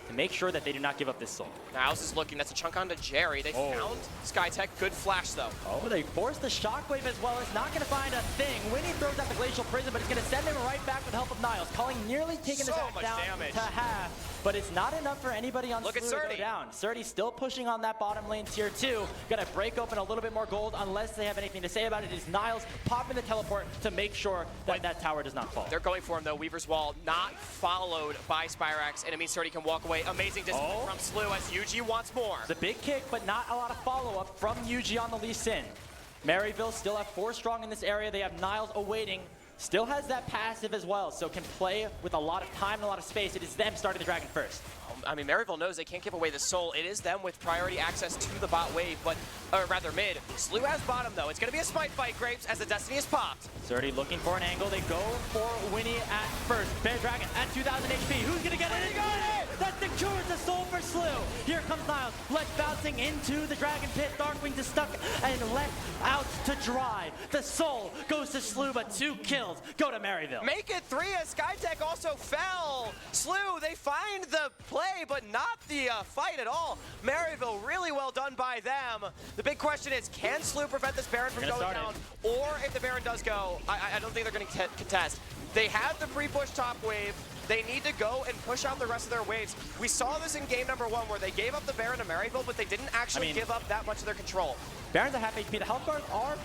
to make sure that they do not give up this soul. Niles is looking, that's a chunk onto Jerry. They found SkyTech, good flash though. Oh, they forced the shockwave as well. It's not going to find a thing. Winnie throws out the Glacial Prison, but it's going to send him right back with help of Niles. Calling nearly taking the back down to half, but it's not enough for anybody on SLU to go down. Surdy still pushing on that bottom lane tier 2. Going to break open a little bit more gold unless they have anything to say about it. Is Niles popping the teleport to make sure that that tower does not fall. They're going for him though. Weaver's Wall not followed by Spyrex, and it means Surdy can walk away. Amazing discipline from SLU as Yuji wants more. The big kick, but not a lot of follow-up from Yuji on the Lee Sin. Maryville still have 4 strong in this area. They have Niles awaiting. Still has that passive as well, so can play with a lot of time and a lot of space. It is them starting the dragon first. I mean, Maryville knows they can't give away the soul. It is them with priority access to the bot wave, but, or rather mid. SLU has bottom though. It's going to be a spite fight, Grapes, as the Destiny is popped. Surdy looking for an angle. They go for Winnie at first. Bear Dragon at 2,000 HP. Who's going to get it? He got it! That secures the soul for SLU. Here comes Niles. Let's bouncing into the dragon pit. Darkwings is stuck and left out to dry. The soul goes to SLU, but 2 kills kills go to Maryville. Make it 3 as SkyTech also fell. SLU, they find the play, but not the fight at all. Maryville, really well done by them. The big question is, can SLU prevent this Baron from going down? Or if the Baron does go, I don't think they're going to contest. They have the pre-push top wave. They need to go and push out the rest of their waves. We saw this in game number 1 where they gave up the Baron to Maryville, but they didn't actually give up that much of their control. Barons are half HP. The health bars are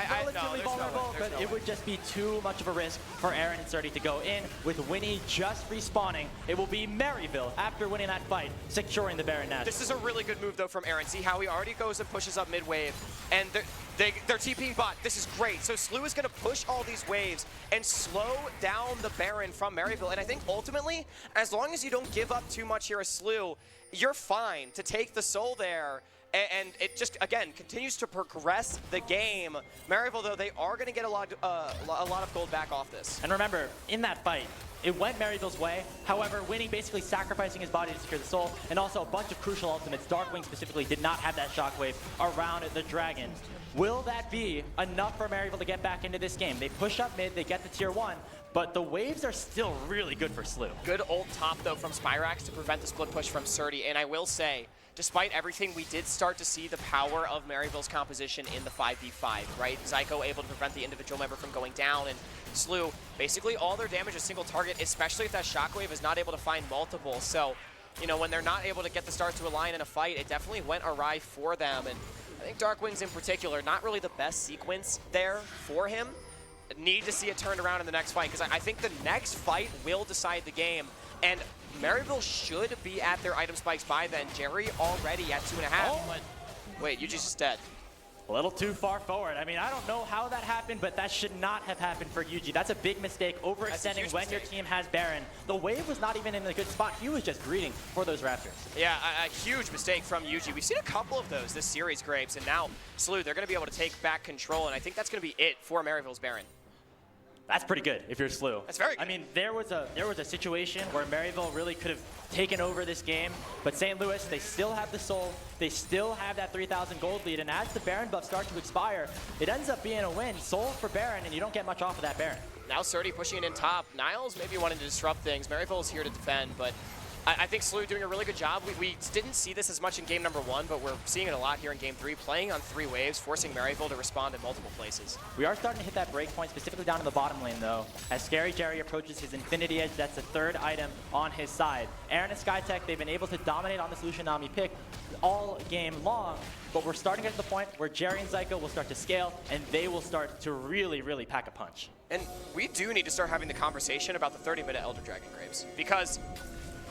relatively vulnerable, but it would just be too much of a risk for Aaron and Surdy to go in. With Winnie just respawning, it will be Maryville, after winning that fight, securing the Baron Nash. This is a really good move, though, from Aaron. See how he already goes and pushes up mid-wave, and they're TPing bot. This is great. So SLU is going to push all these waves and slow down the Baron from Maryville. And I think ultimately, as long as you don't give up too much here as SLU, you're fine to take the soul there. And it just, again, continues to progress the game. Maryville, though, they are going to get a lot of gold back off this. And remember, in that fight, it went Maryville's way. However, Winnie basically sacrificing his body to secure the soul, and also a bunch of crucial ultimates. Darkwing specifically did not have that shockwave around the dragon. Will that be enough for Maryville to get back into this game? They push up mid, they get the tier 1, but the waves are still really good for SLU. Good ult top, though, from Spyrax to prevent the split push from Surdy. And I will say, despite everything, we did start to see the power of Maryville's composition in the 5v5, right? Zyko able to prevent the individual member from going down, and SLU, basically all their damage is single target, especially if that shockwave is not able to find multiple. So, you know, when they're not able to get the stars to align in a fight, it definitely went awry for them. And I think Darkwing's in particular, not really the best sequence there for him. Need to see it turned around in the next fight, because I think the next fight will decide the game. And Maryville should be at their item spikes by then. Jerry already at 2.5, but wait, Yuji's just dead. A little too far forward. I mean, I don't know how that happened, but that should not have happened for Yuji. That's a big mistake, overextending when your team has Baron. The wave was not even in a good spot. He was just greeting for those Raptors. Yeah, a huge mistake from Yuji. We've seen a couple of those this series, Graves, and now SLU, they're going to be able to take back control, and I think that's going to be it for Maryville's Baron. That's pretty good if you're SLU. That's very good. I mean, there was a situation where Maryville really could have taken over this game, but St. Louis, they still have the soul, they still have that 3,000 gold lead, and as the Baron buffs start to expire, it ends up being a win. Soul for Baron, and you don't get much off of that Baron. Now Surdy pushing it in top. Niles maybe wanting to disrupt things. Maryville is here to defend, but I think SLU doing a really good job. We didn't see this as much in game number 1, but we're seeing it a lot here in game 3, playing on 3 waves, forcing Maryville to respond in multiple places. We are starting to hit that break point, specifically down in the bottom lane, though. As Scary Jerry approaches his Infinity Edge, that's the 3rd item on his side. Aaron and SkyTech, they've been able to dominate on this Lucian Nami pick all game long, but we're starting to get to the point where Jerry and Zyko will start to scale, and they will start to really, really pack a punch. And we do need to start having the conversation about the 30-minute Elder Dragon, Graves, because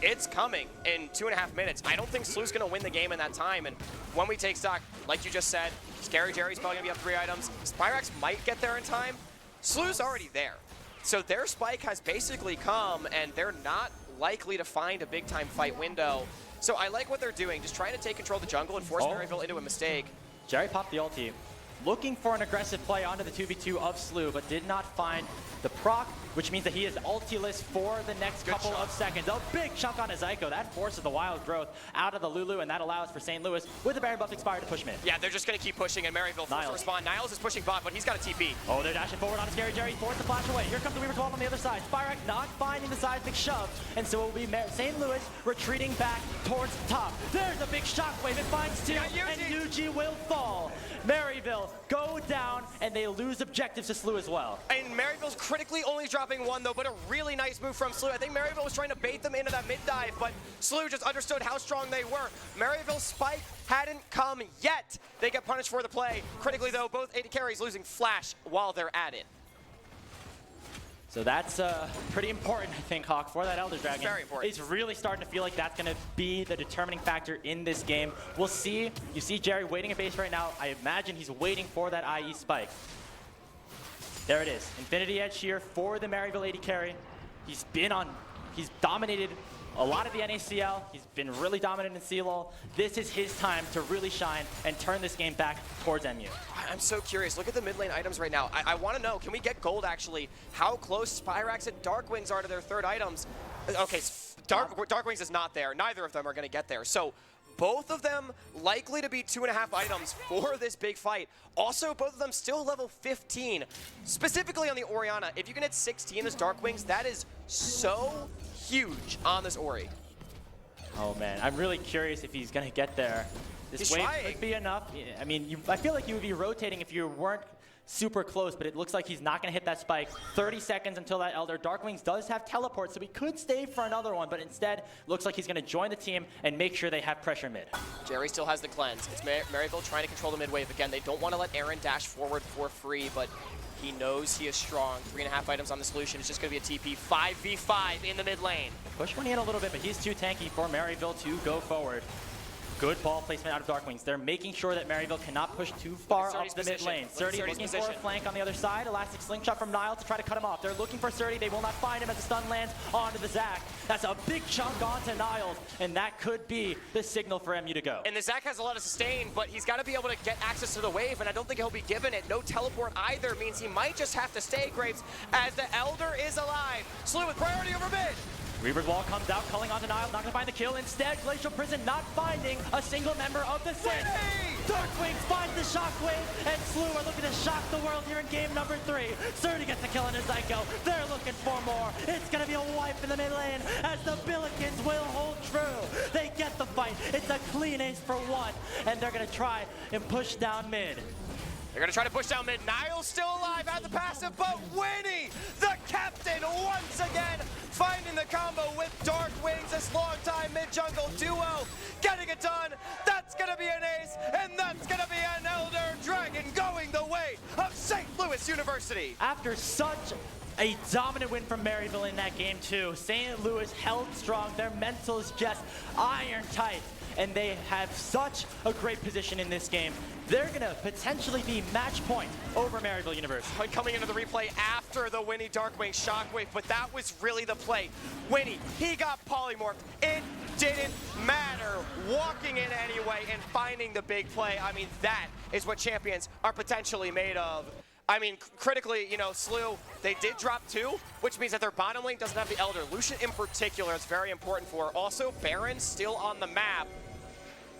it's coming in 2.5 minutes. I don't think SLU's going to win the game in that time. And when we take stock, like you just said, Scary Jerry's probably going to be up 3 items. Spyrax might get there in time. SLU's already there. So their spike has basically come, and they're not likely to find a big-time fight window. So I like what they're doing, just trying to take control of the jungle and force Maryville into a mistake. Jerry popped the ulti, looking for an aggressive play onto the 2v2 of SLU, but did not find the proc, which means that he is ulti-less for the next couple of seconds. A big chunk on his Zyko. That forces the wild growth out of the Lulu, and that allows for St. Louis, with the Baron buff expired, to push mid. Yeah, they're just going to keep pushing, and Maryville forced to respond. Niles is pushing bot, but he's got a TP. Oh, they're dashing forward on a Scary Jerry. Force the flash away. Here comes the Weaver 12 on the other side. Spyrax not finding the seismic shove, and so it will be St. Louis retreating back towards the top. There's a big shockwave. It finds 2, and Yuji will fall. Maryville go down, and they lose objectives to SLU as well. And Maryville's critically only dropping 1, though, but a really nice move from SLU. I think Maryville was trying to bait them into that mid dive, but SLU just understood how strong they were. Maryville's spike hadn't come yet. They get punished for the play. Critically, though, both AD carries losing flash while they're at it. So that's pretty important, I think, Hawk, for that Elder Dragon. Very important. It's really starting to feel like that's going to be the determining factor in this game. We'll see. You see Jerry waiting at base right now. I imagine he's waiting for that IE spike. There it is. Infinity Edge here for the Maryville AD carry. He's dominated a lot of the NACL. He's been really dominant in CLOL. This is his time to really shine and turn this game back towards MU. I'm so curious. Look at the mid lane items right now. I want to know, can we get gold actually? How close Spyrax and Darkwings are to their 3rd items? Okay, Darkwings is not there. Neither of them are going to get there. So Both of them likely to be 2.5 items for this big fight. Also, both of them still level 15. Specifically on the Orianna, if you can hit 16 as Dark Wings, that is so huge on this Ori. Oh man, I'm really curious if he's gonna get there. This wave could be enough. I mean, I feel like you would be rotating if you weren't super close, but it looks like he's not going to hit that spike. 30 seconds until that Elder. Darkwings does have teleport, so he could stay for another one, but instead, looks like he's going to join the team and make sure they have pressure mid. Jerry still has the cleanse. It's Maryville trying to control the mid wave. Again, they don't want to let Aaron dash forward for free, but he knows he is strong. 3.5 items on the solution. It's just going to be a TP 5v5 in the mid lane. Push one in a little bit, but he's too tanky for Maryville to go forward. Good ball placement out of Darkwings. They're making sure that Maryville cannot push too far up the mid lane. Surdy looking for a flank on the other side. Elastic slingshot from Nile to try to cut him off. They're looking for Surdy. They will not find him as the stun lands onto the Zac. That's a big chunk onto Niles, and that could be the signal for MU to go. And the Zac has a lot of sustain, but he's got to be able to get access to the wave, and I don't think he'll be given it. No teleport either means he might just have to stay, Grapes, as the Elder is alive. SLU with priority over mid. Reaper's Wall comes out, calling onto Nile, not gonna find the kill. Instead, Glacial Prison not finding a single member of the Shen. Darkwings finds the shockwave, and SLU are looking to shock the world here in game number 3. Surdy gets the kill in his Zyko. They're looking for more. It's gonna be a wipe in the mid lane as the Billikens will hold true. They get the fight. It's a clean ace for 1, and they're gonna try and push down mid. They're going to try to push down mid. Niles still alive at the passive, but Winnie, the captain, once again, finding the combo with Dark Wings, this long-time mid-jungle duo, getting it done. That's going to be an ace, and that's going to be an Elder Dragon going the way of St. Louis University. After such a dominant win from Maryville in that game too, St. Louis held strong. Their mental is just iron tight, and they have such a great position in this game. They're gonna potentially be match point over Maryville University. Coming into the replay after the Winnie Darkwing shockwave, but that was really the play. Winnie, he got polymorphed. It didn't matter. Walking in anyway and finding the big play. I mean, that is what champions are potentially made of. I mean, critically, you know, SLU, they did drop 2, which means that their bottom lane doesn't have the Elder. Lucian in particular is very important for. Also, Baron still on the map,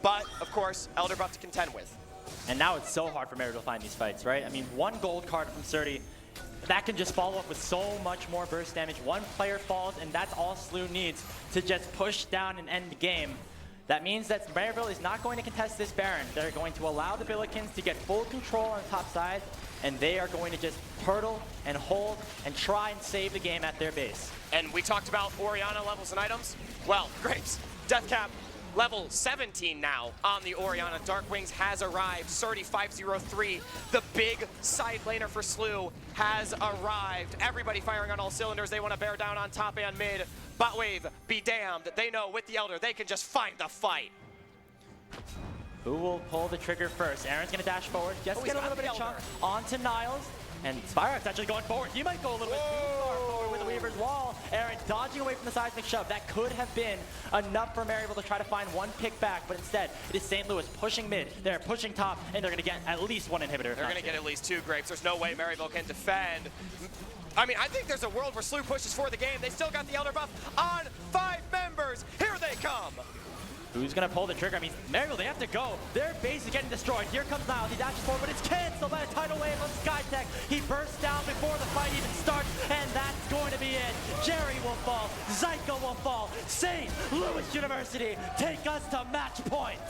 but, of course, Elder buff to contend with. And now it's so hard for Maryville to find these fights, right? I mean, 1 gold card from Surdy, that can just follow up with so much more burst damage. 1 player falls, and that's all SLU needs to just push down and end the game. That means that Maryville is not going to contest this Baron. They're going to allow the Billikens to get full control on the top side, and they are going to just hurdle and hold and try and save the game at their base. And we talked about Orianna levels and items. Well, Grapes, Deathcap, level 17 now on the Orianna. Darkwings has arrived. Surdy 503, the big side laner for SLU, has arrived. Everybody firing on all cylinders. They want to bear down on top and mid. Bot wave, be damned. They know with the Elder, they can just find the fight. Who will pull the trigger first? Aaron's going to dash forward, just get a little bit of chunk onto Niles. And Spyrox actually going forward. He might go a little bit too far forward with the Weaver's Wall. Aaron dodging away from the seismic shove. That could have been enough for Maryville to try to find 1 pick back, but instead, it is St. Louis pushing mid. They're pushing top, and they're going to get at least 1 inhibitor. They're going to get at least 2 Grapes. There's no way Maryville can defend. I mean, I think there's a world where SLU pushes for the game. They still got the Elder buff on 5 members. Here they come. Who's going to pull the trigger? I mean, Maryville, they have to go. Their base is getting destroyed. Here comes Niles. He dashes forward, but it's canceled by a tidal wave of Skytech. He bursts down before the fight even starts, and that's going to be it. Jerry will fall. Zyko will fall. St. Louis University take us to match point.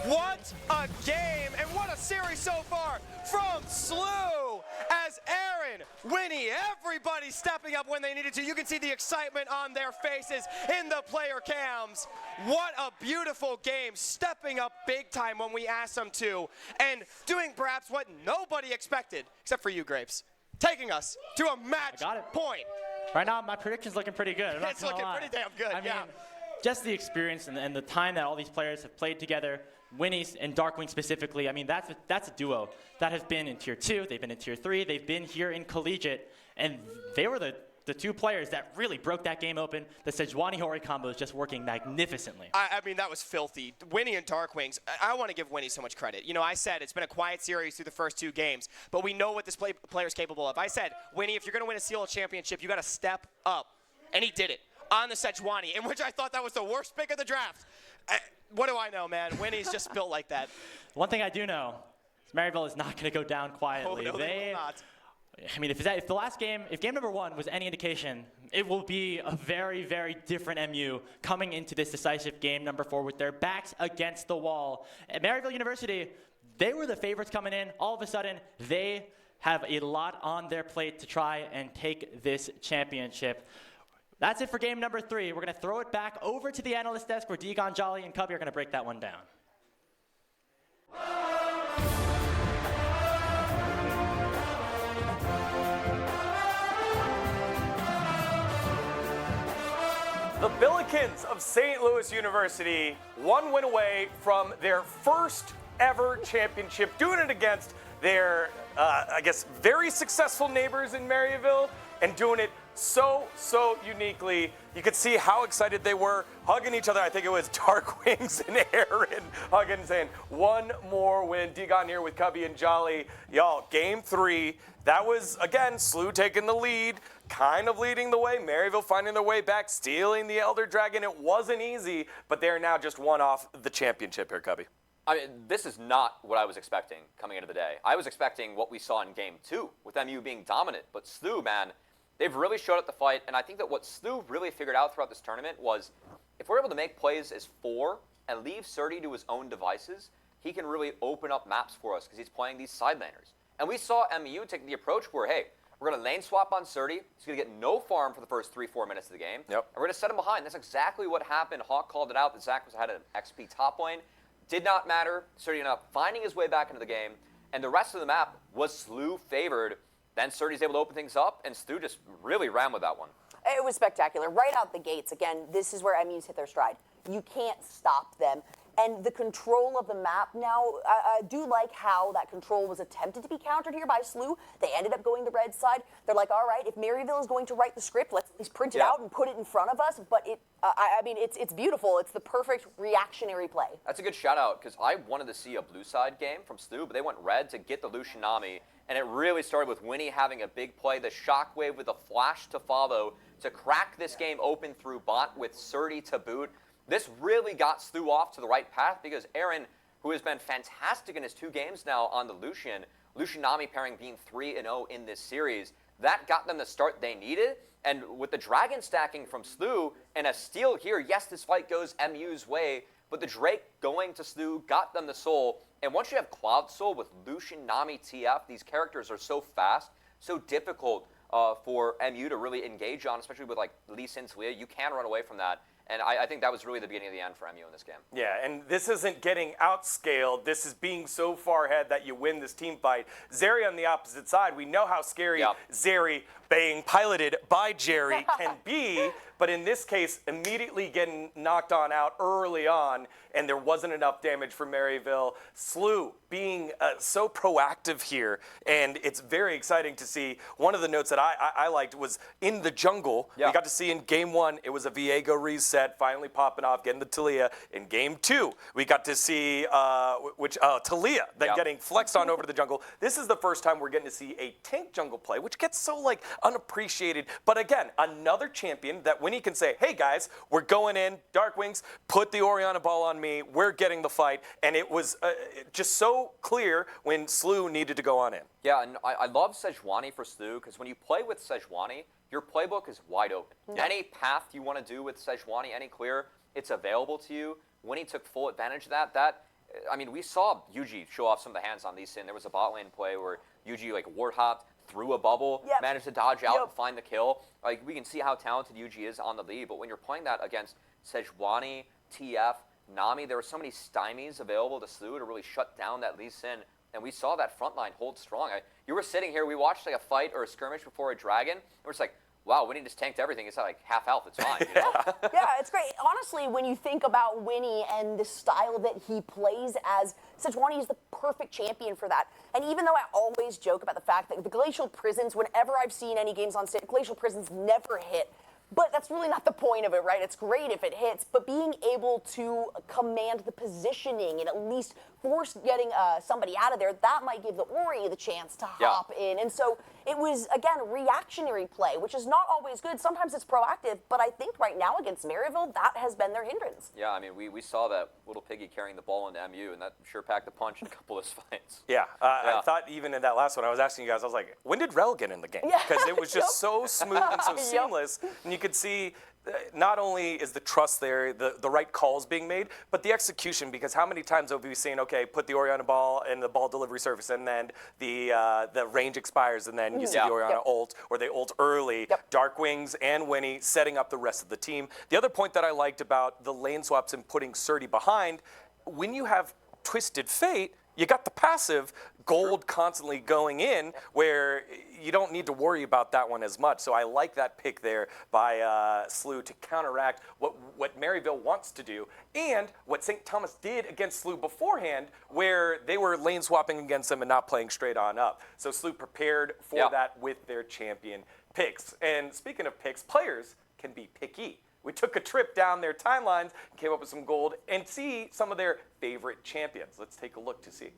What a game, and what a series so far from SLU as Aaron, Winnie, everybody stepping up when they needed to. You can see the excitement on their faces in the player cams. What a beautiful game, stepping up big time when we asked them to, and doing perhaps what nobody expected, except for you, Grapes, taking us to a match point. Right now, my prediction's looking pretty good. It's looking pretty damn good, I mean, just the experience and the time that all these players have played together, Winnie's and Darkwing specifically, I mean, that's a duo that has been in Tier 2, they've been in Tier 3, they've been here in Collegiate, and they were the 2 players that really broke that game open. The Sejuani Hori combo is just working magnificently. I mean, that was filthy. Winnie and Darkwings, I want to give Winnie so much credit. You know, I said it's been a quiet series through the first 2 games, but we know what this player is capable of. I said, Winnie, if you're going to win a CLOL championship, you got to step up. And he did it on the Sejuani, in which I thought that was the worst pick of the draft. what do I know, man? Winnie's just built like that. One thing I do know is Maryville is not going to go down quietly. Oh, no, they will not. I mean, if the last game, if game number 1 was any indication, it will be a very, very different MU coming into this decisive game number 4 with their backs against the wall. At Maryville University, they were the favorites coming in. All of a sudden, they have a lot on their plate to try and take this championship. That's it for game number 3. We're going to throw it back over to the analyst desk where Deegan, Jolly, and Cubby are going to break that one down. The Billikens of St. Louis University, 1 win away from their first ever championship, doing it against their, I guess, very successful neighbors in Maryville, and doing it so uniquely. You could see how excited they were, hugging each other. I think it was Dark Wings and Aaron hugging, saying, 1 more win. Deegan here with Cubby and Jolly. Y'all, game 3, that was, again, SLU taking the lead, kind of leading the way. Maryville finding their way back, stealing the Elder Dragon. It wasn't easy, but they're now just 1 off the championship here, Cubby. I mean, this is not what I was expecting coming into the day. I was expecting what we saw in game 2 with MU being dominant, but SLU, man, they've really showed up the fight, and I think that what SLU really figured out throughout this tournament was if we're able to make plays as 4 and leave Surdy to his own devices, he can really open up maps for us because he's playing these side laners. And we saw MU take the approach where, hey, we're going to lane swap on Surdy. He's going to get no farm for the first 3-4 minutes of the game. Yep. And we're going to set him behind. That's exactly what happened. Hawk called it out that Zach had an XP top lane. Did not matter. Surdy ended up finding his way back into the game. And the rest of the map was SLU favored. Then Surdy's able to open things up, and SLU just really ran with that one. It was spectacular. Right out the gates, again, this is where MU's hit their stride. You can't stop them. And the control of the map now, I do like how that control was attempted to be countered here by SLU. They ended up going the red side. They're like, all right, if Maryville is going to write the script, let's at least print it out and put it in front of us. But I mean, it's beautiful. It's the perfect reactionary play. That's a good shout out because I wanted to see a blue side game from SLU, but they went red to get the Lucianami. And it really started with Winnie having a big play, the shockwave with a flash to follow to crack this game open through bot with Surdy to boot. This really got SLU off to the right path because Aaron, who has been fantastic in his 2 games now on the Lucianami pairing being 3-0 in this series, that got them the start they needed. And with the Dragon stacking from SLU and a steal here, yes, this fight goes MU's way, but the Drake going to SLU got them the soul. And once you have Cloud Soul with Lucianami TF, these characters are so fast, so difficult for MU to really engage on, especially with like Lee Sin Talia. You can run away from that. And I think that was really the beginning of the end for MU in this game. Yeah, and this isn't getting outscaled. This is being so far ahead that you win this team fight. Zeri on the opposite side, we know how scary Zeri being piloted by Jerry can be, but in this case, immediately getting knocked on out early on, and there wasn't enough damage for Maryville. SLU being so proactive here, and it's very exciting to see. One of the notes that I liked was in the jungle. We got to see in game 1, it was a Viego reset, finally popping off, getting the Talia. In game 2, we got to see Talia then getting flexed on over to the jungle. This is the first time we're getting to see a tank jungle play, which gets so like unappreciated. But again, another champion that Winnie can say, hey guys, we're going in, Dark Wings, put the Orianna ball on me, we're getting the fight. And it was just so clear when SLU needed to go on in. Yeah, and I love Sejuani for SLU because when you play with Sejuani, your playbook is wide open. Any path you want to do with Sejuani, any clear, it's available to you. Winnie took full advantage of that. I mean, we saw Yuji show off some of the hands on Lee Sin. There was a bot lane play where Yuji like ward hopped through a bubble, managed to dodge out and find the kill. Like, we can see how talented Yuji is on the lead, but when you're playing that against Sejuani, TF, Nami, there were so many stymies available to SLU to really shut down that Lee Sin, and we saw that front line hold strong. You were sitting here, we watched like a fight or a skirmish before a dragon, and we're just like, wow, Winnie just tanked everything. It's like half health. It's fine. You know? Yeah, it's great. Honestly, when you think about Winnie and the style that he plays as, Sejuani is the perfect champion for that. And even though I always joke about the fact that the Glacial Prisons, whenever I've seen any games on stage, Glacial Prisons never hit. But that's really not the point of it, right? It's great if it hits, but being able to command the positioning and at least force getting somebody out of there, that might give the Ori the chance to hop in. And so it was, again, reactionary play, which is not always good. Sometimes it's proactive, but I think right now against Maryville, that has been their hindrance. Yeah, I mean, we saw that little piggy carrying the ball into MU, and that sure packed a punch in a couple of fights. Yeah, I thought even in that last one, I was asking you guys, I was like, when did Rel get in the game? Because it was just so smooth and so seamless, and you could see not only is the trust there, the right calls being made, but the execution, because how many times have we seen, okay, put the Orianna ball in the ball delivery service, and then the range expires, and then you see the Orianna ult, or they ult early. Darkwings and Winnie setting up the rest of the team. The other point that I liked about the lane swaps and putting Surdy behind, when you have Twisted Fate, you got the passive gold constantly going in where you don't need to worry about that one as much. So I like that pick there by SLU to counteract what Maryville wants to do and what St. Thomas did against SLU beforehand where they were lane swapping against them and not playing straight on up. So SLU prepared for that with their champion picks. And speaking of picks, players can be picky. We took a trip down their timelines, came up with some gold, and see some of their favorite champions. Let's take a look to see.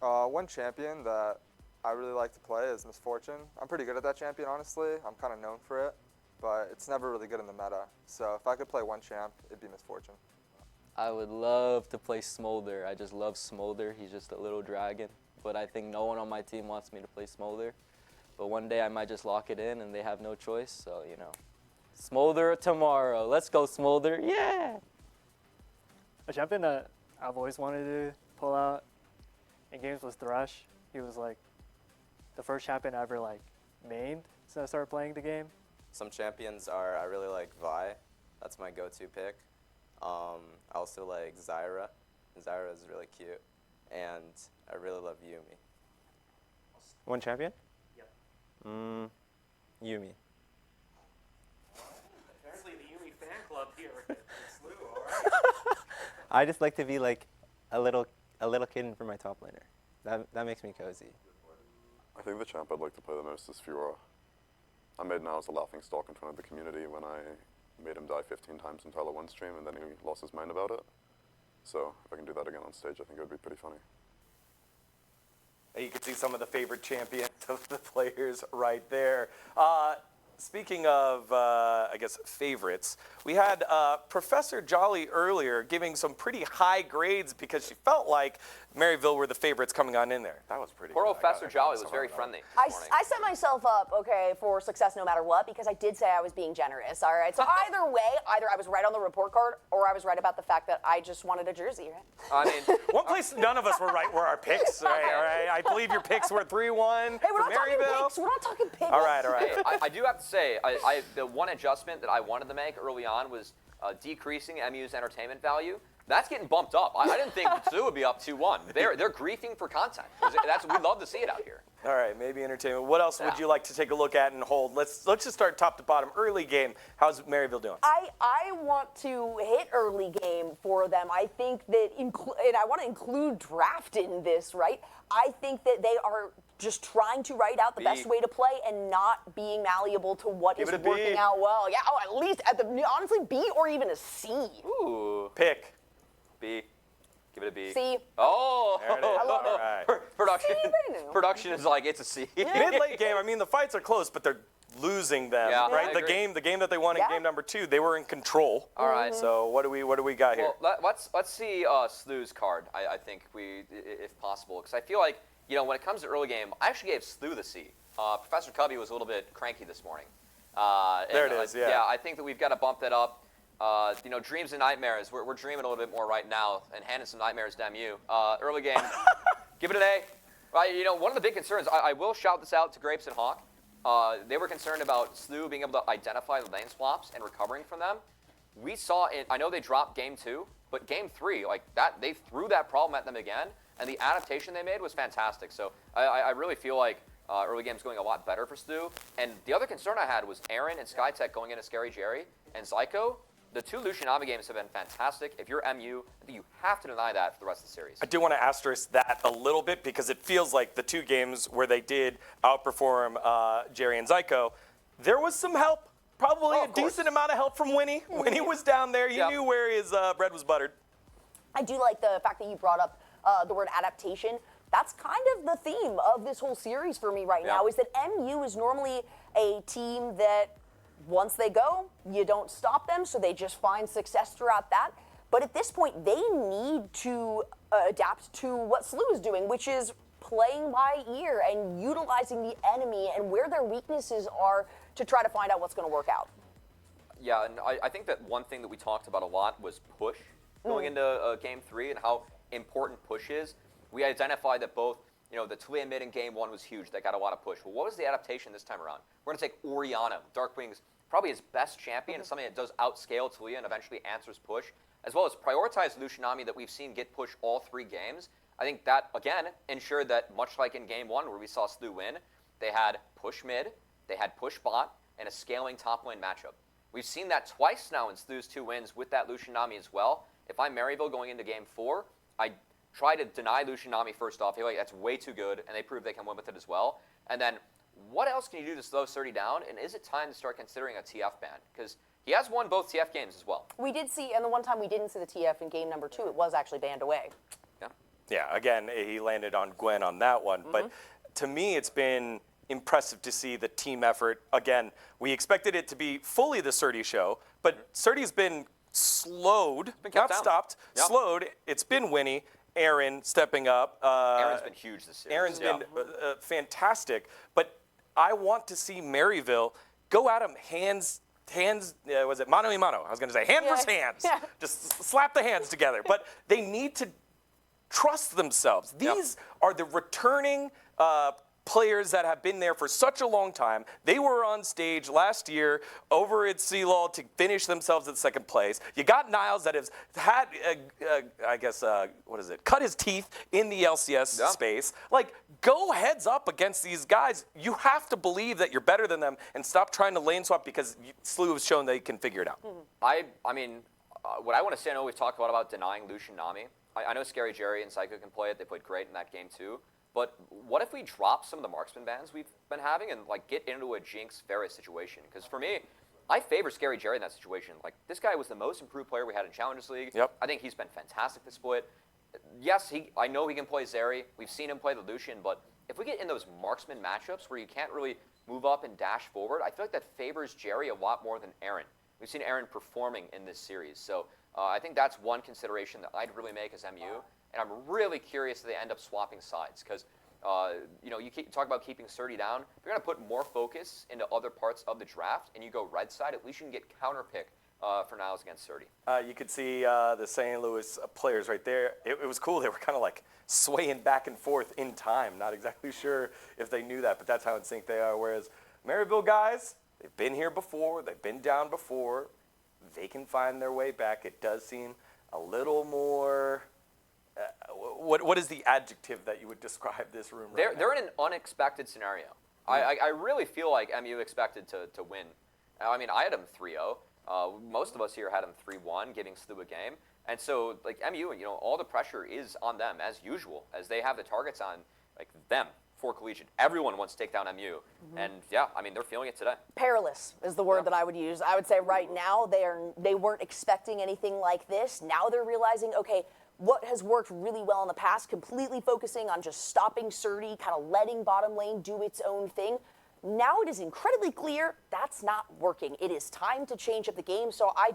One champion that I really like to play is Misfortune. I'm pretty good at that champion, honestly. I'm kind of known for it, but it's never really good in the meta. So if I could play one champ, it'd be Misfortune. I would love to play Smolder. I just love Smolder. He's just a little dragon. But I think no one on my team wants me to play Smolder. But one day I might just lock it in and they have no choice, so, you know. Smolder tomorrow. Let's go, Smolder. Yeah! A champion that I've always wanted to pull out in games was Thresh. He was like the first champion I ever like mained since I started playing the game. Some champions are, I really like Vi. That's my go-to pick. I also like Zyra. Zyra is really cute. And I really love Yuumi. One champion? Yuumi. Apparently the Yuumi fan club here at SLU, all right? I just like to be like a little kid for my top laner. That makes me cozy. I think the champ I'd like to play the most is Furor. I made now as a laughing stock in front of the community when I made him die 15 times in Tyler 1 stream and then he lost his mind about it. So if I can do that again on stage, I think it would be pretty funny. You can see some of the favorite champions of the players right there. Speaking of, I guess, favorites, we had Professor Jolly earlier giving some pretty high grades because she felt like Maryville were the favorites coming on in there. That was pretty Poor good. old Professor Jolly was very friendly. I set myself up, okay, for success no matter what, because I did say I was being generous, all right? So either way, either I was right on the report card, or I was right about the fact that I just wanted a jersey, right? I mean, one place none of us were right were our picks, right? All right? I believe your picks were 3-1 Hey, we're for not talking Maryville. picks. We're not talking picks. All right, all right. Hey, I do have to say, the one adjustment that I wanted to make early on was decreasing MU's entertainment value. That's getting bumped up. I didn't think SLU would be up 2-1. They're griefing for content. That's we love to see it out here. All right, maybe entertainment. What else would you like to take a look at and hold? Let's just start top to bottom. Early game. How's Maryville doing? I want to hit early game for them. I think that, and I want to include draft in this, right? I think that they are just trying to write out the best way to play and not being malleable to what is working out well. Yeah, at least honestly, B or even a C. Ooh. Pick. B. Give it a B. C. Oh. There it is. I love it. All right. Production. See, Production is like, it's a C. Mid-late game, I mean, the fights are close, but they're losing them, right? I agree. The game that they won in game number 2, they were in control. All right. So what do we got here? Well, let's see SLU's card. I think if possible, because I feel like when it comes to early game, I actually gave SLU the C. Professor Cubby was a little bit cranky this morning. There it is. Yeah, I think that we've got to bump that up. Dreams and nightmares. We're dreaming a little bit more right now and handing some nightmares to MU. Early game, give it an A. Right, one of the big concerns, I will shout this out to Grapes and Hawk. They were concerned about SLU being able to identify the lane swaps and recovering from them. We saw it. I know they dropped game 2, but game 3, like that, they threw that problem at them again, and the adaptation they made was fantastic. So I really feel like early game's going a lot better for SLU. And the other concern I had was Aaron and Skytech going into Scary Jerry and Zyko. The 2 Lucian Ami games have been fantastic. If you're MU, I think you have to deny that for the rest of the series. I do want to asterisk that a little bit because it feels like the 2 games where they did outperform Jerry and Zyko, there was some help, probably a decent amount of help from Winnie. Winnie was down there. You knew where his bread was buttered. I do like the fact that you brought up the word adaptation. that's kind of the theme of this whole series for me right now, is that MU is normally a team that once they go, you don't stop them, so they just find success throughout that. But at this point, they need to adapt to what SLU is doing, which is playing by ear and utilizing the enemy and where their weaknesses are to try to find out what's going to work out. Yeah, and I think that one thing that we talked about a lot was push going into Game 3 and how important push is. We identified that both, the Talia mid in Game 1 was huge. That got a lot of push. Well, what was the adaptation this time around? We're going to take Orianna, Darkwing's probably his best champion, and something that does outscale Talia and eventually answers push, as well as prioritize Lucianami that we've seen get push all 3 games. I think that, again, ensured that, much like in Game 1 where we saw SLU win, they had push mid, they had push bot, and a scaling top lane matchup. We've seen that twice now in SLU's 2 wins with that Lucianami as well. If I'm Maryville going into Game 4, I try to deny Lucianami first off. I feel like that's way too good, and they prove they can win with it as well. And then, what else can you do to slow Surdy down? And is it time to start considering a TF ban? Because he has won both TF games as well. We did see, and the one time we didn't see the TF in game number 2, it was actually banned away. Yeah, again, he landed on Gwen on that one. But to me, it's been impressive to see the team effort. Again, we expected it to be fully the Surdy show, but Surdy's been slowed, not stopped, slowed. It's been Winnie. Aaron stepping up. Aaron's been huge this series. Aaron's been fantastic. But I want to see Maryville go at him hands, was it mano a mano? I was going to say hand versus hands. Just slap the hands together. But they need to trust themselves. These are the returning players that have been there for such a long time. They were on stage last year over at CLOL to finish themselves in second place. You got Niles that has had, cut his teeth in the LCS space. Like, go heads up against these guys. You have to believe that you're better than them and stop trying to lane swap because SLU has shown they can figure it out. I mean, what I want to say, I know we've talked a lot about denying Lucianami. I know Scary Jerry and Psycho can play it. They played great in that game too. But what if we drop some of the marksman bans we've been having and get into a Jinx Varus situation? Because for me, I favor Scary Jerry in that situation. This guy was the most improved player we had in Challengers League. I think he's been fantastic this split. Yes, I know he can play Zeri. We've seen him play the Lucian, but if we get in those marksman matchups where you can't really move up and dash forward, I feel like that favors Jerry a lot more than Aaron. We've seen Aaron performing in this series. So I think that's one consideration that I'd really make as MU. And I'm really curious if they end up swapping sides because, you talk about keeping Surdy down. If you're going to put more focus into other parts of the draft and you go red side, at least you can get counter pick for Niles against Surdy. You could see the St. Louis players right there. It was cool. They were kind of swaying back and forth in time. Not exactly sure if they knew that, but that's how in sync they are. Whereas Maryville guys, they've been here before. They've been down before. They can find their way back. It does seem a little more... What is the adjective that you would describe this room right now? They're in an unexpected scenario. I really feel like MU expected to win. I mean, I had them 3-0. Most of us here had them 3-1, giving SLU a game. And so, MU, all the pressure is on them, as usual, as they have the targets on, them for Collegiate. Everyone wants to take down MU. And, yeah, I mean, they're feeling it today. Perilous is the word that I would use. I would say right now they weren't expecting anything like this. Now they're realizing, okay, what has worked really well in the past, completely focusing on just stopping Surdy, kind of letting bottom lane do its own thing. Now it is incredibly clear that's not working. It is time to change up the game. So I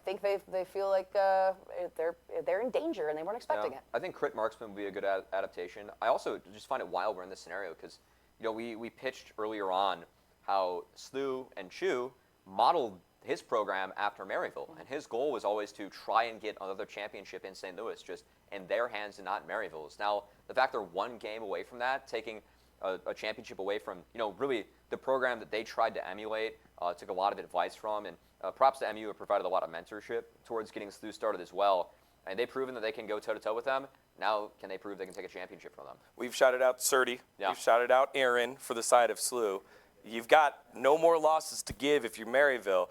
think they feel like they're in danger and they weren't expecting it. I think Crit Marksman would be a good adaptation. I also just find it wild we're in this scenario because we pitched earlier on how SLU and Chu modeled his program after Maryville, and his goal was always to try and get another championship in St. Louis, just in their hands and not in Maryville's. Now, the fact they're one game away from that, taking a championship away from, really the program that they tried to emulate, took a lot of advice from, and props to MU have provided a lot of mentorship towards getting SLU started as well, and they've proven that they can go toe-to-toe with them. Now, can they prove they can take a championship from them? We've shouted out Surdy. We've shouted out Aaron for the side of SLU. You've got no more losses to give if you're Maryville.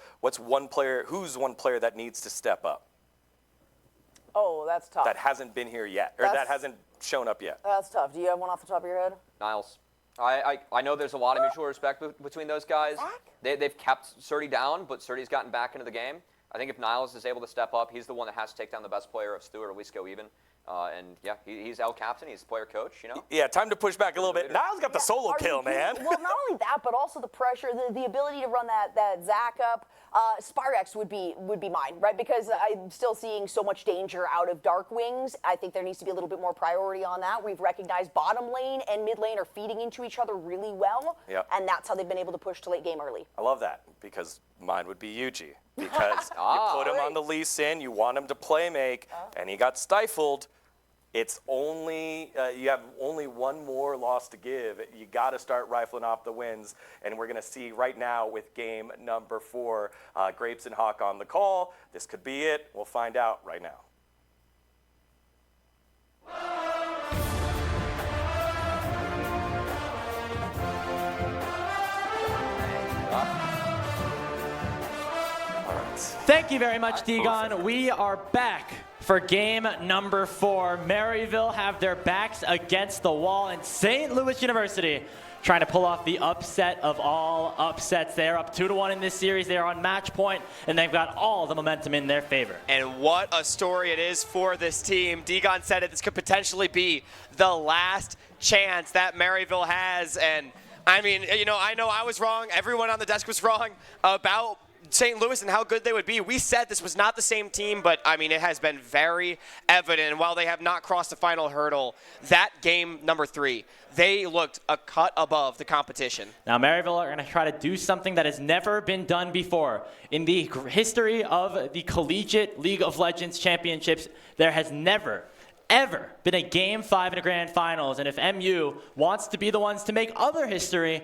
Who's one player that needs to step up? Oh, that's tough. That hasn't been here yet, or that hasn't shown up yet. That's tough. Do you have one off the top of your head? Niles. I know there's a lot of mutual respect between those guys. They've kept Surdy down, but Surdy's gotten back into the game. I think if Niles is able to step up, he's the one that has to take down the best player of SLU, or at least go even. And yeah, he's our captain. He's player coach, you know? Yeah, time to push back a little bit. Niles got the solo kill, man. Well, not only that, but also the pressure, the ability to run that Zach up. Spyrex would be mine, right? Because I'm still seeing so much danger out of Dark Wings. I think there needs to be a little bit more priority on that. We've recognized bottom lane and mid lane are feeding into each other really well. Yep. And that's how they've been able to push to late game early. I love that because mine would be Yuji. Because you put him on the Lee Sin, you want him to play make, and he got stifled. It's only, you have only one more loss to give. You got to start rifling off the wins. And we're going to see right now with game number 4, Grapes and Hawk on the call. This could be it. We'll find out right now. Thank you very much, Degon. We are back for game number 4. Maryville have their backs against the wall, and St. Louis University trying to pull off the upset of all upsets. They're up 2-1 in this series. They're on match point, and they've got all the momentum in their favor. And what a story it is for this team. Degon said it. This could potentially be the last chance that Maryville has. And I mean, you know I was wrong. Everyone on the desk was wrong about St. Louis and how good they would be. We said this was not the same team, but I mean, it has been very evident. And while they have not crossed the final hurdle, that game number 3, they looked a cut above the competition. Now, Maryville are going to try to do something that has never been done before. In the history of the Collegiate League of Legends Championships, there has never, ever been a Game 5 in a Grand Finals. And if MU wants to be the ones to make other history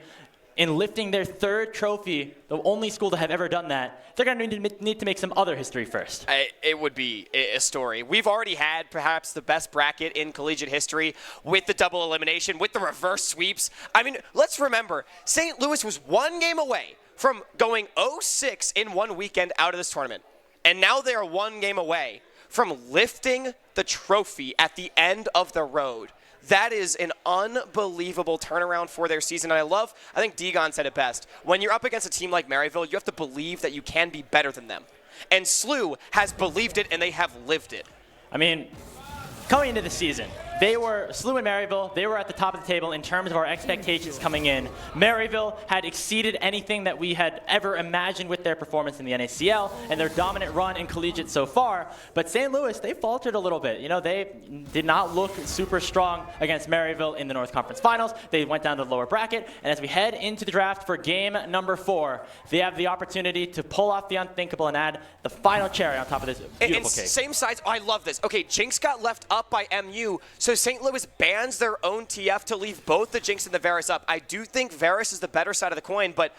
in lifting their 3rd trophy, the only school to have ever done that, they're going to need to make some other history first. It would be a story. We've already had perhaps the best bracket in collegiate history with the double elimination, with the reverse sweeps. I mean, let's remember, St. Louis was 1 game away from going 0-6 in one weekend out of this tournament. And now they are 1 game away from lifting the trophy at the end of the road. That is an unbelievable turnaround for their season. And I think Degon said it best. When you're up against a team like Maryville, you have to believe that you can be better than them. And SLU has believed it, and they have lived it. I mean, coming into the season, SLU and Maryville, they were at the top of the table in terms of our expectations coming in. Maryville had exceeded anything that we had ever imagined with their performance in the NACL and their dominant run in collegiate so far. But St. Louis, they faltered a little bit. You know, they did not look super strong against Maryville in the North Conference Finals. They went down to the lower bracket. And as we head into the draft for game number 4, they have the opportunity to pull off the unthinkable and add the final cherry on top of this beautiful cake. Same sides. Oh, I love this. Okay, Jinx got left up by MU. So St. Louis bans their own TF to leave both the Jinx and the Varus up. I do think Varus is the better side of the coin, but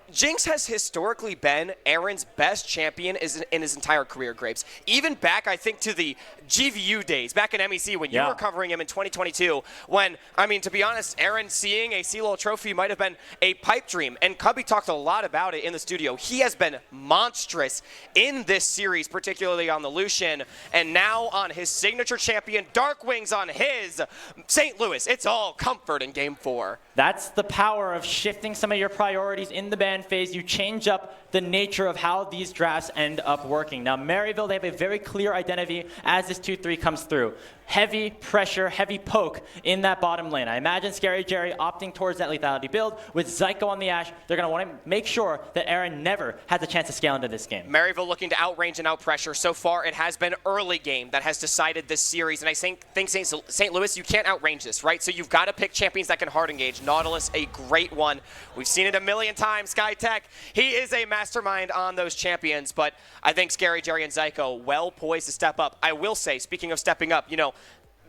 Jinx has historically been Aaron's best champion in his entire career, Grapes. Even back, I think, to the GVU days, back in MEC when you were covering him in 2022, when, I mean, to be honest, Aaron seeing a CLOL trophy might have been a pipe dream, and Cubby talked a lot about it in the studio. He has been monstrous in this series, particularly on the Lucian, and now on his signature champion, Dark Wings on his St. Louis. It's all comfort in Game 4. That's the power of shifting some of your priorities in the ban phase. You change up the nature of how these drafts end up working. Now, Maryville, they have a very clear identity as this 2-3 comes through. Heavy pressure, heavy poke in that bottom lane. I imagine Scary Jerry opting towards that lethality build. With Zyko on the Ashe, they're going to want to make sure that Aaron never has a chance to scale into this game. Maryville looking to outrange and outpressure. So far, it has been early game that has decided this series. And I think St. Louis, you can't outrange this, right? So you've got to pick champions that can hard engage. Nautilus, a great one. We've seen it a million times. SkyTech, he is a mastermind on those champions. But I think Scary Jerry and Zyko well poised to step up. I will say, speaking of stepping up, you know,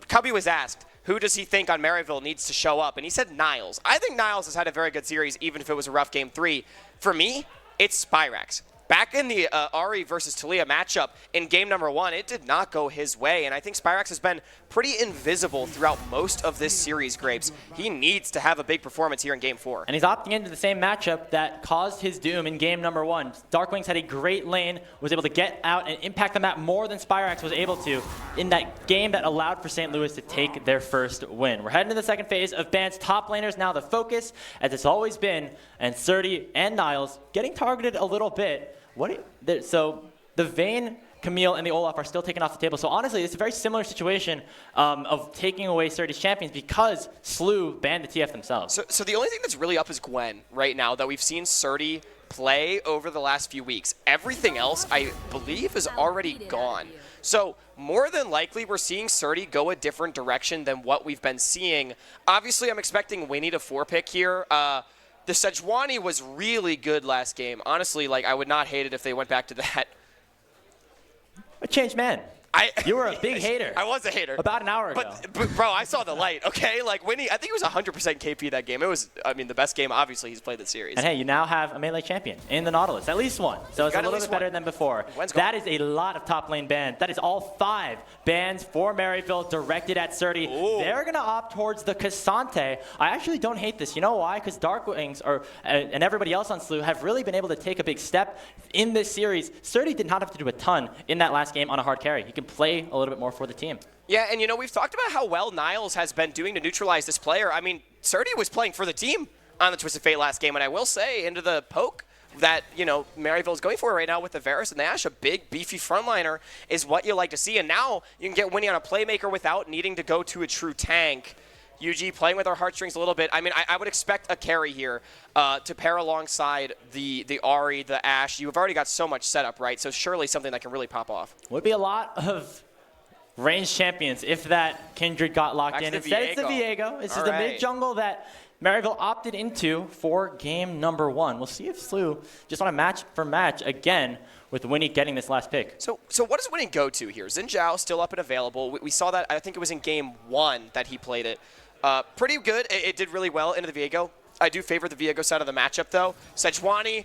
Cubby was asked, who does he think on Maryville needs to show up? And he said Niles. I think Niles has had a very good series, even if it was a rough Game 3. For me, it's Spyrex. Back in the Ari versus Talia matchup in game number 1, it did not go his way, and I think Spyrex has been pretty invisible throughout most of this series, Grapes. He needs to have a big performance here in game 4. And he's opting into the same matchup that caused his doom in game number 1. Darkwings had a great lane, was able to get out and impact the map more than Spyrex was able to in that game that allowed for St. Louis to take their first win. We're heading to the second phase of Band's top laners now the focus, as it's always been, and Surdy and Niles getting targeted a little bit. So the Vayne Camille and the Olaf are still taken off the table. So honestly, it's a very similar situation of taking away Surdy's champions because SLU banned the TF themselves. So the only thing that's really up is Gwen right now that we've seen Surdy play over the last few weeks. Everything else, I believe, is already gone. So more than likely, we're seeing Surdy go a different direction than what we've been seeing. Obviously, I'm expecting Winnie to 4-pick here. The Sejuani was really good last game. Honestly, like, I would not hate it if they went back to that. A changed man. You were a big hater. I was a hater. About an hour ago. But bro, I saw the light, okay? Like, Winnie, I think it was 100% KP that game. It was, I mean, the best game, obviously, he's played this series. And hey, you now have a melee champion in the Nautilus. At least one. So it's a little bit better than before. That is a lot of top lane bans. That is all 5 bans for Maryville directed at Surdy. They're going to opt towards the Cassante. I actually don't hate this. You know why? Because Darkwings and everybody else on SLU have really been able to take a big step in this series. Surdy did not have to do a ton in that last game on a hard carry. He can play a little bit more for the team. Yeah, and you know, we've talked about how well Niles has been doing to neutralize this player. I mean, Surdy was playing for the team on the Twisted Fate last game, and I will say, into the poke that, you know, Maryville is going for right now with the Varus and the Ashe, a big, beefy frontliner is what you like to see. And now you can get Winnie on a playmaker without needing to go to a true tank. UG playing with our heartstrings a little bit. I mean, I would expect a carry here to pair alongside the Ahri, the Ashe. You've already got so much setup, right? So surely something that can really pop off. Would be a lot of ranged champions if that Kindred got locked in. Instead, it's the Viego. This is the mid-jungle that Maryville opted into for game number 1. We'll see if SLU just on a match for match again with Winnie getting this last pick. So what does Winnie go to here? Xin Zhao still up and available. We saw that, I think it was in game 1 that he played it. Pretty good. It did really well into the Viego. I do favor the Viego side of the matchup, though. Sejuani,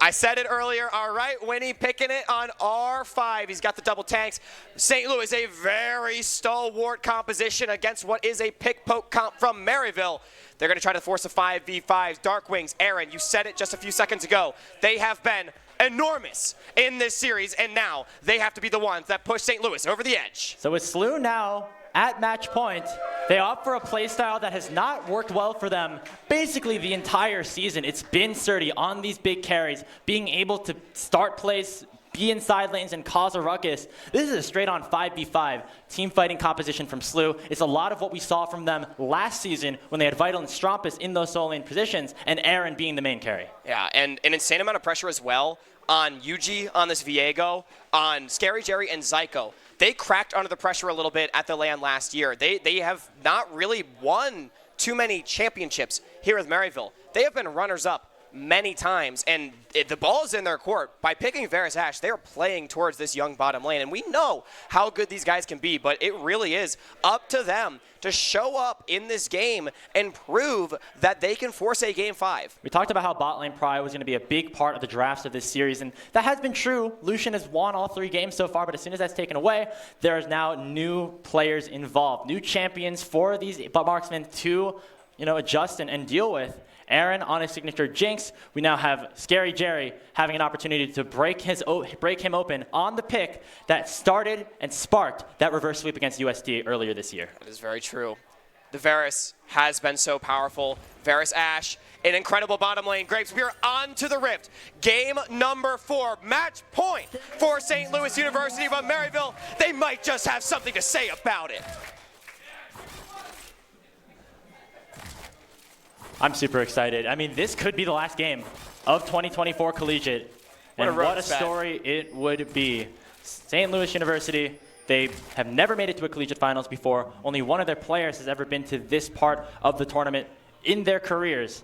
I said it earlier. All right, Winnie picking it on R5. He's got the double tanks. St. Louis, a very stalwart composition against what is a pick-poke comp from Maryville. They're going to try to force a 5v5s. Darkwings, Aaron, you said it just a few seconds ago. They have been enormous in this series, and now they have to be the ones that push St. Louis over the edge. So with SLU now at match point, they opt for a playstyle that has not worked well for them basically the entire season. It's been Surdy on these big carries, being able to start plays, be in side lanes, and cause a ruckus. This is a straight-on 5v5 team fighting composition from SLU. It's a lot of what we saw from them last season when they had Vital and Strumpus in those solo lane positions, and Aaron being the main carry. Yeah, and an insane amount of pressure as well on Yuji, on this Viego, on Scary Jerry, and Zyko. They cracked under the pressure a little bit at the LAN last year. They have not really won too many championships here with Maryville. They have been runners-up many times, and the ball is in their court. By picking Varus Ashe, they are playing towards this young bottom lane, and we know how good these guys can be, but it really is up to them to show up in this game and prove that they can force a Game 5. We talked about how bot lane pry was going to be a big part of the drafts of this series, and that has been true. Lucian has won all 3 games so far, but as soon as that's taken away, there is now new players involved, new champions for these marksmen to adjust and deal with. Aaron on his signature Jinx. We now have Scary Jerry having an opportunity to break him open on the pick that started and sparked that reverse sweep against UST earlier this year. That is very true. The Varus has been so powerful. Varus Ashe, an incredible bottom lane. Grapes, we are on to the Rift. Game number 4, match point for St. Louis University, but Maryville, they might just have something to say about it. I'm super excited. I mean, this could be the last game of 2024 Collegiate. And what a story it would be. St. Louis University, they have never made it to a collegiate finals before. Only one of their players has ever been to this part of the tournament in their careers.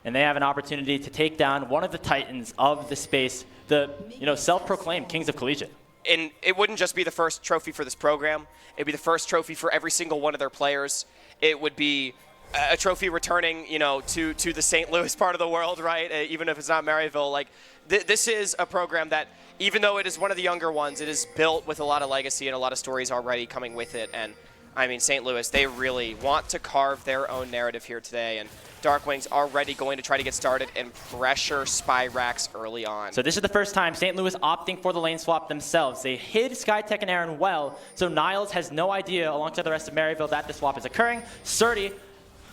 And they have an opportunity to take down one of the titans of the space, the self-proclaimed kings of collegiate. And it wouldn't just be the first trophy for this program. It'd be the first trophy for every single one of their players. It would be a trophy returning, to the St. Louis part of the world, right? Even if it's not Maryville. Like, this is a program that, even though it is one of the younger ones, it is built with a lot of legacy and a lot of stories already coming with it. And, I mean, St. Louis, they really want to carve their own narrative here today. And Darkwings already going to try to get started and pressure Spyrax early on. So this is the first time St. Louis opting for the lane swap themselves. They hid Skytech and Aaron well, so Niles has no idea, alongside the rest of Maryville, that the swap is occurring. Surdy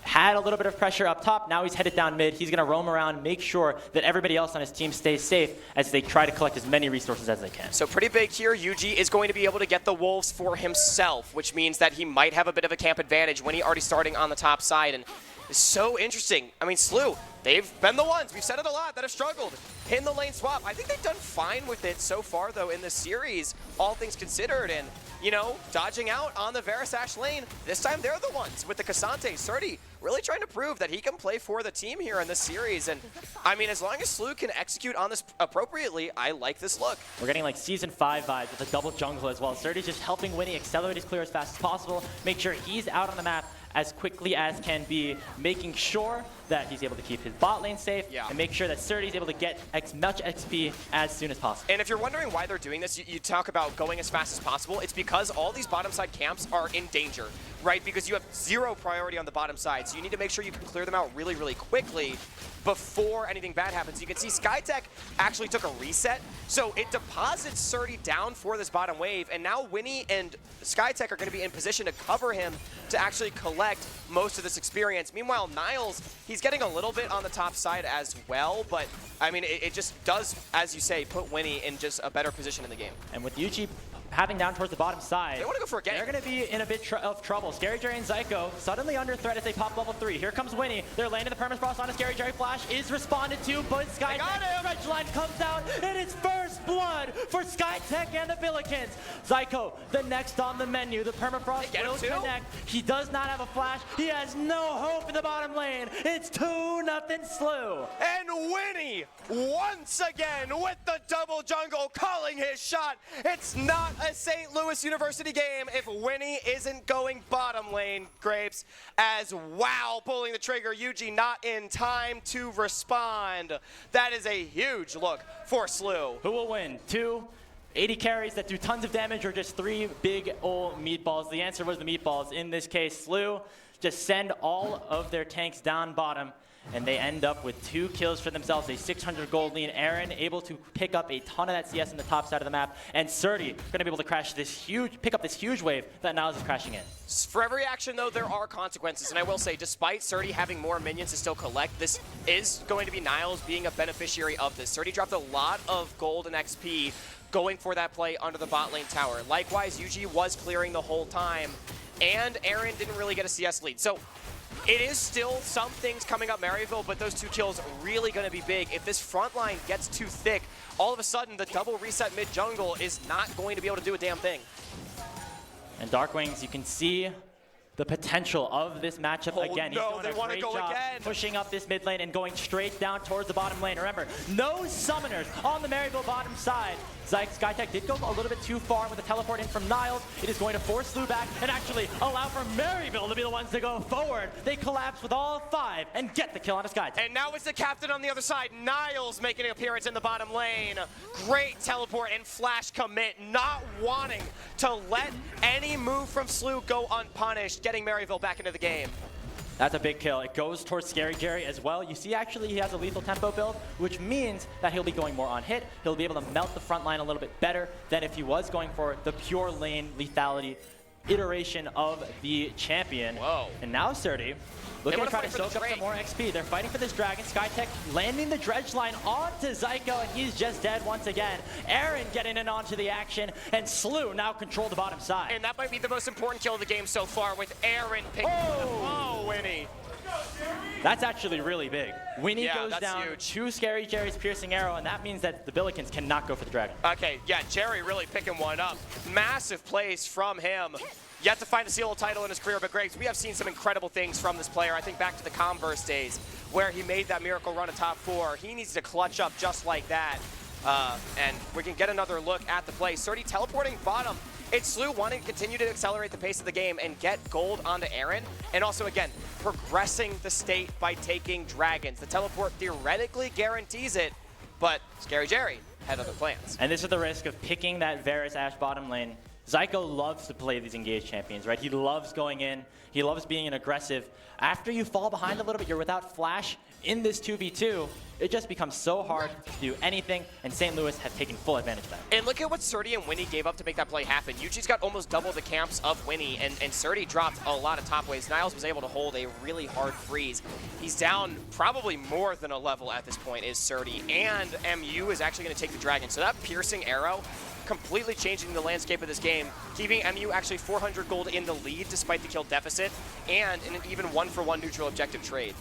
had a little bit of pressure up top. Now he's headed down mid. He's going to roam around, make sure that everybody else on his team stays safe as they try to collect as many resources as they can. So pretty big here. Yuji is going to be able to get the Wolves for himself, which means that he might have a bit of a camp advantage when he already starting on the top side. And it's so interesting. I mean, SLU, they've been the ones, we've said it a lot, that have struggled in the lane swap. I think they've done fine with it so far, though, in this series, all things considered. And, you know, dodging out on the Verisash lane, this time they're the ones with the Cassante. Surdy really trying to prove that he can play for the team here in this series. And, I mean, as long as SLU can execute on this appropriately, I like this look. We're getting like Season 5 vibes with a double jungle as well. Surdy's just helping Winnie accelerate his clear as fast as possible, make sure he's out on the map as quickly as can be, making sure that he's able to keep his bot lane safe and make sure that Surdy's able to get as much XP as soon as possible. And if you're wondering why they're doing this, you talk about going as fast as possible. It's because all these bottom side camps are in danger, right? Because you have 0 priority on the bottom side, so you need to make sure you can clear them out really, really quickly before anything bad happens. You can see Skytech actually took a reset, so it deposits Surdy down for this bottom wave, and now Winnie and Skytech are going to be in position to cover him to actually collect most of this experience. Meanwhile, Niles, he's getting a little bit on the top side as well, but I mean, it just does, as you say, put Winnie in just a better position in the game. And with Yuji having down towards the bottom side, they want to go for a gank. They're going to be in a bit of trouble. Scary Jerry and Zyko suddenly under threat as they pop level 3. Here comes Winnie. They're landing the Permafrost on a Scary Jerry flash. Is responded to, but Skytech Red Line comes out, and it's first blood for Skytech and the Billikens. Zyko, the next on the menu. The Permafrost will connect. He does not have a flash. He has no hope in the bottom lane. It's 2-0 SLU. And Winnie, once again, with the double jungle, calling his shot. It's not a St. Louis University game if Winnie isn't going bottom lane, Grapes, as WoW pulling the trigger. Yuji not in time to respond. That is a huge look for SLU. Who will win? 2 80 carries that do tons of damage, or just 3 big ol' meatballs? The answer was the meatballs. In this case, SLU just send all of their tanks down bottom, and they end up with 2 kills for themselves, a 600 gold lead. Aaron able to pick up a ton of that CS in the top side of the map, and Surdy going to be able to crash this pick up this huge wave that Niles is crashing in. For every action, though, there are consequences, and I will say, despite Surdy having more minions to still collect, this is going to be Niles being a beneficiary of this. Surdy dropped a lot of gold and XP going for that play under the bot lane tower. Likewise, Yuji was clearing the whole time, and Aaron didn't really get a CS lead. So it is still some things coming up Maryville, but those 2 kills really going to be big. If this front line gets too thick, all of a sudden the double reset mid jungle is not going to be able to do a damn thing. And Darkwings, you can see the potential of this matchup again. He's doing a great job pushing up this mid lane and going straight down towards the bottom lane. Remember, no summoners on the Maryville bottom side. Skytech did go a little bit too far with a teleport in from Niles. It is going to force SLU back and actually allow for Maryville to be the ones to go forward. They collapse with all 5 and get the kill on a Skytech. And now it's the captain on the other side, Niles, making an appearance in the bottom lane. Great teleport and flash commit, not wanting to let any move from SLU go unpunished, getting Maryville back into the game. That's a big kill. It goes towards Scary Jerry as well. You see, actually, he has a lethal tempo build, which means that he'll be going more on hit. He'll be able to melt the front line a little bit better than if he was going for the pure lane lethality iteration of the champion. Whoa. And now Surdy looking to try to soak up some more XP. They're fighting for this dragon. Skytech landing the dredge line onto Zyko, and he's just dead once again. Aaron getting in onto the action, and SLU now control the bottom side. And that might be the most important kill of the game so far, with Aaron picking up Winnie. That's actually really big. Winnie goes down huge. to Scary Jerry's piercing arrow, and that means that the Billikens cannot go for the dragon. Okay, yeah, Jerry really picking one up. Massive plays from him. Yet to find a CLOL title in his career, but Greg, we have seen some incredible things from this player. I think back to the Converse days where he made that miracle run of top 4. He needs to clutch up just like that. And we can get another look at the play. Surdy teleporting bottom. It's SLU wanting to continue to accelerate the pace of the game and get gold onto Aaron. And also, again, progressing the state by taking dragons. The teleport theoretically guarantees it, but Scary Jerry had other plans. And this is the risk of picking that Varus Ashe bottom lane. Zyko loves to play these engaged champions, right? He loves going in. He loves being an aggressive. After you fall behind a little bit, you're without flash in this 2v2. It just becomes so hard to do anything, and St. Louis have taken full advantage of that. And look at what Surdy and Winnie gave up to make that play happen. Yuji's got almost double the camps of Winnie, and Surdy dropped a lot of top waves. Niles was able to hold a really hard freeze. He's down probably more than a level at this point is Surdy, and MU is actually going to take the Dragon. So that piercing arrow completely changing the landscape of this game, keeping MU actually 400 gold in the lead despite the kill deficit, and in an even 1-for-1 neutral objective trade.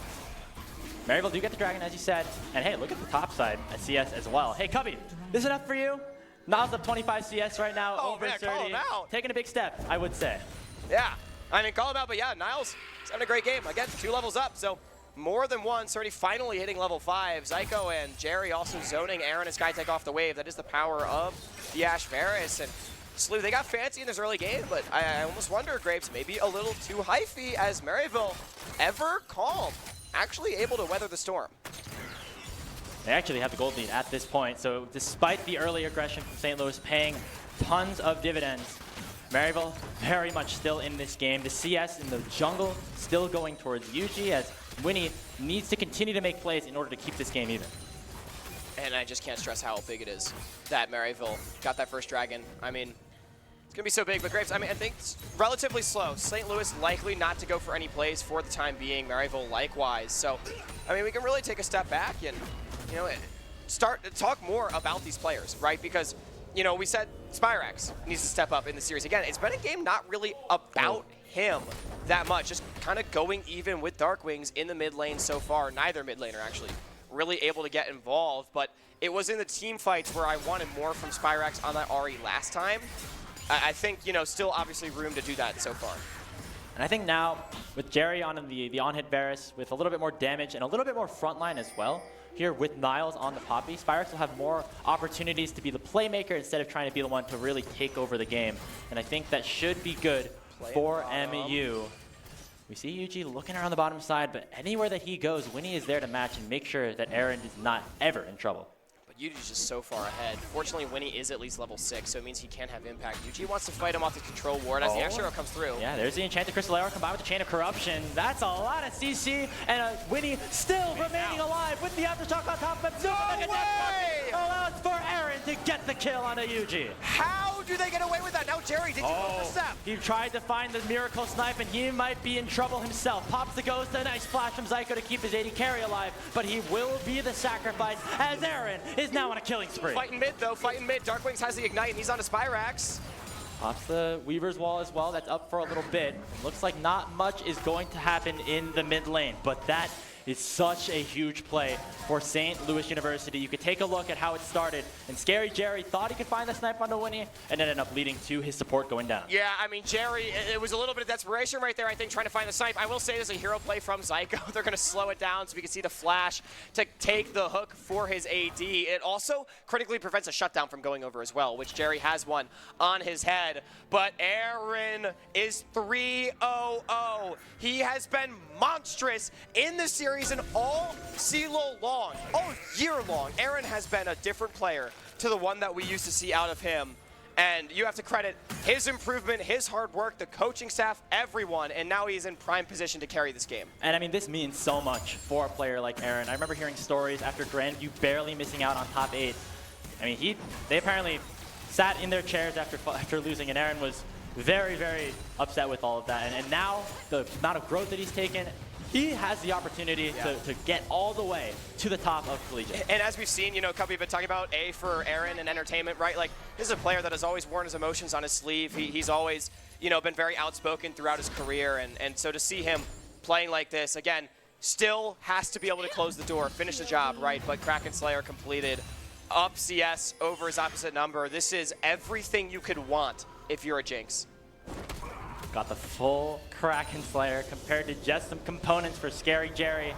Maryville do get the Dragon, as you said. And hey, look at the top side at CS as well. Hey, Cubby, this is enough for you? Niles up 25 CS right now over man, 30. call him out. Taking a big step, I would say. Yeah, I mean, call him out, but yeah, Niles is having a great game. Again, 2 levels up, so more than one. Surdy finally hitting level 5. Zyko and Jerry also zoning Aaron and Skytech off the wave. That is the power of the Ash Varus. And SLU, they got fancy in this early game, but I almost wonder, Grapes, maybe a little too hyphy as Maryville, ever calm, actually able to weather the storm. They actually have the gold lead at this point, so despite the early aggression from St. Louis paying tons of dividends, Maryville very much still in this game. The CS in the jungle still going towards Yuji as Winnie needs to continue to make plays in order to keep this game even. And I just can't stress how big it is that Maryville got that first Dragon. I mean, it's going to be so big, but Grapes, I mean, I think it's relatively slow. St. Louis likely not to go for any plays for the time being. Maryville likewise. So, I mean, we can really take a step back and, you know, start to talk more about these players, right? Because, you know, we said Spyrax needs to step up in the series. Again, it's been a game not really about him that much, just kind of going even with Darkwings in the mid lane so far. Neither mid laner actually really able to get involved, but it was in the team fights where I wanted more from Spyrax on that RE last time. I think, you know, still obviously room to do that so far. And I think now, with Jerry on the on-hit Varus, with a little bit more damage and a little bit more frontline as well, here with Niles on the Poppy, Spyrax will have more opportunities to be the playmaker instead of trying to be the one to really take over the game. And I think that should be good for MU. We see Yuji looking around the bottom side, but anywhere that he goes, Winnie is there to match and make sure that Aaron is not ever in trouble. Yuji's just so far ahead. Fortunately, Winnie is at least level 6, so it means he can have impact. Yuji wants to fight him off the control ward as the Ash Arrow comes through. Yeah, there's the Enchanted Crystal Arrow combined with the Chain of Corruption. That's a lot of CC, and Winnie still remaining alive with the Aftershock on top of him. No way! Allows for Aaron to get the kill on a Yuji. How do they get away with that? Now, Jerry, did you overstep? He tried to find the Miracle Snipe, and he might be in trouble himself. Pops the Ghost, a nice flash from Zyko to keep his AD carry alive, but he will be the sacrifice as Aaron is now on a killing spree. Fighting mid, though. Fighting mid. Darkwings has the Ignite, and he's on a Spyrax. Pops the Weaver's Wall as well. That's up for a little bit. Looks like not much is going to happen in the mid lane, but that is such a huge play for St. Louis University. You could take a look at how it started, and Scary Jerry thought he could find the snipe on the Winnie, and it ended up leading to his support going down. Yeah, I mean, Jerry, it was a little bit of desperation right there, I think, trying to find the snipe. I will say there's a hero play from Zyko. They're going to slow it down so we can see the flash to take the hook for his AD. It also critically prevents a shutdown from going over as well, which Jerry has one on his head. But Aaron is 3-0-0. He has been monstrous in this series and all CLOL long, all year long. Aaron has been a different player to the one that we used to see out of him. And you have to credit his improvement, his hard work, the coaching staff, everyone, and now he's in prime position to carry this game. And I mean, this means so much for a player like Aaron. I remember hearing stories after Grandview barely missing out on top 8. I mean, they apparently sat in their chairs after losing, and Aaron was very, very upset with all of that. And now, the amount of growth that he's taken, he has the opportunity to get all the way to the top of collegiate. And as we've seen, you know, Cubby been talking about A for Aaron and entertainment, right? Like, this is a player that has always worn his emotions on his sleeve. He's always, you know, been very outspoken throughout his career. And so to see him playing like this, again, still has to be able to close the door, finish the job, right? But Kraken Slayer completed up CS over his opposite number. This is everything you could want if you're a Jinx. Got the full Kraken Slayer compared to just some components for Scary Jerry.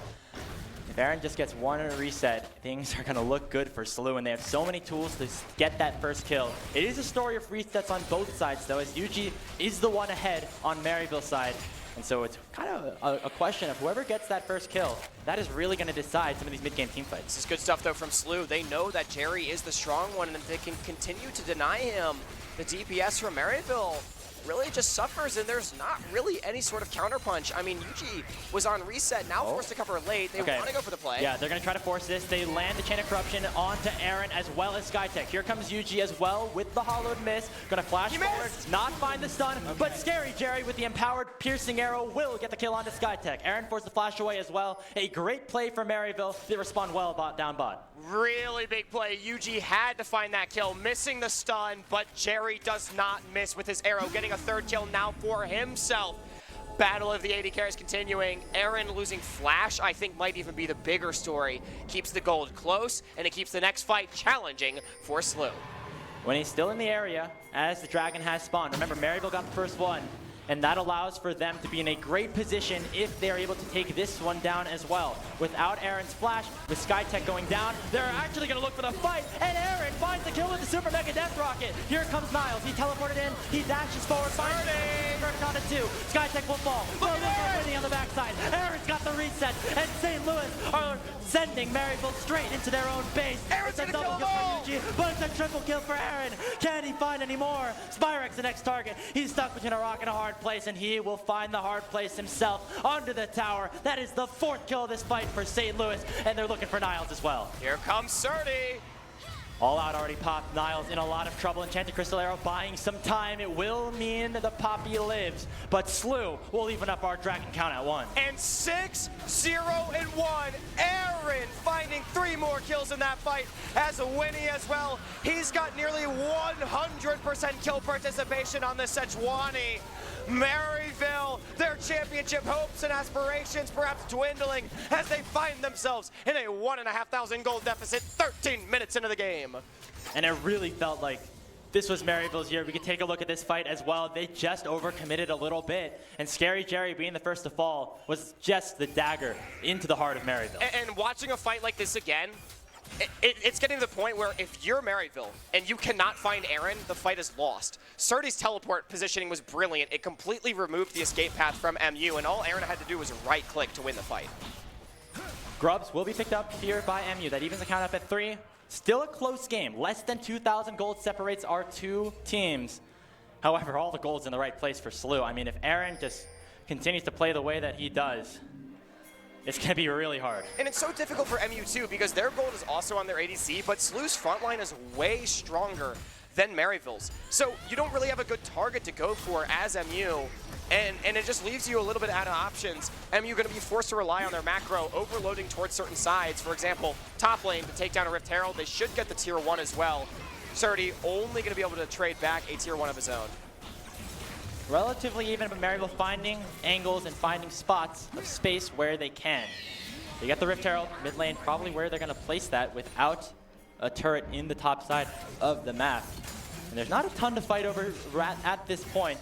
If Aaron just gets one reset, things are going to look good for SLU, and they have so many tools to get that first kill. It is a story of resets on both sides, though, as Yuji is the one ahead on Maryville's side. And so it's kind of a question of whoever gets that first kill, that is really going to decide some of these mid-game team fights. This is good stuff, though, from SLU. They know that Jerry is the strong one, and if they can continue to deny him, the DPS from Maryville really just suffers, and there's not really any sort of counterpunch. I mean, Yuji was on reset, now forced to cover late. They want to go for the play. Yeah, they're going to try to force this. They land the Chain of Corruption onto Aaron as well as SkyTech. Here comes Yuji as well with the hollowed miss. Going to flash forward, not find the stun, but Scary Jerry with the empowered piercing arrow will get the kill onto SkyTech. Aaron forced the flash away as well. A great play from Maryville. They respond well down bot. Really big play. Yuji had to find that kill, missing the stun, but Jerry does not miss with his arrow, getting a third kill now for himself. Battle of the AD carries continuing. Aaron losing Flash, I think, might even be the bigger story. Keeps the gold close, and it keeps the next fight challenging for SLU. When he's still in the area, as the Dragon has spawned, remember, Maryville got the first one, and that allows for them to be in a great position if they're able to take this one down as well. Without Aaron's flash, with SkyTech going down, they're actually going to look for the fight, and Aaron finds the kill with the Super Mega Death Rocket. Here comes Niles. He teleported in, he dashes forward, finds first on it too. SkyTech will fall. Winning on the backside. Aaron's got the reset, and St. Louis are sending Maryville straight into their own base. Aaron's a double kill for Yuji, but it's a triple kill for Aaron. Can he find any more? Spyrex the next target. He's stuck between a rock and a hard place, and he will find the hard place himself under the tower. That is the fourth kill of this fight for St. Louis, and they're looking for Niles as well. Here comes Surdy. All out already popped. Niles in a lot of trouble. Enchanted Crystal Arrow buying some time. It will mean the Poppy lives, but SLU will even up our Dragon count at 1. And 6-0-1. Aaron finding 3 more kills in that fight as a Winnie as well. He's got nearly 100% kill participation on the Sejuani. Maryville, their championship hopes and aspirations perhaps dwindling as they find themselves in a 1,500 gold deficit 13 minutes into the game. And it really felt like this was Maryville's year. We could take a look at this fight as well. They just overcommitted a little bit, and Scary Jerry being the first to fall was just the dagger into the heart of Maryville. And watching a fight like this again, it's getting to the point where if you're Maryville and you cannot find Aaron, the fight is lost. Surdy's teleport positioning was brilliant. It completely removed the escape path from MU, and all Aaron had to do was right-click to win the fight. Grubs will be picked up here by MU. That evens the count up at 3. Still a close game. Less than 2,000 gold separates our two teams. However, all the gold's in the right place for SLU. I mean, if Aaron just continues to play the way that he does, it's going to be really hard. And it's so difficult for MU too because their gold is also on their ADC, but SLU's front line is way stronger than Maryville's. So you don't really have a good target to go for as MU, and it just leaves you a little bit out of options. MU going to be forced to rely on their macro, overloading towards certain sides. For example, top lane to take down a Rift Herald. They should get the tier 1 as well. Surdy only going to be able to trade back a tier 1 of his own. Relatively even, but Maryville finding angles and finding spots of space where they can. They get the Rift Herald, mid lane, probably where they're going to place that without a turret in the top side of the map. And there's not a ton to fight over at this point.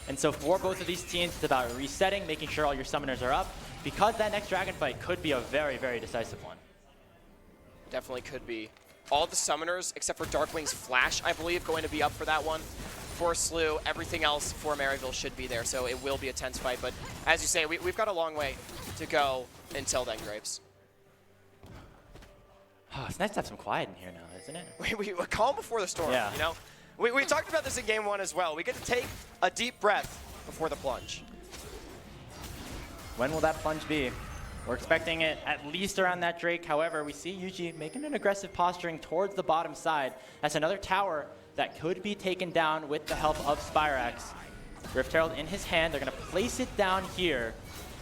And so for both of these teams, it's about resetting, making sure all your summoners are up, because that next dragon fight could be a very, very decisive one. Definitely could be. All the summoners, except for Darkwing's Flash, I believe, going to be up for that one. For SLU, everything else for Maryville should be there, so it will be a tense fight. But as you say, we've got a long way to go until then, Grapes. Oh, it's nice to have some quiet in here now, isn't it? We calm before the storm, yeah. You know? We talked about this in Game 1 as well. We get to take a deep breath before the plunge. When will that plunge be? We're expecting it at least around that Drake. However, we see Yuji making an aggressive posturing towards the bottom side. That's another tower that could be taken down with the help of Spyrax. Rift Herald in his hand. They're going to place it down here.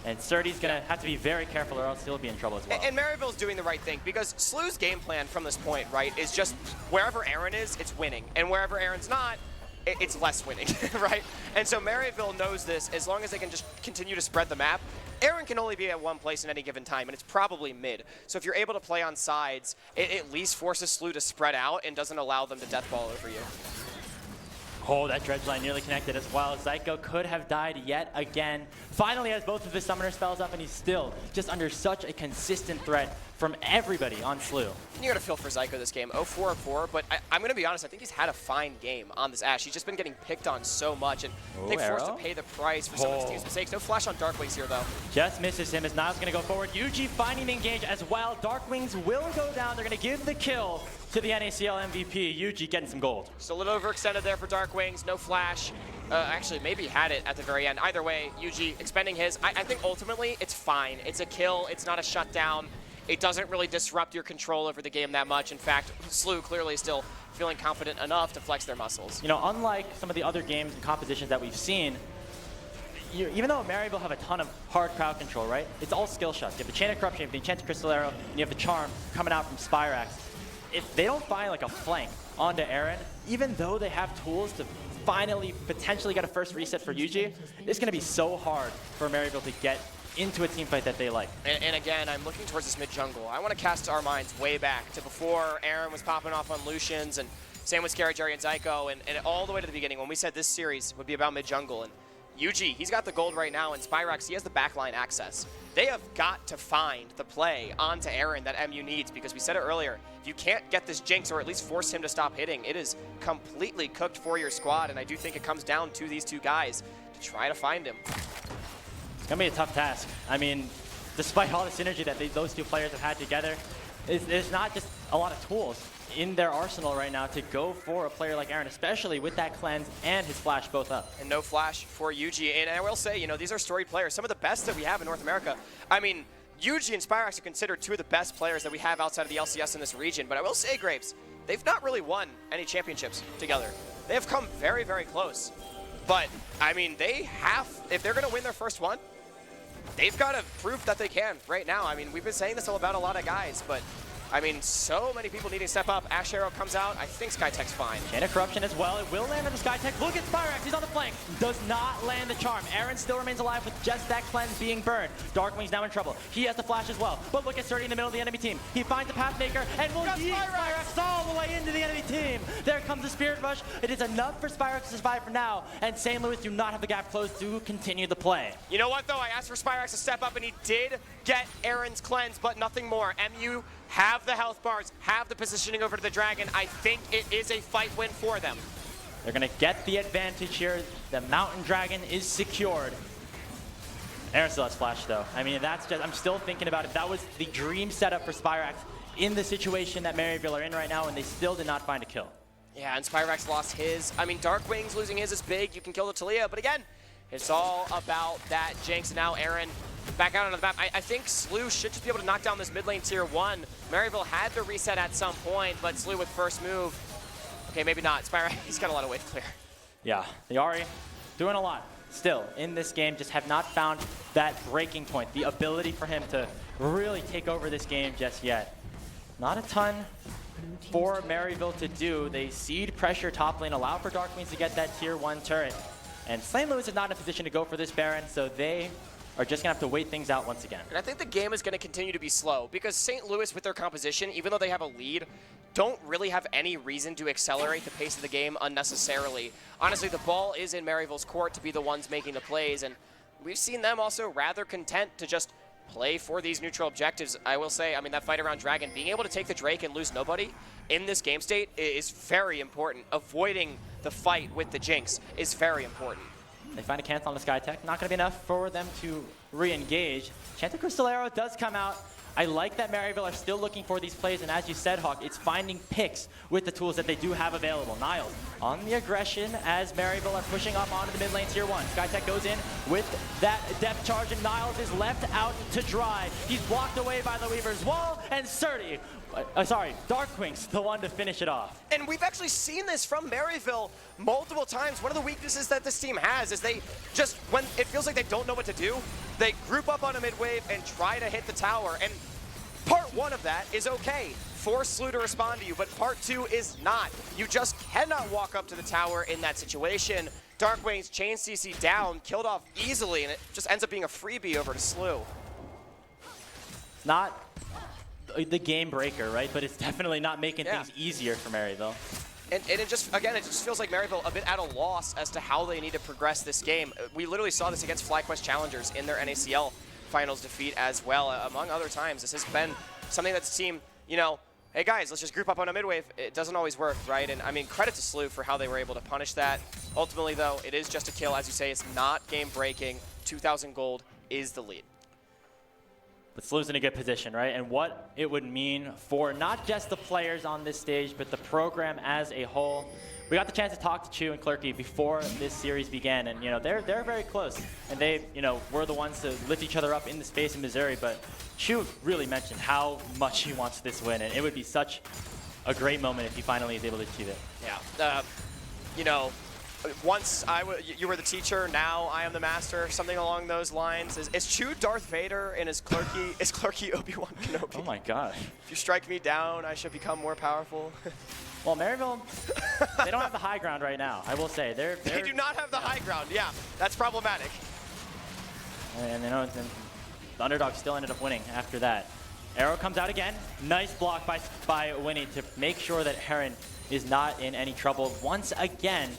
And Surdy's going to have to be very careful or else he'll be in trouble as well. And Maryville's doing the right thing because SLU's game plan from this point, right, is just wherever Aaron is, it's winning. And wherever Aaron's not, it's less winning, right? And so Maryville knows this. As long as they can just continue to spread the map, Aaron can only be at one place at any given time, and it's probably mid. So if you're able to play on sides, it at least forces SLU to spread out and doesn't allow them to deathball over you. Oh, that dredge line nearly connected as well. Zyko could have died yet again. Finally has both of his summoner spells up, and he's still just under such a consistent threat from everybody on SLU. You're going to feel for Zyko this game. 0-4-4, but I'm going to be honest, I think he's had a fine game on this Ashe. He's just been getting picked on so much, and I think forced to pay the price for some of his team's mistakes. No flash on Darkwings here, though. Just misses him as Niles going to go forward. Yuji finding the engage as well. Darkwings will go down. They're going to give the kill to the NACL MVP. Yuji getting some gold. Just a little overextended there for Darkwings. No flash. Actually, maybe had it at the very end. Either way, Yuji expending his. I think ultimately it's fine. It's a kill. It's not a shutdown. It doesn't really disrupt your control over the game that much. In fact, SLU clearly is still feeling confident enough to flex their muscles. You know, unlike some of the other games and compositions that we've seen, even though Maryville have a ton of hard crowd control, right? It's all skill shots. You have the Chain of Corruption, you have the Enchanted Crystal Arrow, and you have the Charm coming out from Spyrax. If they don't find like a flank onto Aaron, even though they have tools to finally potentially get a first reset for Yuji, it's going to be so hard for Maryville to get into a team fight that they like. And again, I'm looking towards this mid-jungle. I want to cast our minds way back to before Aaron was popping off on Lucians, and same with Scary Jerry and Zyko, and all the way to the beginning when we said this series would be about mid-jungle. And Yuji, he's got the gold right now, and Spyrax, he has the backline access. They have got to find the play onto Aaron that MU needs, because we said it earlier, if you can't get this Jinx or at least force him to stop hitting, it is completely cooked for your squad, and I do think it comes down to these two guys to try to find him. It's going to be a tough task. I mean, despite all the synergy that those two players have had together, there's not just a lot of tools in their arsenal right now to go for a player like Aaron, especially with that cleanse and his flash both up. And no flash for Yuji. And I will say, you know, these are storied players, some of the best that we have in North America. I mean, Yuji and Spyrax are considered two of the best players that we have outside of the LCS in this region. But I will say, Grapes, they've not really won any championships together. They have come very, very close. But, I mean, they have, if they're going to win their first one, they've got to prove that they can right now. I mean, we've been saying this about a lot of guys, but I mean, so many people needing to step up. Ash Arrow comes out. I think Skytech's fine. Chain of Corruption as well. It will land on the Skytech. Look at Spyrax. He's on the flank. Does not land the Charm. Aaron still remains alive with just that cleanse being burned. Darkwing's now in trouble. He has the flash as well. But look at Sturdy in the middle of the enemy team. He finds the Pathmaker and will yeet Spyrax all the way into the enemy team. There comes the Spirit Rush. It is enough for Spyrax to survive for now. And St. Louis do not have the gap closed to continue the play. You know what, though? I asked for Spyrax to step up, and he did get Aaron's cleanse, but nothing more. MU have the health bars, have the positioning over to the Dragon. I think it is a fight win for them. They're going to get the advantage here. The Mountain Dragon is secured. Aaron still has flash, though. I mean, that's just, I'm still thinking about it. That was the dream setup for Spyrax in the situation that Maryville are in right now, and they still did not find a kill. Yeah, and Spyrax lost his. I mean, Darkwings losing his is big. You can kill the Talia, but again, it's all about that Jinx. And now Aaron back out onto the map. I think SLU should just be able to knock down this mid lane tier 1. Maryville had to reset at some point, but SLU with first move. Okay, maybe not. Spyrax, he's got a lot of wave clear. Yeah, the Ahri doing a lot still in this game, just have not found that breaking point, the ability for him to really take over this game just yet. Not a ton for Maryville to do. They seed pressure top lane, allow for Darkwings to get that tier 1 turret. And St. Louis is not in a position to go for this Baron, so they are just going to have to wait things out once again. And I think the game is going to continue to be slow because St. Louis, with their composition, even though they have a lead, don't really have any reason to accelerate the pace of the game unnecessarily. Honestly, the ball is in Maryville's court to be the ones making the plays, and we've seen them also rather content to just play for these neutral objectives. I will say, I mean, that fight around Dragon, being able to take the Drake and lose nobody in this game state is very important. Avoiding the fight with the Jinx is very important. They find a cancel on the Skytech. Not going to be enough for them to re-engage. Enchanted Crystal Arrow does come out. I like that Maryville are still looking for these plays, and as you said, Hawk, it's finding picks with the tools that they do have available. Niles on the aggression as Maryville are pushing up onto the mid lane tier 1. Skytech goes in with that depth charge, and Niles is left out to dry. He's blocked away by the Weaver's wall, and Sturdy, Darkwings, the one to finish it off. And we've actually seen this from Maryville multiple times. One of the weaknesses that this team has is they just, when it feels like they don't know what to do, they group up on a mid-wave and try to hit the tower. And part 1 of that is okay. Force SLU to respond to you, but part 2 is not. You just cannot walk up to the tower in that situation. Darkwings chain CC down, killed off easily, and it just ends up being a freebie over to SLU. Not the game breaker, right? But it's definitely not making things easier for Maryville. And it just, again, it just feels like Maryville a bit at a loss as to how they need to progress this game. We literally saw this against FlyQuest Challengers in their NACL finals defeat as well. Among other times, this has been something that's team, you know, hey guys, let's just group up on a mid-wave. It doesn't always work, right? And I mean, credit to SLU for how they were able to punish that. Ultimately, though, it is just a kill. As you say, it's not game-breaking. 2,000 gold is the lead. But SLU's in a good position, right? And what it would mean for not just the players on this stage, but the program as a whole. We got the chance to talk to Chu and Clerky before this series began, and they're very close, and they were the ones to lift each other up in the space in Missouri. But Chu really mentioned how much he wants this win, and it would be such a great moment if he finally is able to achieve it. Yeah, once you were the teacher, now I am the master, something along those lines. Is Chu Darth Vader and is Clerky Obi-Wan Kenobi? Oh my gosh. If you strike me down, I shall become more powerful. Well, Maryville, they don't have the high ground right now, I will say. They do not have the high ground, yeah. That's problematic. And the underdog still ended up winning after that. Arrow comes out again. Nice block by Winnie to make sure that Heron is not in any trouble. Once again,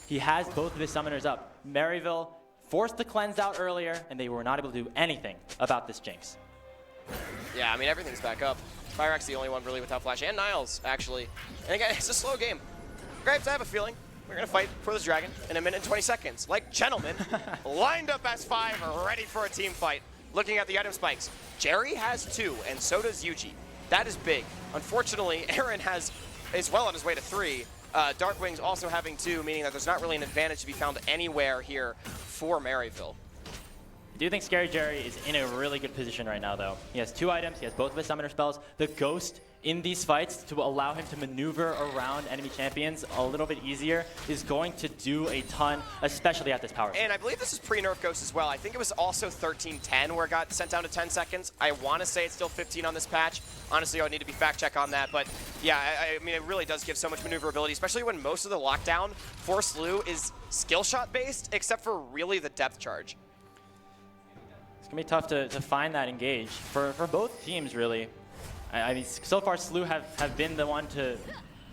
he has both of his summoners up. Maryville forced the cleanse out earlier, and they were not able to do anything about this Jinx. Yeah, I mean, everything's back up. Spyrax's the only one really without flash, and Niles, actually. And again, it's a slow game. Graves, I have a feeling we're going to fight for this dragon in 1 minute and 20 seconds. Like gentlemen, lined up as 5, ready for a team fight. Looking at the item spikes, Jerry has 2, and so does Yuji. That is big. Unfortunately, Aaron is well on his way to 3. Darkwing's also having 2, meaning that there's not really an advantage to be found anywhere here for Maryville. I do think Scary Jerry is in a really good position right now, though. He has 2 items. He has both of his summoner spells. The Ghost in these fights to allow him to maneuver around enemy champions a little bit easier is going to do a ton, especially at this power. And I believe this is pre-nerf Ghost as well. I think it was also 13-10 where it got sent down to 10 seconds. I want to say it's still 15 on this patch. Honestly, I would need to be fact-check on that. But yeah, I mean, it really does give so much maneuverability, especially when most of the lockdown for SLU is skill shot based, except for really the depth charge. It's going to be tough to find that engage for both teams, really. I mean, so far, SLU have been the one to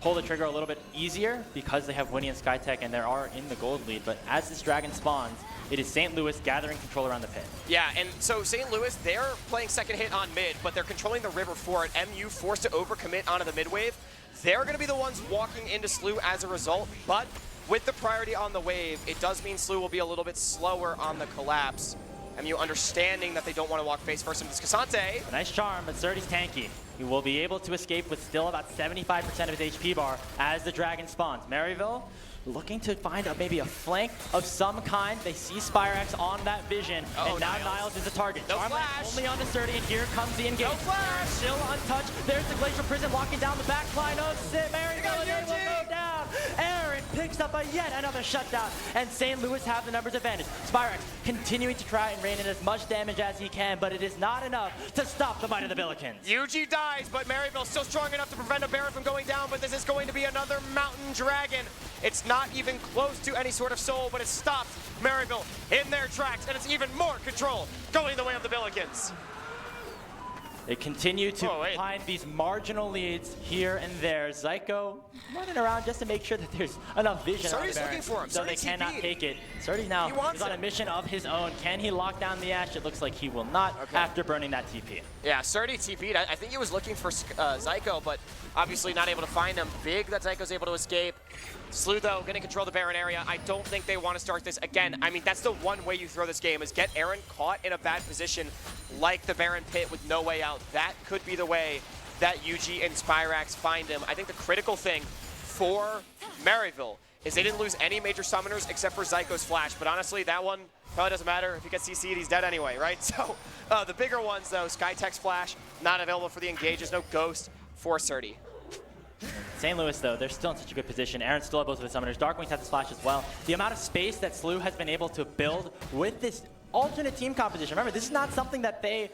pull the trigger a little bit easier because they have Winnie and Skytech and they are in the gold lead. But as this dragon spawns, it is St. Louis gathering control around the pit. Yeah, and so St. Louis, they're playing second hit on mid, but they're controlling the river for it. MU forced to overcommit onto the mid wave. They're going to be the ones walking into SLU as a result, but with the priority on the wave, it does mean SLU will be a little bit slower on the collapse. MU understanding that they don't want to walk face first into this Cassante. A nice charm, but Surdy's tanky. He will be able to escape with still about 75% of his HP bar as the dragon spawns. Maryville looking to find maybe a flank of some kind. They see Spyrax on that vision, and now Niles is the target. No flash. Only on the Surdy, and here comes the engage. No flash. Still untouched. There's the Glacial Prison locking down the back line of Maryville, and they will go down. Aaron picks up yet another shutdown, and St. Louis have the numbers advantage. Spyrax continuing to try and rain in as much damage as he can, but it is not enough to stop the might of the Billikens. Yuji dies, but Maryville still strong enough to prevent a Baron from going down, but this is going to be another Mountain Dragon. It's not even close to any sort of soul, but it stopped Maryville in their tracks, and it's even more control going the way of the Billikens. They continue to find these marginal leads here and there. Zyko running around just to make sure that there's enough vision on the Baron, looking for him. so they cannot take it. Surdy now is on a mission of his own. Can he lock down the Ashe? It looks like he will not after burning that TP. Yeah, Surdy TP'd. I think he was looking for Zyko, but obviously not able to find him. Big that Zyko's able to escape. SLU, though, going to control the Baron area. I don't think they want to start this again. I mean, that's the one way you throw this game, is get Aaron caught in a bad position like the Baron pit with no way out. That could be the way that Yuji and Spyrax find him. I think the critical thing for Maryville is they didn't lose any major summoners except for Zyko's flash. But honestly, that one probably doesn't matter. If he gets CC'd, he's dead anyway, right? So the bigger ones, though, Skytech's flash, not available for the engages. No Ghost for Surdy. St. Louis, though, they're still in such a good position. Aaron's still at both of his summoners. Darkwing has his flash as well. The amount of space that SLU has been able to build with this alternate team composition. Remember, this is not something that they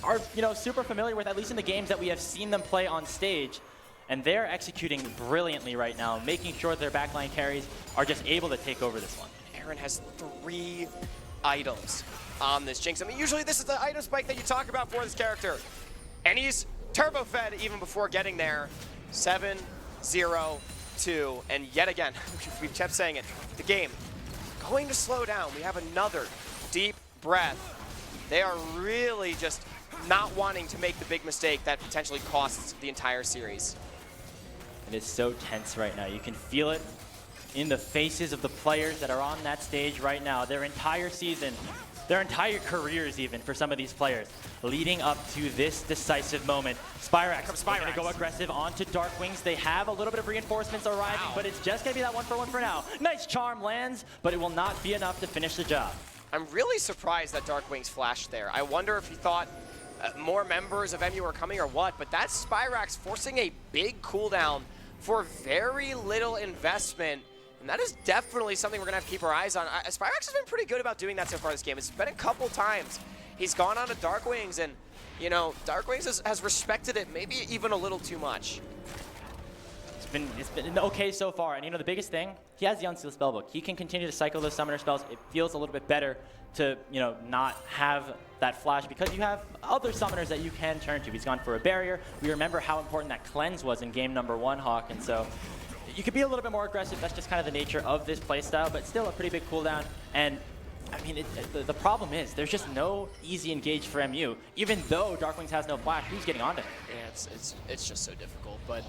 are, super familiar with, at least in the games that we have seen them play on stage. And they're executing brilliantly right now, making sure their backline carries are just able to take over this one. Aaron has 3 items on this Jinx. I mean, usually this is the item spike that you talk about for this character. And he's turbo-fed even before getting there. 7, 0, 2, and yet again, we've kept saying it, the game going to slow down. We have another deep breath They are really just not wanting to make the big mistake that potentially costs the entire series. It is so tense right now. You can feel it in the faces of the players that are on that stage right now. Their entire season, their entire careers even for some of these players, leading up to this decisive moment. Spyrax going to go aggressive onto Dark Wings. They have a little bit of reinforcements arriving, but it's just going to be that 1-for-1 for now. Nice charm lands, but it will not be enough to finish the job. I'm really surprised that Dark Wings flashed there. I wonder if he thought more members of MU are coming or what, but that's Spyrax forcing a big cooldown for very little investment. And that is definitely something we're going to have to keep our eyes on. Spyrax has been pretty good about doing that so far this game. It's been a couple times. He's gone on to Dark Wings, and, you know, Dark Wings has respected it maybe even a little too much. It's been okay so far, and you know the biggest thing, he has the Unsealed Spellbook. He can continue to cycle those summoner spells. It feels a little bit better to, you know, not have that flash because you have other summoners that you can turn to. He's gone for a barrier. We remember how important that cleanse was in game number 1, Hawk, and so you could be a little bit more aggressive. That's just kind of the nature of this playstyle, but still a pretty big cooldown. And I mean, the problem is there's just no easy engage for MU. Even though Dark Wings has no flash, who's getting onto him? Yeah, it's just so difficult, but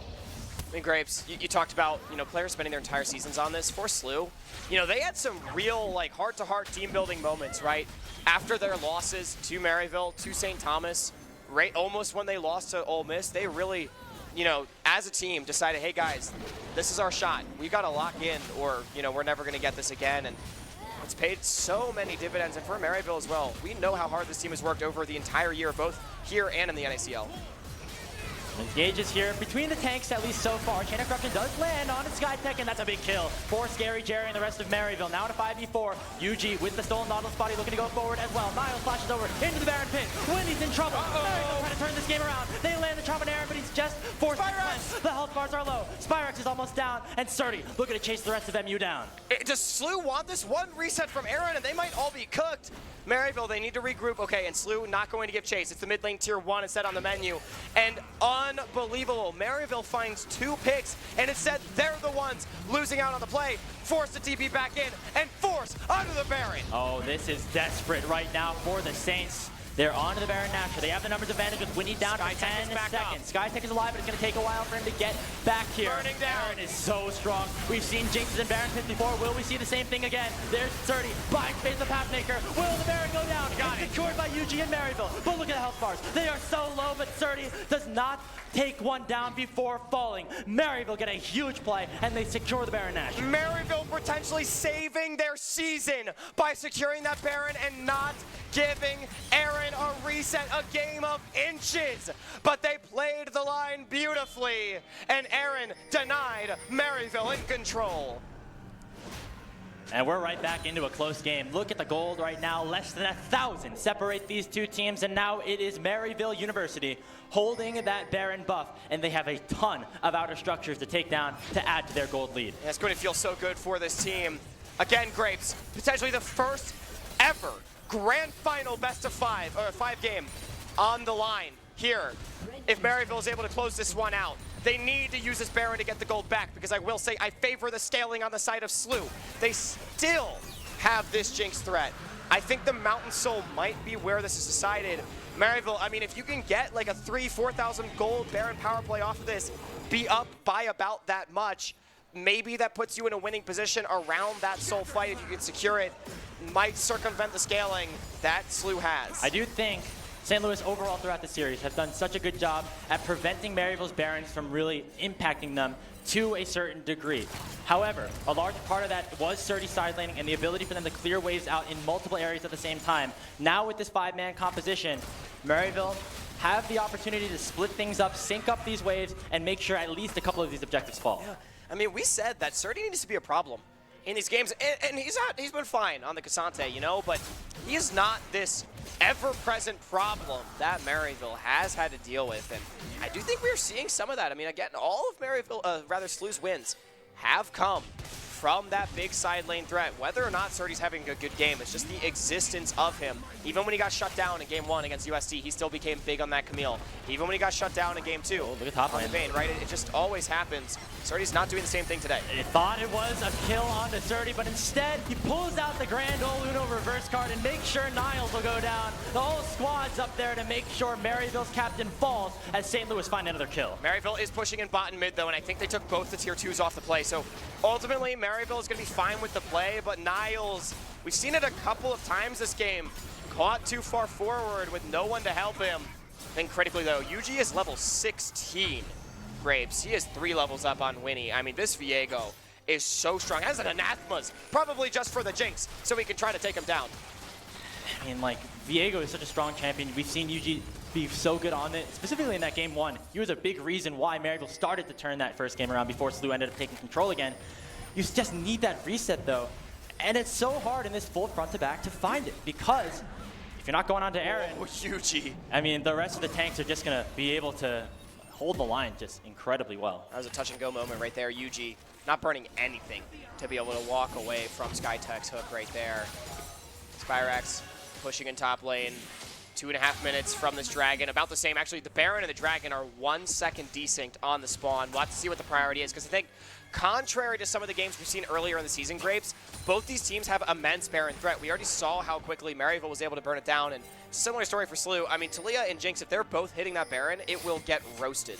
I mean, Grapes, you talked about, you know, players spending their entire seasons on this. For SLU, you know, they had some real, like, heart-to-heart team-building moments, right? After their losses to Maryville, to St. Thomas, right almost when they lost to Ole Miss, they really, you know, as a team decided, hey, guys, this is our shot. We got to lock in or, you know, we're never going to get this again. And it's paid so many dividends. And for Maryville as well, we know how hard this team has worked over the entire year, both here and in the NACL. Engages here between the tanks, at least so far. Chain of Corruption does land on SkyTech, and that's a big kill for Scary Jerry and the rest of Maryville. Now in a 5v4, UG with the stolen Nautilus body looking to go forward as well. Niles flashes over into the Baron pit. Wendy's in trouble. Maryville trying to turn this game around. They land the Trauma Aaron, but he's just forced to cleanse. The health bars are low. Spyrax is almost down, and Surdy looking to chase the rest of MU down. Does SLU want this one reset from Aaron, and they might all be cooked? Maryville, they need to regroup. Okay, and SLU not going to give chase. It's the mid lane tier 1 instead on the menu. And unbelievable, Maryville finds 2 picks, and instead they're the ones losing out on the play. Force the TP back in, and force onto the Baron. Oh, this is desperate right now for the Saints. They're on to the Baron Nashor. They have the numbers advantage with Winnie down for 10 seconds. SkyTech is alive, but it's going to take a while for him to get back here. Burning down. Baron is so strong. We've seen Jinxes and Baron pits before. Will we see the same thing again? There's 30. Buying space the Pathmaker. Will the Baron go down? It's secured by UG and Maryville. But look at the health bars. They are so low, but 30 does not take one down before falling. Maryville get a huge play, and they secure the Baron Nashor. Maryville potentially saving their season by securing that Baron and not giving Aaron a reset, a game of inches. But they played the line beautifully, and Aaron denied Maryville in control. And we're right back into a close game. Look at the gold right now. Less than 1,000 separate these two teams, and now it is Maryville University holding that Baron buff, and they have a ton of outer structures to take down to add to their gold lead. Yeah, it's going to feel so good for this team. Again, Grapes, potentially the first ever grand final best of 5 game on the line here. If Maryville is able to close this one out, they need to use this Baron to get the gold back, because I will say I favor the scaling on the side of SLU. They still have this Jinx threat. I think the Mountain Soul might be where this is decided. Maryville, I mean, if you can get like a 4,000 gold Baron power play off of this, be up by about that much, maybe that puts you in a winning position around that Soul fight if you can secure it. Might circumvent the scaling that SLU has. I do think St. Louis overall throughout the series have done such a good job at preventing Maryville's Barons from really impacting them to a certain degree. However, a large part of that was Surdy side laning and the ability for them to clear waves out in multiple areas at the same time. Now with this 5-man composition, Maryville have the opportunity to split things up, sync up these waves, and make sure at least a couple of these objectives fall. Yeah. I mean, we said that Surdy needs to be a problem in these games, and he's been fine on the Cassante, you know, but he is not this ever-present problem that Maryville has had to deal with, and I do think we're seeing some of that. I mean, again, all of SLU's wins have come from that big side lane threat. Whether or not Surdy's having a good game, it's just the existence of him. Even when he got shut down in Game 1 against UST, he still became big on that Camille. Even when he got shut down in Game 2, look at top on lane. the Vayne, right? It just always happens. Surdy's not doing the same thing today. It thought it was a kill onto Surdy, but instead he pulls out the Grand Ol Uno reverse card and makes sure Niles will go down. The whole squad's up there to make sure Maryville's captain falls as St. Louis find another kill. Maryville is pushing in bot and mid though, and I think they took both the tier 2s off the play. So ultimately, Maryville is going to be fine with the play, but Niles, we've seen it a couple of times this game, caught too far forward with no one to help him. I think critically though, UG is level 16. Graves, he is 3 levels up on Winnie. I mean, this Viego is so strong. Has an anathemas, probably just for the Jinx, so we can try to take him down. I mean, like, Viego is such a strong champion. We've seen UG be so good on it, specifically in that Game 1. He was a big reason why Maryville started to turn that first game around before SLU ended up taking control again. You just need that reset, though. And it's so hard in this full front-to-back to find it, because if you're not going on to Aaron, UG. I mean, the rest of the tanks are just going to be able to hold the line just incredibly well. That was a touch-and-go moment right there. UG not burning anything to be able to walk away from SkyTech's hook right there. Spyrax pushing in top lane. 2.5 minutes from this Dragon. About the same. Actually, the Baron and the Dragon are 1 second desynced on the spawn. We'll have to see what the priority is, because I think, contrary to some of the games we've seen earlier in the season, Grapes, both these teams have immense Baron threat. We already saw how quickly Maryville was able to burn it down, and it's a similar story for SLU. I mean, Talia and Jinx, if they're both hitting that Baron, it will get roasted.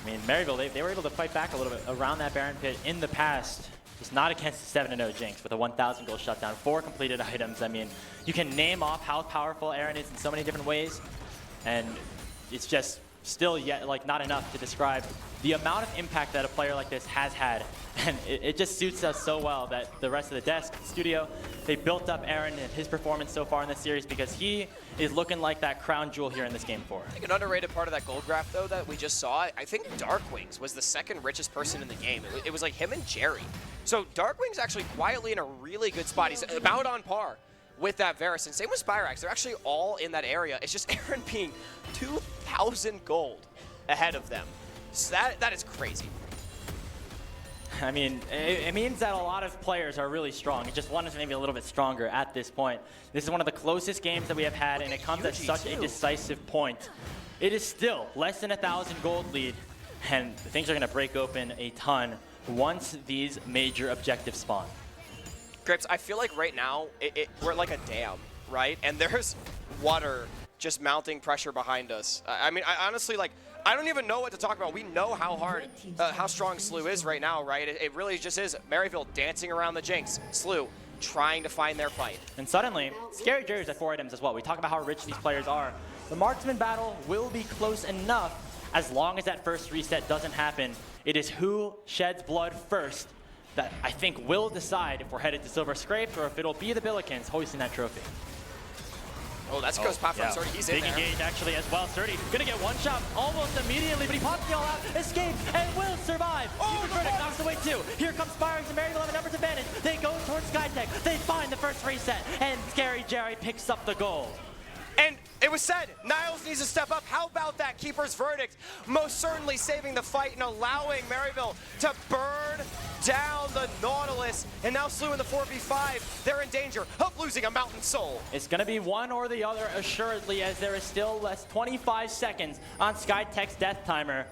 I mean, Maryville, they were able to fight back a little bit around that Baron pit in the past. Just not against the 7-0 Jinx with a 1,000 gold shutdown, 4 completed items. I mean, you can name off how powerful Aaron is in so many different ways, and it's just still yet like not enough to describe the amount of impact that a player like this has had. And it just suits us so well that the rest of the desk, studio, they built up Aaron and his performance so far in this series, because he is looking like that crown jewel here in this game 4. I think an underrated part of that gold graph, though, that we just saw, I think Darkwings was the second richest person in the game. It was like him and Jerry. So Darkwing's actually quietly in a really good spot. He's about on par with that Varus. And same with Spyrax. They're actually all in that area. It's just Aaron being 2,000 gold ahead of them. So that is crazy. I mean, it means that a lot of players are really strong. Just one is maybe a little bit stronger at this point. This is one of the closest games that we have had, and it comes at such a decisive point. It is still less than 1,000 gold lead, and things are going to break open a ton once these major objectives spawn. Grips, I feel like right now, we're like a dam, right? And there's water just mounting pressure behind us. I mean, I honestly, like, I don't even know what to talk about. We know how hard, how strong SLU is right now, right? It really just is Maryville dancing around the Jinx. SLU trying to find their fight. And suddenly, Scary Jerry's at 4 items as well. We talk about how rich these players are. The marksman battle will be close enough as long as that first reset doesn't happen. It is who sheds blood first that I think will decide if we're headed to Silver Scrapes or if it'll be the Billikens hoisting that trophy. Oh, that's a ghost pop from Surdy. He's in there. Big engage actually as well. Surdy gonna get one shot almost immediately, but he pops the all out, escapes, and will survive. Oh, the Critic knocks away 2. Here comes Spyrax and Maryville have a numbers advantage. They go towards SkyTech. They find the first reset, and Scary Jerry picks up the gold. And it was said, Niles needs to step up. How about that keeper's verdict? Most certainly saving the fight and allowing Maryville to burn down the Nautilus. And now SLU in the 4v5, they're in danger of losing a Mountain Soul. It's going to be one or the other, assuredly, as there is still less 25 seconds on SkyTech's death timer.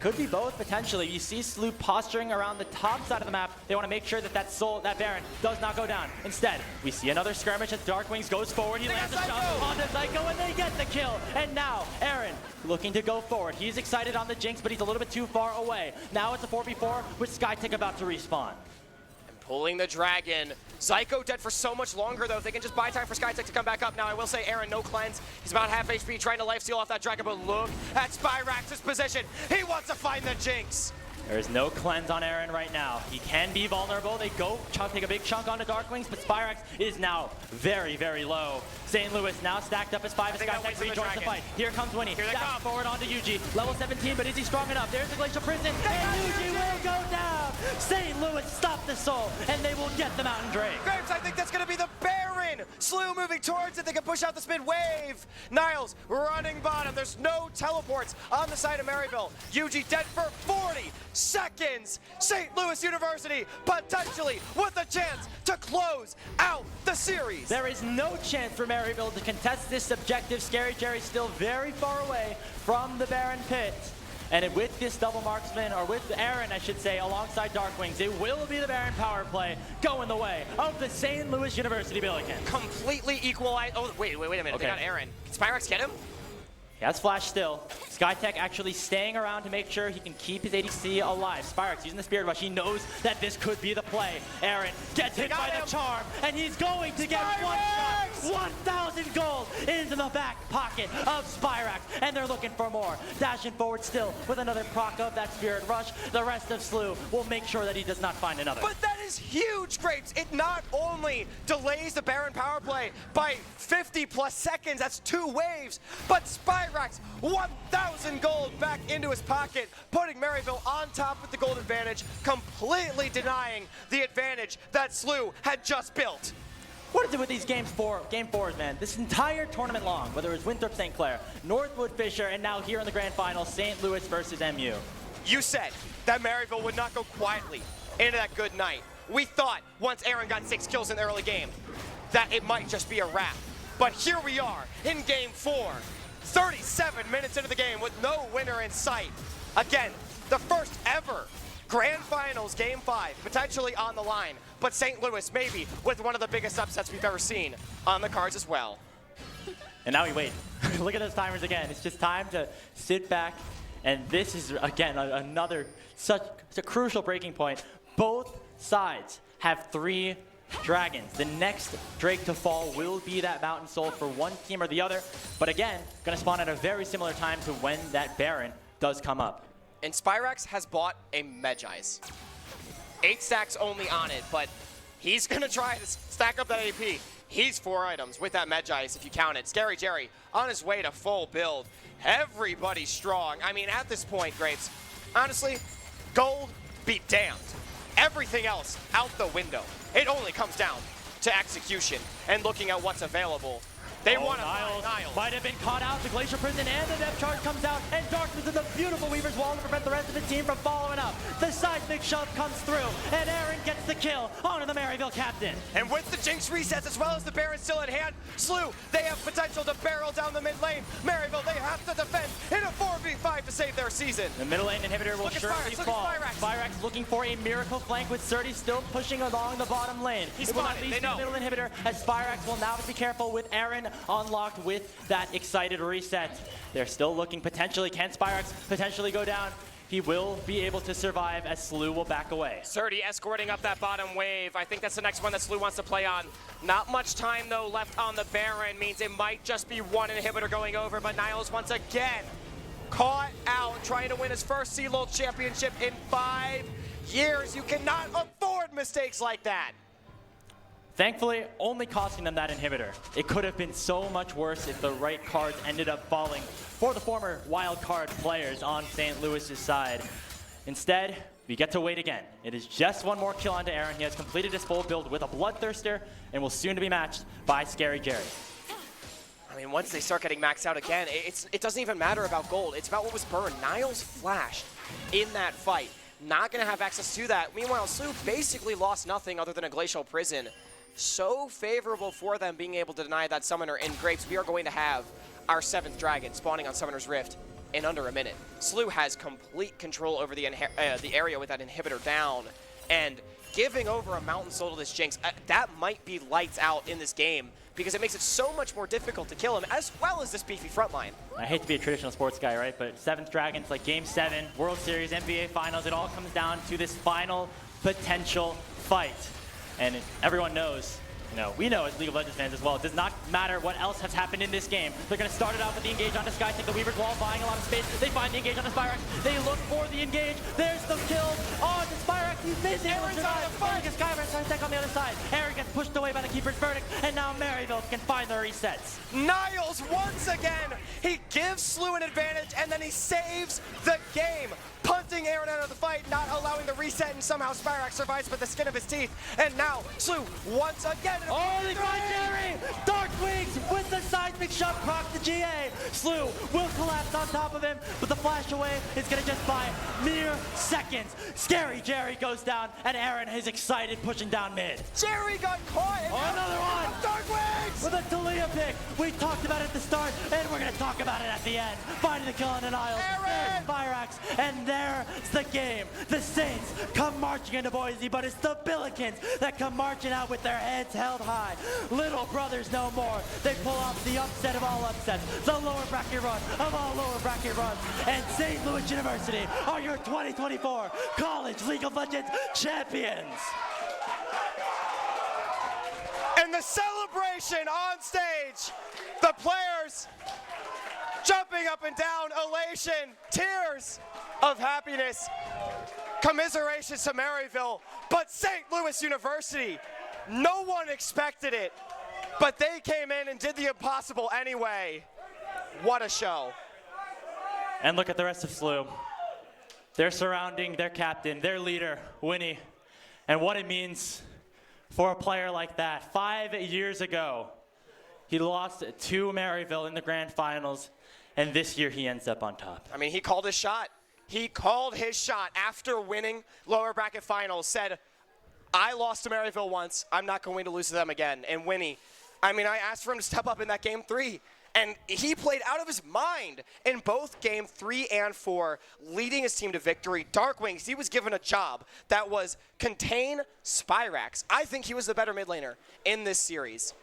Could be both, potentially. You see SLU posturing around the top side of the map. They want to make sure that that Baron does not go down. Instead, we see another skirmish as Darkwings goes forward. He lands a shot onto Zyko, and they get the kill. And now, Aaron looking to go forward. He's excited on the Jinx, but he's a little bit too far away. Now it's a 4v4 with SkyTech about to respawn. Pulling the Dragon. Zyko dead for so much longer, though. If they can just buy time for SkyTech to come back up. Now, I will say, Aaron, no cleanse. He's about half HP, trying to lifesteal off that Dragon, but look at Spyrax's position. He wants to find the Jinx. There is no cleanse on Aaron right now. He can be vulnerable. They go take a big chunk onto Darkwings, but Spyrax is now very, very low. St. Louis now stacked up as 5 as SkyTech rejoins the fight. Here comes Winnie. Here they come. Forward onto UG. Level 17, but is he strong enough? There's the Glacial Prison, and UG will go down. St. Louis stop the soul, and they will get the Mountain Drake. Graves, I think that's going to be the Baron in. SLU moving towards it. They can push out this mid-wave. Niles running bottom. There's no teleports on the side of Maryville. UG dead for 40 seconds. St. Louis University potentially with a chance to close out the series. There is no chance for Maryville to contest this objective. Scary Jerry still very far away from the Baron pit. And with this double marksman, or with Aaron, I should say, alongside Darkwings, it will be the Baron power play going the way of the St. Louis University Billiken. Completely equalized. Oh, wait a minute. Okay. They got Aaron. Can Spyrex get him? He has Flash still. Skytech actually staying around to make sure he can keep his ADC alive. Spyrex using the Spirit Rush. He knows that this could be the play. Aaron gets hit by the charm, and he's going to get one shot. 1,000 gold into the back pocket of Spyrex, and they're looking for more. Dashing forward still with another proc of that Spirit Rush. The rest of SLU will make sure that he does not find another. But that is huge, Grapes. It not only delays the Baron power play by 50 plus seconds, that's 2 waves, but Spyrex 1,000 gold back into his pocket, putting Maryville on top with the gold advantage, completely denying the advantage that SLU had just built. What is it with these game fours, man? This entire tournament long, whether it was Winthrop St. Clair, Northwood Fisher, and now here in the grand final, St. Louis versus MU. You said that Maryville would not go quietly into that good night. We thought once Aaron got 6 kills in the early game that it might just be a wrap. But here we are in game 4, 37 minutes into the game with no winner in sight. Again, the first ever Grand Finals Game 5, potentially on the line, but St. Louis maybe with one of the biggest upsets we've ever seen on the cards as well. And now we wait. Look at those timers again. It's just time to sit back, and this is, again, another such a crucial breaking point. Both sides have 3 dragons. The next Drake to fall will be that Mountain Soul for one team or the other, but again, gonna spawn at a very similar time to when that Baron does come up. And Spyrex has bought a Medjai's. 8 stacks only on it, but he's gonna try to stack up that AP. He's 4 items with that Medjai's if you count it. Scary Jerry on his way to full build. Everybody's strong. I mean, at this point, Grapes, honestly, gold be damned. Everything else out the window. It only comes down to execution and looking at what's available. They want to Niles might have been caught out. The Glacier Prison and the Depth Charge comes out, and Darkness is a beautiful Weaver's Wall to prevent the rest of the team from following up. The seismic shove comes through, and Aaron gets the kill onto the Maryville captain. And with the Jinx resets as well as the Baron still at hand, SLU, they have potential to barrel down the mid lane. Maryville, they have to defend in a 4v5 to save their season. The middle lane inhibitor will surely fall. Spyrex looking for a miracle flank with Surdy still pushing along the bottom lane. He's it will not spotted, lead they to the know. middle inhibitor as Spyrex will now be careful with Aaron unlocked with that excited reset. They're still looking potentially. Can Spyrex potentially go down? He will be able to survive as SLU will back away. Surdy escorting up that bottom wave. I think that's the next one that SLU wants to play on. Not much time though left on the Baron, means it might just be one inhibitor going over, but Niles once again caught out trying to win his first CLOL championship in 5 years. You cannot afford mistakes like that. Thankfully, only costing them that inhibitor. It could have been so much worse if the right cards ended up falling for the former wild card players on St. Louis's side. Instead, we get to wait again. It is just one more kill onto Aaron. He has completed his full build with a Bloodthirster and will soon to be matched by Scary Jerry. I mean, once they start getting maxed out again, it doesn't even matter about gold. It's about what was burned. Niles flashed in that fight. Not going to have access to that. Meanwhile, SLU basically lost nothing other than a Glacial Prison. So favorable for them being able to deny that summoner. In Grapes, we are going to have our 7th dragon spawning on Summoner's Rift in under a minute. SLU has complete control over the area with that inhibitor down, and giving over a Mountain Soul to this Jinx, that might be lights out in this game because it makes it so much more difficult to kill him, as well as this beefy front line. I hate to be a traditional sports guy, right? But 7th Dragons, like Game 7, World Series, NBA Finals, it all comes down to this final potential fight. And everyone knows, we know as League of Legends fans as well, it does not matter what else has happened in this game. They're going to start it out with the engage onto Sky, take the Weaver's Wall, buying a lot of space. They find the engage onto Spyrex. They look for the engage. There's the kill on the Spyrex. He's busy. Aaron's on the fight. Skyrex trying to take on the other side. Aaron gets pushed away by the Keeper's Verdict, and now Maryville can find the resets. Niles, once again, he gives SLU an advantage, and then he saves the game. taunting Aaron out of the fight, not allowing the reset, and somehow Spyrax survives by the skin of his teeth. And now, SLU once again. Oh, they got Jerry! Dark Wings with the seismic shot proc to GA. SLU will collapse on top of him, but the flash away is going to just buy mere seconds. Scary Jerry goes down, and Aaron is excited pushing down mid. Jerry got caught. Oh, another one! Dark Wings! With a Talia pick. We talked about it at the start, and we're going to talk about it at the end. Finding the kill on Denial. There's Spyrax, and there's the game. The Saints come marching into Boise, but it's the Billikens that come marching out with their heads held high. Little brothers no more. They pull off the upset of all upsets, the lower bracket run of all lower bracket runs, and St. Louis University are your 2024 College League of Legends champions. And the celebration on stage, the players jumping up and down, elation, tears of happiness, commiserations to Maryville, but St. Louis University, no one expected it, but they came in and did the impossible anyway. What a show. And look at the rest of SLU. They're surrounding their captain, their leader, Winnie, and what it means for a player like that. 5 years ago, he lost to Maryville in the grand finals, and this year he ends up on top. I mean, he called his shot. He called his shot after winning lower bracket finals, said, I lost to Maryville once, I'm not going to lose to them again. And Winnie, I mean, I asked for him to step up in that game 3. And he played out of his mind in both game 3 and 4, leading his team to victory. Dark Wings, he was given a job that was contain Spyrax. I think he was the better mid laner in this series.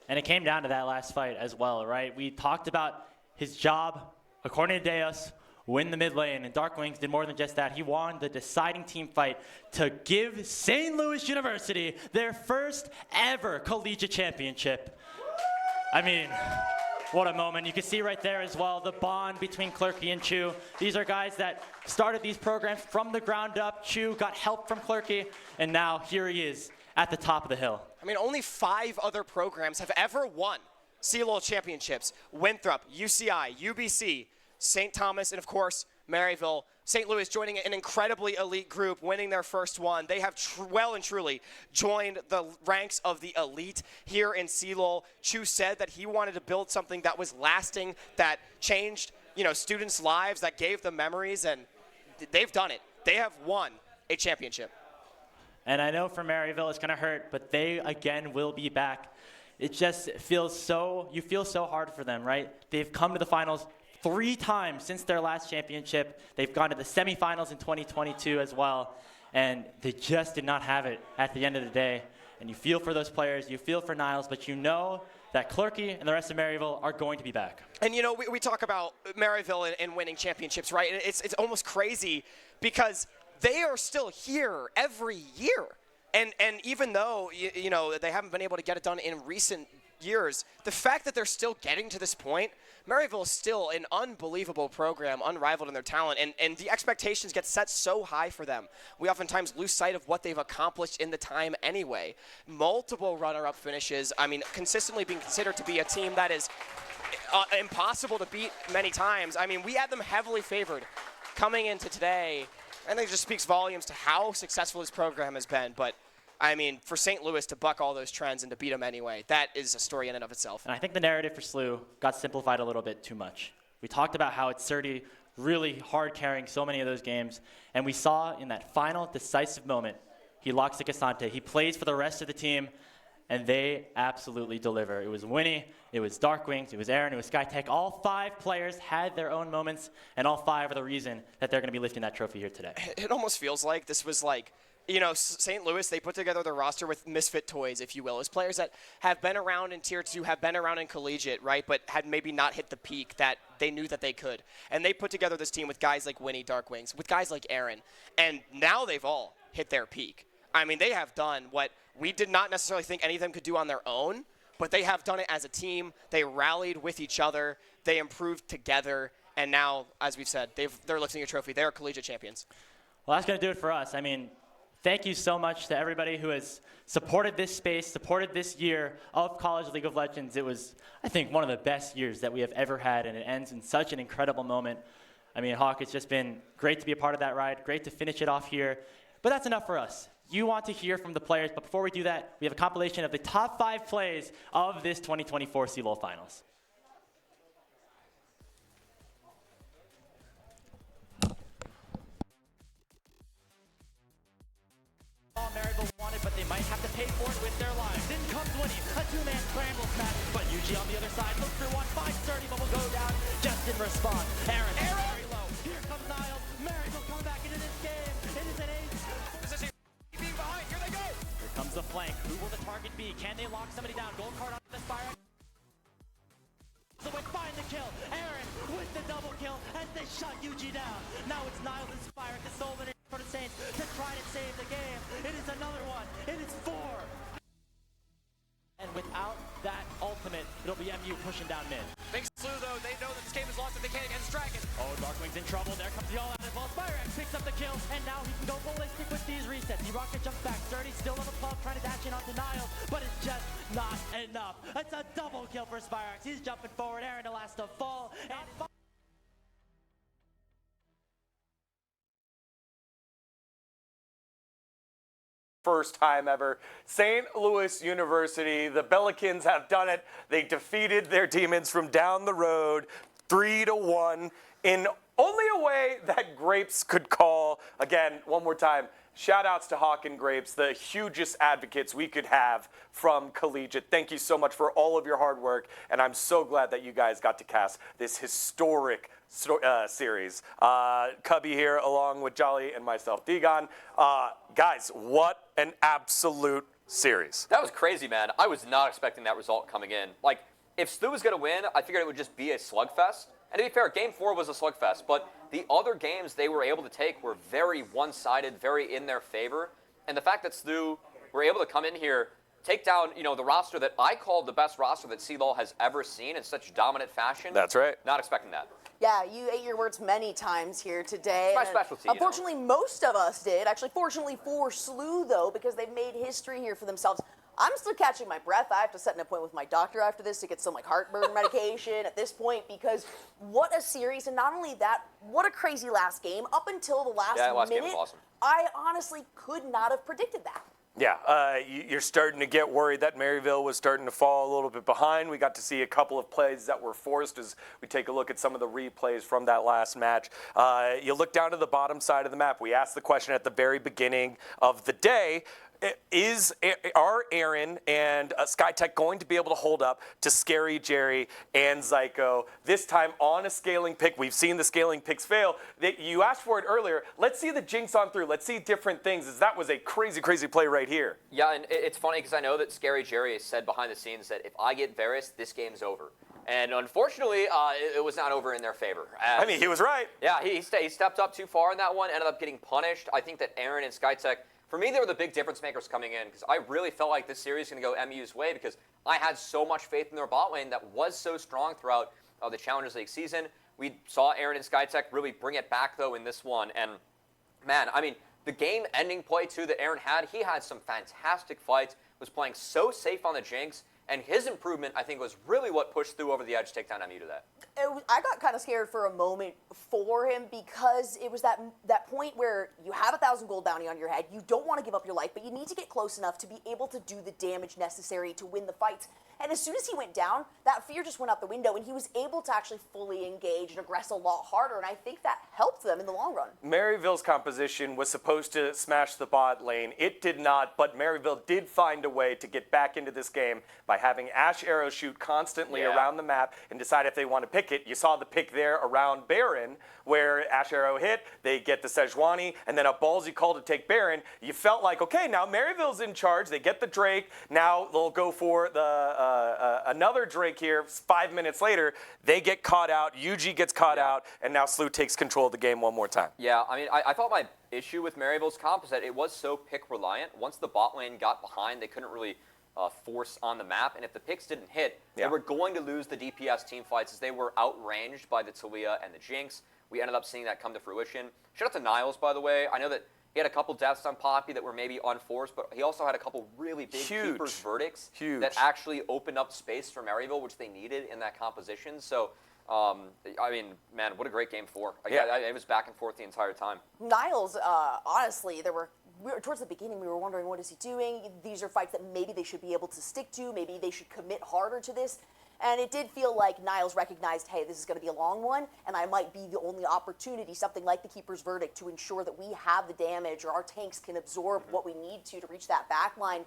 And it came down to that last fight as well, right? We talked about his job, according to Deus, win the mid lane, and Dark Wings did more than just that. He won the deciding team fight to give St. Louis University their first ever collegiate championship. I mean, what a moment. You can see right there as well the bond between Clerky and Chu. These are guys that started these programs from the ground up. Chu got help from Clerky, and now here he is at the top of the hill. I mean, only 5 other programs have ever won CLOL championships. Winthrop, UCI, UBC, St. Thomas, and of course, Maryville. St. Louis joining an incredibly elite group, winning their first one. They have well and truly joined the ranks of the elite here in CLOL. Chu said that he wanted to build something that was lasting, that changed, students' lives, that gave them memories, and they've done it. They have won a championship. And I know for Maryville it's going to hurt, but they again will be back. It just feels so, you feel so hard for them, right? They've come to the finals 3 times since their last championship. They've gone to the semifinals in 2022 as well, and they just did not have it at the end of the day. And you feel for those players, you feel for Niles, but you know that Clerky and the rest of Maryville are going to be back. And we talk about Maryville and winning championships, right? And it's almost crazy because they are still here every year. And even though, they haven't been able to get it done in recent years, the fact that they're still getting to this point, Maryville is still an unbelievable program, unrivaled in their talent, and the expectations get set so high for them. We oftentimes lose sight of what they've accomplished in the time anyway. Multiple runner-up finishes, I mean, consistently being considered to be a team that is impossible to beat many times. I mean, we had them heavily favored coming into today. I think it just speaks volumes to how successful this program has been, but I mean, for St. Louis to buck all those trends and to beat them anyway, that is a story in and of itself. And I think the narrative for SLU got simplified a little bit too much. We talked about how it's Surdy really hard carrying so many of those games, and we saw in that final decisive moment, he locks to Cassante. He plays for the rest of the team, and they absolutely deliver. It was Winnie, it was Dark Wings, it was Aaron, it was SkyTech. All 5 players had their own moments, and all 5 are the reason that they're going to be lifting that trophy here today. It almost feels like this was like, St. Louis, they put together their roster with misfit toys, if you will, as players that have been around in Tier 2, have been around in collegiate, right, but had maybe not hit the peak that they knew that they could. And they put together this team with guys like Winnie, Dark Wings, with guys like Aaron, and now they've all hit their peak. I mean, they have done what we did not necessarily think any of them could do on their own, but they have done it as a team. They rallied with each other. They improved together. And now, as we've said, they're lifting a trophy. They are collegiate champions. Well, that's going to do it for us. I mean, thank you so much to everybody who has supported this space, supported this year of College League of Legends. It was, I think, one of the best years that we have ever had, and it ends in such an incredible moment. I mean, Hawk, it's just been great to be a part of that ride, great to finish it off here. But that's enough for us. You want to hear from the players, but before we do that, we have a compilation of the top 5 plays of this 2024 CLOL Finals. Maryville wanted, but they might have to pay for it with their lives. In comes winning, a 2-man scramble smash, but UG on the other side looks for one, 530, but will go down just in response. Aaron, very low. Here comes Niles. Maryville coming back into this game. It is an ace. Behind, here they go. Here comes the flank. Who will the target be? Can they lock somebody down? Gold card on the Spire. So we find the kill. Aaron with the double kill as they shut UG down. Now it's Niles and Spire to solve it for the Saints to try to save the game. It is another one. It is 4. And without that ultimate, it'll be MU pushing down mid. Big SLU though, they know that this game is lost if they can't against Dragon. Oh, Darkwing's in trouble. There comes the all-out of ball. Spyrex picks up the kill, and now he can go ballistic with these resets. The rocket jumps back. Sturdy still level 12, trying to dash in onto Niles, but it's just not enough. It's a double kill for Spyrex. He's jumping forward. Aaron the last to fall. And first time ever. St. Louis University, the Pelicans have done it. They defeated their demons from down the road 3-1 in only a way that Grapes could call. Again, one more time, shout outs to Hawk and Grapes, the hugest advocates we could have from collegiate. Thank you so much for all of your hard work, and I'm so glad that you guys got to cast this historic series. Cubby here along with Jolly and myself, Degon. Guys, what an absolute series. That was crazy, man. I was not expecting that result coming in. Like, if SLU was going to win, I figured it would just be a slugfest. And to be fair, Game 4 was a slugfest, but the other games they were able to take were very one-sided, very in their favor. And the fact that SLU were able to come in here, take down, the roster that I called the best roster that CLOL has ever seen in such dominant fashion. That's right. Not expecting that. Yeah, you ate your words many times here today. It's my specialty. Unfortunately, most of us did. Actually, fortunately for SLU, though, because they've made history here for themselves. I'm still catching my breath. I have to set an appointment with my doctor after this to get some heartburn medication at this point, because what a series. And not only that, what a crazy last game. Up until the last last minute, game was awesome. I honestly could not have predicted that. Yeah, you're starting to get worried that Maryville was starting to fall a little bit behind. We got to see a couple of plays that were forced as we take a look at some of the replays from that last match. You look down to the bottom side of the map. We asked the question at the very beginning of the day, are Aaron and SkyTech going to be able to hold up to Scary Jerry and Zyko this time on a scaling pick? We've seen the scaling picks fail. You asked for it earlier. Let's see the Jinx on through. Let's see different things, as that was a crazy, crazy play right here. Yeah, and it's funny because I know that Scary Jerry has said behind the scenes that if I get Varus, this game's over. And unfortunately, it was not over in their favor. I mean, he was right. Yeah, he stepped up too far in that one, ended up getting punished. I think that Aaron and SkyTech, for me, they were the big difference makers coming in, because I really felt like this series was going to go MU's way, because I had so much faith in their bot lane that was so strong throughout the Challengers League season. We saw Aaron and SkyTech really bring it back, though, in this one. And, man, I mean, the game-ending play, too, that Aaron had, he had some fantastic fights, was playing so safe on the Jinx, and his improvement, I think, was really what pushed through over the edge to take down MU to that. I got kind of scared for a moment for him, because it was that point where you have 1,000 gold bounty on your head, you don't want to give up your life, but you need to get close enough to be able to do the damage necessary to win the fights. And as soon as he went down, that fear just went out the window, and he was able to actually fully engage and aggress a lot harder, and I think that helped them in the long run. Maryville's composition was supposed to smash the bot lane. It did not, but Maryville did find a way to get back into this game by having Ash Arrow shoot constantly around the map and decide if they want to pick it. You saw the pick there around Baron, where Ash Arrow hit, they get the Sejuani, and then a ballsy call to take Baron. You felt like, okay, now Maryville's in charge. They get the Drake. Now they'll go for the another Drake here. 5 minutes later, they get caught out. UG gets caught out, and now SLU takes control of the game one more time. Yeah, I mean, I thought my issue with Maryville's comp is that it was so pick reliant. Once the bot lane got behind, they couldn't really force on the map, and if the picks didn't hit, they were going to lose the DPS team fights, as they were outranged by the Talia and the Jinx. We ended up seeing that come to fruition. Shout out to Niles, by the way. I know that he had a couple deaths on Poppy that were maybe unforced, but he also had a couple really big Keeper's verdicts that actually opened up space for Maryville, which they needed in that composition. So I mean, man, what a great game 4. It was back and forth the entire time. Niles, honestly, towards the beginning, we were wondering, what is he doing? These are fights that maybe they should be able to stick to. Maybe they should commit harder to this. And it did feel like Niles recognized, hey, this is going to be a long one, and I might be the only opportunity, something like the Keeper's Verdict, to ensure that we have the damage or our tanks can absorb what we need to reach that back line.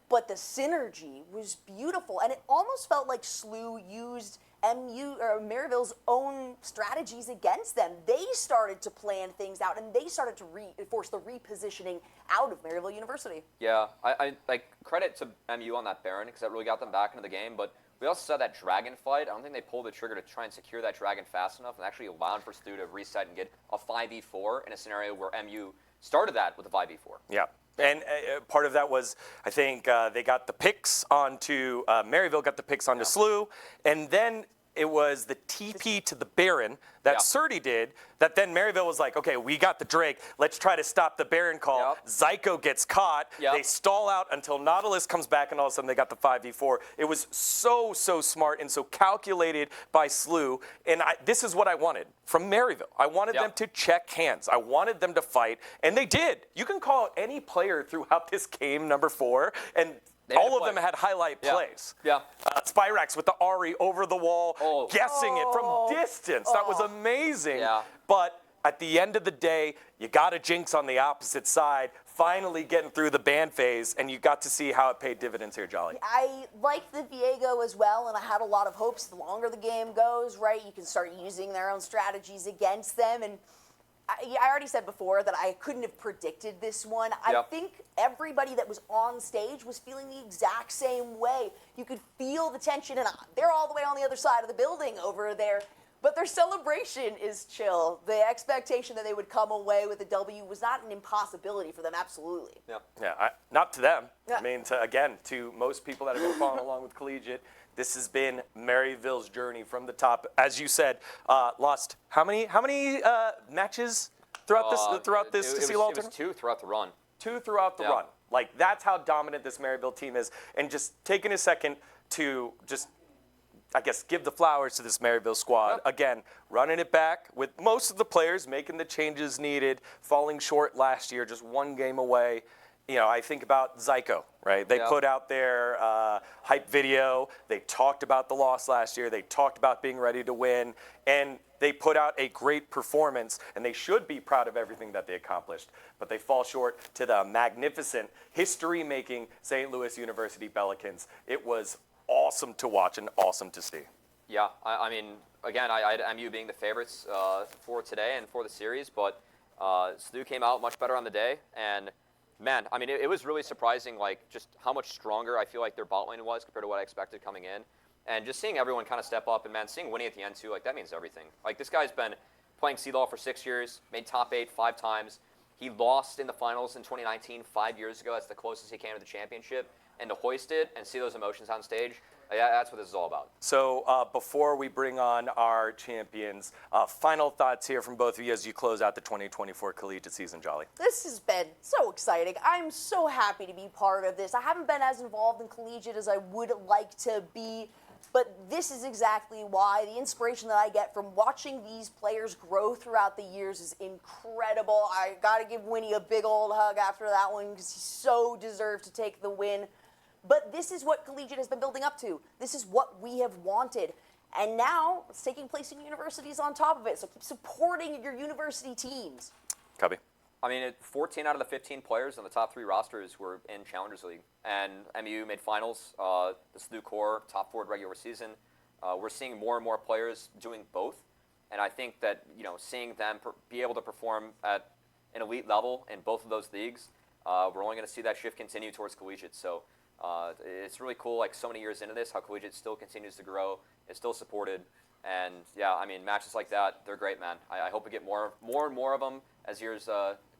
But the synergy was beautiful, and it almost felt like SLU used Maryville's own strategies against them. They started to plan things out, and they started to force the repositioning out of Maryville University. Yeah, I like credit to MU on that Baron, because that really got them back into the game, but we also saw that Dragon fight. I don't think they pulled the trigger to try and secure that Dragon fast enough and actually allowed for SLU to reset and get a 5v4 in a scenario where MU started that with a 5v4. Yeah. And part of that was, I think, they got the picks onto, Maryville got the picks onto SLU, and then it was the TP to the Baron that Surdy did, that then Maryville was like, okay, we got the Drake, let's try to stop the Baron call. Zyko gets caught, they stall out until Nautilus comes back, and all of a sudden they got the 5v4. It was so smart and so calculated by SLU, and this is what I wanted from Maryville. I wanted them to check hands. I wanted them to fight, and they did. You can call any player throughout this game, number 4, and all of them had highlight plays. Yeah. Spyrax with the Ari over the wall, guessing it from distance. That was amazing. Yeah. But at the end of the day, you got a Jinx on the opposite side, finally getting through the ban phase, and you got to see how it paid dividends here, Jolly. I like the Viego as well, and I had a lot of hopes the longer the game goes, right? You can start using their own strategies against them, and I already said before that I couldn't have predicted this one. I think everybody that was on stage was feeling the exact same way. You could feel the tension, and they're all the way on the other side of the building over there. But their celebration is chill. The expectation that they would come away with a W was not an impossibility for them, absolutely. Yeah, not to them. I mean, to most people that have been following along with Collegiate, this has been Maryville's journey from the top. As you said, lost how many matches throughout this CLOL tournament? It was 2 throughout the run. 2 throughout the run. Like, that's how dominant this Maryville team is. And just taking a second to just, I guess, give the flowers to this Maryville squad. Again, running it back with most of the players making the changes needed, falling short last year, just 1 game away. You know, I think about Zyko, right? They put out their hype video. They talked about the loss last year. They talked about being ready to win. And they put out a great performance, and they should be proud of everything that they accomplished. But they fall short to the magnificent, history-making St. Louis University Pelicans. It was awesome to watch and awesome to see. Yeah, I mean, again, I had MU being the favorites for today and for the series, but SLU came out much better on the day, and man, I mean, it was really surprising, like, just how much stronger I feel like their bot lane was compared to what I expected coming in. And just seeing everyone kind of step up, and man, seeing Winnie at the end too, like, that means everything. Like, this guy's been playing CLOL for 6 years, made top 8 5 times. He lost in the finals in 2019, 5 years ago. That's the closest he came to the championship. And to hoist it and see those emotions on stage, yeah, that's what this is all about. So before we bring on our champions, final thoughts here from both of you as you close out the 2024 collegiate season, Jolly. This has been so exciting. I'm so happy to be part of this. I haven't been as involved in collegiate as I would like to be, but this is exactly why. The inspiration that I get from watching these players grow throughout the years is incredible. I got to give Winnie a big old hug after that one because he so deserved to take the win. But this is what collegiate has been building up to. This is what we have wanted. And now it's taking place in universities on top of it. So keep supporting your university teams. Cubby. I mean, 14 out of the 15 players on the top 3 rosters were in Challengers League. And MU made finals, the SLU core, top 4 regular season. We're seeing more and more players doing both. And I think that, you know, seeing them be able to perform at an elite level in both of those leagues, we're only going to see that shift continue towards collegiate. So it's really cool, like, so many years into this, how collegiate still continues to grow, it's still supported, and yeah, I mean, matches like that, they're great, man. I hope we get more and more of them as years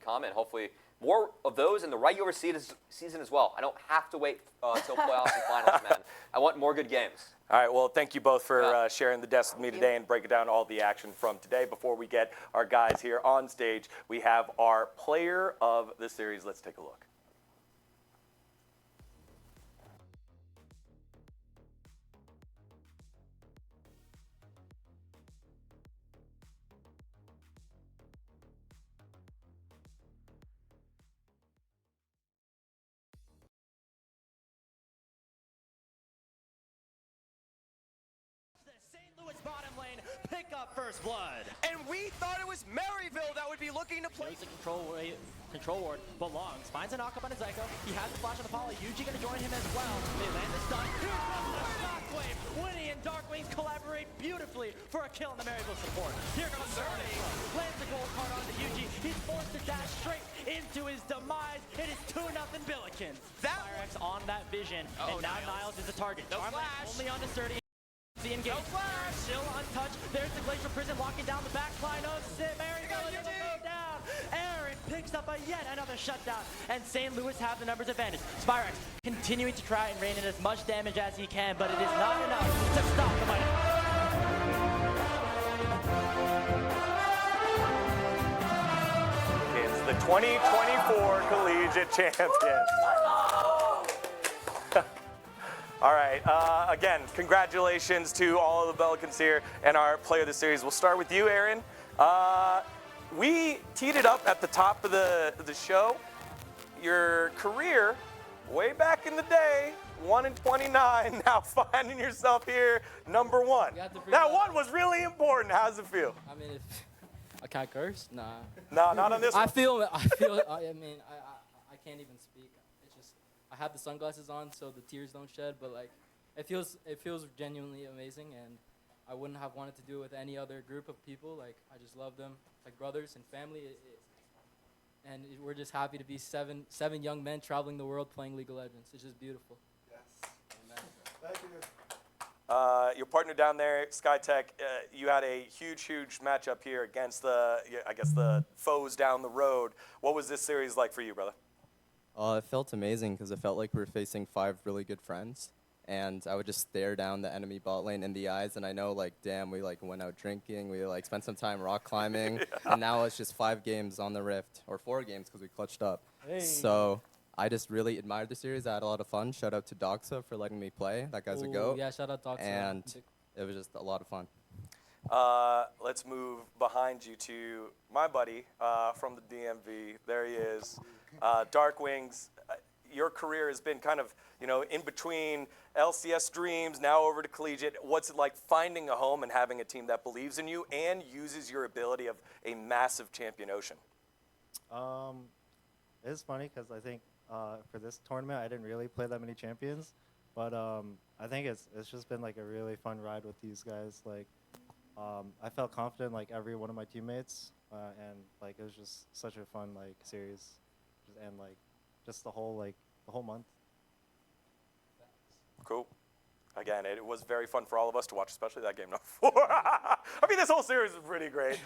come, and hopefully more of those in the regular season as well. I don't have to wait till playoffs and finals, man. I want more good games. All right, well, thank you both for sharing the desk with me today and breaking down all the action from today. Before we get our guys here on stage, we have our player of the series. Let's take a look. up first blood. And we thought it was Maryville that would be looking to play. The control ward belongs. Finds a knock-up on his Echo. He has the flash on the Poly. Yuji going to join him as well. They land the stun. Here comes the shockwave. Winnie and Darkwings collaborate beautifully for a kill on the Maryville support. Here comes Serdi. Lands the gold card onto Yuji. He's forced to dash straight into his demise. It is 2-0 Billikens. Firex on that vision. And now Niles is the target. No Charmless flash. only onto Serdi. The engage. No flash. Still untouched. There's the Glacial Prison locking down the backline of Maryville. It will go down. Aaron picks up yet another shutdown. And St. Louis have the numbers advantage. Spyrex continuing to try and rain in as much damage as he can, but it is not enough to stop the mighty. It's the 2024 Collegiate Champions. All right, again, congratulations to all of the Billikens here and our player of the series. We'll start with you, Aaron. We teed it up at the top of the show. Your career, way back in the day, 1-29, now finding yourself here, number 1. That one was really important. How does it feel? I mean, if I can't curse? Nah. No, not on this one. I feel, I mean, I can't even speak. It's just, I have the sunglasses on so the tears don't shed, but like, it feels genuinely amazing, and I wouldn't have wanted to do it with any other group of people. Like, I just love them, like brothers and family. And we're just happy to be seven young men traveling the world playing League of Legends. It's just beautiful. Yes. Thank you. Your partner down there, SkyTech, you had a huge matchup here against the foes down the road. What was this series like for you, brother? It felt amazing because it felt like we were facing 5 really good friends. And I would just stare down the enemy bot lane in the eyes, and I know, like, damn, we like went out drinking, we like spent some time rock climbing, and now it's just 5 games on the Rift, or 4 games because we clutched up. Hey. So I just really admired the series. I had a lot of fun. Shout out to Doxa for letting me play. That guy's a goat. Yeah, shout out Doxa. And it was just a lot of fun. Let's move behind you to my buddy from the DMV. There he is, Darkwings. Your career has been kind of, in between LCS dreams, now over to Collegiate. What's it like finding a home and having a team that believes in you and uses your ability of a massive champion Ocean? It's funny because I think for this tournament, I didn't really play that many champions, but I think it's just been like a really fun ride with these guys. Like, I felt confident like every one of my teammates, and like it was just such a fun like series, and like just the whole month. Cool. Again, it was very fun for all of us to watch, especially that game number 4. I mean, this whole series is pretty great.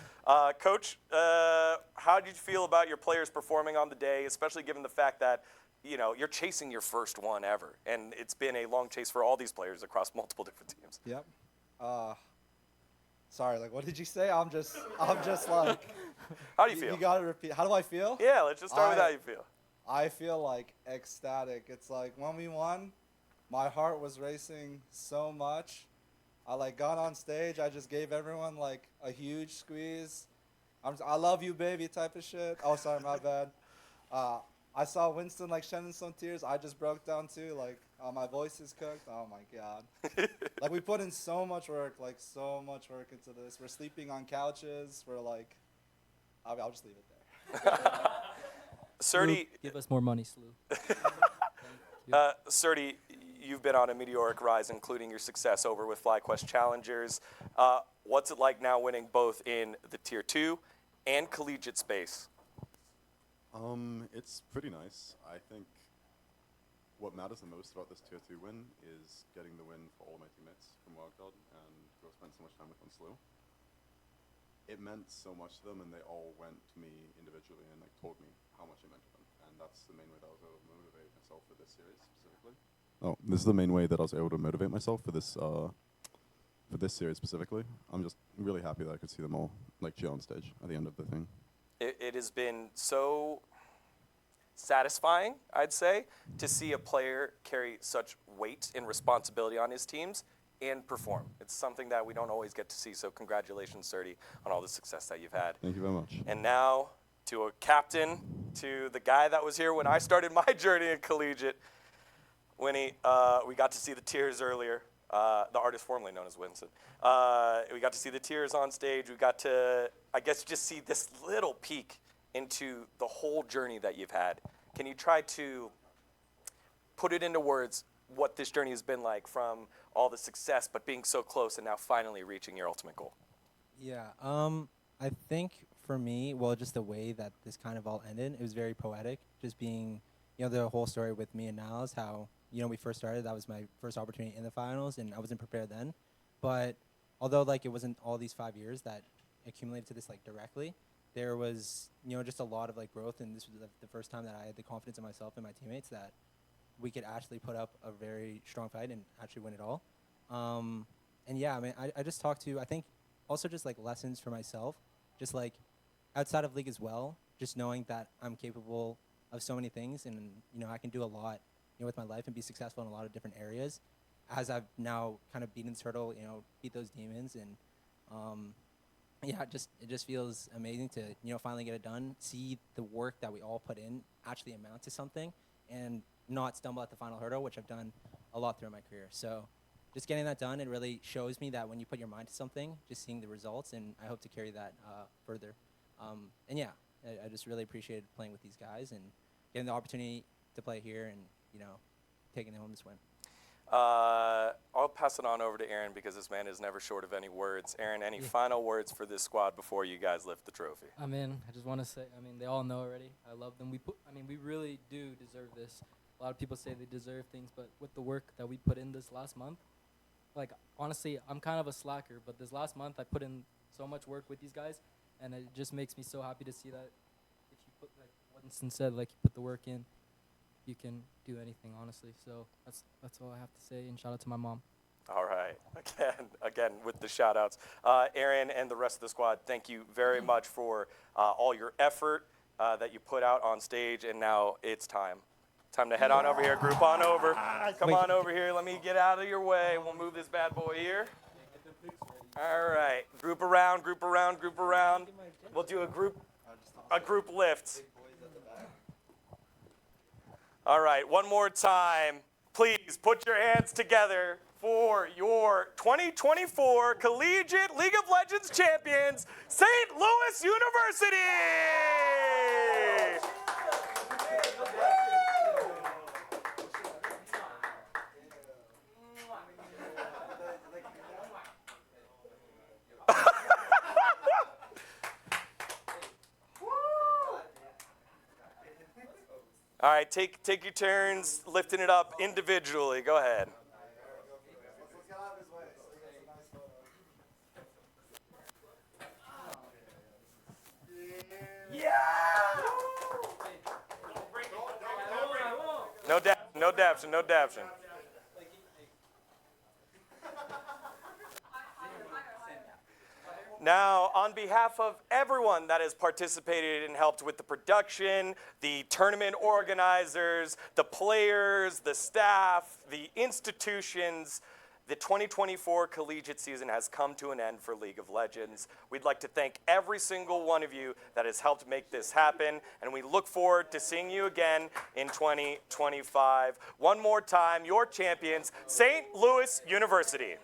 Coach, how did you feel about your players performing on the day, especially given the fact that, you're chasing your first one ever, and it's been a long chase for all these players across multiple different teams. Yep. Sorry, like, what did you say? I'm just like. How do you feel? You gotta repeat. How do I feel? Yeah, let's just start with how you feel. I feel like ecstatic. It's like when we won, my heart was racing so much. I like got on stage. I just gave everyone like a huge squeeze. I love you, baby, type of shit. Oh, sorry, my bad. I saw Winston like shedding some tears. I just broke down too. Like my voice is cooked. Oh my god. Like we put in so much work into this. We're sleeping on couches. We're like, I'll just leave it there. Serdi, give us more money, SLU. Serdi, you've been on a meteoric rise, including your success over with FlyQuest Challengers. What's it like now winning both in the Tier 2 and collegiate space? It's pretty nice. I think what matters the most about this Tier 2 win is getting the win for all my teammates from Wildcard and who I spent so much time with on SLU. It meant so much to them, and they all went to me individually and like told me how much it meant to them, and that's the main way that I was able to motivate myself for this series specifically. Oh, this is the main way that I was able to motivate myself for this series specifically. I'm just really happy that I could see them all like cheer on stage at the end of the thing. It has been so satisfying, I'd say, to see a player carry such weight and responsibility on his teams and perform. It's something that we don't always get to see, so congratulations, Serdi, on all the success that you've had. Thank you very much. And now to a captain, to the guy that was here when I started my journey in collegiate. Winnie, we got to see the tears earlier. the artist formerly known as Winston. We got to see the tears on stage. We got to, I guess, just see this little peek into the whole journey that you've had. Can you try to put it into words what this journey has been like from all the success, but being so close and now finally reaching your ultimate goal? Yeah, I think for me, well, just the way that this kind of all ended, it was very poetic. Just being, you know, the whole story with me and Niles, how, you know, we first started, that was my first opportunity in the finals, and I wasn't prepared then. But although, like, it wasn't all these 5 years that accumulated to this, like, directly, there was, you know, just a lot of, like, growth, and this was the first time that I had the confidence in myself and my teammates that we could actually put up a very strong fight and actually win it all. And yeah, I mean, I just talked to, I think, also just, like, lessons for myself, just, like, outside of League as well, just knowing that I'm capable of so many things, and, you know, I can do a lot, you know, with my life and be successful in a lot of different areas, as I've now kind of beaten this hurdle, you know, beat those demons, and yeah, it just feels amazing to, you know, finally get it done, see the work that we all put in actually amount to something, and not stumble at the final hurdle, which I've done a lot throughout my career. So just getting that done, it really shows me that when you put your mind to something, just seeing the results, and I hope to carry that further. And yeah, I just really appreciated playing with these guys and getting the opportunity to play here and, you know, taking home this win. I'll pass it on over to Aaron because this man is never short of any words. Aaron, any final words for this squad before you guys lift the trophy? I mean, I just want to say, I mean, they all know already. I love them. We really do deserve this. A lot of people say they deserve things, but with the work that we put in this last month, like, honestly, I'm kind of a slacker, but this last month I put in so much work with these guys, and it just makes me so happy to see that if you put, like Winston said, like, you put the work in, you can do anything, honestly. So that's all I have to say, and shout out to my mom. All right. Again, with the shout-outs. Aaron and the rest of the squad, thank you very much for all your effort that you put out on stage, and now it's time. Time to head on over here. Group on over. Come on over here. Let me get out of your way. We'll move this bad boy here. All right. Group around, group around, group around. We'll do a group lift. All right. One more time. Please put your hands together for your 2024 Collegiate League of Legends champions, St. Louis University! All right, take your turns lifting it up individually. Go ahead. Yeah! No daption, no daption. Now, on behalf of everyone that has participated and helped with the production, the tournament organizers, the players, the staff, the institutions, the 2024 collegiate season has come to an end for League of Legends. We'd like to thank every single one of you that has helped make this happen, and we look forward to seeing you again in 2025. One more time, your champions, St. Louis University.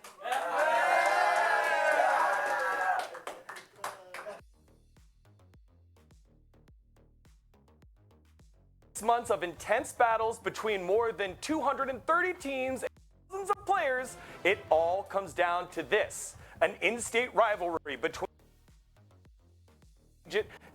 6 months of intense battles between more than 230 teams and thousands of players, it all comes down to this: an in-state rivalry between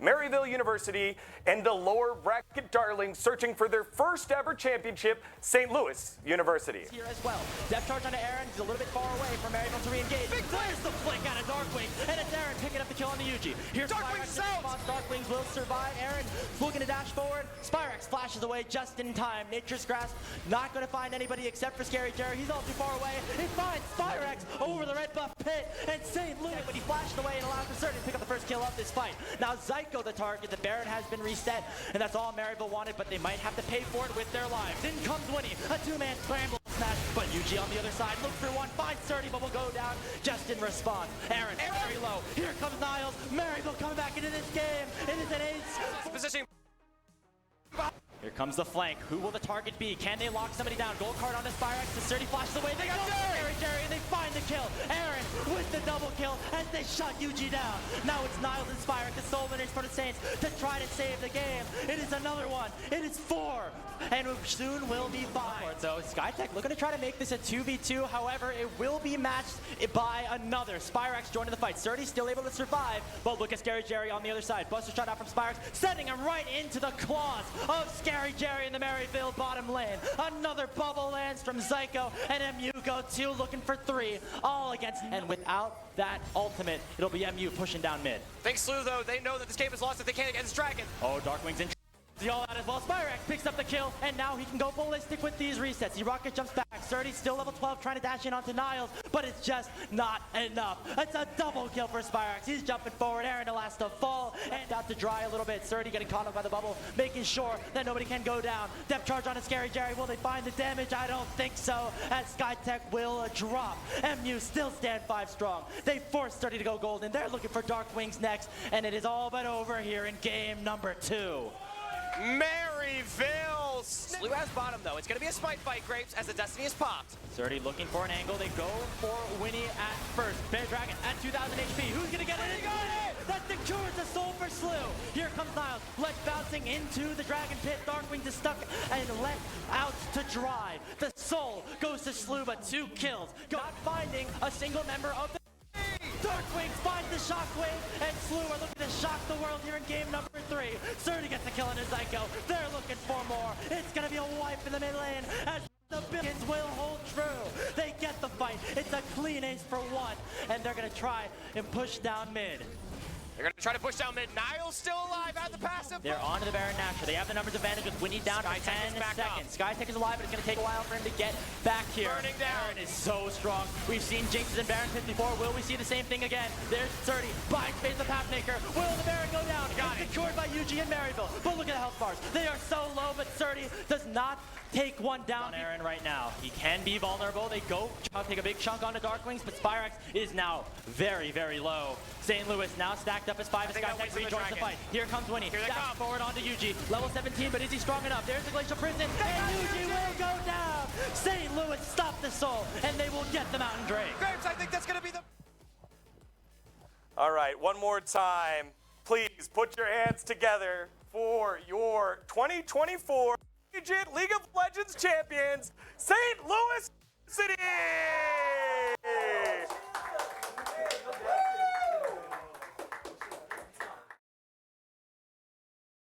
Maryville University and the lower bracket darlings searching for their first ever championship, St. Louis University. Here as well. Depth charge onto Aaron. He's a little bit far away from Maryville to re-engage. Big there's the flick out of Darkwing, and it's Aaron picking up the kill on the Yuji. Here's Darkwing's out. Darkwings will survive. Aaron looking to dash forward. Spyrex flashes away just in time. Nature's Grasp not going to find anybody except for Scary Jerry. He's all too far away. It finds Spyrex over the red buff pit, and St. Louis, but he flashed away and allowed Concerted to pick up the first kill of this fight. Now Zyko the target. The Baron has been reset, and that's all Maryville wanted, but they might have to pay for it with their lives. In comes Winnie, a two-man scramble snatch, but Yuji on the other side looks for one, finds Sturdy, but will go down just in response. Aaron very low. Here comes Niles. Maryville coming back into this game. It is an ace. Positioning. Here comes the flank. Who will the target be? Can they lock somebody down? Gold card on the Spyrex. The Sturdy flashes away. They got Jerry, and they find the kill. Aaron with the double kill as they shut UG down. Now it's Niles and Spyrex, the soul winners for the Saints, to try to save the game. It is another one. It is 4, and soon will be 5. So Skytech looking to try to make this a 2v2. However, it will be matched by another. Spyrex joining the fight. Sturdy still able to survive, but look at Scary Jerry on the other side. Buster shot out from Spyrex, sending him right into the claws of Scary Jerry in the Maryville bottom lane. Another bubble lands from Zyko, and MU go 2, looking for 3, all against. And without that ultimate, it'll be MU pushing down mid. Thanks, SLU, though. They know that this game is lost if they can't against Dragon. Oh, Darkwing's in. The all out as well. Spyrex picks up the kill, and now he can go ballistic with these resets. He rocket jumps back. Sturdy's still level 12, trying to dash in onto Niles, but it's just not enough. It's a double kill for Spyrex. He's jumping forward. Aaron the last to fall and out to dry a little bit. Sturdy getting caught up by the bubble, making sure that nobody can go down. Depth charge on a Scary Jerry. Will they find the damage? I don't think so, as Skytech will drop. MU still stand 5 strong. They force Sturdy to go golden. They're looking for Darkwings next, and it is all but over here in game number 2. Maryville! SLU has bottom, though. It's going to be a smite fight, Grapes, as the Destiny is popped. Sturdy looking for an angle. They go for Winnie at first. Bear Dragon at 2,000 HP. Who's going to get it? He got it! That secures the soul for SLU. Here comes Niles. Ledge bouncing into the Dragon Pit. Darkwings is stuck and let out to dry. The soul goes to SLU, but 2 kills. Not finding a single member of the Darkwings finds the shockwave, and SLU are looking to shock the world here in game number 3. Sturdy gets the kill on his Zyko. They're looking for more. It's going to be a wipe in the mid lane as the Billions will hold true. They get the fight. It's a clean ace for 1, and they're going to try and push down mid. They're going to try to push down mid. Niles still alive at the passive. They're on to the Baron naturally. They have the numbers advantage with Winnie down for 10 seconds. Skytech is alive, but it's going to take a while for him to get back here. Burning down. Baron is so strong. We've seen Jinxes and Baron pits before. Will we see the same thing again? There's Sturdy. Binds phase the Pathmaker. Will the Baron go down? It's secured by UG and Maryville. But look at the health bars. They are so low, but Sturdy does not take one down. Aaron right now. He can be vulnerable. They go take a big chunk onto Darkwings, but Spyrex is now very, very low. St. Louis now stacked up as 5 as Skytech rejoins the fight. Here comes Winnie. Dash forward onto UG. Level 17, but is he strong enough? There's the Glacial Prison, and UG will go down. St. Louis stop the soul, and they will get the Mountain Drake. Grapes, I think that's going to be the... All right, one more time. Please put your hands together for your 2024 League of Legends champions, St. Louis City!